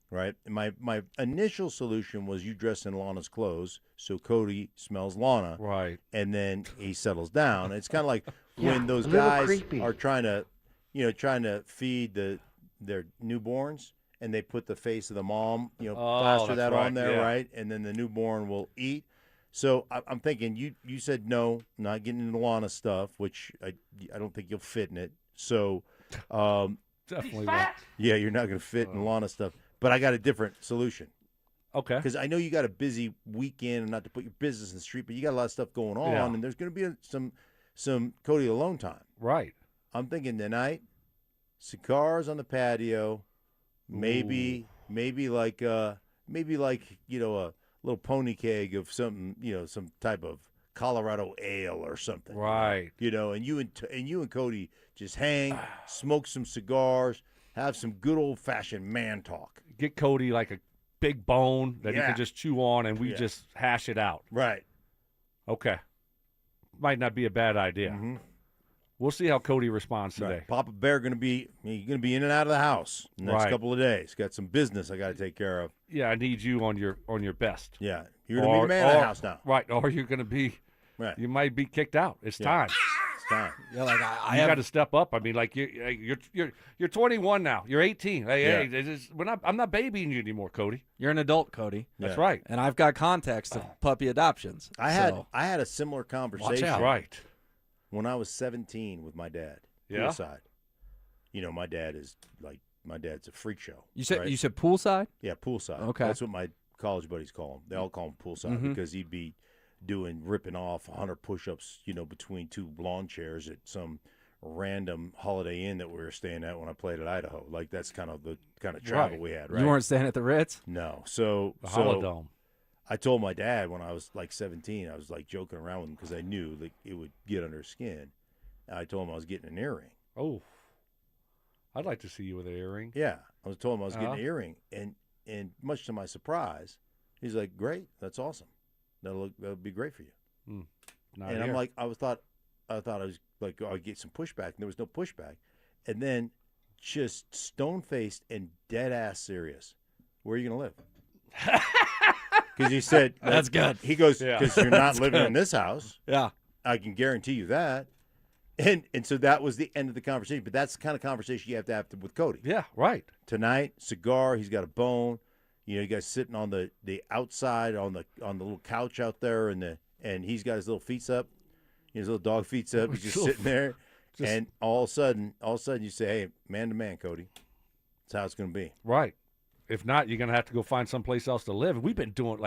Speaker 2: Right? My initial solution was you dress in Lana's clothes so Cody smells Lana.
Speaker 11: Right.
Speaker 2: And then he settles down. It's kind of like
Speaker 8: Yeah,
Speaker 2: when those
Speaker 8: a little
Speaker 2: guys
Speaker 8: creepy.
Speaker 2: are trying to feed their newborns, and they put the face of the mom, plaster
Speaker 11: that's
Speaker 2: that
Speaker 11: right,
Speaker 2: on there,
Speaker 11: yeah.
Speaker 2: right? And then the newborn will eat. So I'm thinking you said no, not getting into Lana stuff, which I don't think you'll fit in it. So
Speaker 11: Definitely not.
Speaker 2: yeah, you're not going to fit in Lana stuff. But I got a different solution.
Speaker 11: Okay.
Speaker 2: Because I know you got a busy weekend, and not to put your business in the street, but you got a lot of stuff going on,
Speaker 11: Yeah.
Speaker 2: and there's going to be some Cody alone time.
Speaker 11: Right.
Speaker 2: I'm thinking tonight, cigars on the patio, maybe like a little pony keg of something, some type of Colorado ale or something.
Speaker 11: Right.
Speaker 2: And you and Cody just hang, smoke some cigars, have some good old fashioned man talk.
Speaker 11: Get Cody like a big bone that he
Speaker 2: Yeah.
Speaker 11: can just chew on, and we
Speaker 2: Yeah.
Speaker 11: just hash it out.
Speaker 2: Right.
Speaker 11: Okay. Might not be a bad idea.
Speaker 2: Mm-hmm.
Speaker 11: We'll see how Cody responds today.
Speaker 2: Right. Papa Bear gonna be in and out of the house the next
Speaker 11: Right.
Speaker 2: couple of days. Got some business I got to take care of.
Speaker 11: Yeah, I need you on your best.
Speaker 2: Yeah, you're gonna be the man of the house now.
Speaker 11: Right, or you're gonna be.
Speaker 2: Right.
Speaker 11: You might be kicked out. It's
Speaker 2: Yeah.
Speaker 11: time.
Speaker 2: It's time.
Speaker 14: Yeah, like I
Speaker 11: You
Speaker 14: have
Speaker 11: got to step up. I mean, like you're 21 now. You're 18. Hey, I'm not babying you anymore, Cody.
Speaker 14: You're an adult, Cody.
Speaker 11: That's
Speaker 2: Yeah.
Speaker 11: right.
Speaker 14: And I've got context of puppy adoptions.
Speaker 2: I
Speaker 14: so.
Speaker 2: had a similar conversation.
Speaker 14: out.
Speaker 11: Right.
Speaker 2: When I was 17 with my dad.
Speaker 11: Yeah.
Speaker 2: Poolside. My dad's a freak show.
Speaker 14: You said
Speaker 2: right?
Speaker 14: you said poolside?
Speaker 2: Yeah, poolside.
Speaker 14: Okay.
Speaker 2: That's what my college buddies call him. They all call him poolside
Speaker 14: Mhm.
Speaker 2: because he'd be ripping off 100 push-ups, between two lawn chairs at some random Holiday Inn that we were staying at when I played at Idaho. Like that's kind of the kind of travel
Speaker 11: Right.
Speaker 2: we had, right?
Speaker 14: You weren't staying at the Ritz?
Speaker 2: No. So
Speaker 11: The Holodome.
Speaker 2: I told my dad when I was like 17, I was like joking around with him because I knew like it would get under his skin. And I told him I was getting an earring.
Speaker 11: Oh, I'd like to see you with an earring.
Speaker 2: Yeah, I told him I was getting
Speaker 11: Uh-huh.
Speaker 2: an earring, and much to my surprise, he's like, "Great, that'll be great for you."
Speaker 11: Not
Speaker 2: and
Speaker 11: here.
Speaker 2: I'm like, I thought I was like, I'd get some pushback, and there was no pushback. And then, just stone faced and dead ass serious, where are you gonna live? Because he said
Speaker 14: That's good.
Speaker 2: He goes,
Speaker 14: Yeah.
Speaker 2: because you're not
Speaker 14: That's
Speaker 2: living
Speaker 14: good.
Speaker 2: in this house.
Speaker 14: Yeah.
Speaker 2: I can guarantee you that. And so that was the end of the conversation. But that's the kind of conversation you have to with Cody.
Speaker 11: Yeah, right.
Speaker 2: Tonight, cigar. He's got a bone. You guys sitting on the outside on the little couch out there, and he's got his little feet up, his little dog feet up. He's just sitting there, and all of a sudden you say, "Hey, man to man, Cody, that's how it's going to be."
Speaker 11: Right. If not, you're going to have to go find someplace else to live. We've been doing,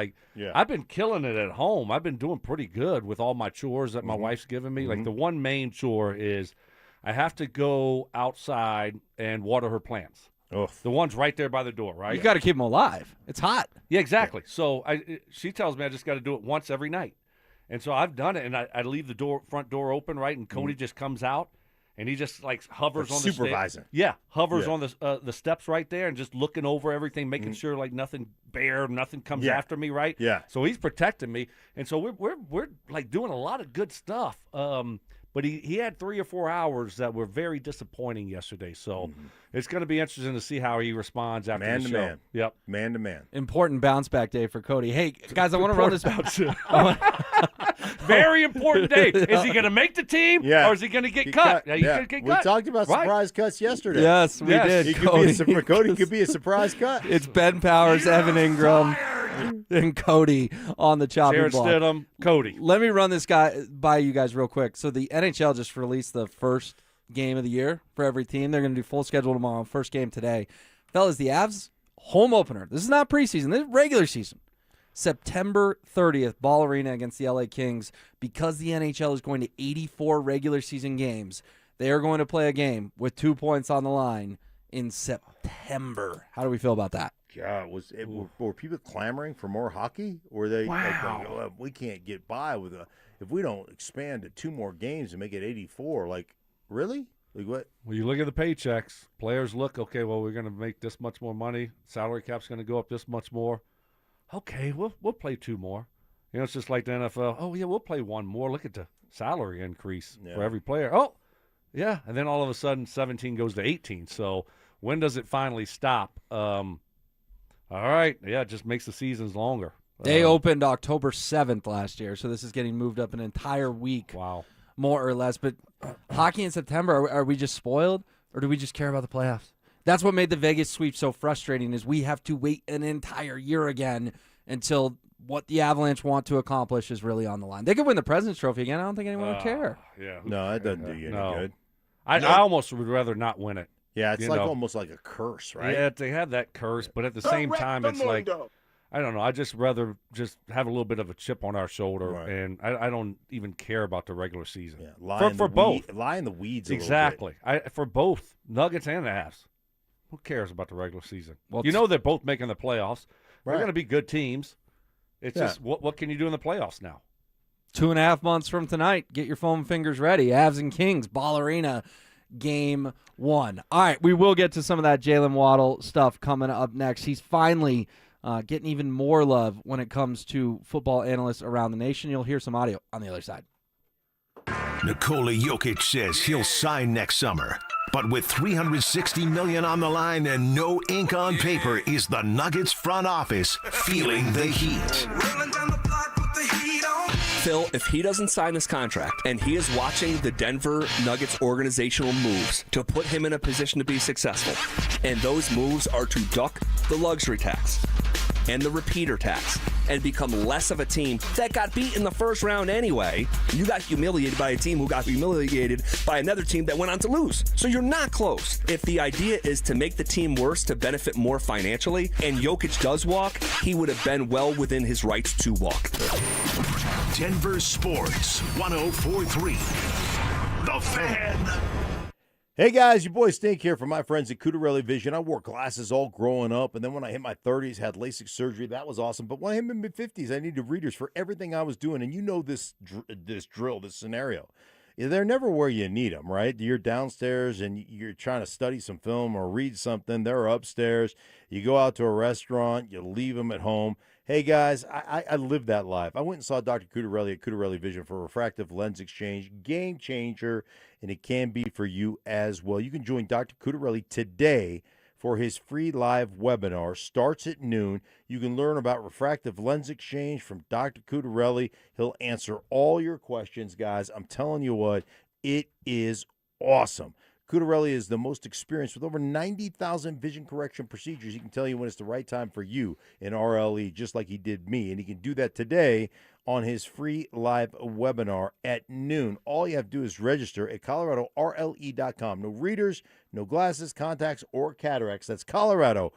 Speaker 11: I've been killing it at home. I've been doing pretty good with all my chores that my wife's giving me. Like, the one main chore is I have to go outside and water her plants. The one's right there by the door, right?
Speaker 14: You got to keep them alive. It's hot.
Speaker 11: Yeah, exactly. So she tells me I just got to do it once every night. And so I've done it, and I leave the front door open, right, and Cody just comes out, and he just, like, hovers on the
Speaker 2: supervising.
Speaker 11: Yeah, hovers on the steps right there and just looking over everything, making sure, like, nothing bare, nothing comes after me, right?
Speaker 2: Yeah.
Speaker 11: So he's protecting me. And so we're like, doing a lot of good stuff. But he had 3 or 4 hours that were very disappointing yesterday. So it's going to be interesting to see how he responds after
Speaker 2: Man
Speaker 11: the
Speaker 2: to
Speaker 11: show.
Speaker 2: man.
Speaker 11: Yep.
Speaker 2: Man to man.
Speaker 14: Important bounce back day for Cody. Hey, guys, I want to run this back.
Speaker 11: Very important day. Is he going to make the team or is he going to get cut? He's going to get cut.
Speaker 2: We talked about surprise cuts yesterday.
Speaker 14: Yes, we did.
Speaker 2: He Cody could be a surprise cut.
Speaker 14: It's Ben Powers, Evan Ingram, and Cody on the chopping
Speaker 11: Jared
Speaker 14: block.
Speaker 11: Stidham, Cody.
Speaker 14: Let me run this guy by you guys real quick. So the NHL just released the first game of the year for every team. They're going to do full schedule tomorrow. First game today. Fellas, the Avs, home opener. This is not preseason. This is regular season. September 30th, Ball Arena against the LA Kings. Because the NHL is going to 84 regular season games, they are going to play a game with 2 points on the line in September. How do we feel about that?
Speaker 2: God, were people clamoring for more hockey? Or they like, oh, we can't get by with if we don't expand to 2 more games and make it 84? Like, really? Like what?
Speaker 11: Well, you look at the paychecks. Players look, okay, well, we're going to make this much more money. Salary cap's going to go up this much more. Okay, we'll play 2 more. You know, it's just like the NFL. Oh, yeah, we'll play 1 more. Look at the salary increase for every player. Oh, yeah. And then all of a sudden, 17 goes to 18. So when does it finally stop? All right. Yeah, it just makes the seasons longer.
Speaker 14: They opened October 7th last year, so this is getting moved up an entire week.
Speaker 11: Wow.
Speaker 14: More or less. But hockey in September, are we just spoiled, or do we just care about the playoffs? That's what made the Vegas sweep so frustrating, is we have to wait an entire year again until what the Avalanche want to accomplish is really on the line. They could win the President's Trophy again. I don't think anyone would care.
Speaker 11: Yeah.
Speaker 2: No, that doesn't do you any good.
Speaker 11: I almost would rather not win it.
Speaker 2: Yeah, it's like almost like a curse, right?
Speaker 11: Yeah, they have that curse, but at the same time, it's like, I don't know. I just rather just have a little bit of a chip on our shoulder, and I don't even care about the regular season.
Speaker 2: Yeah,
Speaker 11: for both.
Speaker 2: Lie in the weeds
Speaker 11: exactly. For both, Nuggets and the Avs. Who cares about the regular season?
Speaker 14: Well,
Speaker 11: you know they're both making the playoffs. They're
Speaker 2: Right.
Speaker 11: going to be good teams. It's just, what can you do in the playoffs now?
Speaker 14: 2.5 months from tonight, get your foam fingers ready. Avs and Kings, Ball Arena, Game 1. All right, we will get to some of that Jalen Waddle stuff coming up next. He's finally getting even more love when it comes to football analysts around the nation. You'll hear some audio on the other side.
Speaker 4: Nikola Jokic says he'll sign next summer. But with $360 million on the line and no ink on paper, is the Nuggets front office feeling the heat?
Speaker 9: Phil, if he doesn't sign this contract and he is watching the Denver Nuggets organizational moves to put him in a position to be successful, and those moves are to duck the luxury tax and the repeater tax and become less of a team that got beat in the first round anyway. You got humiliated by a team who got humiliated by another team that went on to lose. So you're not close. If the idea is to make the team worse to benefit more financially, and Jokic does walk, he would have been well within his rights to walk.
Speaker 4: Denver Sports 104.3. The Fan.
Speaker 2: Hey guys, your boy Stink here from my friends at Cudarelli Vision. I wore glasses all growing up, and then when I hit my 30s, had LASIK surgery. That was awesome. But when I hit my mid-50s, I needed readers for everything I was doing. And you know this drill, this scenario. They're never where you need them, right? You're downstairs and you're trying to study some film or read something. They're upstairs. You go out to a restaurant. You leave them at home. Hey, guys, I lived that life. I went and saw Dr. Cudarelli at Cudarelli Vision for refractive lens exchange. Game changer, and it can be for you as well. You can join Dr. Cudarelli today for his free live webinar. Starts at noon. You can learn about refractive lens exchange from Dr. Cudarelli. He'll answer all your questions, guys. I'm telling you what, it is awesome. Cudarelli is the most experienced with over 90,000 vision correction procedures. He can tell you when it's the right time for you in RLE, just like he did me. And he can do that today on his free live webinar at noon. All you have to do is register at coloradorle.com. No readers, no glasses, contacts, or cataracts. That's coloradorle.com.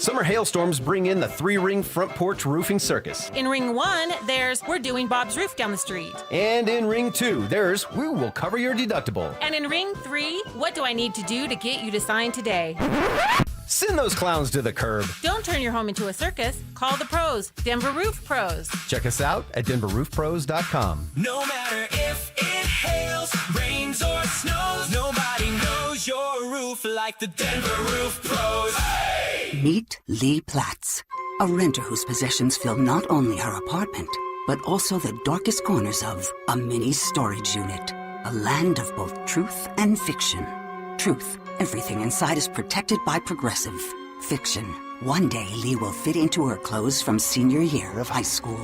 Speaker 5: Summer hailstorms bring in the 3-ring front porch roofing circus.
Speaker 18: In Ring 1, there's We're Doing Bob's Roof down the street.
Speaker 5: And in Ring 2, there's We Will Cover Your Deductible.
Speaker 18: And in Ring 3, What Do I Need to Do to Get You to Sign Today?
Speaker 5: Send those clowns to the curb.
Speaker 18: Don't turn your home into a circus. Call the pros, Denver Roof Pros.
Speaker 5: Check us out at DenverRoofPros.com.
Speaker 20: No matter if it hails, rains, or snows, nobody knows your roof like the Denver Roof Pros. Hey!
Speaker 19: Meet Lee Platts, a renter whose possessions fill not only her apartment, but also the darkest corners of a mini storage unit. A land of both truth and fiction. Truth. Everything inside is protected by Progressive. Fiction. One day Lee will fit into her clothes from senior year of high school.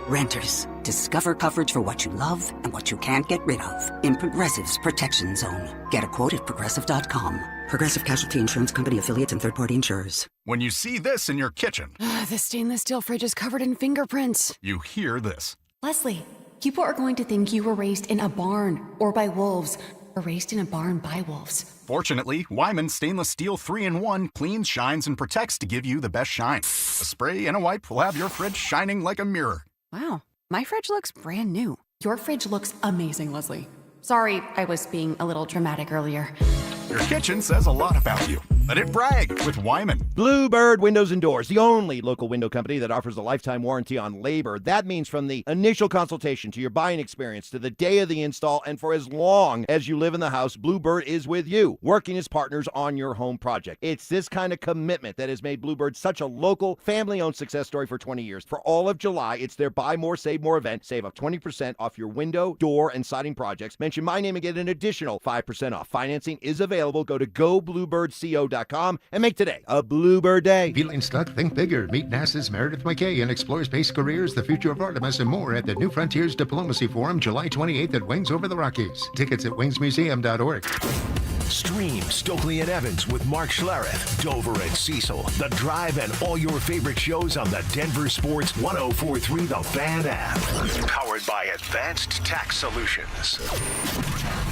Speaker 19: Renters, discover coverage for what you love and what you can't get rid of in Progressive's Protection Zone. Get a quote at Progressive.com. Progressive Casualty Insurance Company affiliates and third-party insurers.
Speaker 21: When you see this in your kitchen,
Speaker 24: The stainless steel fridge is covered in fingerprints.
Speaker 21: you hear this.
Speaker 24: Leslie, people are going to think you were raised in a barn or by wolves or raised in a barn by wolves.
Speaker 21: Fortunately, Wyman Stainless Steel 3-in-1 cleans, shines, and protects to give you the best shine. A spray and a wipe will have your fridge shining like a mirror.
Speaker 24: Wow, my fridge looks brand new. Your fridge looks amazing, Leslie. Sorry, I was being a little dramatic earlier.
Speaker 21: Your kitchen says a lot about you. Let it brag with Wyman.
Speaker 6: Bluebird Windows and Doors, the only local window company that offers a lifetime warranty on labor. That means from the initial consultation to your buying experience to the day of the install and for as long as you live in the house, Bluebird is with you, working as partners on your home project. It's this kind of commitment that has made Bluebird such a local, family-owned success story for 20 years. For all of July, it's their Buy More, Save More event. Save up 20% off your window, door, and siding projects. Mention my name and get an additional 5% off. Financing is available. Go to gobluebirdco.com and make today a Bluebird Day.
Speaker 25: Feeling stuck? Think bigger. Meet NASA's Meredith McKay and explore space careers, the future of Artemis, and more at the New Frontiers Diplomacy Forum, July 28th at Wings Over the Rockies. Tickets at wingsmuseum.org.
Speaker 4: Stream Stokley and Evans with Mark Schlereth, Dover and Cecil, The Drive, and all your favorite shows on the Denver Sports 104.3 The Fan app. Powered by Advanced Tax Solutions.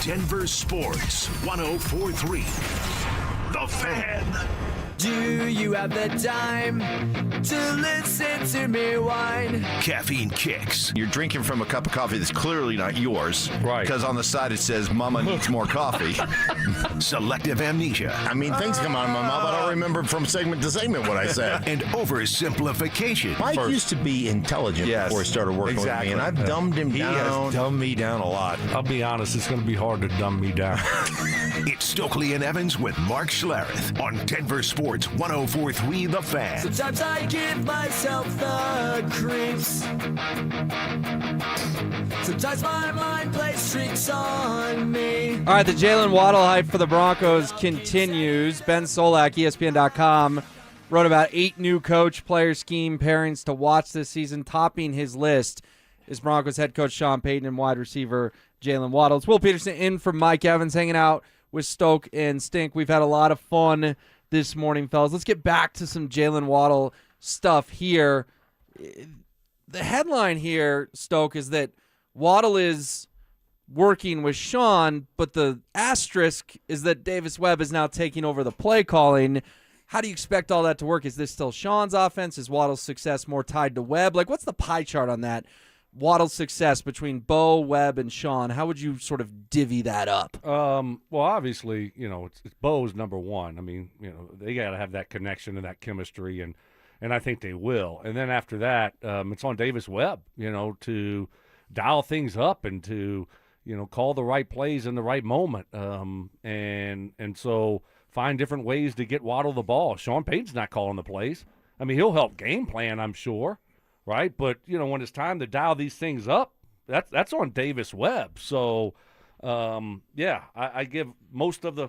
Speaker 4: Denver Sports 104.3 The Fan.
Speaker 20: Do you have the time to listen to me whine?
Speaker 4: Caffeine Kicks.
Speaker 6: You're drinking from a cup of coffee that's clearly not yours. Right. Because on the side it says, Mama needs more coffee.
Speaker 4: Selective Amnesia.
Speaker 2: I mean, things come out of my mouth. I don't remember from segment to segment what I said.
Speaker 4: And oversimplification.
Speaker 2: Mike used to be intelligent before he started working with me, and I've dumbed him down.
Speaker 11: He has
Speaker 2: dumbed me down a lot.
Speaker 11: I'll be honest, it's going to be hard to dumb me down.
Speaker 4: It's Stokley and Evans with Mark Schlereth on Denver Sports 104.3 The Fan.
Speaker 20: Sometimes I give myself the creeps. Sometimes my mind plays tricks on me.
Speaker 14: All right, the Jalen Waddle hype for the Broncos continues. Ben Solak, ESPN.com, wrote about 8 new coach-player scheme pairings to watch this season. Topping his list is Broncos head coach Sean Payton and wide receiver Jalen Waddle. It's Will Peterson in for Mike Evans, hanging out with Stoke and Stink. We've had a lot of fun this morning, fellas. Let's get back to some Jalen Waddle stuff here. The headline here, Stoke, is that Waddle is working with Sean, but the asterisk is that Davis Webb is now taking over the play calling. How do you expect all that to work? Is this still Sean's offense? Is Waddle's success more tied to Webb? Like, what's the pie chart on that? Waddle's success between Bo, Webb, and Sean. How would you sort of divvy that up?
Speaker 11: Well, obviously, it's Bo's number one. I mean, they got to have that connection and that chemistry, and I think they will. And then after that, it's on Davis Webb, to dial things up and to, call the right plays in the right moment. And so find different ways to get Waddle the ball. Sean Payton's not calling the plays. I mean, he'll help game plan, I'm sure. Right, but when it's time to dial these things up, that's on Davis Webb. So, I give most of the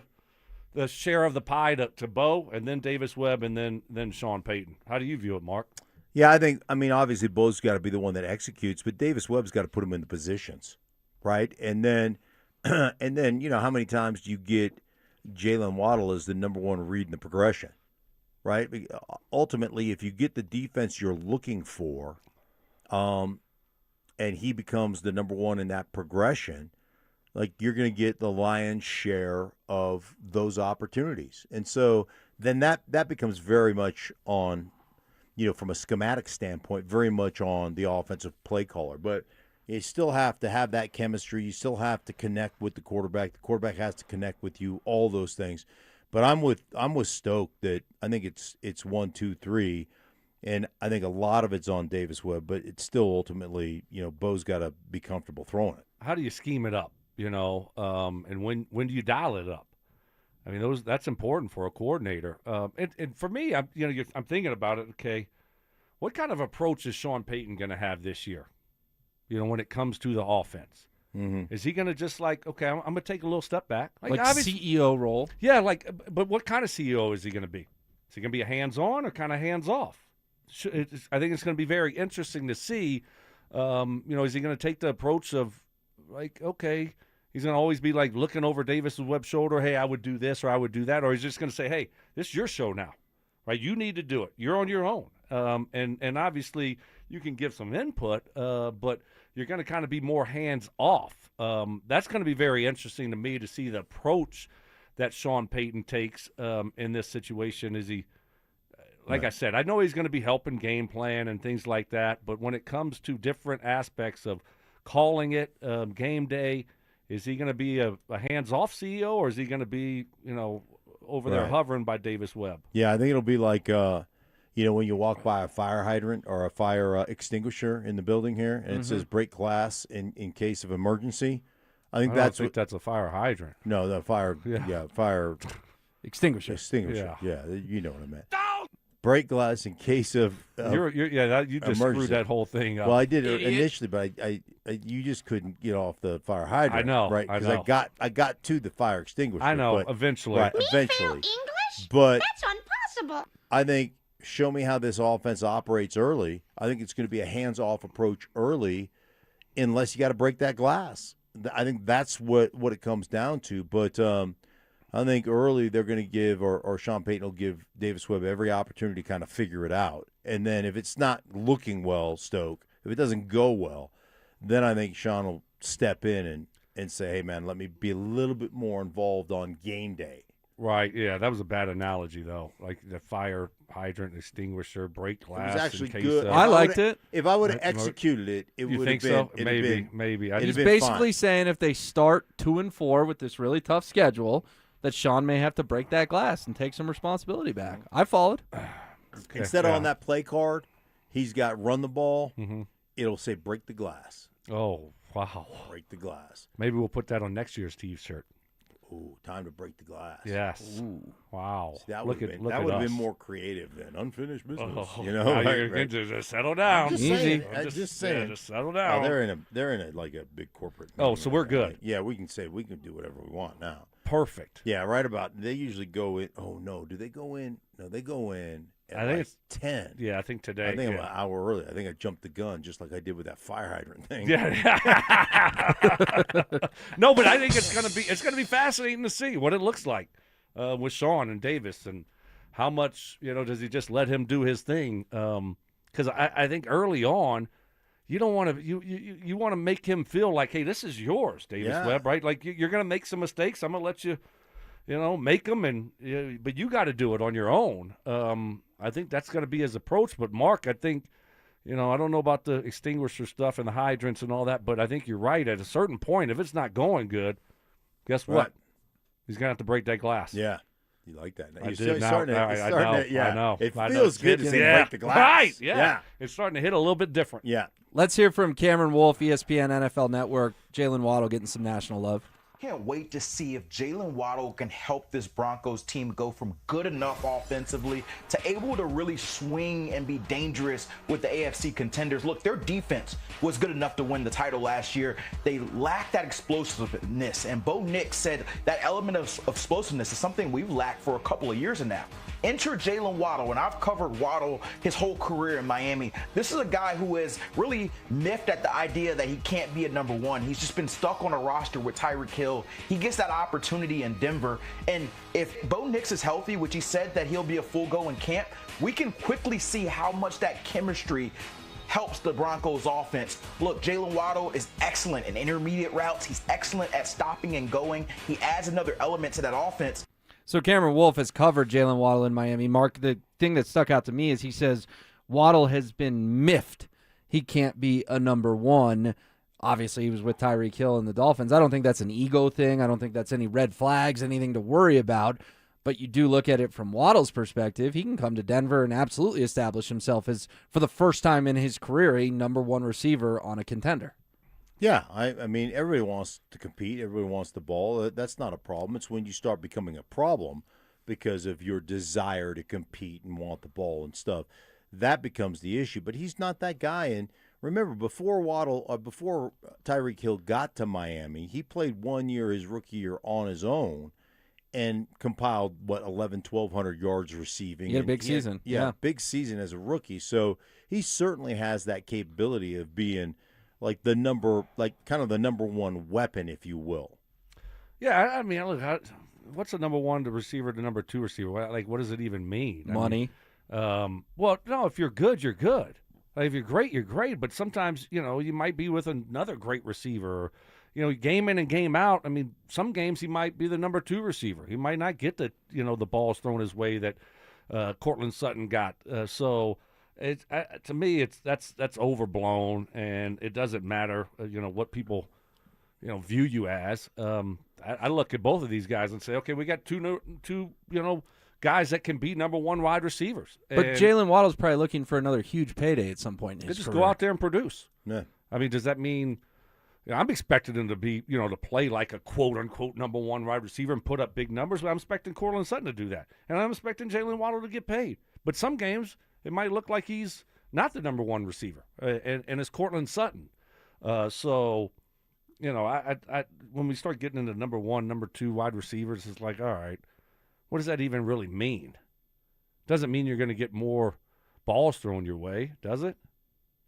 Speaker 11: share of the pie to Bo, and then Davis Webb, and then Sean Payton. How do you view it, Mark?
Speaker 2: Yeah, I mean, obviously Bo's got to be the one that executes, but Davis Webb's got to put him in the positions, right? And then, how many times do you get Jalen Waddle as the number one read in the progression? Right. Ultimately, if you get the defense you're looking for, and he becomes the number one in that progression, like you're going to get the lion's share of those opportunities. And so then that becomes very much on, from a schematic standpoint, very much on the offensive play caller. But you still have to have that chemistry. You still have to connect with the quarterback. The quarterback has to connect with you, all those things. But I'm with Stoke that I think it's 1, 2, 3. And I think a lot of it's on Davis Webb, but it's still ultimately, Bo's got to be comfortable throwing it.
Speaker 11: How do you scheme it up, and when do you dial it up? I mean, that's important for a coordinator. And for me, I'm thinking about it. Okay, what kind of approach is Sean Payton going to have this year? When it comes to the offense, is he going to just I'm going to take a little step back,
Speaker 14: like CEO role?
Speaker 11: Yeah, but what kind of CEO is he going to be? Is he going to be a hands-on or kind of hands-off? I think it's going to be very interesting to see. Is he going to take the approach of he's going to always be looking over Davis Webb's shoulder, hey, I would do this or I would do that, or he's just going to say, hey, this is your show now, right? You need to do it. You're on your own. And obviously you can give some input, but you're going to kind of be more hands off. That's going to be very interesting to me to see the approach that Sean Payton takes in this situation. Is he? Like I said, I know he's going to be helping game plan and things like that, but when it comes to different aspects of calling it game day, is he going to be a hands-off CEO, or is he going to be, over there hovering by Davis Webb?
Speaker 2: Yeah, I think it'll be like, when you walk by a fire hydrant or a fire extinguisher in the building here, and it says break glass in case of emergency. I think that's
Speaker 11: a fire hydrant.
Speaker 2: No, the fire. Yeah, fire
Speaker 14: extinguisher.
Speaker 2: Extinguisher. Yeah, you know what I meant. Break glass in case of
Speaker 11: you just screwed that whole thing up.
Speaker 2: Well, I did it initially, but I you just couldn't get off the fire hydrant.
Speaker 11: I know,
Speaker 2: right? Because I got to the fire extinguisher.
Speaker 11: I know,
Speaker 2: but,
Speaker 11: eventually.
Speaker 2: Right, eventually.
Speaker 7: English?
Speaker 2: But
Speaker 7: that's impossible.
Speaker 2: I think show me how this offense operates early. I think it's going to be a hands-off approach early, unless you got to break that glass. I think that's what it comes down to. But I think early they're going to give, or Sean Payton will give Davis Webb every opportunity to kind of figure it out. And then if it's not looking well, Stoke, if it doesn't go well, then I think Sean will step in and say, hey, man, let me be a little bit more involved on game day.
Speaker 11: Right, yeah, that was a bad analogy, though. Like the fire hydrant extinguisher, break glass.
Speaker 2: It was actually
Speaker 11: in case
Speaker 2: good.
Speaker 14: I liked it.
Speaker 2: If I would have executed it, it would have been.
Speaker 11: So? Maybe.
Speaker 14: He's basically saying if they start 2-4 with this really tough schedule, that Sean may have to break that glass and take some responsibility back. I followed.
Speaker 11: Okay,
Speaker 2: Instead of on that play card, he's got run the ball.
Speaker 11: Mm-hmm.
Speaker 2: It'll say break the glass.
Speaker 11: Oh, wow.
Speaker 2: Break the glass.
Speaker 11: Maybe we'll put that on next year's T-shirt.
Speaker 2: Ooh, time to break the glass.
Speaker 11: Yes.
Speaker 2: Ooh.
Speaker 11: Wow.
Speaker 2: See, that would have been more creative than unfinished business.
Speaker 11: Now you're just settle down.
Speaker 2: Easy. Just saying.
Speaker 11: Just settle down.
Speaker 2: They're in a big corporate.
Speaker 11: Oh, so we're good.
Speaker 2: Yeah, we can do whatever we want now.
Speaker 11: Perfect.
Speaker 2: Yeah, right about. They usually go in. Oh no, do they go in? No, they go in. I think it's 10.
Speaker 11: Yeah, I think today.
Speaker 2: I think I'm an hour early. I think I jumped the gun just like I did with that fire hydrant thing.
Speaker 11: Yeah. No, but I think it's gonna be fascinating to see what it looks like with Sean and Davis, and how much does he just let him do his thing? Because I think early on, you don't want to you want to make him feel like, hey, this is yours, Davis Webb, right? Like you're gonna make some mistakes. I'm gonna let you. Make them, but you got to do it on your own. I think that's going to be his approach. But Mark, I think, I don't know about the extinguisher stuff and the hydrants and all that, but I think you're right. At a certain point, if it's not going good, guess what? He's going to have to break that glass.
Speaker 2: Yeah. You like that?
Speaker 11: I know.
Speaker 2: It feels good to see him break the glass.
Speaker 11: Right, yeah. It's starting to hit a little bit different.
Speaker 2: Yeah.
Speaker 14: Let's hear from Cameron Wolfe, ESPN NFL Network. Jalen Waddle getting some national love.
Speaker 10: Can't wait to see if Jalen Waddle can help this Broncos team go from good enough offensively to able to really swing and be dangerous with the AFC contenders. Look, their defense was good enough to win the title last year. They lacked that explosiveness, and Bo Nix said that element of explosiveness is something we've lacked for a couple of years now. Enter Jalen Waddle, and I've covered Waddle his whole career in Miami. This is a guy who is really miffed at the idea that he can't be a number one. He's just been stuck on a roster with Tyreek Hill. He gets that opportunity in Denver, and if Bo Nix is healthy, which he said that he'll be a full go in camp, we can quickly see how much that chemistry helps the Broncos offense. Look, Jalen Waddle is excellent in intermediate routes. He's excellent at stopping and going. He adds another element to that offense.
Speaker 14: So Cameron Wolf has covered Jalen Waddle in Miami. Mark, the thing that stuck out to me is he says Waddle has been miffed. He can't be a number one. Obviously, he was with Tyreek Hill and the Dolphins. I don't think that's an ego thing. I don't think that's any red flags, anything to worry about. But you do look at it from Waddle's perspective. He can come to Denver and absolutely establish himself as, for the first time in his career, a number one receiver on a contender.
Speaker 2: Yeah, I mean, everybody wants to compete. Everybody wants the ball. That's not a problem. It's when you start becoming a problem because of your desire to compete and want the ball and stuff. That becomes the issue. But he's not that guy. And remember, before Tyreek Hill got to Miami, he played 1 year his rookie year on his own and compiled, 1,100 yards receiving.
Speaker 14: He had a big season.
Speaker 2: Yeah, big season as a rookie. So he certainly has that capability of being like kind of the number one weapon, if you will.
Speaker 11: Yeah, I mean, look, what's the number one receiver to number two receiver? What does it even mean?
Speaker 14: Money.
Speaker 11: Well, no, if you're good, you're good. If you're great, you're great. But sometimes, you might be with another great receiver. Game in and game out. I mean, some games he might be the number two receiver. He might not get the balls thrown his way that Cortland Sutton got. So to me, that's overblown, and it doesn't matter. What people view you as. I look at both of these guys and say, okay, we got two guys that can be number one wide receivers.
Speaker 14: But Jalen Waddle's probably looking for another huge payday at some point in his
Speaker 11: just
Speaker 14: career.
Speaker 11: Go out there and produce.
Speaker 2: Yeah.
Speaker 11: I mean, does that mean I'm expecting him to be, to play like a quote-unquote number one wide receiver and put up big numbers, but I'm expecting Cortland Sutton to do that. And I'm expecting Jalen Waddle to get paid. But some games, it might look like he's not the number one receiver, and it's Cortland Sutton. So, when we start getting into number one, number two wide receivers, it's like, all right, what does that even really mean? Doesn't mean you're going to get more balls thrown your way, does it?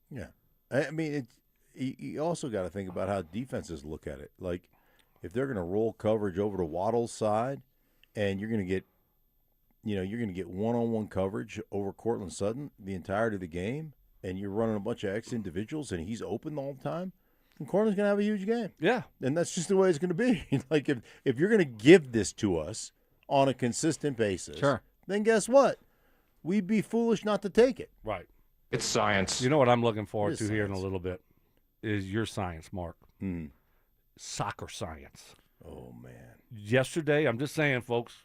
Speaker 2: Yeah. I mean, you also got to think about how defenses look at it. Like, if they're going to roll coverage over to Waddle's side, and you're going to get, one-on-one coverage over Cortland Sutton the entirety of the game, and you're running a bunch of X individuals, and he's open all the time, then Cortland's going to have a huge game.
Speaker 11: Yeah.
Speaker 2: And that's just the way it's going to be. Like, if you're going to give this to us on a consistent basis,
Speaker 14: sure,
Speaker 2: then guess what? We'd be foolish not to take it.
Speaker 11: Right.
Speaker 3: It's science.
Speaker 11: You know what I'm looking forward to
Speaker 2: It is
Speaker 11: here in a
Speaker 2: science.
Speaker 11: little bit is your science, Mark. Soccer science.
Speaker 2: Oh, man.
Speaker 11: Yesterday, I'm just saying, folks,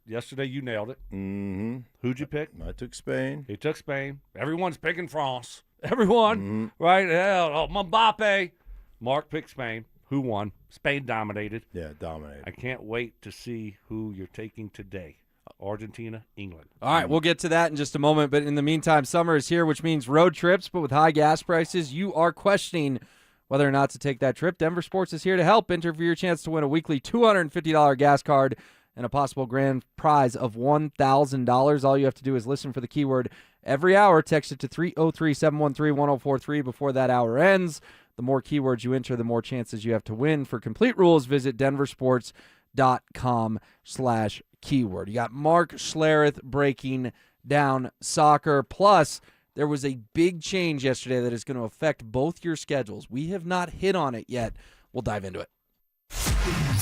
Speaker 11: yesterday you nailed it.
Speaker 2: Mm-hmm.
Speaker 11: Who'd you pick?
Speaker 2: I took Spain.
Speaker 11: He took Spain. Everyone's picking France. Everyone, right? Yeah, Mbappe. Mark picked Spain. Who won? Spain dominated.
Speaker 2: Yeah, dominated.
Speaker 11: I can't wait to see who you're taking today. Argentina, England.
Speaker 14: All right, we'll get to that in just a moment. But in the meantime, summer is here, which means road trips. But with high gas prices, you are questioning whether or not to take that trip. Denver Sports is here to help. Enter for your chance to win a weekly $250 gas card and a possible grand prize of $1,000. All you have to do is listen for the keyword every hour. Text it to 303-713-1043 before that hour ends. The more keywords you enter, the more chances you have to win. For complete rules, visit DenverSports.com/keyword. You got Mark Schlereth breaking down soccer. Plus, there was a big change yesterday that is going to affect both your schedules. We have not hit on it yet. We'll dive into it.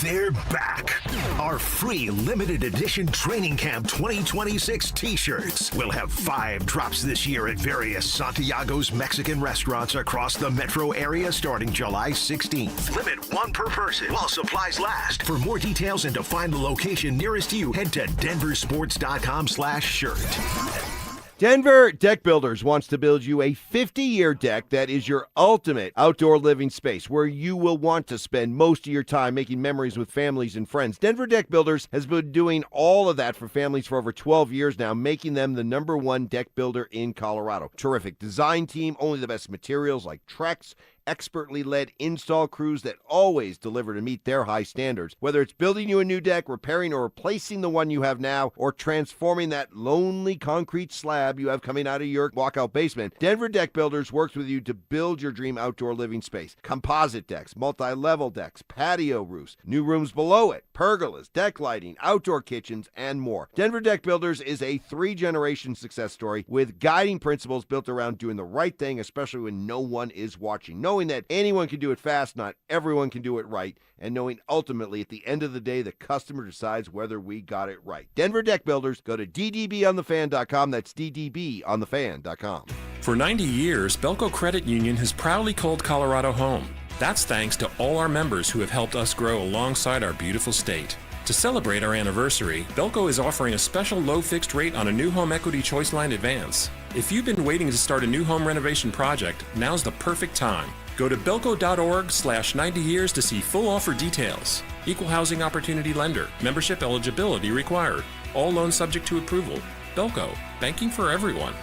Speaker 4: They're back. Our free limited edition training camp 2026 t-shirts. We'll have 5 drops this year at various Santiago's Mexican restaurants across the metro area starting July 16th. Limit 1 per person while supplies last. For more details and to find the location nearest you, head to DenverSports.com/shirt.
Speaker 6: Denver Deck Builders wants to build you a 50-year deck that is your ultimate outdoor living space where you will want to spend most of your time making memories with families and friends. Denver Deck Builders has been doing all of that for families for over 12 years now, making them the #1 deck builder in Colorado. Terrific design team, only the best materials like Trex, expertly led install crews that always deliver to meet their high standards. Whether it's building you a new deck, repairing or replacing the one you have now, or transforming that lonely concrete slab you have coming out of your walkout basement, Denver Deck Builders works with you to build your dream outdoor living space. Composite decks, multi-level decks, patio roofs, new rooms below it, pergolas, deck lighting, outdoor kitchens, and more. Denver Deck Builders is a 3-generation success story with guiding principles built around doing the right thing, especially when no one is watching. Knowing that anyone can do it fast, not everyone can do it right, and knowing ultimately at the end of the day the customer decides whether we got it right. Denver Deck Builders, go to ddbonthefan.com. That's ddbonthefan.com.
Speaker 3: For 90 years, Belco Credit Union has proudly called Colorado home. That's thanks to all our members who have helped us grow alongside our beautiful state. To celebrate our anniversary, Belco is offering a special low fixed rate on a new home equity choice line advance. If you've been waiting to start a new home renovation project, now's the perfect time. Go to belco.org/90 years to see full offer details. Equal housing opportunity lender. Membership eligibility required. All loans subject to approval. Belco. Banking for everyone.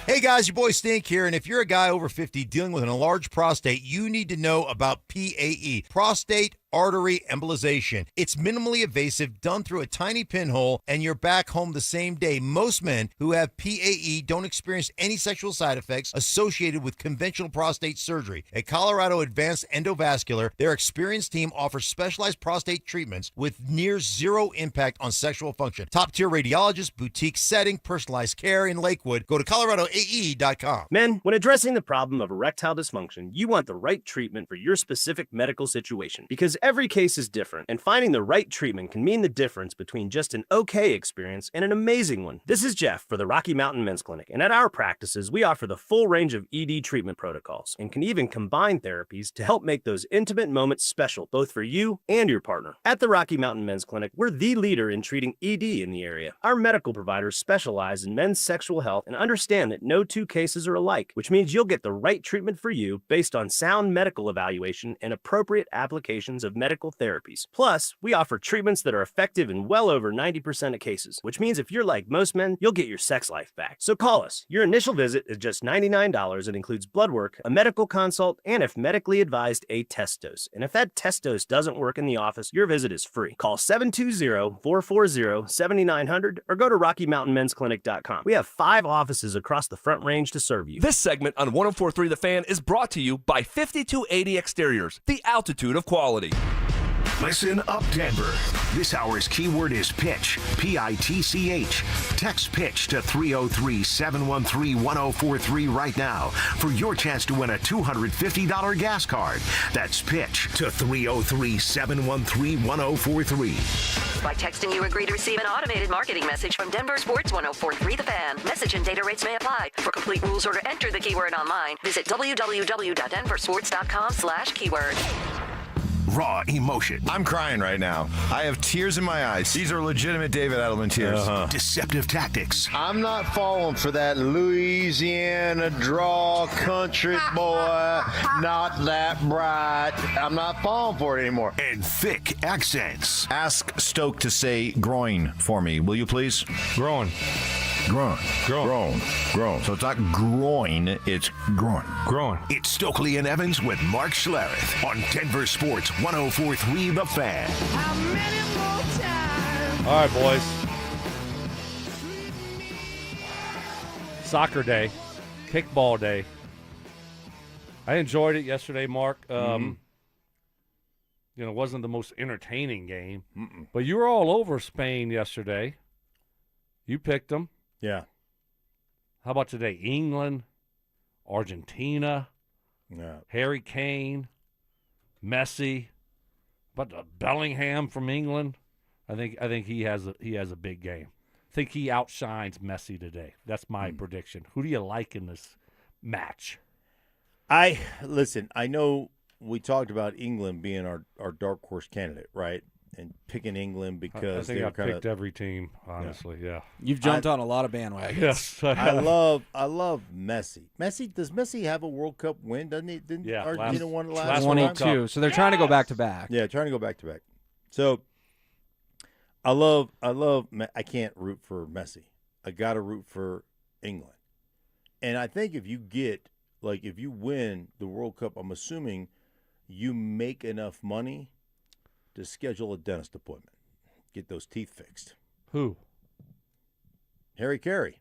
Speaker 7: Hey guys, your boy Stink here, and if you're a guy over 50 dealing with an enlarged prostate, you need to know about PAE, prostate artery embolization. It's minimally invasive, done through a tiny pinhole, and you're back home the same day. Most men who have PAE don't experience any sexual side effects associated with conventional prostate surgery. At Colorado Advanced Endovascular, their experienced team offers specialized prostate treatments with near zero impact on sexual function. Top-tier radiologists, boutique setting, personalized care in Lakewood. Go to coloradoae.com.
Speaker 12: Men, when addressing the problem of erectile dysfunction, you want the right treatment for your specific medical situation, because every case is different, and finding the right treatment can mean the difference between just an okay experience and an amazing one. This is Jeff for the Rocky Mountain Men's Clinic, and at our practices, we offer the full range of ED treatment protocols and can even combine therapies to help make those intimate moments special, both for you and your partner. At the Rocky Mountain Men's Clinic, we're the leader in treating ED in the area. Our medical providers specialize in men's sexual health and understand that no two cases are alike, which means you'll get the right treatment for you based on sound medical evaluation and appropriate applications of medical therapies. Plus, we offer treatments that are effective in well over 90% of cases, which means if you're like most men, you'll get your sex life back. So call us. Your initial visit is just $99 and includes blood work, a medical consult, and if medically advised, a test dose. And if that test dose doesn't work in the office, your visit is free. Call 720-440-7900 or go to RockyMountainMen'sClinic.com. We have 5 offices across the Front Range to serve you.
Speaker 9: This segment on 104.3 The Fan is brought to you by 5280 Exteriors, the altitude of quality.
Speaker 4: Listen up, Denver. This hour's keyword is pitch, P-I-T-C-H. Text pitch to 303-713-1043 right now for your chance to win a $250 gas card. That's pitch to 303-713-1043.
Speaker 13: By texting, you agree to receive an automated marketing message from DenverSports 104.3 The Fan. Message and data rates may apply. For complete rules or to enter the keyword online, visit www.denversports.com/keyword.
Speaker 4: Raw emotion.
Speaker 15: I'm crying right now. I have tears in my eyes. These are legitimate David Edelman tears.
Speaker 4: Deceptive tactics.
Speaker 22: I'm not falling for that Louisiana draw country boy, not that bright. I'm not falling for it anymore.
Speaker 4: And thick accents.
Speaker 15: Ask Stoke to say groin for me, will you please?
Speaker 11: Groin.
Speaker 15: Groin. Groin. Groin. So it's not groin, it's groin.
Speaker 11: Groin.
Speaker 4: It's Stokley and Evans with Mark Schlereth on Denver Sports 104.3 The Fan.
Speaker 11: All right, boys. Soccer day. Kickball day. I enjoyed it yesterday, Mark. It wasn't the most entertaining game. But you were all over Spain yesterday. You picked them.
Speaker 2: Yeah.
Speaker 11: How about today? England, Argentina, Harry Kane, Messi, but Bellingham from England. I think he has a big game. I think he outshines Messi today. That's my prediction. Who do you like in this match?
Speaker 2: I know we talked about England being our dark horse candidate, right? And picking England because
Speaker 11: I think I picked every team, honestly. Yeah.
Speaker 14: You've jumped on a lot of bandwagons.
Speaker 11: Yes,
Speaker 2: I love Messi. Does Messi have a World Cup win? Doesn't he? Didn't Argentina won it last
Speaker 14: 22. So they're trying to go back to back.
Speaker 2: Yeah, trying to go back to back. So I love. I can't root for Messi. I got to root for England. And I think if you get like if you win the World Cup, I'm assuming you make enough money to schedule a dentist appointment, get those teeth fixed.
Speaker 11: Who?
Speaker 2: Harry Carey,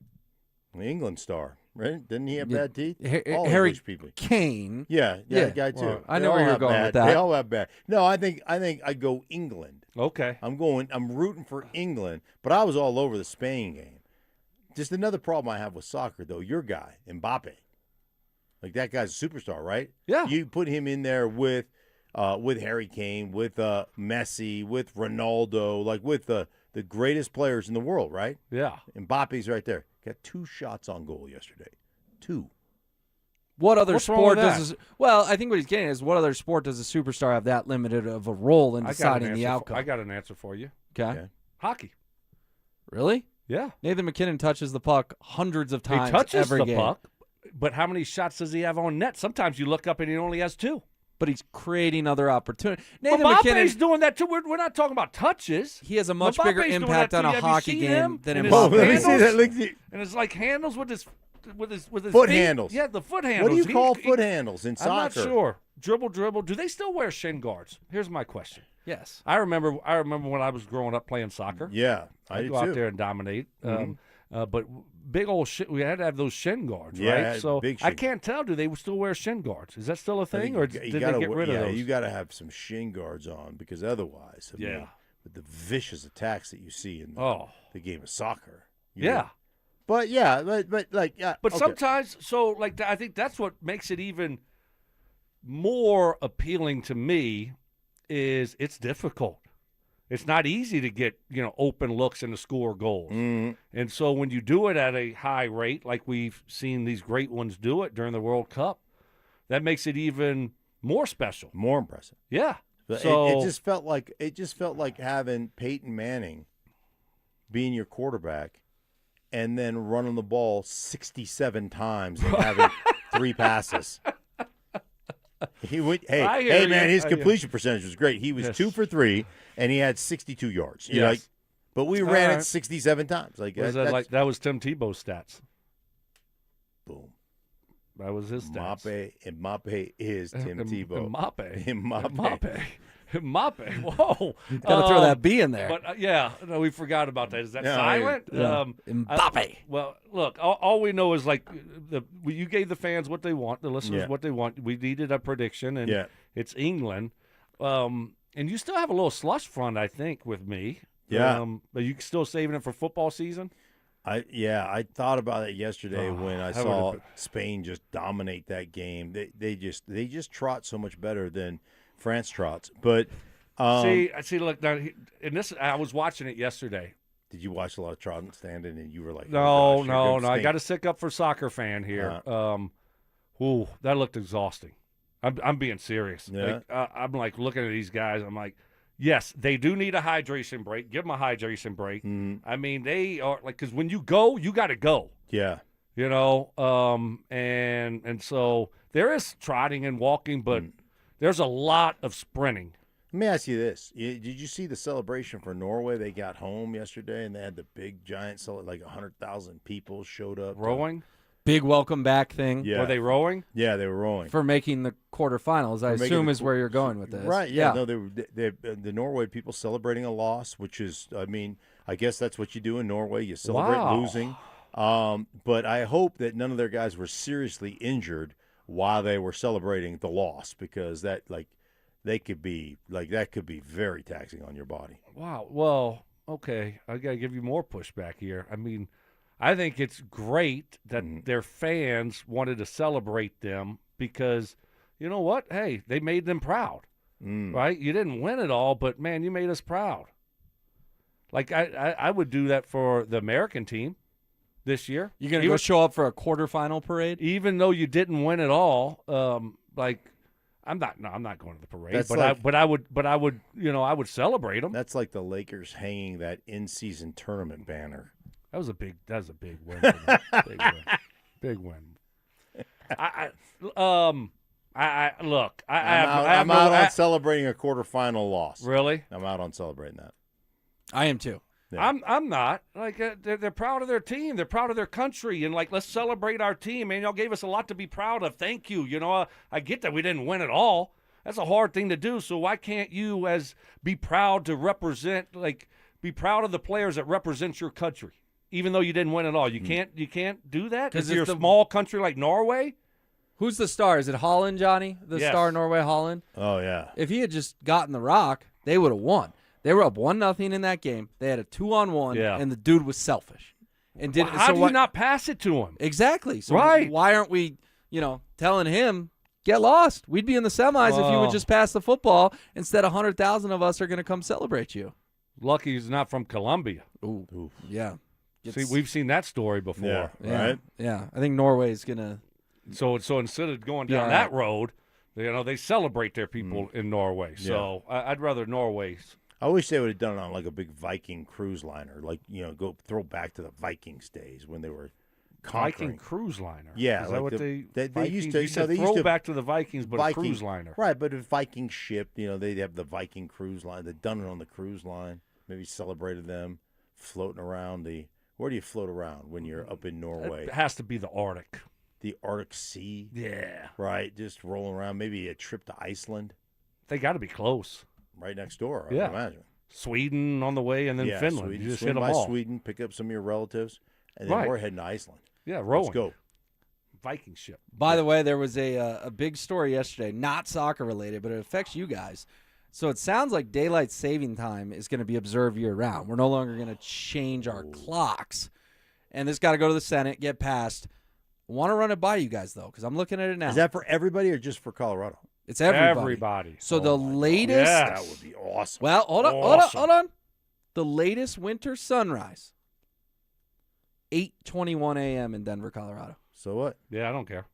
Speaker 2: the England star, right? Didn't he have bad teeth? All
Speaker 14: Harry
Speaker 2: English people.
Speaker 14: Kane.
Speaker 2: Yeah, that guy too.
Speaker 14: Well, I know where you're going with that.
Speaker 2: They all have bad. No, I think I go England.
Speaker 11: Okay.
Speaker 2: I'm rooting for England, but I was all over the Spain game. Just another problem I have with soccer, though. Your guy, Mbappe, like that guy's a superstar, right?
Speaker 11: Yeah.
Speaker 2: You put him in there with Harry Kane, with Messi, with Ronaldo, like with the greatest players in the world, right?
Speaker 11: Yeah.
Speaker 2: Mbappe's right there. Got 2 shots on goal yesterday. 2.
Speaker 14: What other
Speaker 11: What's wrong
Speaker 14: sport
Speaker 11: with
Speaker 14: does? Well, I think what he's getting is what other sport does a superstar have that limited of a role in deciding the outcome?
Speaker 11: I got an answer for you.
Speaker 14: Okay.
Speaker 11: Hockey.
Speaker 14: Really?
Speaker 11: Yeah.
Speaker 14: Nathan McKinnon touches the puck hundreds of times
Speaker 11: He touches
Speaker 14: every
Speaker 11: the
Speaker 14: game.
Speaker 11: puck, but how many shots does he have on net? Sometimes you look up and he only has 2.
Speaker 14: But he's creating other opportunities.
Speaker 11: Nathan
Speaker 14: Nathan
Speaker 11: McKinnon's
Speaker 14: McKinnon,
Speaker 11: doing that too. We're not talking about touches.
Speaker 14: he has a much
Speaker 11: Mbappe's
Speaker 14: bigger
Speaker 11: doing
Speaker 14: impact
Speaker 11: that
Speaker 14: on
Speaker 11: too.
Speaker 14: a
Speaker 11: Have you
Speaker 14: hockey
Speaker 11: seen
Speaker 14: game
Speaker 11: him?
Speaker 14: than
Speaker 11: And
Speaker 14: Mbappe.
Speaker 2: Let me see that.
Speaker 11: And it's like handles with his
Speaker 2: Foot
Speaker 11: feet.
Speaker 2: handles.
Speaker 11: Yeah, the foot handles.
Speaker 2: What do you call foot handles in soccer?
Speaker 11: I'm not sure. Dribble. Do they still wear shin guards? Here's my question.
Speaker 14: Yes.
Speaker 11: I remember when I was growing up playing soccer.
Speaker 2: Yeah, I
Speaker 11: I'd
Speaker 2: did
Speaker 11: go out
Speaker 2: too.
Speaker 11: there and dominate.
Speaker 2: Mhm.
Speaker 11: But big old we had to have those shin guards,
Speaker 2: Yeah,
Speaker 11: right? So
Speaker 2: big
Speaker 11: I
Speaker 2: shin.
Speaker 11: can't tell. Do they still wear shin guards? Is that still a
Speaker 2: I
Speaker 11: thing,
Speaker 2: think
Speaker 11: or
Speaker 2: you
Speaker 11: did
Speaker 2: gotta
Speaker 11: they get rid of those?
Speaker 2: you got to have some shin guards on because otherwise, I mean, with the vicious attacks that you see in the game of soccer.
Speaker 11: Yeah.
Speaker 2: But yeah, but like yeah.
Speaker 11: But
Speaker 2: okay.
Speaker 11: sometimes, so like I think that's what makes it even more appealing to me is it's difficult. It's not easy to get open looks and to score goals.
Speaker 2: Mhm.
Speaker 11: And so when you do it at a high rate, like we've seen these great ones do it during the World Cup, that makes it even more special,
Speaker 2: more impressive.
Speaker 11: Yeah.
Speaker 2: But
Speaker 11: So
Speaker 2: it just felt like having Peyton Manning being your quarterback and then running the ball 67 times and having 3 passes. He went, hey man, his completion percentage was great. He was 2 for 3 and he had 62 yards. You're like, but we ran it 67 times. Like
Speaker 11: that was Tim Tebow's stats.
Speaker 2: Boom.
Speaker 11: That was his stats.
Speaker 2: Mbappe is Tim Tebow.
Speaker 11: Mbappe. Whoa.
Speaker 14: Got to throw that B in there.
Speaker 11: But we forgot about that. Is that
Speaker 2: No,
Speaker 11: silent?
Speaker 14: yeah. Mbappe.
Speaker 11: Well, look, all we know is like you gave the fans what they want, the listeners what they want. We needed a prediction, and it's England. And you still have a little slush fund, I think, with me.
Speaker 2: Yeah.
Speaker 11: Are you still saving it for football season?
Speaker 2: I thought about it yesterday when I saw Spain just dominate that game. They just trot so much better than France trots. But
Speaker 11: see, look now, I was watching it yesterday.
Speaker 2: Did you watch a lot of trotting standing and you were like,
Speaker 11: no,
Speaker 2: oh gosh,
Speaker 11: I got to stick up for soccer fan here. That looked exhausting. I'm being serious.
Speaker 2: Yeah.
Speaker 11: I'm like looking at these guys. I'm like, yes, they do need a hydration break. Give them a hydration break. I mean, they are like, because when you go, you got to go.
Speaker 2: Yeah.
Speaker 11: And so there is trotting and walking, but there's a lot of sprinting.
Speaker 2: Let me ask you this. Did you see the celebration for Norway? They got home yesterday, and they had the big, giant, like 100,000 people showed up.
Speaker 11: Rowing?
Speaker 14: Big welcome back thing.
Speaker 2: Yeah.
Speaker 11: Were they rowing?
Speaker 2: Yeah, they were rowing.
Speaker 14: For making the quarterfinals, I assume is where you're going with this.
Speaker 2: Right, yeah. No, the Norway people celebrating a loss, which is, I mean, I guess that's what you do in Norway. You celebrate losing. But I hope that none of their guys were seriously injured while they were celebrating the loss, because that could be very taxing on your body.
Speaker 11: Wow. Well, okay. I got to give you more pushback here. I mean, I think it's great that their fans wanted to celebrate them because, you know what? Hey, they made them proud, right? You didn't win it all, but, man, you made us proud. Like, I would do that for the American team this year.
Speaker 14: You're going to go show up for a quarterfinal parade?
Speaker 11: Even though you didn't win it all, I'm not going to the parade, but I would celebrate them.
Speaker 2: That's like the Lakers hanging that in-season tournament banner.
Speaker 11: That was a big win. For them. Big win. I'm
Speaker 2: out on celebrating a quarterfinal loss.
Speaker 11: Really?
Speaker 2: I'm out on celebrating that.
Speaker 14: I am too.
Speaker 2: Yeah.
Speaker 11: I'm not. Like they're proud of their team. They're proud of their country, and like let's celebrate our team. Man, y'all gave us a lot to be proud of. Thank you. You know, I get that we didn't win it all. That's a hard thing to do. So why can't you be proud to represent, like be proud of the players that represent your country, even though you didn't win it all? You can't do that because you're a small country like Norway.
Speaker 14: Who's the star? Is it Holland, Johnny? The star Norway, Holland?
Speaker 2: Oh, yeah.
Speaker 14: If he had just gotten the rock, they would have won. They were up 1-0 in that game. They had a 2-on-1, and the dude was selfish. And did
Speaker 11: how do you not pass it to him?
Speaker 14: Exactly. So
Speaker 11: right.
Speaker 14: Why aren't we, telling him, get lost? We'd be in the semis if you would just pass the football. Instead, 100,000 of us are going to come celebrate you.
Speaker 11: Lucky he's not from Colombia.
Speaker 14: Ooh. Yeah.
Speaker 11: See, we've seen that story before.
Speaker 14: Yeah.
Speaker 2: Right?
Speaker 14: Yeah. I think Norway's going to.
Speaker 11: So instead of going down that road, they celebrate their people in Norway. So I'd rather Norway's.
Speaker 2: I wish they would have done it on like a big Viking cruise liner, like go throw back to the Vikings days when they were conquering.
Speaker 11: Viking cruise liner.
Speaker 2: Yeah,
Speaker 11: is
Speaker 2: like
Speaker 11: that what
Speaker 2: they used to?
Speaker 11: You said
Speaker 2: they
Speaker 11: throw
Speaker 2: used to,
Speaker 11: back to the Vikings, but
Speaker 2: Viking,
Speaker 11: a cruise liner.
Speaker 2: Right, but a Viking ship. They'd have the Viking cruise line. They'd done it on the cruise line. Maybe celebrated them floating around the. Where do you float around when you're up in Norway?
Speaker 11: It has to be the Arctic.
Speaker 2: The Arctic Sea.
Speaker 11: Yeah.
Speaker 2: Right, just rolling around. Maybe a trip to Iceland.
Speaker 11: They got to be close.
Speaker 2: Right next door, I
Speaker 11: Yeah.
Speaker 2: would imagine.
Speaker 11: Sweden on the way, and then Finland.
Speaker 2: Sweden,
Speaker 11: You just
Speaker 2: swing
Speaker 11: hit them
Speaker 2: by
Speaker 11: all.
Speaker 2: Sweden, pick up some of your relatives, and then we're heading to Iceland.
Speaker 11: Yeah, rowing.
Speaker 2: Let's go.
Speaker 11: Viking ship.
Speaker 14: By the way, there was a big story yesterday, not soccer related, but it affects you guys. So it sounds like daylight saving time is going to be observed year-round. We're no longer going to change our clocks. And this got to go to the Senate, get passed. Want to run it by you guys, though, because I'm looking at it now.
Speaker 2: Is that for everybody or just for Colorado?
Speaker 14: It's everybody.
Speaker 11: Everybody.
Speaker 14: So the latest.
Speaker 2: That would be awesome.
Speaker 14: Well, hold on. The latest winter sunrise, 8:21 a.m. in Denver, Colorado.
Speaker 2: So what?
Speaker 11: Yeah, I don't care.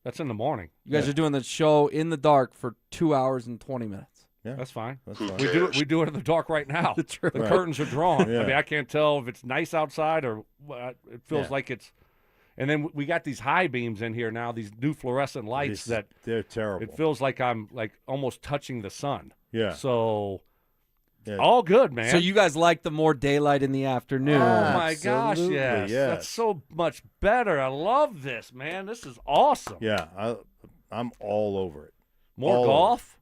Speaker 11: That's in the morning.
Speaker 14: You guys are doing the show in the dark for 2 hours and 20 minutes.
Speaker 2: Yeah,
Speaker 11: that's fine.
Speaker 2: That's fine.
Speaker 11: We do it in the dark right now.
Speaker 14: True.
Speaker 11: The curtains are drawn.
Speaker 2: Yeah.
Speaker 11: I mean, I can't tell if it's nice outside or it feels like it's. And then we got these high beams in here now. These new fluorescent lights
Speaker 2: they're terrible.
Speaker 11: It feels like I'm like almost touching the sun.
Speaker 2: Yeah.
Speaker 11: So. All good, man.
Speaker 14: So you guys like the more daylight in the afternoon?
Speaker 11: Oh my gosh,
Speaker 2: Absolutely,
Speaker 11: yes.
Speaker 2: yes.
Speaker 11: That's so much better. I love this, man. This is awesome.
Speaker 2: Yeah, I'm all over it.
Speaker 11: More
Speaker 2: all
Speaker 11: golf?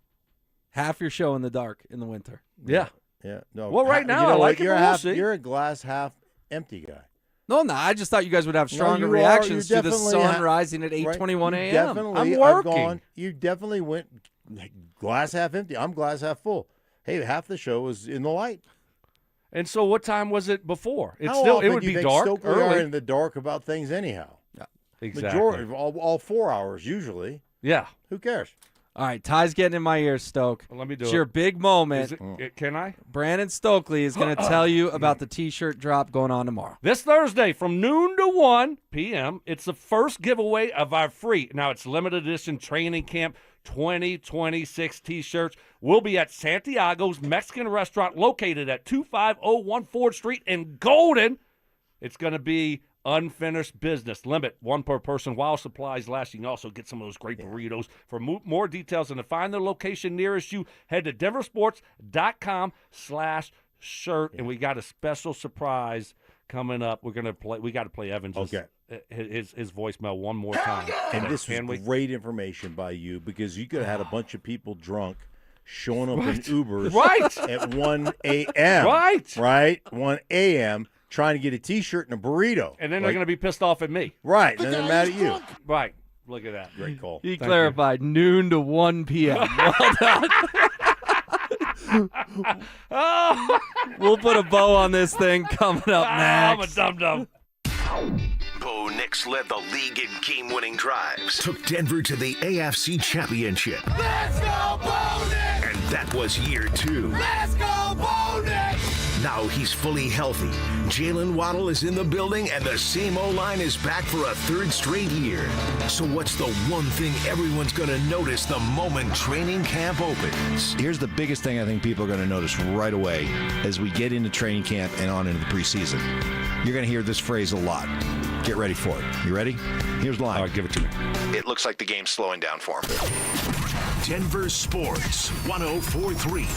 Speaker 14: Half your show in the dark in the winter.
Speaker 11: Yeah.
Speaker 2: Yeah. No.
Speaker 11: Well, right now, I like it,
Speaker 2: you're
Speaker 11: but we'll see.
Speaker 2: You're a glass half empty guy.
Speaker 14: No, I just thought you guys would have stronger
Speaker 2: you
Speaker 14: reactions
Speaker 2: are.
Speaker 14: to the sun rising at 8:21 a.m.
Speaker 2: Definitely,
Speaker 11: I'm working.
Speaker 2: You definitely went glass half empty. I'm glass half full. Hey, half the show was in the light.
Speaker 11: And so, what time was it before? It
Speaker 2: How often
Speaker 11: would
Speaker 2: do you
Speaker 11: be
Speaker 2: think
Speaker 11: dark
Speaker 2: Stokley
Speaker 11: early.
Speaker 2: are in the dark about things anyhow.
Speaker 14: Yeah,
Speaker 11: exactly.
Speaker 2: Majority of all 4 hours usually.
Speaker 11: Yeah.
Speaker 2: Who cares?
Speaker 14: All right, Ty's getting in my ears, Stoke.
Speaker 11: Well, let me do
Speaker 14: it's
Speaker 11: it.
Speaker 14: your big moment.
Speaker 11: Can I?
Speaker 14: Brandon Stokley is going to tell you about the T-shirt drop going on tomorrow.
Speaker 11: This Thursday from noon to 1 p.m., it's the first giveaway of our free. Now, it's limited edition training camp 2026 T-shirts. We'll be at Santiago's Mexican restaurant located at 2501 Ford Street in Golden. It's going to be unfinished business. Limit one per person while supplies last. You can also get some of those great burritos. For more details and to find the location nearest you, head to DenverSports.com/shirt. And we got a special surprise coming up. We got to play Evans.
Speaker 2: Okay.
Speaker 11: His voicemail one more time.
Speaker 2: And this was great information by you because you could have had a bunch of people drunk showing up in Ubers at 1 a.m. Right? 1 a.m. trying to get a T-shirt and a burrito.
Speaker 11: And then they're going to be pissed off at me.
Speaker 2: Right. And then they're mad at you.
Speaker 11: Right. Look at that.
Speaker 2: Great call.
Speaker 14: He clarified noon to 1 p.m. Well done. We'll put a bow on this thing coming up next.
Speaker 11: I'm a dum-dum.
Speaker 4: Bo Nix led the league in game-winning drives, took Denver to the AFC Championship.
Speaker 20: Let's go, Bo Nix!
Speaker 4: And that was year 2.
Speaker 20: Let's go, Bo Nix!
Speaker 4: Now he's fully healthy. Jalen Waddle is in the building, and the same O-line is back for a 3rd straight year. So what's the one thing everyone's going to notice the moment training camp opens?
Speaker 6: Here's the biggest thing I think people are going to notice right away as we get into training camp and on into the preseason. You're going to hear this phrase a lot. Get ready for it. You ready? Here's the line.
Speaker 11: All right, give it to me.
Speaker 4: It looks like the game's slowing down for him. Denver Sports 104.3.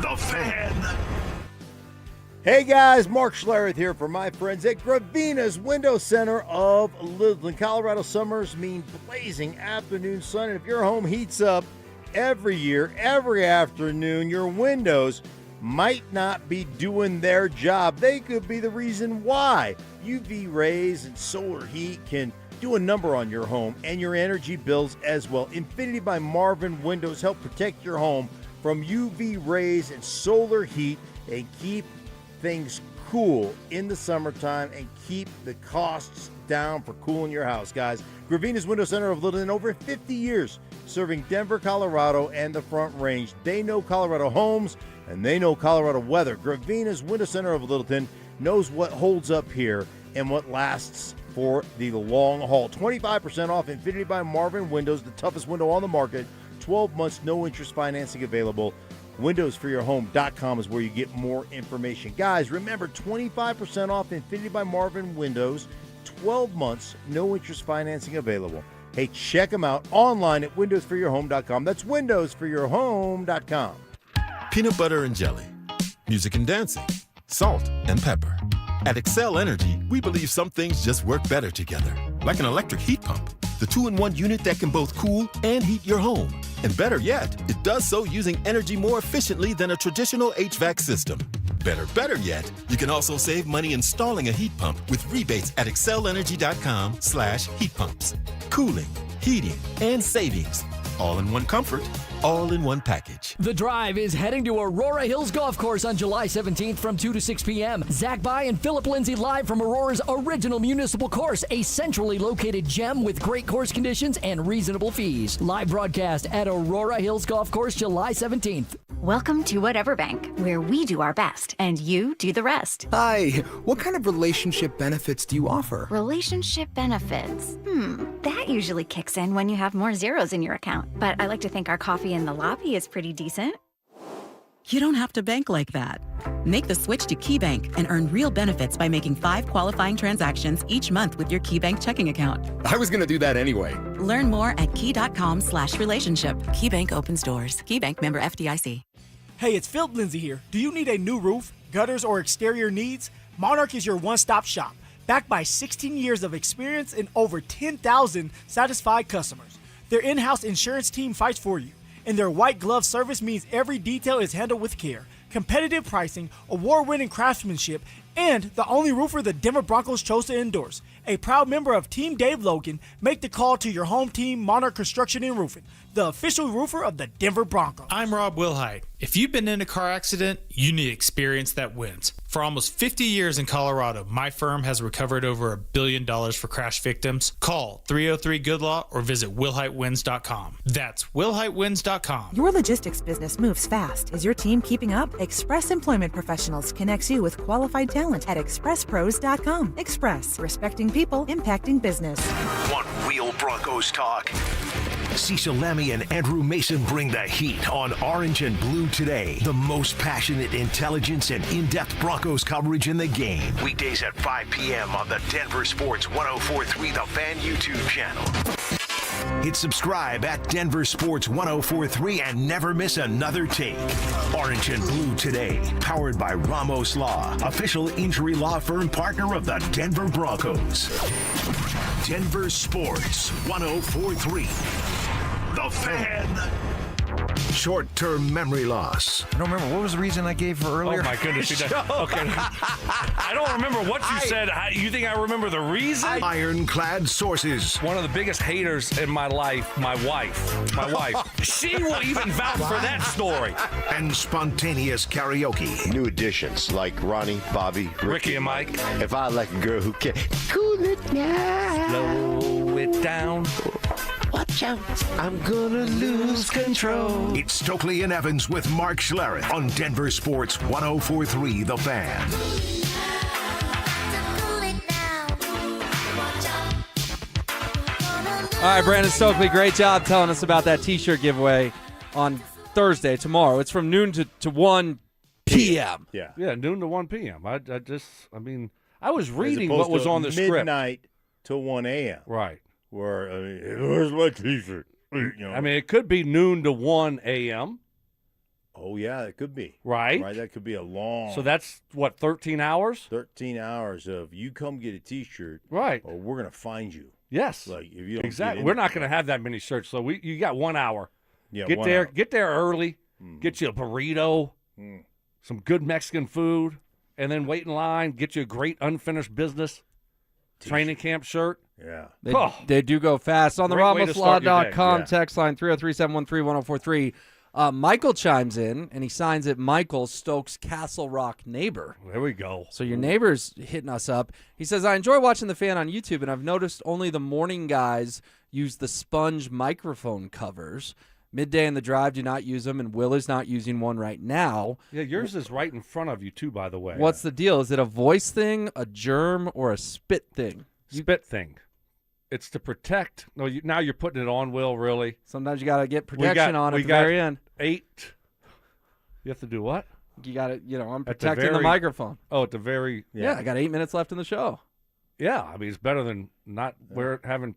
Speaker 4: The Fan.
Speaker 2: Hey guys, Mark Schlereth here for my friends at Gravina's Window Center of Littleton. Colorado summers mean blazing afternoon sun, and if your home heats up every year, every afternoon, your windows might not be doing their job. They could be the reason why. UV rays and solar heat can do a number on your home and your energy bills as well. Infinity by Marvin Windows help protect your home from UV rays and solar heat and keep things cool in the summertime and keep the costs down for cooling your house, guys. Gravina's Window Center of Littleton, over 50 years serving Denver, Colorado, and the Front Range. They know Colorado homes and they know Colorado weather. Gravina's Window Center of Littleton knows what holds up here and what lasts for the long haul. 25% off Infinity by Marvin Windows, the toughest window on the market. 12 months, no interest financing available. WindowsForYourHome.com is where you get more information. Guys, remember, 25% off Infinity by Marvin Windows, 12 months, no interest financing available. Hey, check them out online at WindowsForYourHome.com. That's WindowsForYourHome.com.
Speaker 1: Peanut butter and jelly, music and dancing, salt and pepper. At Excel Energy, we believe some things just work better together, like an electric heat pump, the 2-in-1 unit that can both cool and heat your home. And better yet, it does so using energy more efficiently than a traditional HVAC system. Better yet, you can also save money installing a heat pump with rebates at excelenergy.com/heat pumps. Cooling, heating, and savings. All in one comfort, all in one package.
Speaker 8: The Drive is heading to Aurora Hills Golf Course on July 17th from 2 to 6 p.m. Zach By and Philip Lindsay live from Aurora's original municipal course, a centrally located gem with great course conditions and reasonable fees. Live broadcast at Aurora Hills Golf Course July 17th.
Speaker 16: Welcome to Whatever Bank, where we do our best and you do the rest.
Speaker 17: Hi, what kind of relationship benefits do you offer?
Speaker 16: Relationship benefits? That usually kicks in when you have more zeros in your account. But I like to think our coffee in the lobby is pretty decent.
Speaker 23: You don't have to bank like that. Make the switch to KeyBank and earn real benefits by making 5 qualifying transactions each month with your KeyBank checking account.
Speaker 17: I was going to do that anyway.
Speaker 23: Learn more at key.com/relationship. KeyBank opens doors. KeyBank member FDIC.
Speaker 26: Hey, it's Philip Lindsay here. Do you need a new roof, gutters, or exterior needs? Monarch is your one-stop shop, backed by 16 years of experience and over 10,000 satisfied customers. Their in-house insurance team fights for you, and their white glove service means every detail is handled with care. Competitive pricing, award-winning craftsmanship, and the only roofer the Denver Broncos chose to endorse. A proud member of Team Dave Logan, make the call to your home team, Monarch Construction and Roofing, the official roofer of the Denver Broncos.
Speaker 27: I'm Rob Wilhite. If you've been in a car accident, you need experience that wins. For almost 50 years in Colorado, my firm has recovered over $1 billion for crash victims. Call 303-GOOD-LAW or visit WilhiteWins.com. That's WilhiteWins.com.
Speaker 28: Your logistics business moves fast. Is your team keeping up? Express Employment Professionals connects you with qualified talent at ExpressPros.com. Express, respecting people, impacting business.
Speaker 4: Want real Broncos talk? Cecil Lemmy and Andrew Mason bring the heat on Orange and Blue today. The most passionate intelligence and in-depth Broncos coverage in the game. Weekdays at 5 p.m. on the Denver Sports 104.3 The Fan YouTube channel. Hit subscribe at Denver Sports 104.3 and never miss another take. Orange and Blue today, powered by Ramos Law, official injury law firm partner of the Denver Broncos. Denver Sports 104.3 The Fan. Short-term memory loss.
Speaker 6: I don't remember. What was the reason I gave for earlier?
Speaker 11: Oh, my goodness. Okay. I don't remember what you said. You think I remember the reason?
Speaker 4: Ironclad sources.
Speaker 11: One of the biggest haters in my life, my wife. She will even vouch for that story.
Speaker 4: And spontaneous karaoke.
Speaker 22: New additions like Ronnie, Bobby,
Speaker 11: Ricky and Mike.
Speaker 22: If I like a girl who can cool it down.
Speaker 11: Slow it down.
Speaker 22: Watch out, I'm gonna lose control.
Speaker 4: It's Stokley and Evans with Mark Schlereth on Denver Sports 104.3 The Fan.
Speaker 14: All right, Brandon Stokley, great job telling us about that T-shirt giveaway on Thursday, tomorrow. It's from noon to 1 p.m.
Speaker 11: Yeah, noon to 1 p.m. I was reading what was on the script.
Speaker 2: Midnight to 1 a.m.
Speaker 11: Right.
Speaker 2: Where's my T-shirt?
Speaker 11: It could be noon to 1 a.m.
Speaker 2: Oh, yeah, it could be.
Speaker 11: Right?
Speaker 2: Right, that could be a long.
Speaker 11: So that's, what, 13 hours?
Speaker 2: 13 hours of you come get a T-shirt.
Speaker 11: Right.
Speaker 2: Or we're going to find you.
Speaker 11: Yes.
Speaker 2: Like, if you don't
Speaker 11: exactly.
Speaker 2: get in
Speaker 11: We're not going to have that many shirts. So you got 1 hour.
Speaker 2: Yeah,
Speaker 11: get
Speaker 2: 1
Speaker 11: there.
Speaker 2: hour.
Speaker 11: Get there early. Get you a burrito, some good Mexican food, and then wait in line. Get you a great unfinished business training camp shirt.
Speaker 2: Yeah.
Speaker 14: They do go fast. On the
Speaker 11: Great way to start your day.
Speaker 14: RamosLaw.com
Speaker 11: Yeah.
Speaker 14: text line 303-713-1043. Michael chimes in, and he signs it Michael, Stokes' Castle Rock neighbor.
Speaker 11: There we go.
Speaker 14: So your neighbor's hitting us up. He says, I enjoy watching The Fan on YouTube, and I've noticed only the morning guys use the sponge microphone covers. Midday and The Drive do not use them, and Will is not using one right now.
Speaker 11: Yeah, yours is right in front of you, too, by the way.
Speaker 14: What's the deal? Is it a voice thing, a germ, or a spit thing?
Speaker 11: Spit thing. It's to protect. No, now you're putting it on, Will, really.
Speaker 14: Sometimes you got to get protection on at the very end.
Speaker 11: 8. You have to do what?
Speaker 14: You got to, I'm
Speaker 11: At
Speaker 14: protecting the microphone.
Speaker 11: Oh, at the very.
Speaker 14: Yeah, I got 8 minutes left in the show.
Speaker 11: Yeah, I mean, it's better than not having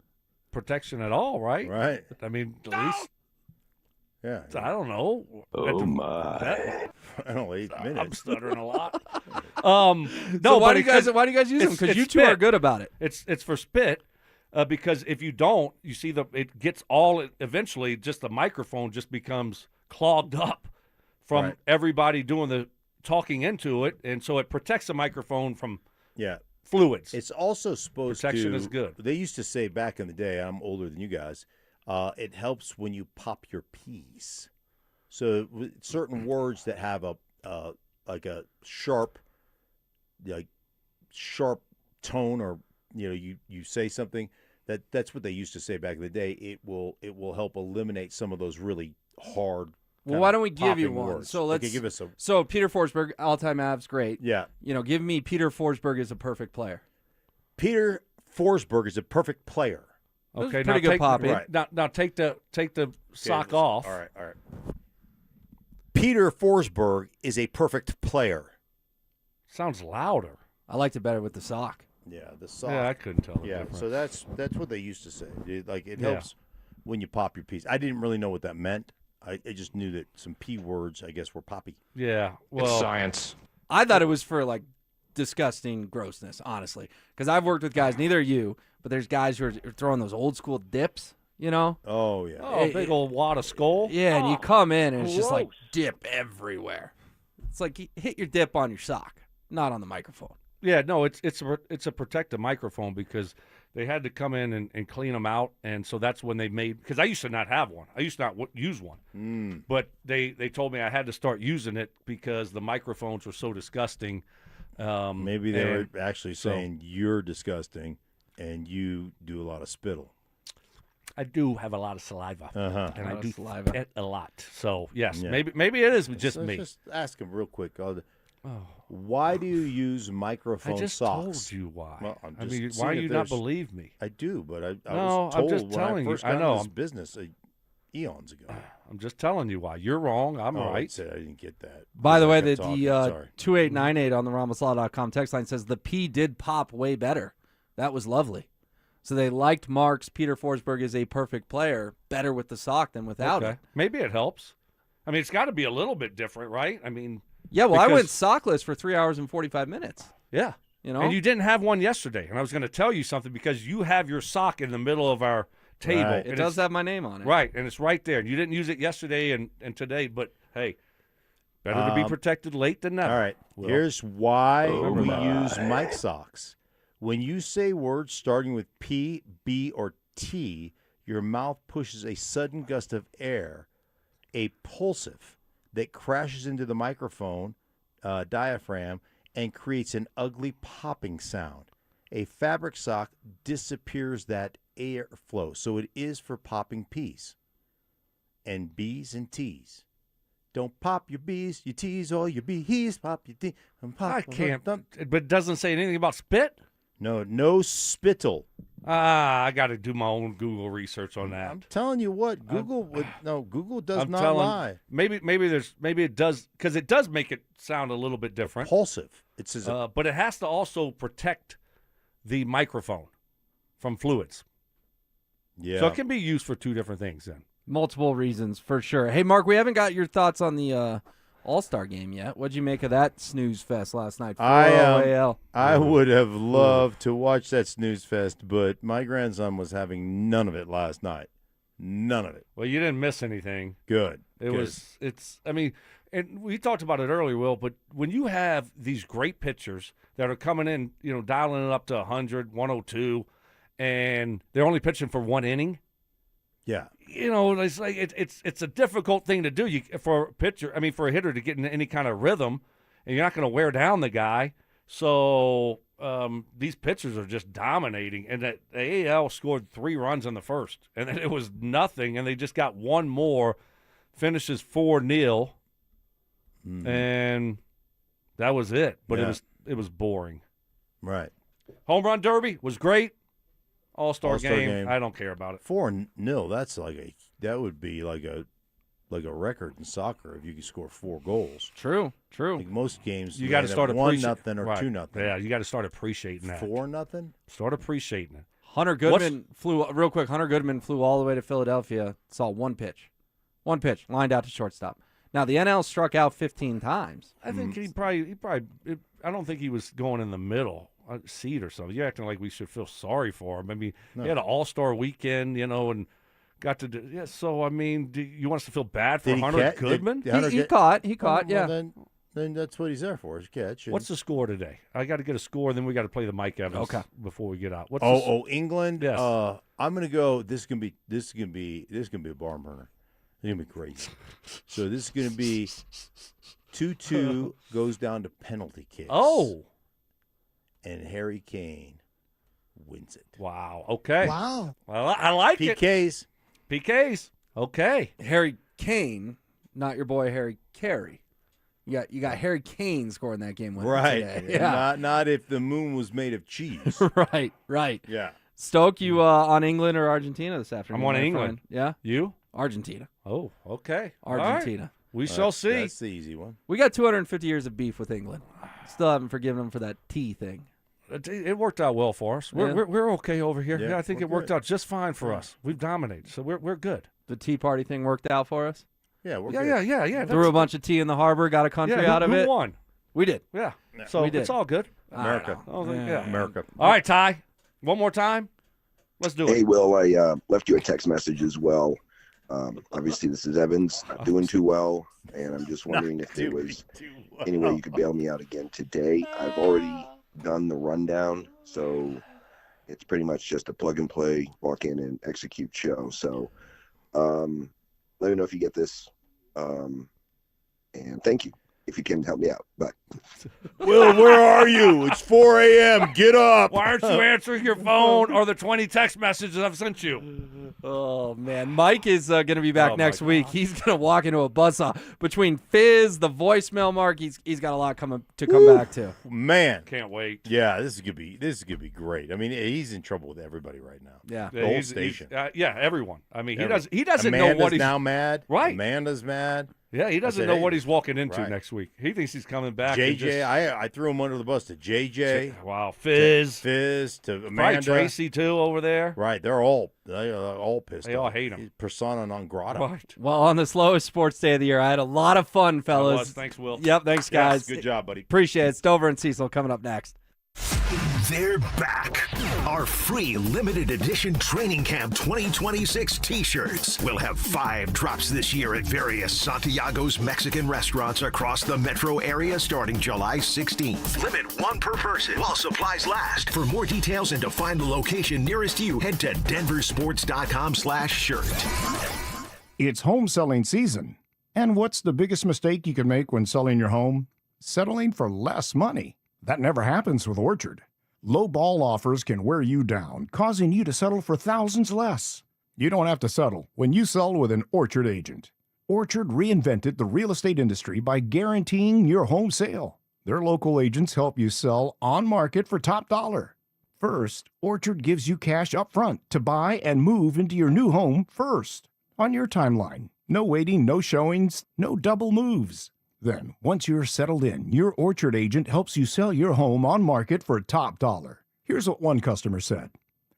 Speaker 11: protection at all, right?
Speaker 2: Right.
Speaker 11: I mean, at least.
Speaker 2: Yeah.
Speaker 11: I don't know.
Speaker 2: Oh, my. I don't know, 8 minutes.
Speaker 11: I'm stuttering a lot.
Speaker 14: No,
Speaker 11: No,
Speaker 14: why
Speaker 11: but
Speaker 14: do you guys use them? Because you two are good about it.
Speaker 11: It's for spit. Because if you don't, you see it gets all eventually. Just the microphone just becomes clogged up from everybody doing the talking into it, and so it protects the microphone from fluids.
Speaker 2: It's also supposed
Speaker 11: Protection
Speaker 2: to.
Speaker 11: is good.
Speaker 2: They used to say back in the day. I'm older than you guys. It helps when you pop your P's. So with certain words that have a like a sharp tone, or you say something that's what they used to say back in the day. It will help eliminate some of those really hard.
Speaker 14: Well, why don't we give you
Speaker 2: popping
Speaker 14: one?
Speaker 2: words.
Speaker 14: So let's
Speaker 2: Okay, give us a.
Speaker 14: So Peter Forsberg, all-time Avs, great.
Speaker 2: Yeah.
Speaker 14: Give me Peter Forsberg as a perfect player.
Speaker 2: Peter Forsberg is a perfect player.
Speaker 11: Okay,
Speaker 14: pretty good pop.
Speaker 11: Right. Now take the sock off.
Speaker 2: All right. Peter Forsberg is a perfect player.
Speaker 11: Sounds louder.
Speaker 14: I liked it better with the sock.
Speaker 2: Yeah, the sock.
Speaker 11: Yeah, I couldn't tell the
Speaker 2: Yeah,
Speaker 11: difference.
Speaker 2: so that's what they used to say. It helps when you pop your P's. I didn't really know what that meant. I just knew that some P words, I guess, were poppy.
Speaker 11: Yeah, well,
Speaker 15: It's science.
Speaker 14: I thought it was for disgusting grossness, honestly, because I've worked with guys, neither you, but there's guys who are throwing those old school dips.
Speaker 2: Oh yeah.
Speaker 11: Oh, big old wad of skull.
Speaker 14: Yeah, and you come in and it's just like
Speaker 11: gross.
Speaker 14: dip everywhere. It's like you hit your dip on your sock, not on the microphone.
Speaker 11: Yeah, no, it's a protective microphone because they had to come in and clean them out, and so that's when they made. Because I used to not have one. I used to not use one. But they told me I had to start using it because the microphones were so disgusting.
Speaker 2: Maybe they were actually saying you're disgusting, and you do a lot of spittle.
Speaker 11: I do have a lot of saliva, and I do spit a lot. So yes, maybe it is just me.
Speaker 2: Just ask him real quick. Why do you use microphone
Speaker 11: I just
Speaker 2: socks?
Speaker 11: told you why.
Speaker 2: Well, I'm
Speaker 11: I
Speaker 2: just
Speaker 11: mean,
Speaker 2: seeing
Speaker 11: why
Speaker 2: if
Speaker 11: do you not
Speaker 2: there's-
Speaker 11: believe me?
Speaker 2: I do, but I
Speaker 11: No,
Speaker 2: was
Speaker 11: I'm
Speaker 2: told
Speaker 11: just
Speaker 2: when
Speaker 11: telling
Speaker 2: I
Speaker 11: you.
Speaker 2: first
Speaker 11: I
Speaker 2: got
Speaker 11: know.
Speaker 2: into this business eons ago.
Speaker 11: I'm just telling you why. You're wrong. I'm
Speaker 2: Oh,
Speaker 11: right.
Speaker 2: I didn't get that.
Speaker 14: By the
Speaker 2: I
Speaker 14: way,
Speaker 2: kept
Speaker 14: the
Speaker 2: talking. Sorry.
Speaker 14: 2898 on the RamosLaw.com text line says the P did pop way better. That was lovely. So they liked Mark's Peter Forsberg is a perfect player better with the sock than without it.
Speaker 11: Maybe it helps. I mean, it's got to be a little bit different, right? I mean,
Speaker 14: Yeah, well, I
Speaker 11: because-
Speaker 14: went sockless for 3 hours and 45 minutes.
Speaker 11: Yeah. And you didn't have one yesterday. And I was going to tell you something because you have your sock in the middle of our table.
Speaker 2: Right.
Speaker 14: It does have my name on it.
Speaker 11: Right, and it's right there. You didn't use it yesterday and today, but hey, better to be protected late than never.
Speaker 2: All right.
Speaker 11: Will.
Speaker 2: Here's why
Speaker 11: Oh,
Speaker 2: we
Speaker 11: my.
Speaker 2: use mic socks. When you say words starting with P, B, or T, your mouth pushes a sudden gust of air, a pulsive, that crashes into the microphone diaphragm and creates an ugly popping sound. A fabric sock disappears that airflow, so it is for popping P's and B's and T's. Don't pop your B's, your T's, or your B's. Pop your T's.
Speaker 11: I can't. But it doesn't say anything about spit?
Speaker 2: No spittle.
Speaker 11: I got to do my own Google research on that.
Speaker 2: I'm telling you what, Google does
Speaker 11: I'm
Speaker 2: not
Speaker 11: telling-
Speaker 2: lie.
Speaker 11: Maybe it does, because it does make it sound a little bit different.
Speaker 2: Impulsive. It says
Speaker 11: but it has to also protect the microphone from fluids.
Speaker 2: Yeah.
Speaker 11: So it can be used for two different things then.
Speaker 14: Multiple reasons, for sure. Hey, Mark, we haven't got your thoughts on the All-Star game yet. What'd you make of that snooze fest last night?
Speaker 2: I would have loved to watch that snooze fest, but my grandson was having none of it last night. None of it.
Speaker 11: Well, you didn't miss anything.
Speaker 2: Good.
Speaker 11: And we talked about it earlier, Will, but when you have these great pitchers that are coming in, dialing it up to 100, 102, and they're only pitching for one inning.
Speaker 2: Yeah.
Speaker 11: It's like it's a difficult thing to do for a hitter to get in any kind of rhythm, and you're not going to wear down the guy. So these pitchers are just dominating, and the AL scored 3 runs in the first, and then it was nothing, and they just got one more, finishes 4-0, and that was it. But it was boring.
Speaker 2: Right.
Speaker 11: Home run derby was great. All-Star game, I don't care about it.
Speaker 2: 4-0. That's that would be like a record in soccer if you could score 4 goals.
Speaker 14: True.
Speaker 2: Like most games,
Speaker 11: you got to start
Speaker 2: 1-0 or 2-0.
Speaker 11: Yeah, you got to start appreciating that.
Speaker 2: 4-0.
Speaker 11: Start appreciating it.
Speaker 14: Hunter Goodman flew all the way to Philadelphia. Saw one pitch, lined out to shortstop. Now the NL struck out 15 times.
Speaker 11: I think he probably. I don't think he was going in the middle seat or something. You're acting like we should feel sorry for him. I mean, he had an All-Star weekend, and got to do. Yeah, so I mean, do you want us to feel bad for Hunter Goodman?
Speaker 14: He caught. Yeah.
Speaker 2: Well, then that's what he's there for, is catch.
Speaker 11: What's the score today? I got to get a score, then we got to play the Mike Evans before we get out.
Speaker 2: England.
Speaker 11: Yes.
Speaker 2: I'm gonna go. This is gonna be a barn burner. It's gonna be crazy. So this is gonna be 2-2 goes down to penalty kicks.
Speaker 11: Oh.
Speaker 2: And Harry Kane wins it.
Speaker 11: Wow. Okay.
Speaker 2: Wow.
Speaker 11: Well, I like it. PKs. Okay.
Speaker 14: Harry Kane, not your boy Harry Carey. You got Harry Kane scoring that game winner today.
Speaker 2: Yeah. Not if the moon was made of cheese.
Speaker 14: Right.
Speaker 2: Yeah.
Speaker 14: Stoke, you on England or Argentina this afternoon?
Speaker 11: I'm on England.
Speaker 14: Yeah.
Speaker 11: You?
Speaker 14: Argentina.
Speaker 11: Oh, okay.
Speaker 14: Argentina.
Speaker 11: Right. We shall see.
Speaker 2: That's the easy one.
Speaker 14: We got 250 years of beef with England. Still haven't forgiven them for that tea thing.
Speaker 11: It worked out well for us. We're okay over here.
Speaker 2: Yeah,
Speaker 11: I think it worked out just fine for us. We've dominated, so we're good.
Speaker 14: The Tea Party thing worked out for us?
Speaker 2: Yeah, we're good.
Speaker 11: Yeah.
Speaker 14: Threw a bunch of tea in the harbor, got a country out of it.
Speaker 11: Who won?
Speaker 14: We did.
Speaker 11: Yeah. So it's all good.
Speaker 2: America.
Speaker 11: America. All right, Ty. One more time. Let's do it.
Speaker 3: Hey, Will, I left you a text message as well. Obviously, this is Evans, not doing too well, and I'm just wondering if there was any way you could bail me out again today. I've already done the rundown, so it's pretty much just a plug and play, walk in and execute show. So let me know if you get this, and thank you if you can help me out. Bye.
Speaker 2: Will, where are you? It's 4 a.m. Get up.
Speaker 11: Why aren't you answering your phone or the 20 text messages I've sent you?
Speaker 14: Oh, man. Mike is going to be back next week. He's going to walk into a buzzsaw. Between Fizz, the voicemail, Mark, he's got a lot come back to.
Speaker 2: Man.
Speaker 11: Can't wait.
Speaker 2: Yeah, this is gonna be great. I mean, he's in trouble with everybody right now.
Speaker 14: Yeah.
Speaker 2: The whole station.
Speaker 11: Everyone. I mean, he doesn't
Speaker 2: Amanda's
Speaker 11: know what he's
Speaker 2: now mad.
Speaker 11: Right.
Speaker 2: Amanda's mad.
Speaker 11: Yeah, he doesn't know what he's walking into next week. He thinks he's coming back.
Speaker 2: JJ, I threw him under the bus to JJ.
Speaker 11: Wow, Fizz
Speaker 2: to Amanda.
Speaker 11: Probably Tracy too over there.
Speaker 2: Right, they're all pissed.
Speaker 11: They all hate him.
Speaker 2: He's persona non grata.
Speaker 11: Right.
Speaker 14: Well, on the slowest sports day of the year, I had a lot of fun, fellas.
Speaker 11: Thanks, Will.
Speaker 14: Yep, thanks, guys.
Speaker 2: Yes, good job, buddy.
Speaker 14: Appreciate it. Stover and Cecil coming up next.
Speaker 4: They're back. Our free limited edition training camp 2026 t-shirts will have 5 drops this year at various Santiago's Mexican restaurants across the metro area starting July 16th. Limit 1 per person while supplies last. For more details and to find the location nearest you, head to DenverSports.com/shirt.
Speaker 5: It's home selling season. And what's the biggest mistake you can make when selling your home? Settling for less money. That never happens with Orchard. Low ball offers can wear you down, causing you to settle for thousands less. You don't have to settle when you sell with an Orchard agent. Orchard reinvented the real estate industry by guaranteeing your home sale. Their local agents help you sell on market for top dollar. First, Orchard gives you cash up front to buy and move into your new home first, on your timeline. No waiting, no showings, no double moves. Then, once you're settled in, your Orchard agent helps you sell your home on market for top dollar. Here's what one customer said.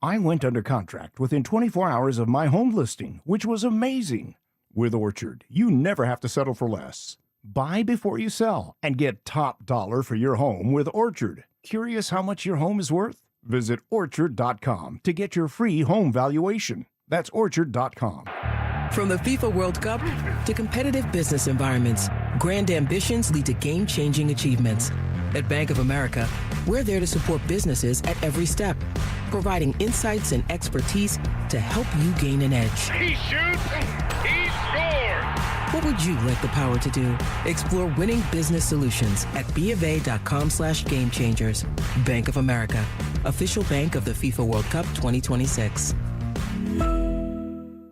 Speaker 5: I went under contract within 24 hours of my home listing, which was amazing. With Orchard, you never have to settle for less. Buy before you sell and get top dollar for your home with Orchard. Curious how much your home is worth? Visit Orchard.com to get your free home valuation. That's Orchard.com.
Speaker 7: From the FIFA World Cup to competitive business environments, grand ambitions lead to game-changing achievements. At Bank of America, we're there to support businesses at every step, providing insights and expertise to help you gain an edge.
Speaker 20: He shoots, he scores!
Speaker 7: What would you like the power to do? Explore winning business solutions at BofA.com/gamechangers. Bank of America, official bank of the FIFA World Cup 2026.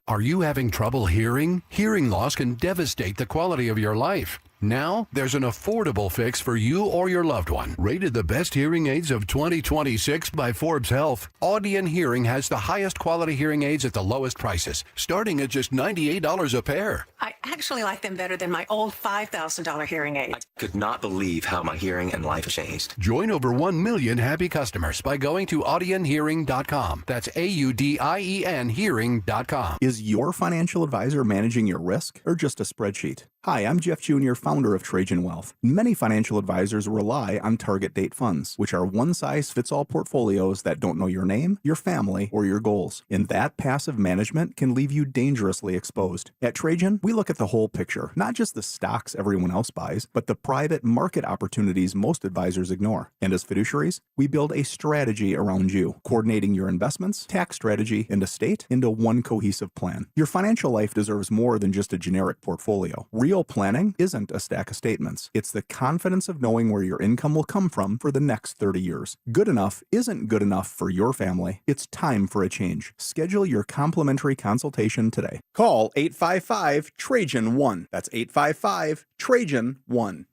Speaker 10: Are you having trouble hearing? Hearing loss can devastate the quality of your life. Now, there's an affordable fix for you or your loved one. Rated the best hearing aids of 2026 by Forbes Health, Audion Hearing has the highest quality hearing aids at the lowest prices, starting at just $98 a pair.
Speaker 12: I actually like them better than my old $5,000 hearing aid.
Speaker 18: I could not believe how my hearing and life changed.
Speaker 10: Join over 1 million happy customers by going to audionhearing.com. That's AUDIEN hearing.com.
Speaker 19: Is your financial advisor managing your risk or just a spreadsheet? Hi, I'm Jeff Jr., founder of Trajan Wealth. Many financial advisors rely on target date funds, which are one-size-fits-all portfolios that don't know your name, your family, or your goals. And that passive management can leave you dangerously exposed. At Trajan, we look at the whole picture, not just the stocks everyone else buys, but the private market opportunities most advisors ignore. And as fiduciaries, we build a strategy around you, coordinating your investments, tax strategy, and estate into one cohesive plan. Your financial life deserves more than just a generic portfolio. Real planning isn't a stack of statements. It's the confidence of knowing where your income will come from for the next 30 years. Good enough isn't good enough for your family. It's time for a change. Schedule your complimentary consultation today. Call 855-TRAJAN-1. That's 855-TRAJAN-1.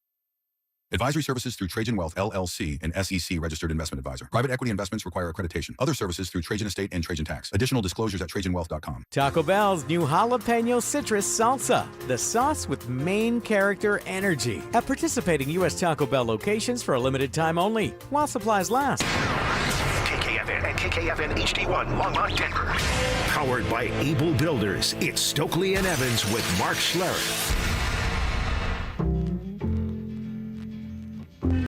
Speaker 21: Advisory services through Trajan Wealth, LLC, an SEC registered investment advisor. Private equity investments require accreditation. Other services through Trajan Estate and Trajan Tax. Additional disclosures at TrajanWealth.com.
Speaker 24: Taco Bell's new jalapeno citrus salsa, the sauce with main character energy. At participating U.S. Taco Bell locations for a limited time only, while supplies last.
Speaker 4: KKFN and KKFN HD1, Longmont, Denver. Powered by Able Builders, it's Stokley and Evans with Mark Schlereth.